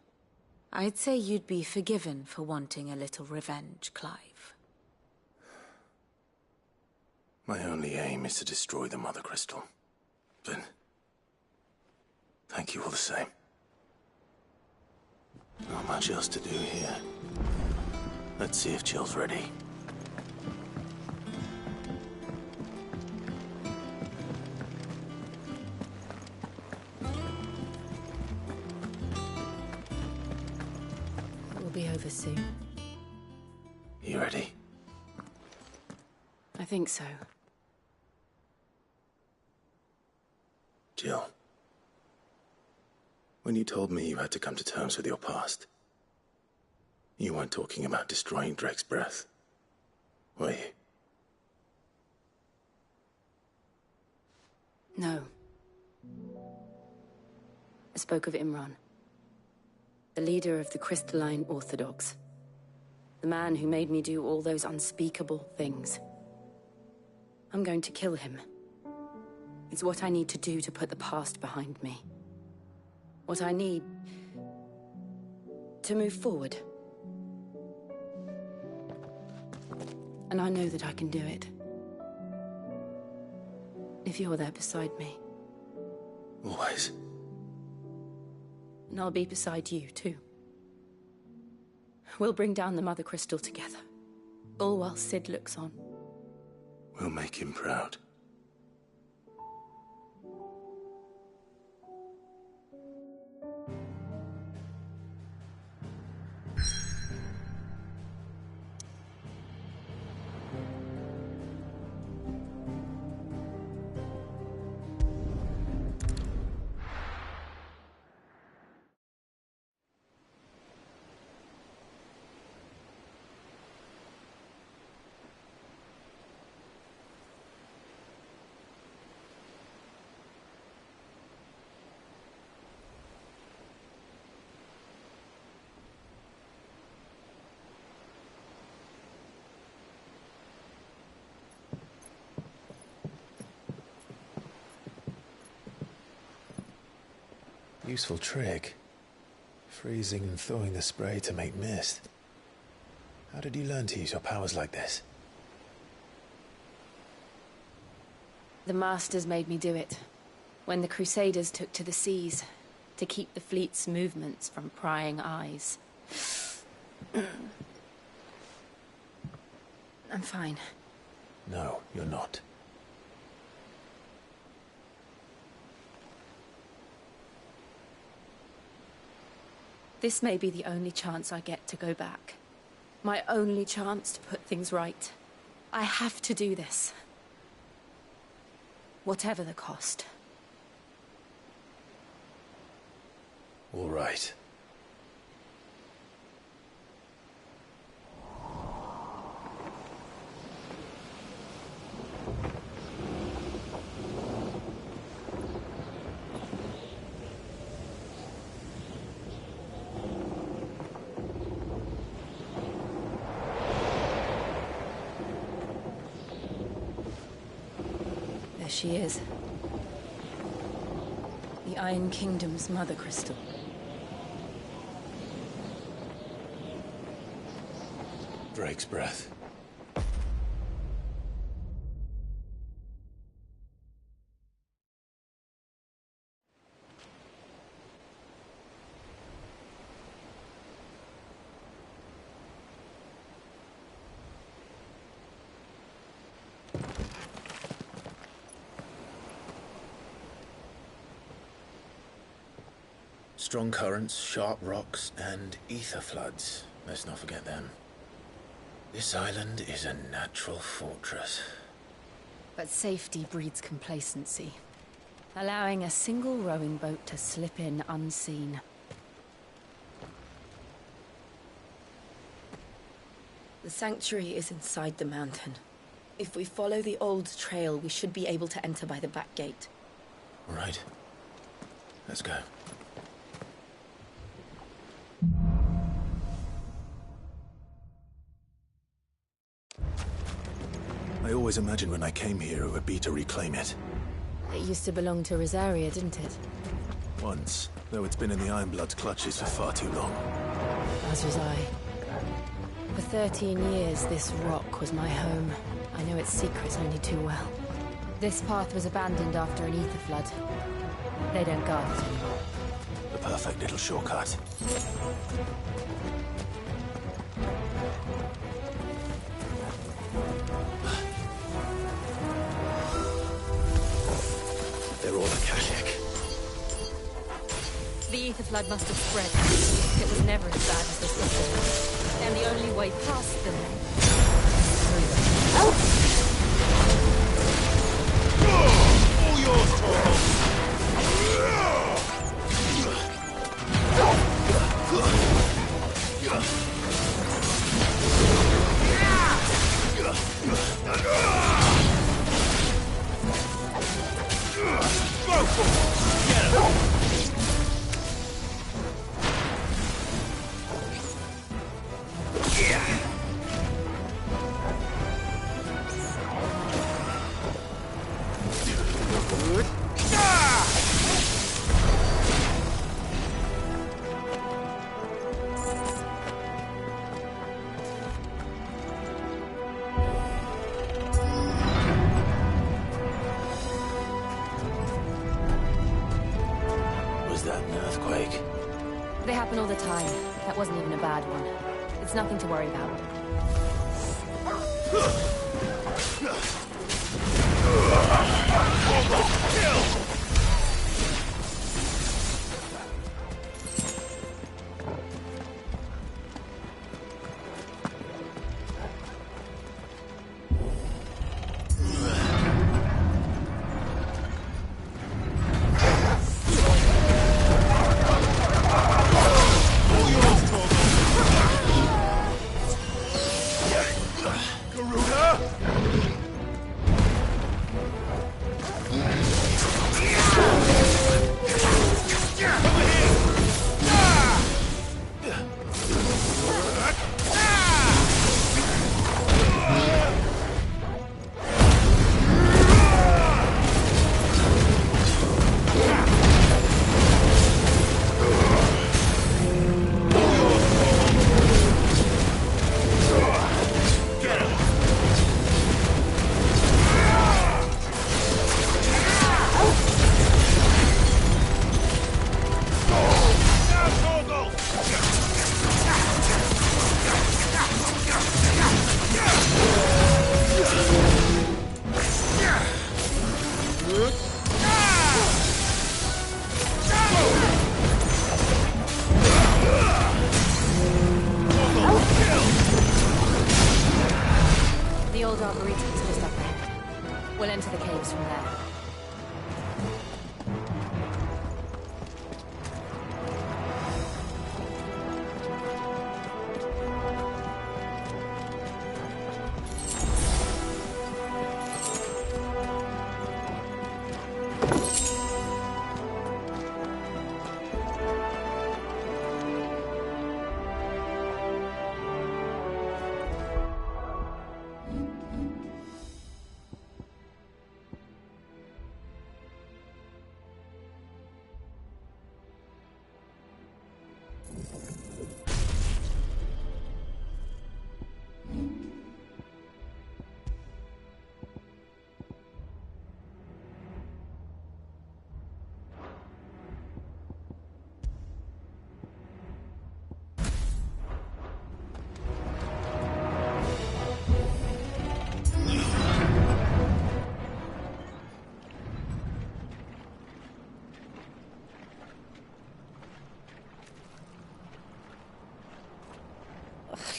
Speaker 11: I'd say you'd be forgiven for wanting a little revenge, Clive.
Speaker 1: My only aim is to destroy the Mother Crystal. But thank you all the same. Not much else to do here. Let's see if Jill's ready.
Speaker 16: We'll be over soon.
Speaker 1: You ready?
Speaker 16: I think so.
Speaker 1: Jill. When you told me you had to come to terms with your past, you weren't talking about destroying Drake's breath, were you?
Speaker 16: No. I spoke of Imran, the leader of the Crystalline Orthodox. The man who made me do all those unspeakable things. I'm going to kill him. It's what I need to do to put the past behind me. What I need to move forward. And I know that I can do it. If you're there beside me.
Speaker 1: Always.
Speaker 16: And I'll be beside you, too. We'll bring down the Mother Crystal together. All while Sid looks on.
Speaker 1: We'll make him proud. Useful trick. Freezing and thawing the spray to make mist. How did you learn to use your powers like this?
Speaker 16: The Masters made me do it. When the Crusaders took to the seas, to keep the fleet's movements from prying eyes. I'm fine.
Speaker 1: No, you're not.
Speaker 16: This may be the only chance I get to go back. My only chance to put things right. I have to do this. Whatever the cost.
Speaker 1: All right.
Speaker 16: There she is. The Iron Kingdom's Mother Crystal.
Speaker 1: Drake's breath. Strong currents, sharp rocks, and ether floods. Let's not forget them. This island is a natural fortress.
Speaker 16: But safety breeds complacency. Allowing a single rowing boat to slip in unseen. The sanctuary is inside the mountain. If we follow the old trail, we should be able to enter by the back gate.
Speaker 1: All right. Let's go. I always imagined when I came here it would be to reclaim it.
Speaker 16: It used to belong to Rosaria, didn't it?
Speaker 1: Once, though it's been in the Ironblood's clutches for far too long.
Speaker 16: As was I. For 13 years, this rock was my home. I know its secrets only too well. This path was abandoned after an ether flood. They don't guard it anymore.
Speaker 1: The perfect little shortcut. They're all Akashic.
Speaker 16: The ether flood must have spread. It was never as bad as this before. And the only way past them is through them.
Speaker 9: All yours, Torvald!
Speaker 16: They happen all the time. That wasn't even a bad one. It's nothing to worry about.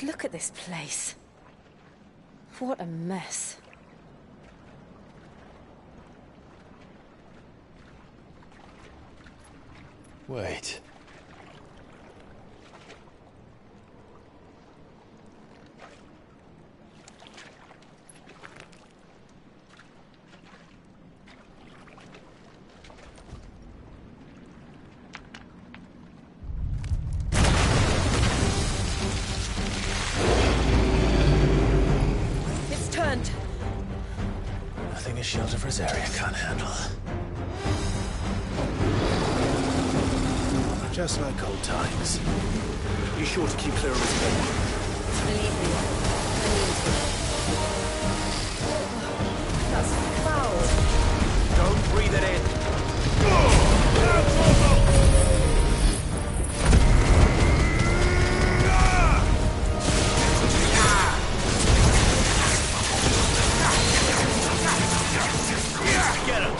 Speaker 11: Look at this place. What a mess.
Speaker 1: Wait.
Speaker 4: It's turned.
Speaker 1: Nothing a shield of Rosaria can't handle. Just like old times.
Speaker 6: Be sure to keep clear of his ball.
Speaker 4: Believe me. I need to. That's foul.
Speaker 6: Don't breathe it in. Get him!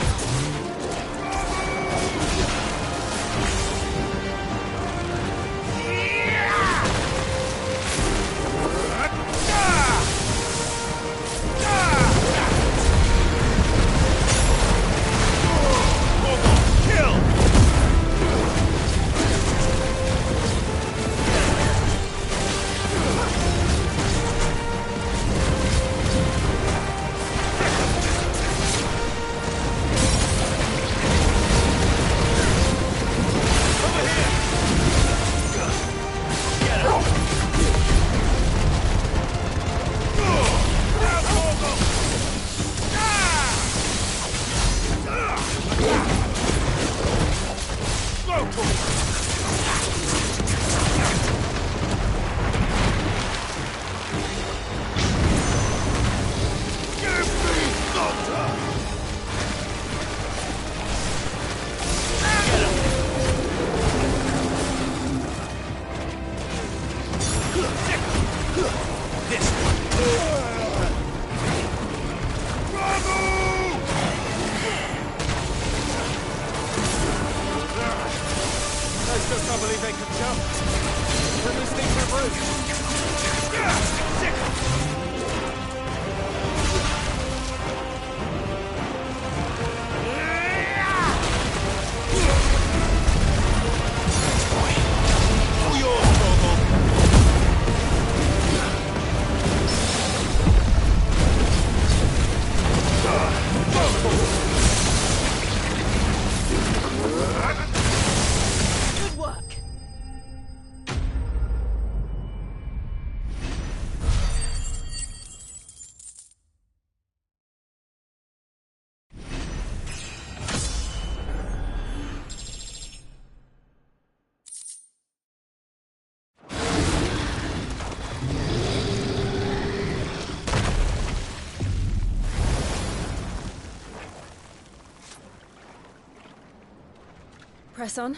Speaker 11: Press on.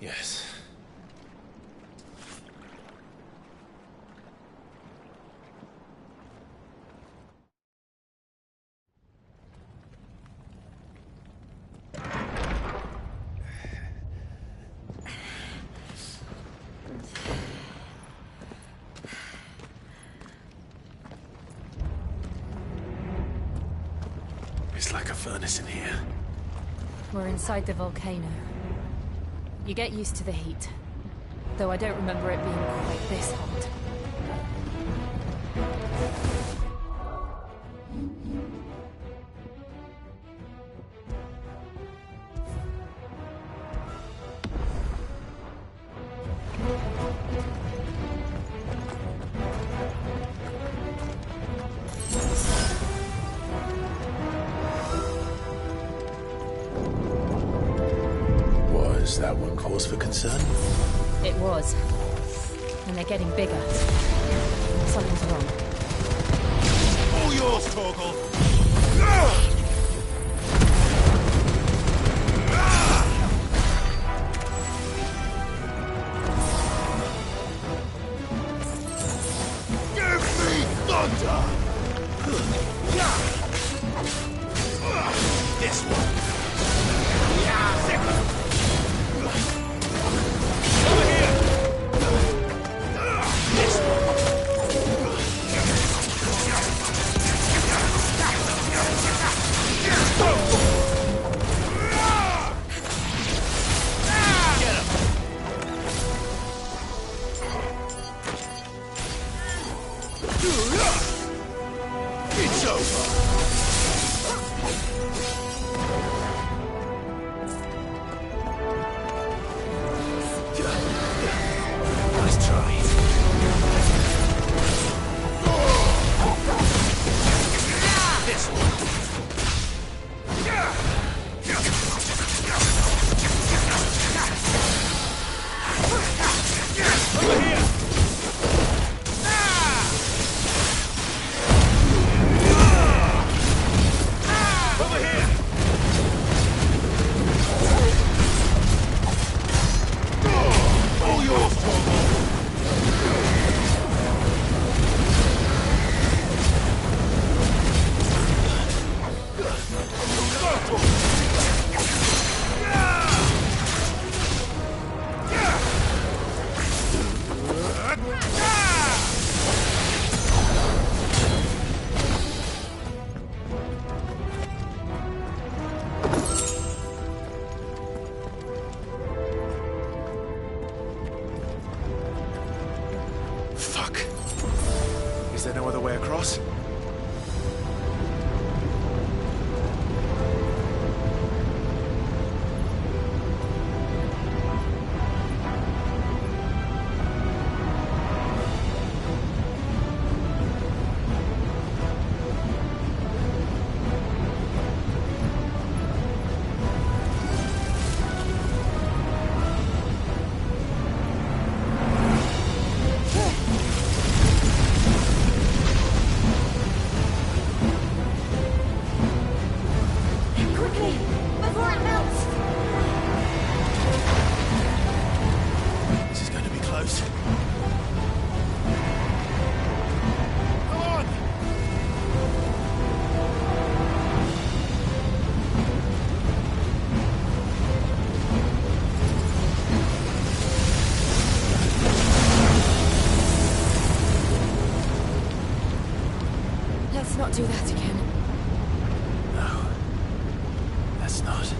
Speaker 1: Yes. It's like a furnace in here.
Speaker 11: We're inside the volcano. You get used to the heat. Though I don't remember it being quite this hot.
Speaker 1: Was that one cause for concern?
Speaker 11: It was. And they're getting bigger. Something's wrong.
Speaker 9: All yours, Torgal! Give me thunder! This one! Over here! This one! It's over! Nice try. This one. Over here! Over here! All yours, Torgal!
Speaker 1: Fuck. Is there no other way across?
Speaker 4: Quickly, before it melts!
Speaker 1: This is going to be close.
Speaker 9: Come on!
Speaker 4: Let's not do that again.
Speaker 1: No. That's not.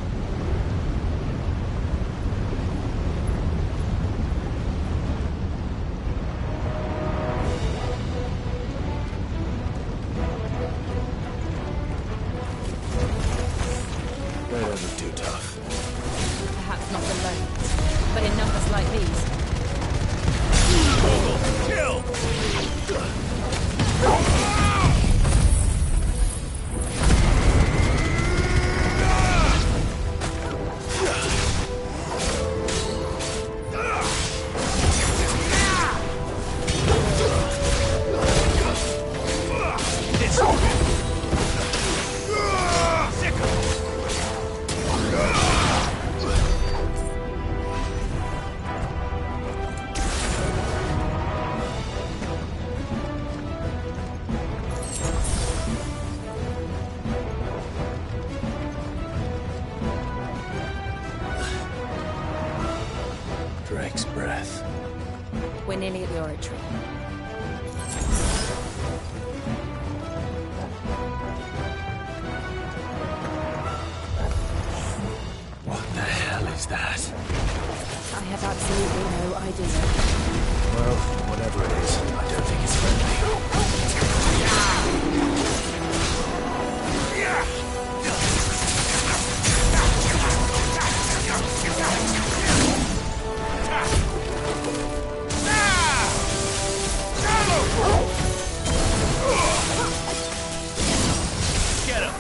Speaker 1: They don't look too tough.
Speaker 11: Perhaps not the loads, but in numbers like these.
Speaker 9: Kill! This one!
Speaker 1: Drake's breath.
Speaker 11: We're nearly at the oratory.
Speaker 1: What the hell is that?
Speaker 11: I have absolutely no idea.
Speaker 1: Well, whatever it is, I don't think it's
Speaker 9: Get him!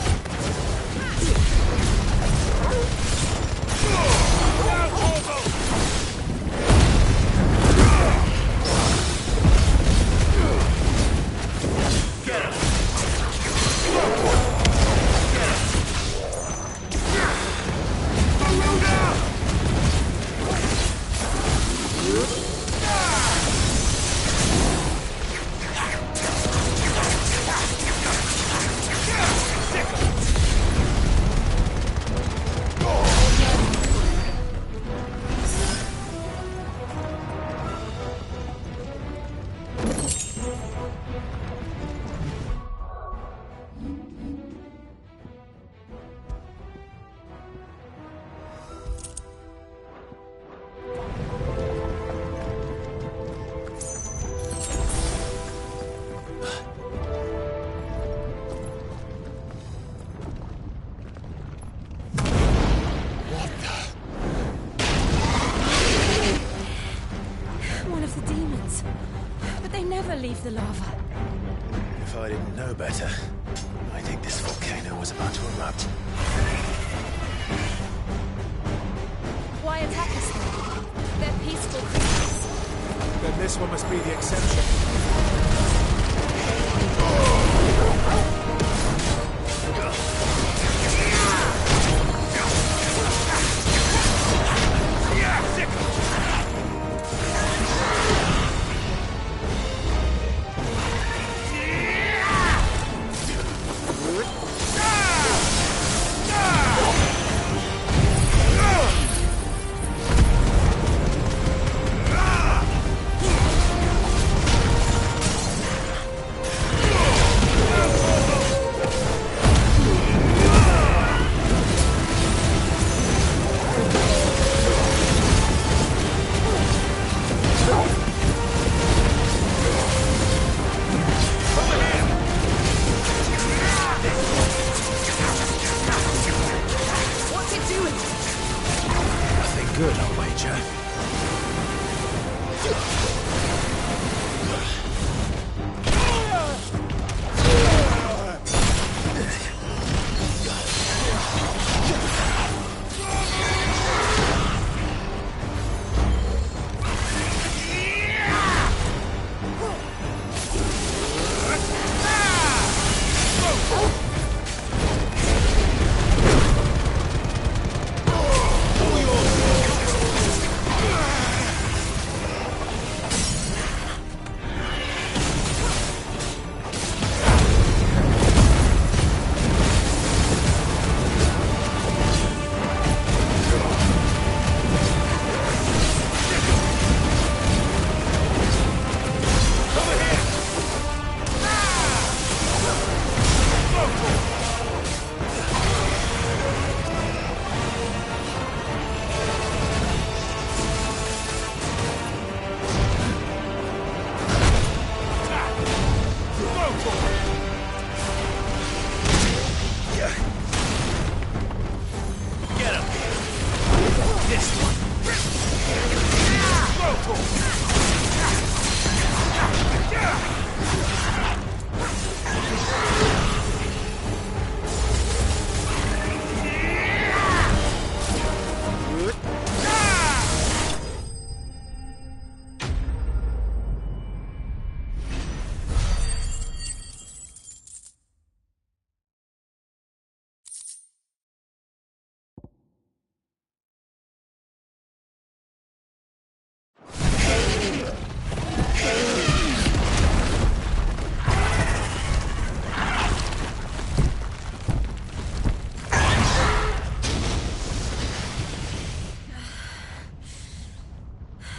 Speaker 11: leave the lava.
Speaker 1: If I didn't know better, I think this volcano was about to erupt.
Speaker 11: Why attack us then? They're peaceful creatures.
Speaker 1: Then this one must be the exception. Good, I'll wager.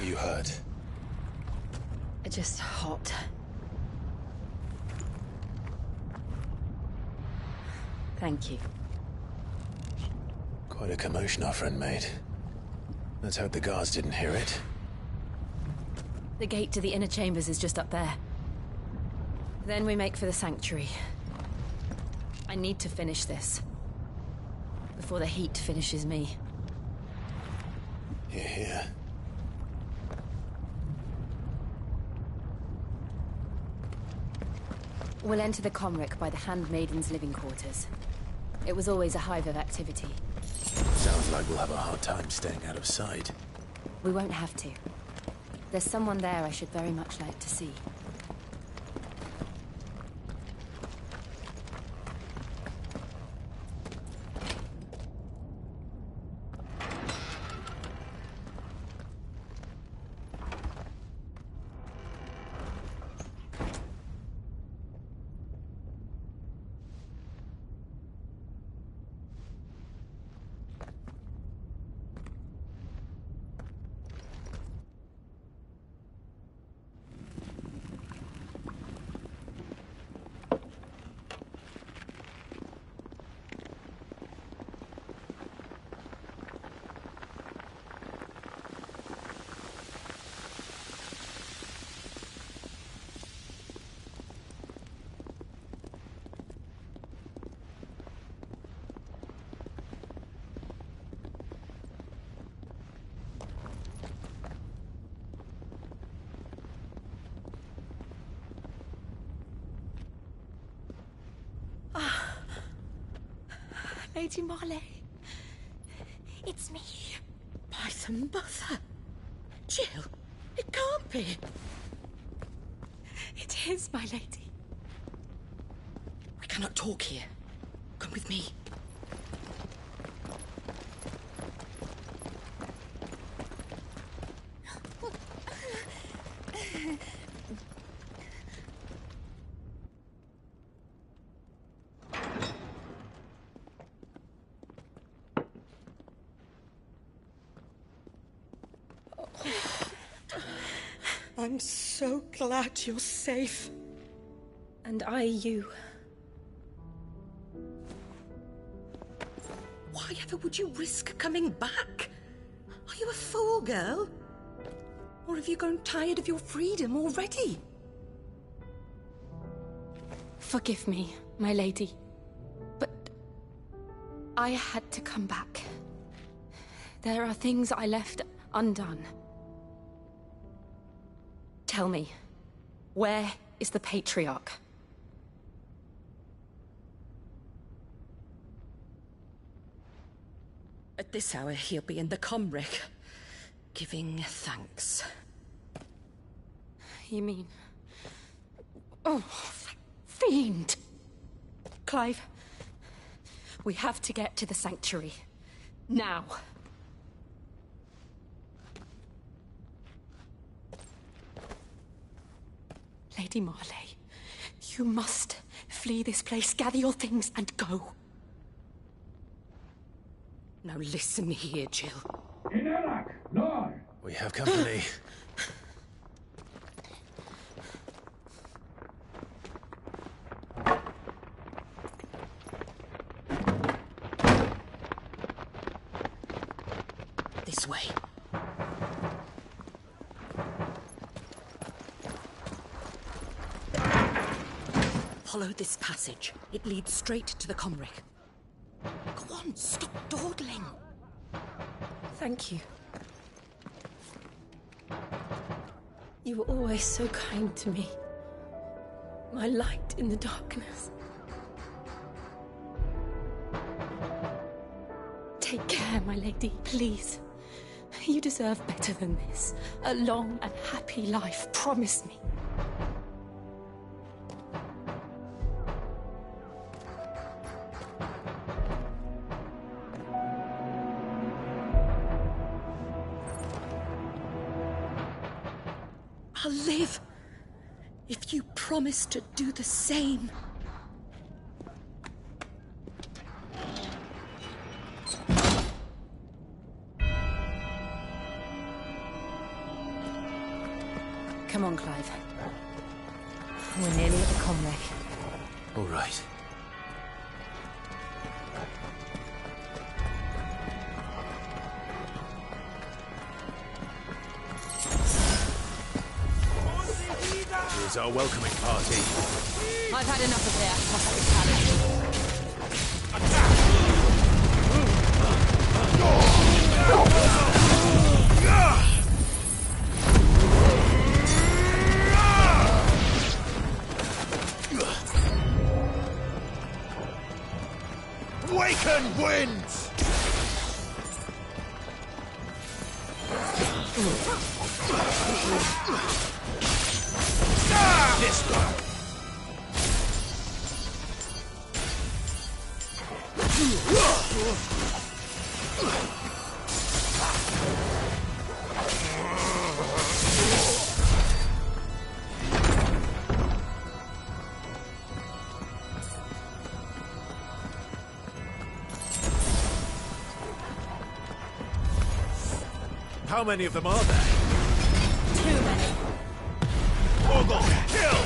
Speaker 1: You hurt?
Speaker 16: Just hot. Thank you.
Speaker 1: Quite a commotion our friend made. Let's hope the guards didn't hear it.
Speaker 11: The gate to the inner chambers is just up there. Then we make for the sanctuary. I need to finish this. Before the heat finishes me.
Speaker 1: Hear, hear.
Speaker 11: We'll enter the Comric by the Handmaiden's living quarters. It was always a hive of activity.
Speaker 1: Sounds like we'll have a hard time staying out of sight.
Speaker 11: We won't have to. There's someone there I should very much like to see.
Speaker 2: Lady Marley. It's me.
Speaker 10: By the mother. Jill, it can't be.
Speaker 2: It is, my lady.
Speaker 10: We cannot talk here. Come with me. I'm so glad you're safe.
Speaker 2: And I you.
Speaker 10: Why ever would you risk coming back? Are you a fool, girl? Or have you grown tired of your freedom already?
Speaker 2: Forgive me, my lady. But I had to come back. There are things I left undone. Tell me, where is the Patriarch?
Speaker 10: At this hour, he'll be in the Comric, giving thanks.
Speaker 2: You mean... Oh, fiend! Clive, we have to get to the sanctuary. Now. Lady Marley, you must flee this place, gather your things, and go.
Speaker 10: Now listen here, Jill.
Speaker 1: We have company.
Speaker 10: This way. Follow this passage. It leads straight to the Comric. Go on, stop dawdling.
Speaker 2: Thank you. You were always so kind to me. My light in the darkness. Take care, my lady, please. You deserve better than this. A long and happy life, promise me.
Speaker 10: I'll live if you promise to do the same.
Speaker 2: Come on, Clive. We're nearly at the Comric.
Speaker 1: All right. Here's our welcoming party.
Speaker 2: I've had enough of their hospitality.
Speaker 9: Waken winds! This one.
Speaker 1: How many of them are there?
Speaker 2: Too many.
Speaker 9: Ogle, kill!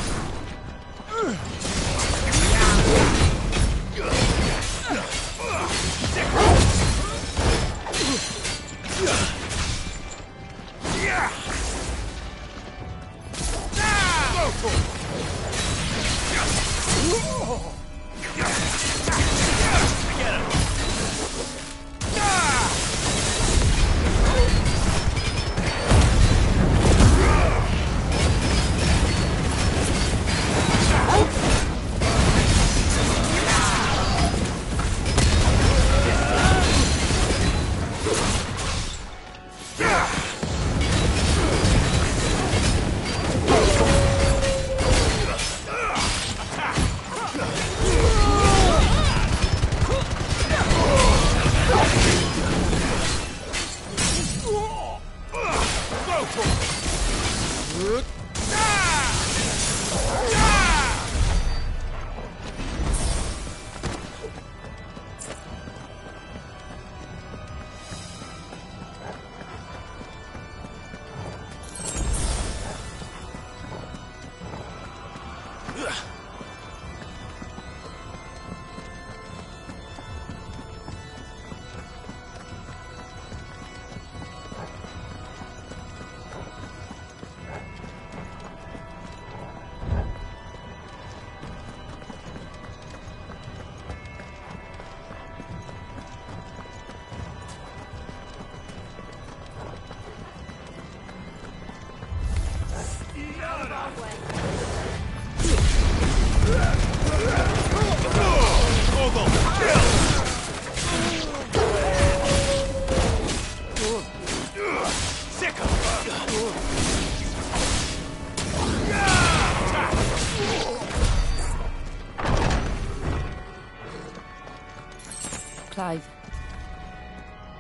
Speaker 2: Clive,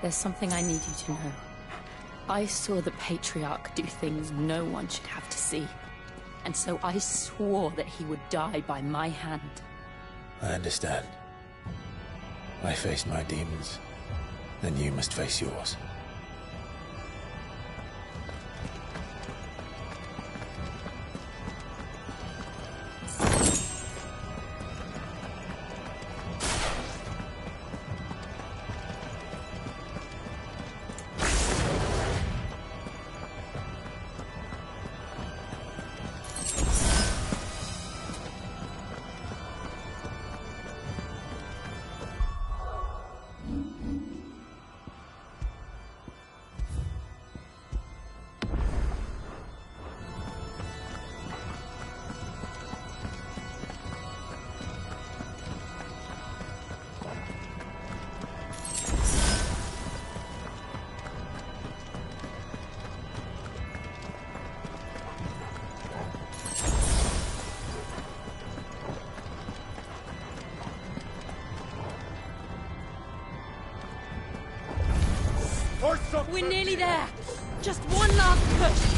Speaker 2: there's something I need you to know. I saw the Patriarch do things no one should have to see. And so I swore that he would die by my hand.
Speaker 1: I understand. I face my demons, then you must face yours.
Speaker 2: We're nearly there. Just one last push.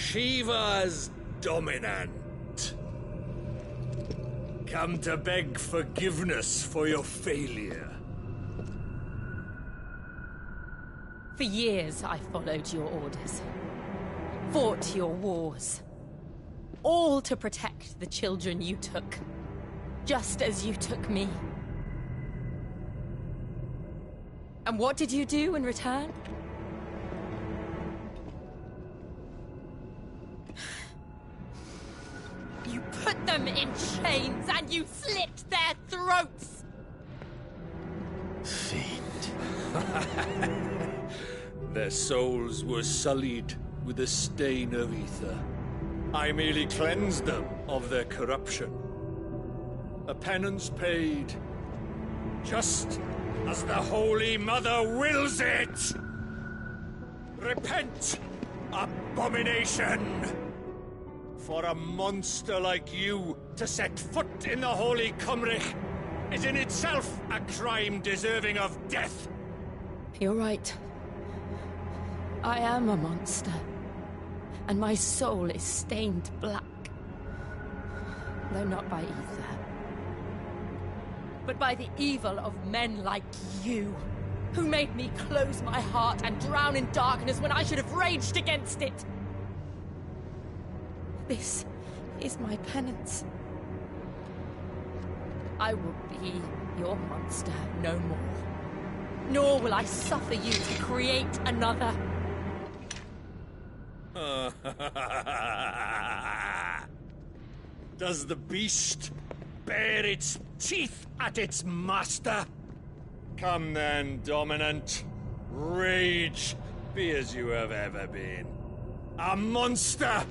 Speaker 23: Shiva's dominant. Come to beg forgiveness for your failure.
Speaker 2: For years, I followed your orders, fought your wars, all to protect the children you took, just as you took me. And what did you do in return? You put them in chains and you slit their throats!
Speaker 1: Fiend.
Speaker 23: Their souls were sullied with the stain of ether. I merely cleansed them of their corruption. A penance paid, just as the Holy Mother wills it! Repent, abomination! For a monster like you to set foot in the Holy Cymric is in itself a crime deserving of death!
Speaker 2: You're right. I am a monster. And my soul is stained black. Though not by ether. But by the evil of men like you, who made me close my heart and drown in darkness when I should have raged against it. This is my penance. I will be your monster no more. Nor will I suffer you to create another.
Speaker 23: Does the beast bare its teeth at its master? Come then, dominant. Rage, be as you have ever been. A monster!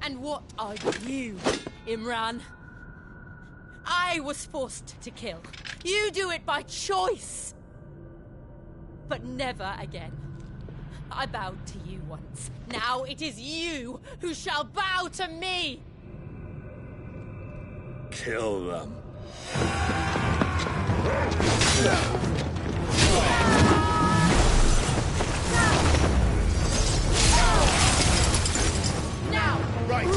Speaker 2: And what are you, Imran? I was forced to kill. You do it by choice. But never again. I bowed to you once. Now it is you who shall bow to me!
Speaker 23: Kill them.
Speaker 2: Now!
Speaker 23: Right!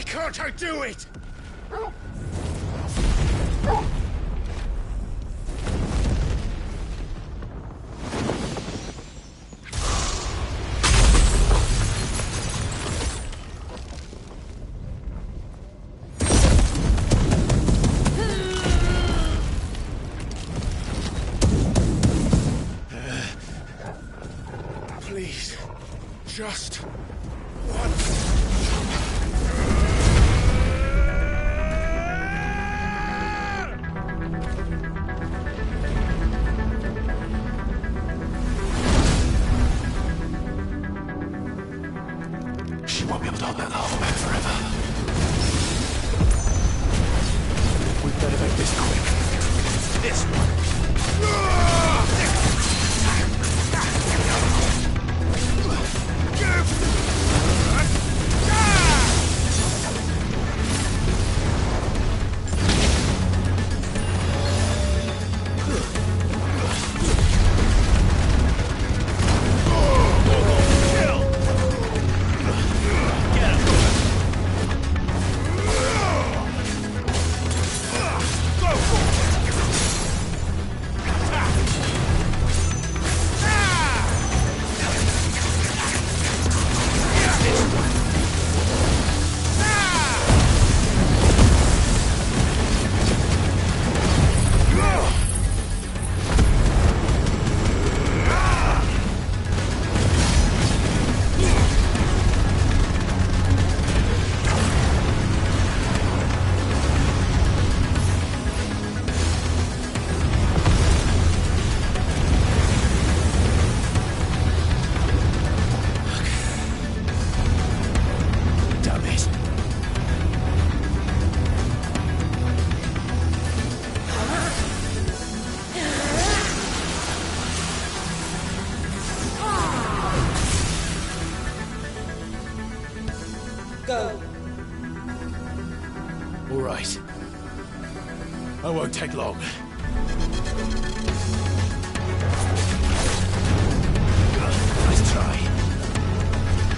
Speaker 23: Can't I do it? Please, just once.
Speaker 10: Go.
Speaker 1: All right. I won't take long. Nice try.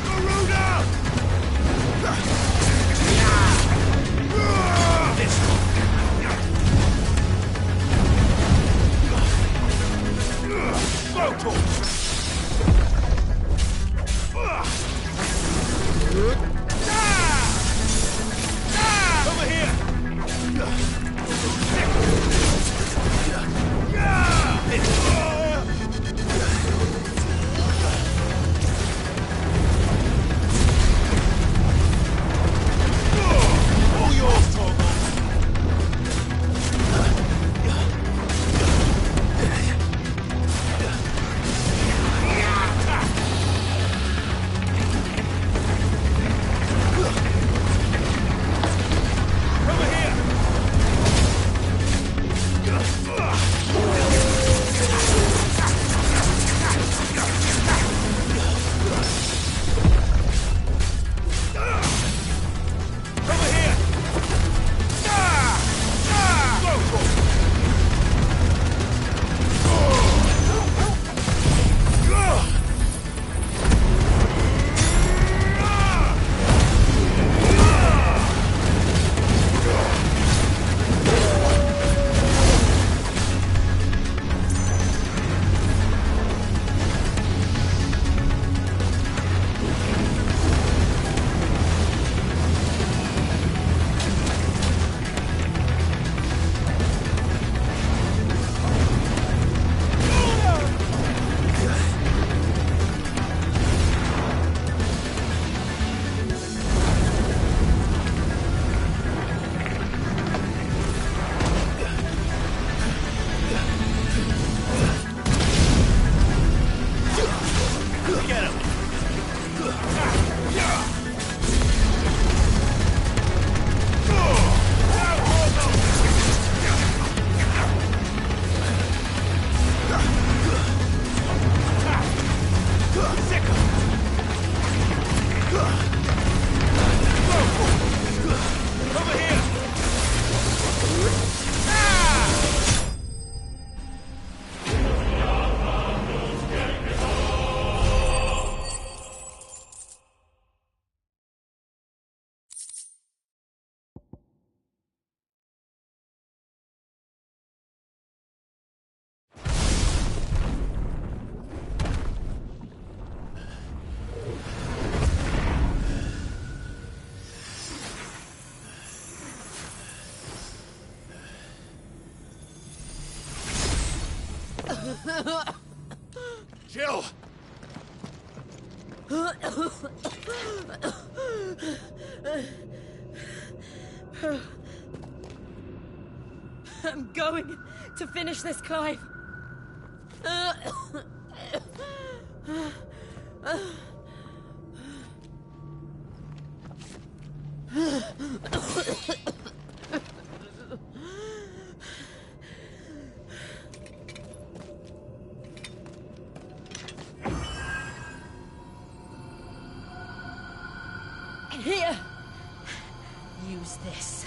Speaker 1: Garuda! Over here! All yours, Torgal! Jill!
Speaker 2: I'm going to finish this, Clive. Here. Use this.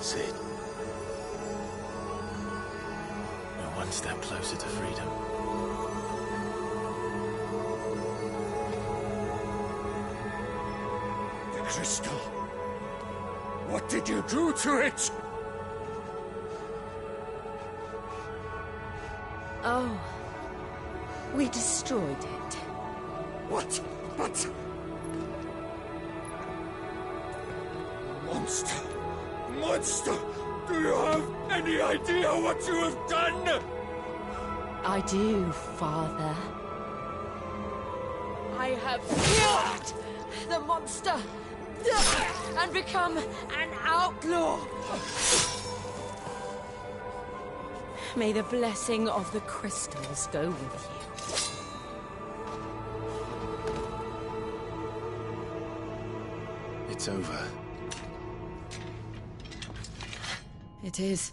Speaker 1: Sid. We're one step closer to freedom.
Speaker 20: The crystal.
Speaker 23: What did you do to it?
Speaker 2: Oh, we destroyed it.
Speaker 23: What? But... Monster! Monster! Do you have any idea what you have done?
Speaker 2: I do, Father. I have killed the monster and become an outlaw. May the blessing of the crystals go with you.
Speaker 1: It's over.
Speaker 2: It is.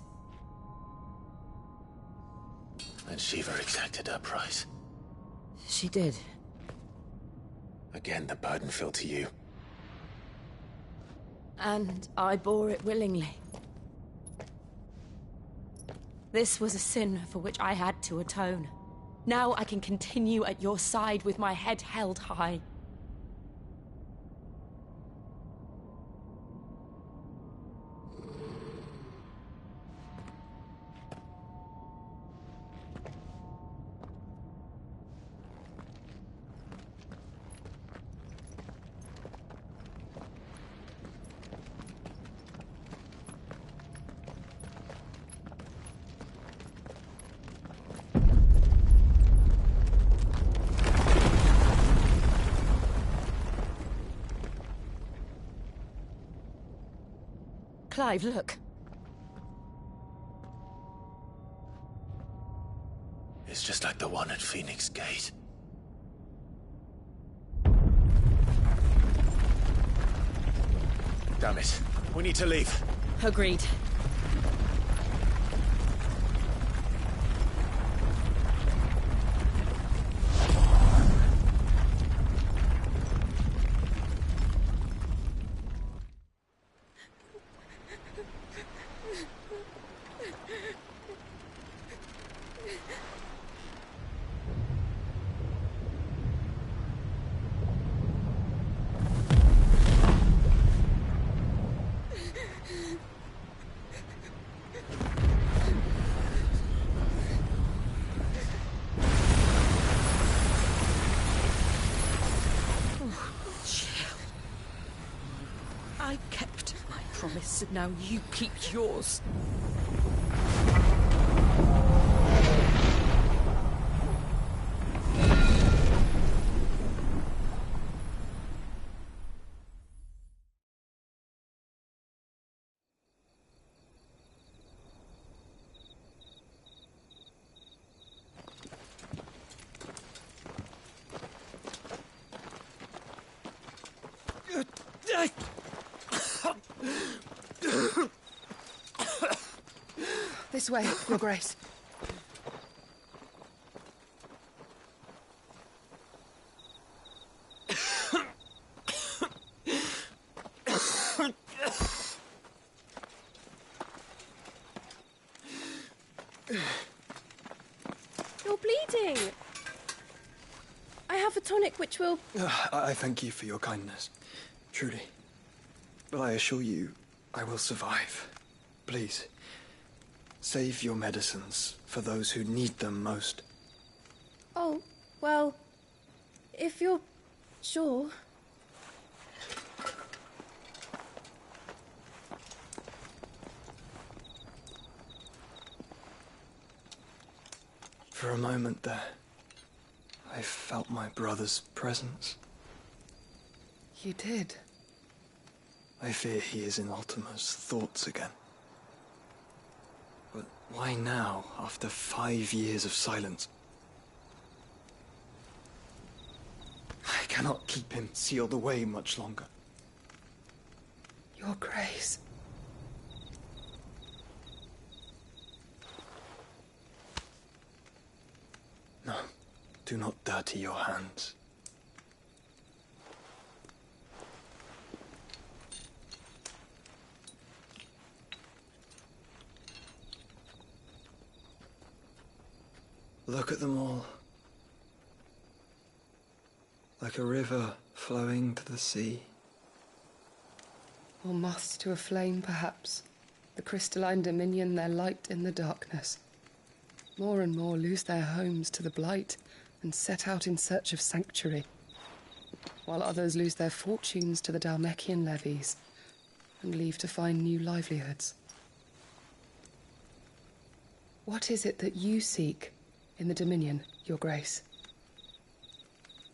Speaker 1: And Shiva exacted her price.
Speaker 2: She did.
Speaker 1: Again, the burden fell to you.
Speaker 2: And I bore it willingly. This was a sin for which I had to atone. Now I can continue at your side with my head held high. Clive, look.
Speaker 1: It's just like the one at Phoenix Gate. Damn it. We need to leave.
Speaker 2: Agreed. I kept my promise, and now you keep yours.
Speaker 10: This way, Your Grace.
Speaker 12: You're bleeding. I have a tonic which will...
Speaker 13: I thank you for your kindness, truly. But I assure you, I will survive. Please, save your medicines for those who need them most.
Speaker 12: Oh, well, if you're sure...
Speaker 13: For a moment there, I felt my brother's presence.
Speaker 12: You did?
Speaker 13: I fear he is in Ultima's thoughts again. But why now, after 5 years of silence? I cannot keep him sealed away much longer.
Speaker 12: Your Grace.
Speaker 13: No, do not dirty your hands. Look at them all. Like a river flowing to the sea.
Speaker 3: Or moths to a flame, perhaps. The crystalline dominion their light in the darkness. More and more lose their homes to the blight and set out in search of sanctuary, while others lose their fortunes to the Dhalmekian levies and leave to find new livelihoods. What is it that you seek in the Dominion, Your Grace?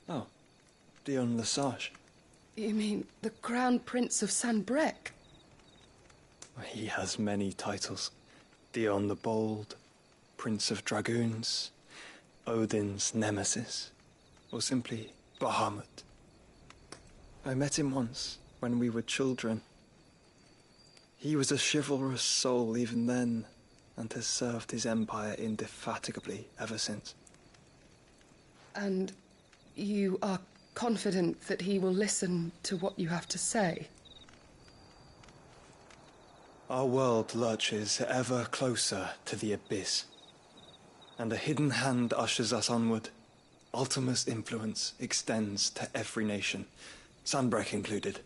Speaker 13: Oh, Dion Lesage.
Speaker 3: You mean the Crown Prince of Sanbreque?
Speaker 13: He has many titles. Dion the Bold, Prince of Dragoons, Odin's Nemesis, or simply Bahamut. I met him once, when we were children. He was a chivalrous soul even then, and has served his empire indefatigably ever since.
Speaker 3: And you are confident that he will listen to what you have to say?
Speaker 13: Our world lurches ever closer to the abyss, and a hidden hand ushers us onward. Ultima's influence extends to every nation, Sanbreque included.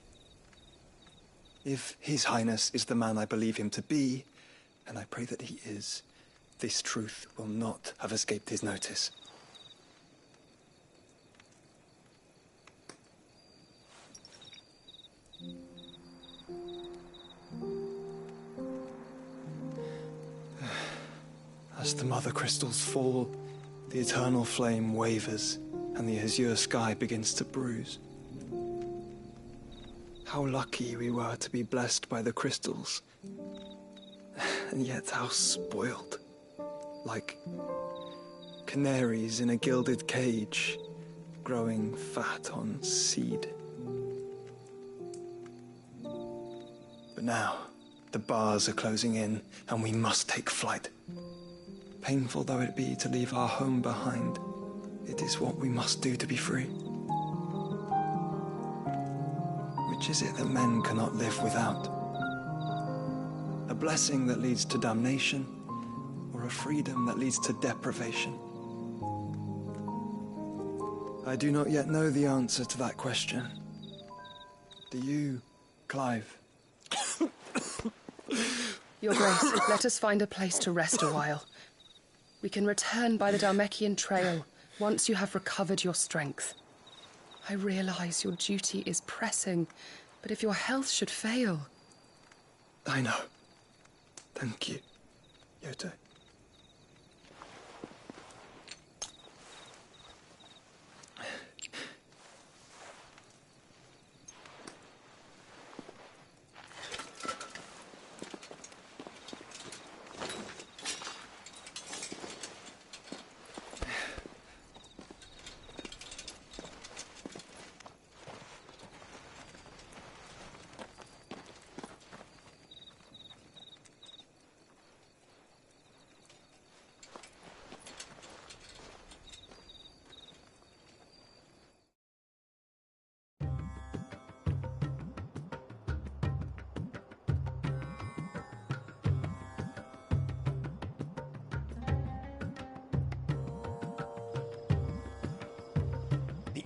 Speaker 13: If His Highness is the man I believe him to be, and I pray that he is, this truth will not have escaped his notice. As the mother crystals fall, the eternal flame wavers, and the azure sky begins to bruise. How lucky we were to be blessed by the crystals, and yet how spoiled. Like canaries in a gilded cage, growing fat on seed. But now, the bars are closing in, and we must take flight. Painful though it be to leave our home behind, it is what we must do to be free. Which is it that men cannot live without? A blessing that leads to damnation, or a freedom that leads to deprivation? I do not yet know the answer to that question. Do you, Clive?
Speaker 3: Your Grace, let us find a place to rest a while. We can return by the Dhalmekian trail once you have recovered your strength. I realize your duty is pressing, but if your health should fail...
Speaker 13: I know. Thank you, Yote.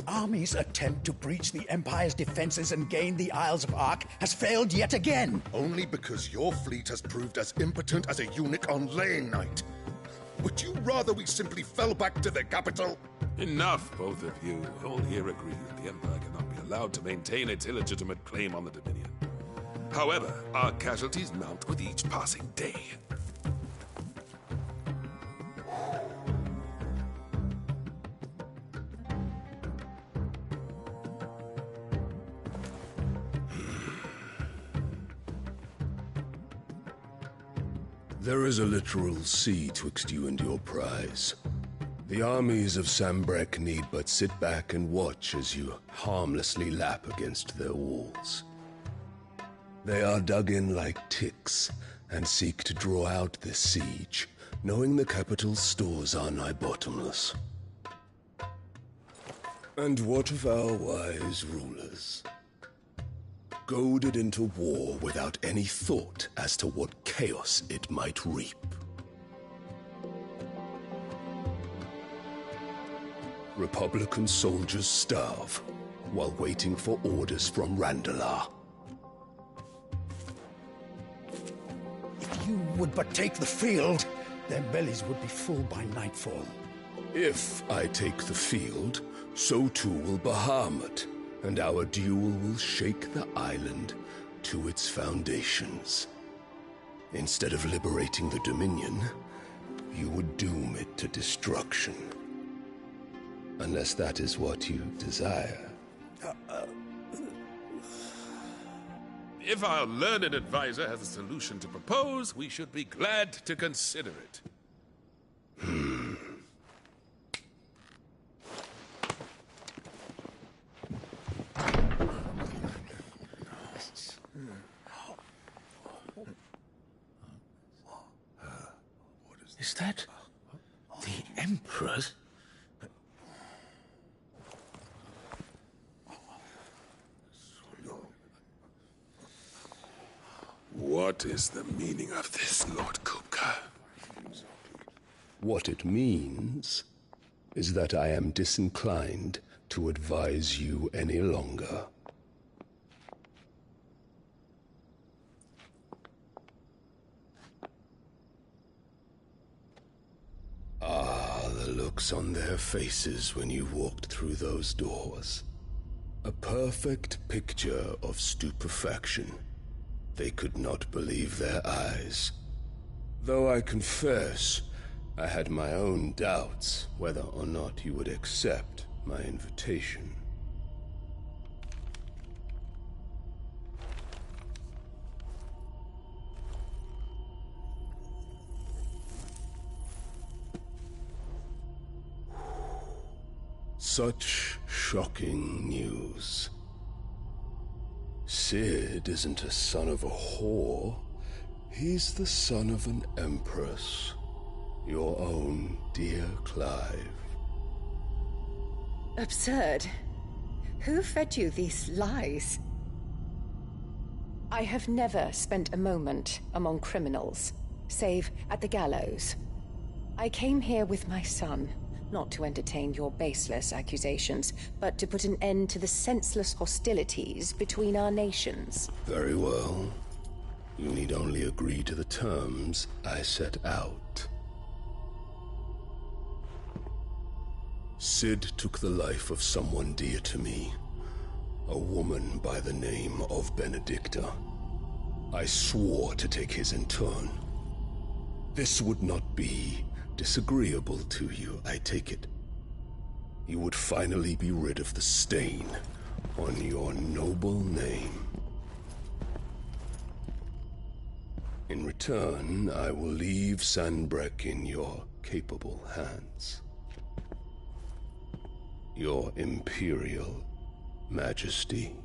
Speaker 9: Army's attempt to breach the Empire's defenses and gain the Isles of Ark has failed yet again.
Speaker 18: Only because your fleet has proved as impotent as a eunuch on laying night. Would you rather we simply fell back to the capital?
Speaker 19: Enough, both of you. All here agree that the Empire cannot be allowed to maintain its illegitimate claim on the Dominion. However, our casualties mount with each passing day.
Speaker 21: There is a literal sea twixt you and your prize. The armies of Sanbreque need but sit back and watch as you harmlessly lap against their walls. They are dug in like ticks and seek to draw out this siege, knowing the capital's stores are nigh bottomless. And what of our wise rulers? Goaded into war without any thought as to what chaos it might reap. Republican soldiers starve while waiting for orders from Randalar.
Speaker 9: you would but take the field, their bellies would be full by nightfall.
Speaker 21: If I take the field, so too will Bahamut, and our duel will shake the island to its foundations. Instead of liberating the Dominion, you would doom it to destruction. Unless that is what you desire.
Speaker 19: If our learned advisor has a solution to propose, we should be glad to consider it.
Speaker 1: Is that the Emperor's?
Speaker 19: What is the meaning of this, Lord Kupka?
Speaker 21: What it means is that I am disinclined to advise you any longer. Ah, the looks on their faces when you walked through those doors. A perfect picture of stupefaction. They could not believe their eyes. Though I confess, I had my own doubts whether or not you would accept my invitation. Such shocking news. Sid isn't a son of a whore. He's the son of an empress. Your own dear Clive.
Speaker 10: Absurd. Who fed you these lies? I have never spent a moment among criminals, save at the gallows. I came here with my son, not to entertain your baseless accusations, but to put an end to the senseless hostilities between our nations.
Speaker 21: Very well. You need only agree to the terms I set out. Sid took the life of someone dear to me, a woman by the name of Benedicta. I swore to take his in turn. This would not be disagreeable to you, I take it. You would finally be rid of the stain on your noble name. In return, I will leave Sanbreque in your capable hands. Your Imperial Majesty.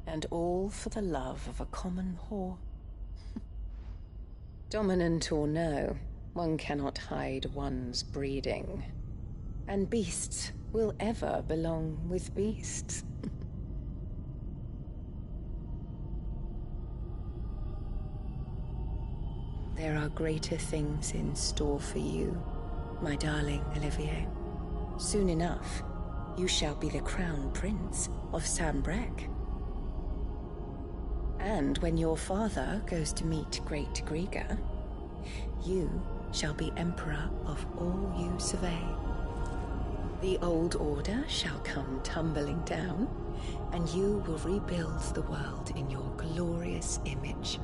Speaker 10: And all for the love of a common whore. Dominant or no, one cannot hide one's breeding. And beasts will ever belong with beasts. There are greater things in store for you, my darling Olivier. Soon enough, you shall be the crown prince of Sanbreque. And when your father goes to meet Great Griga, you shall be emperor of all you survey. The old order shall come tumbling down, and you will rebuild the world in your glorious image.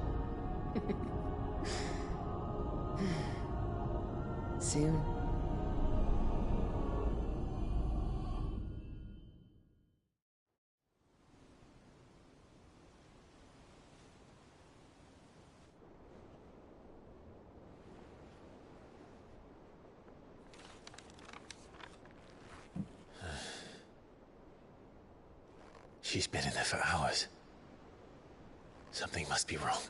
Speaker 10: Soon.
Speaker 1: She's been in there for hours. Something must be wrong.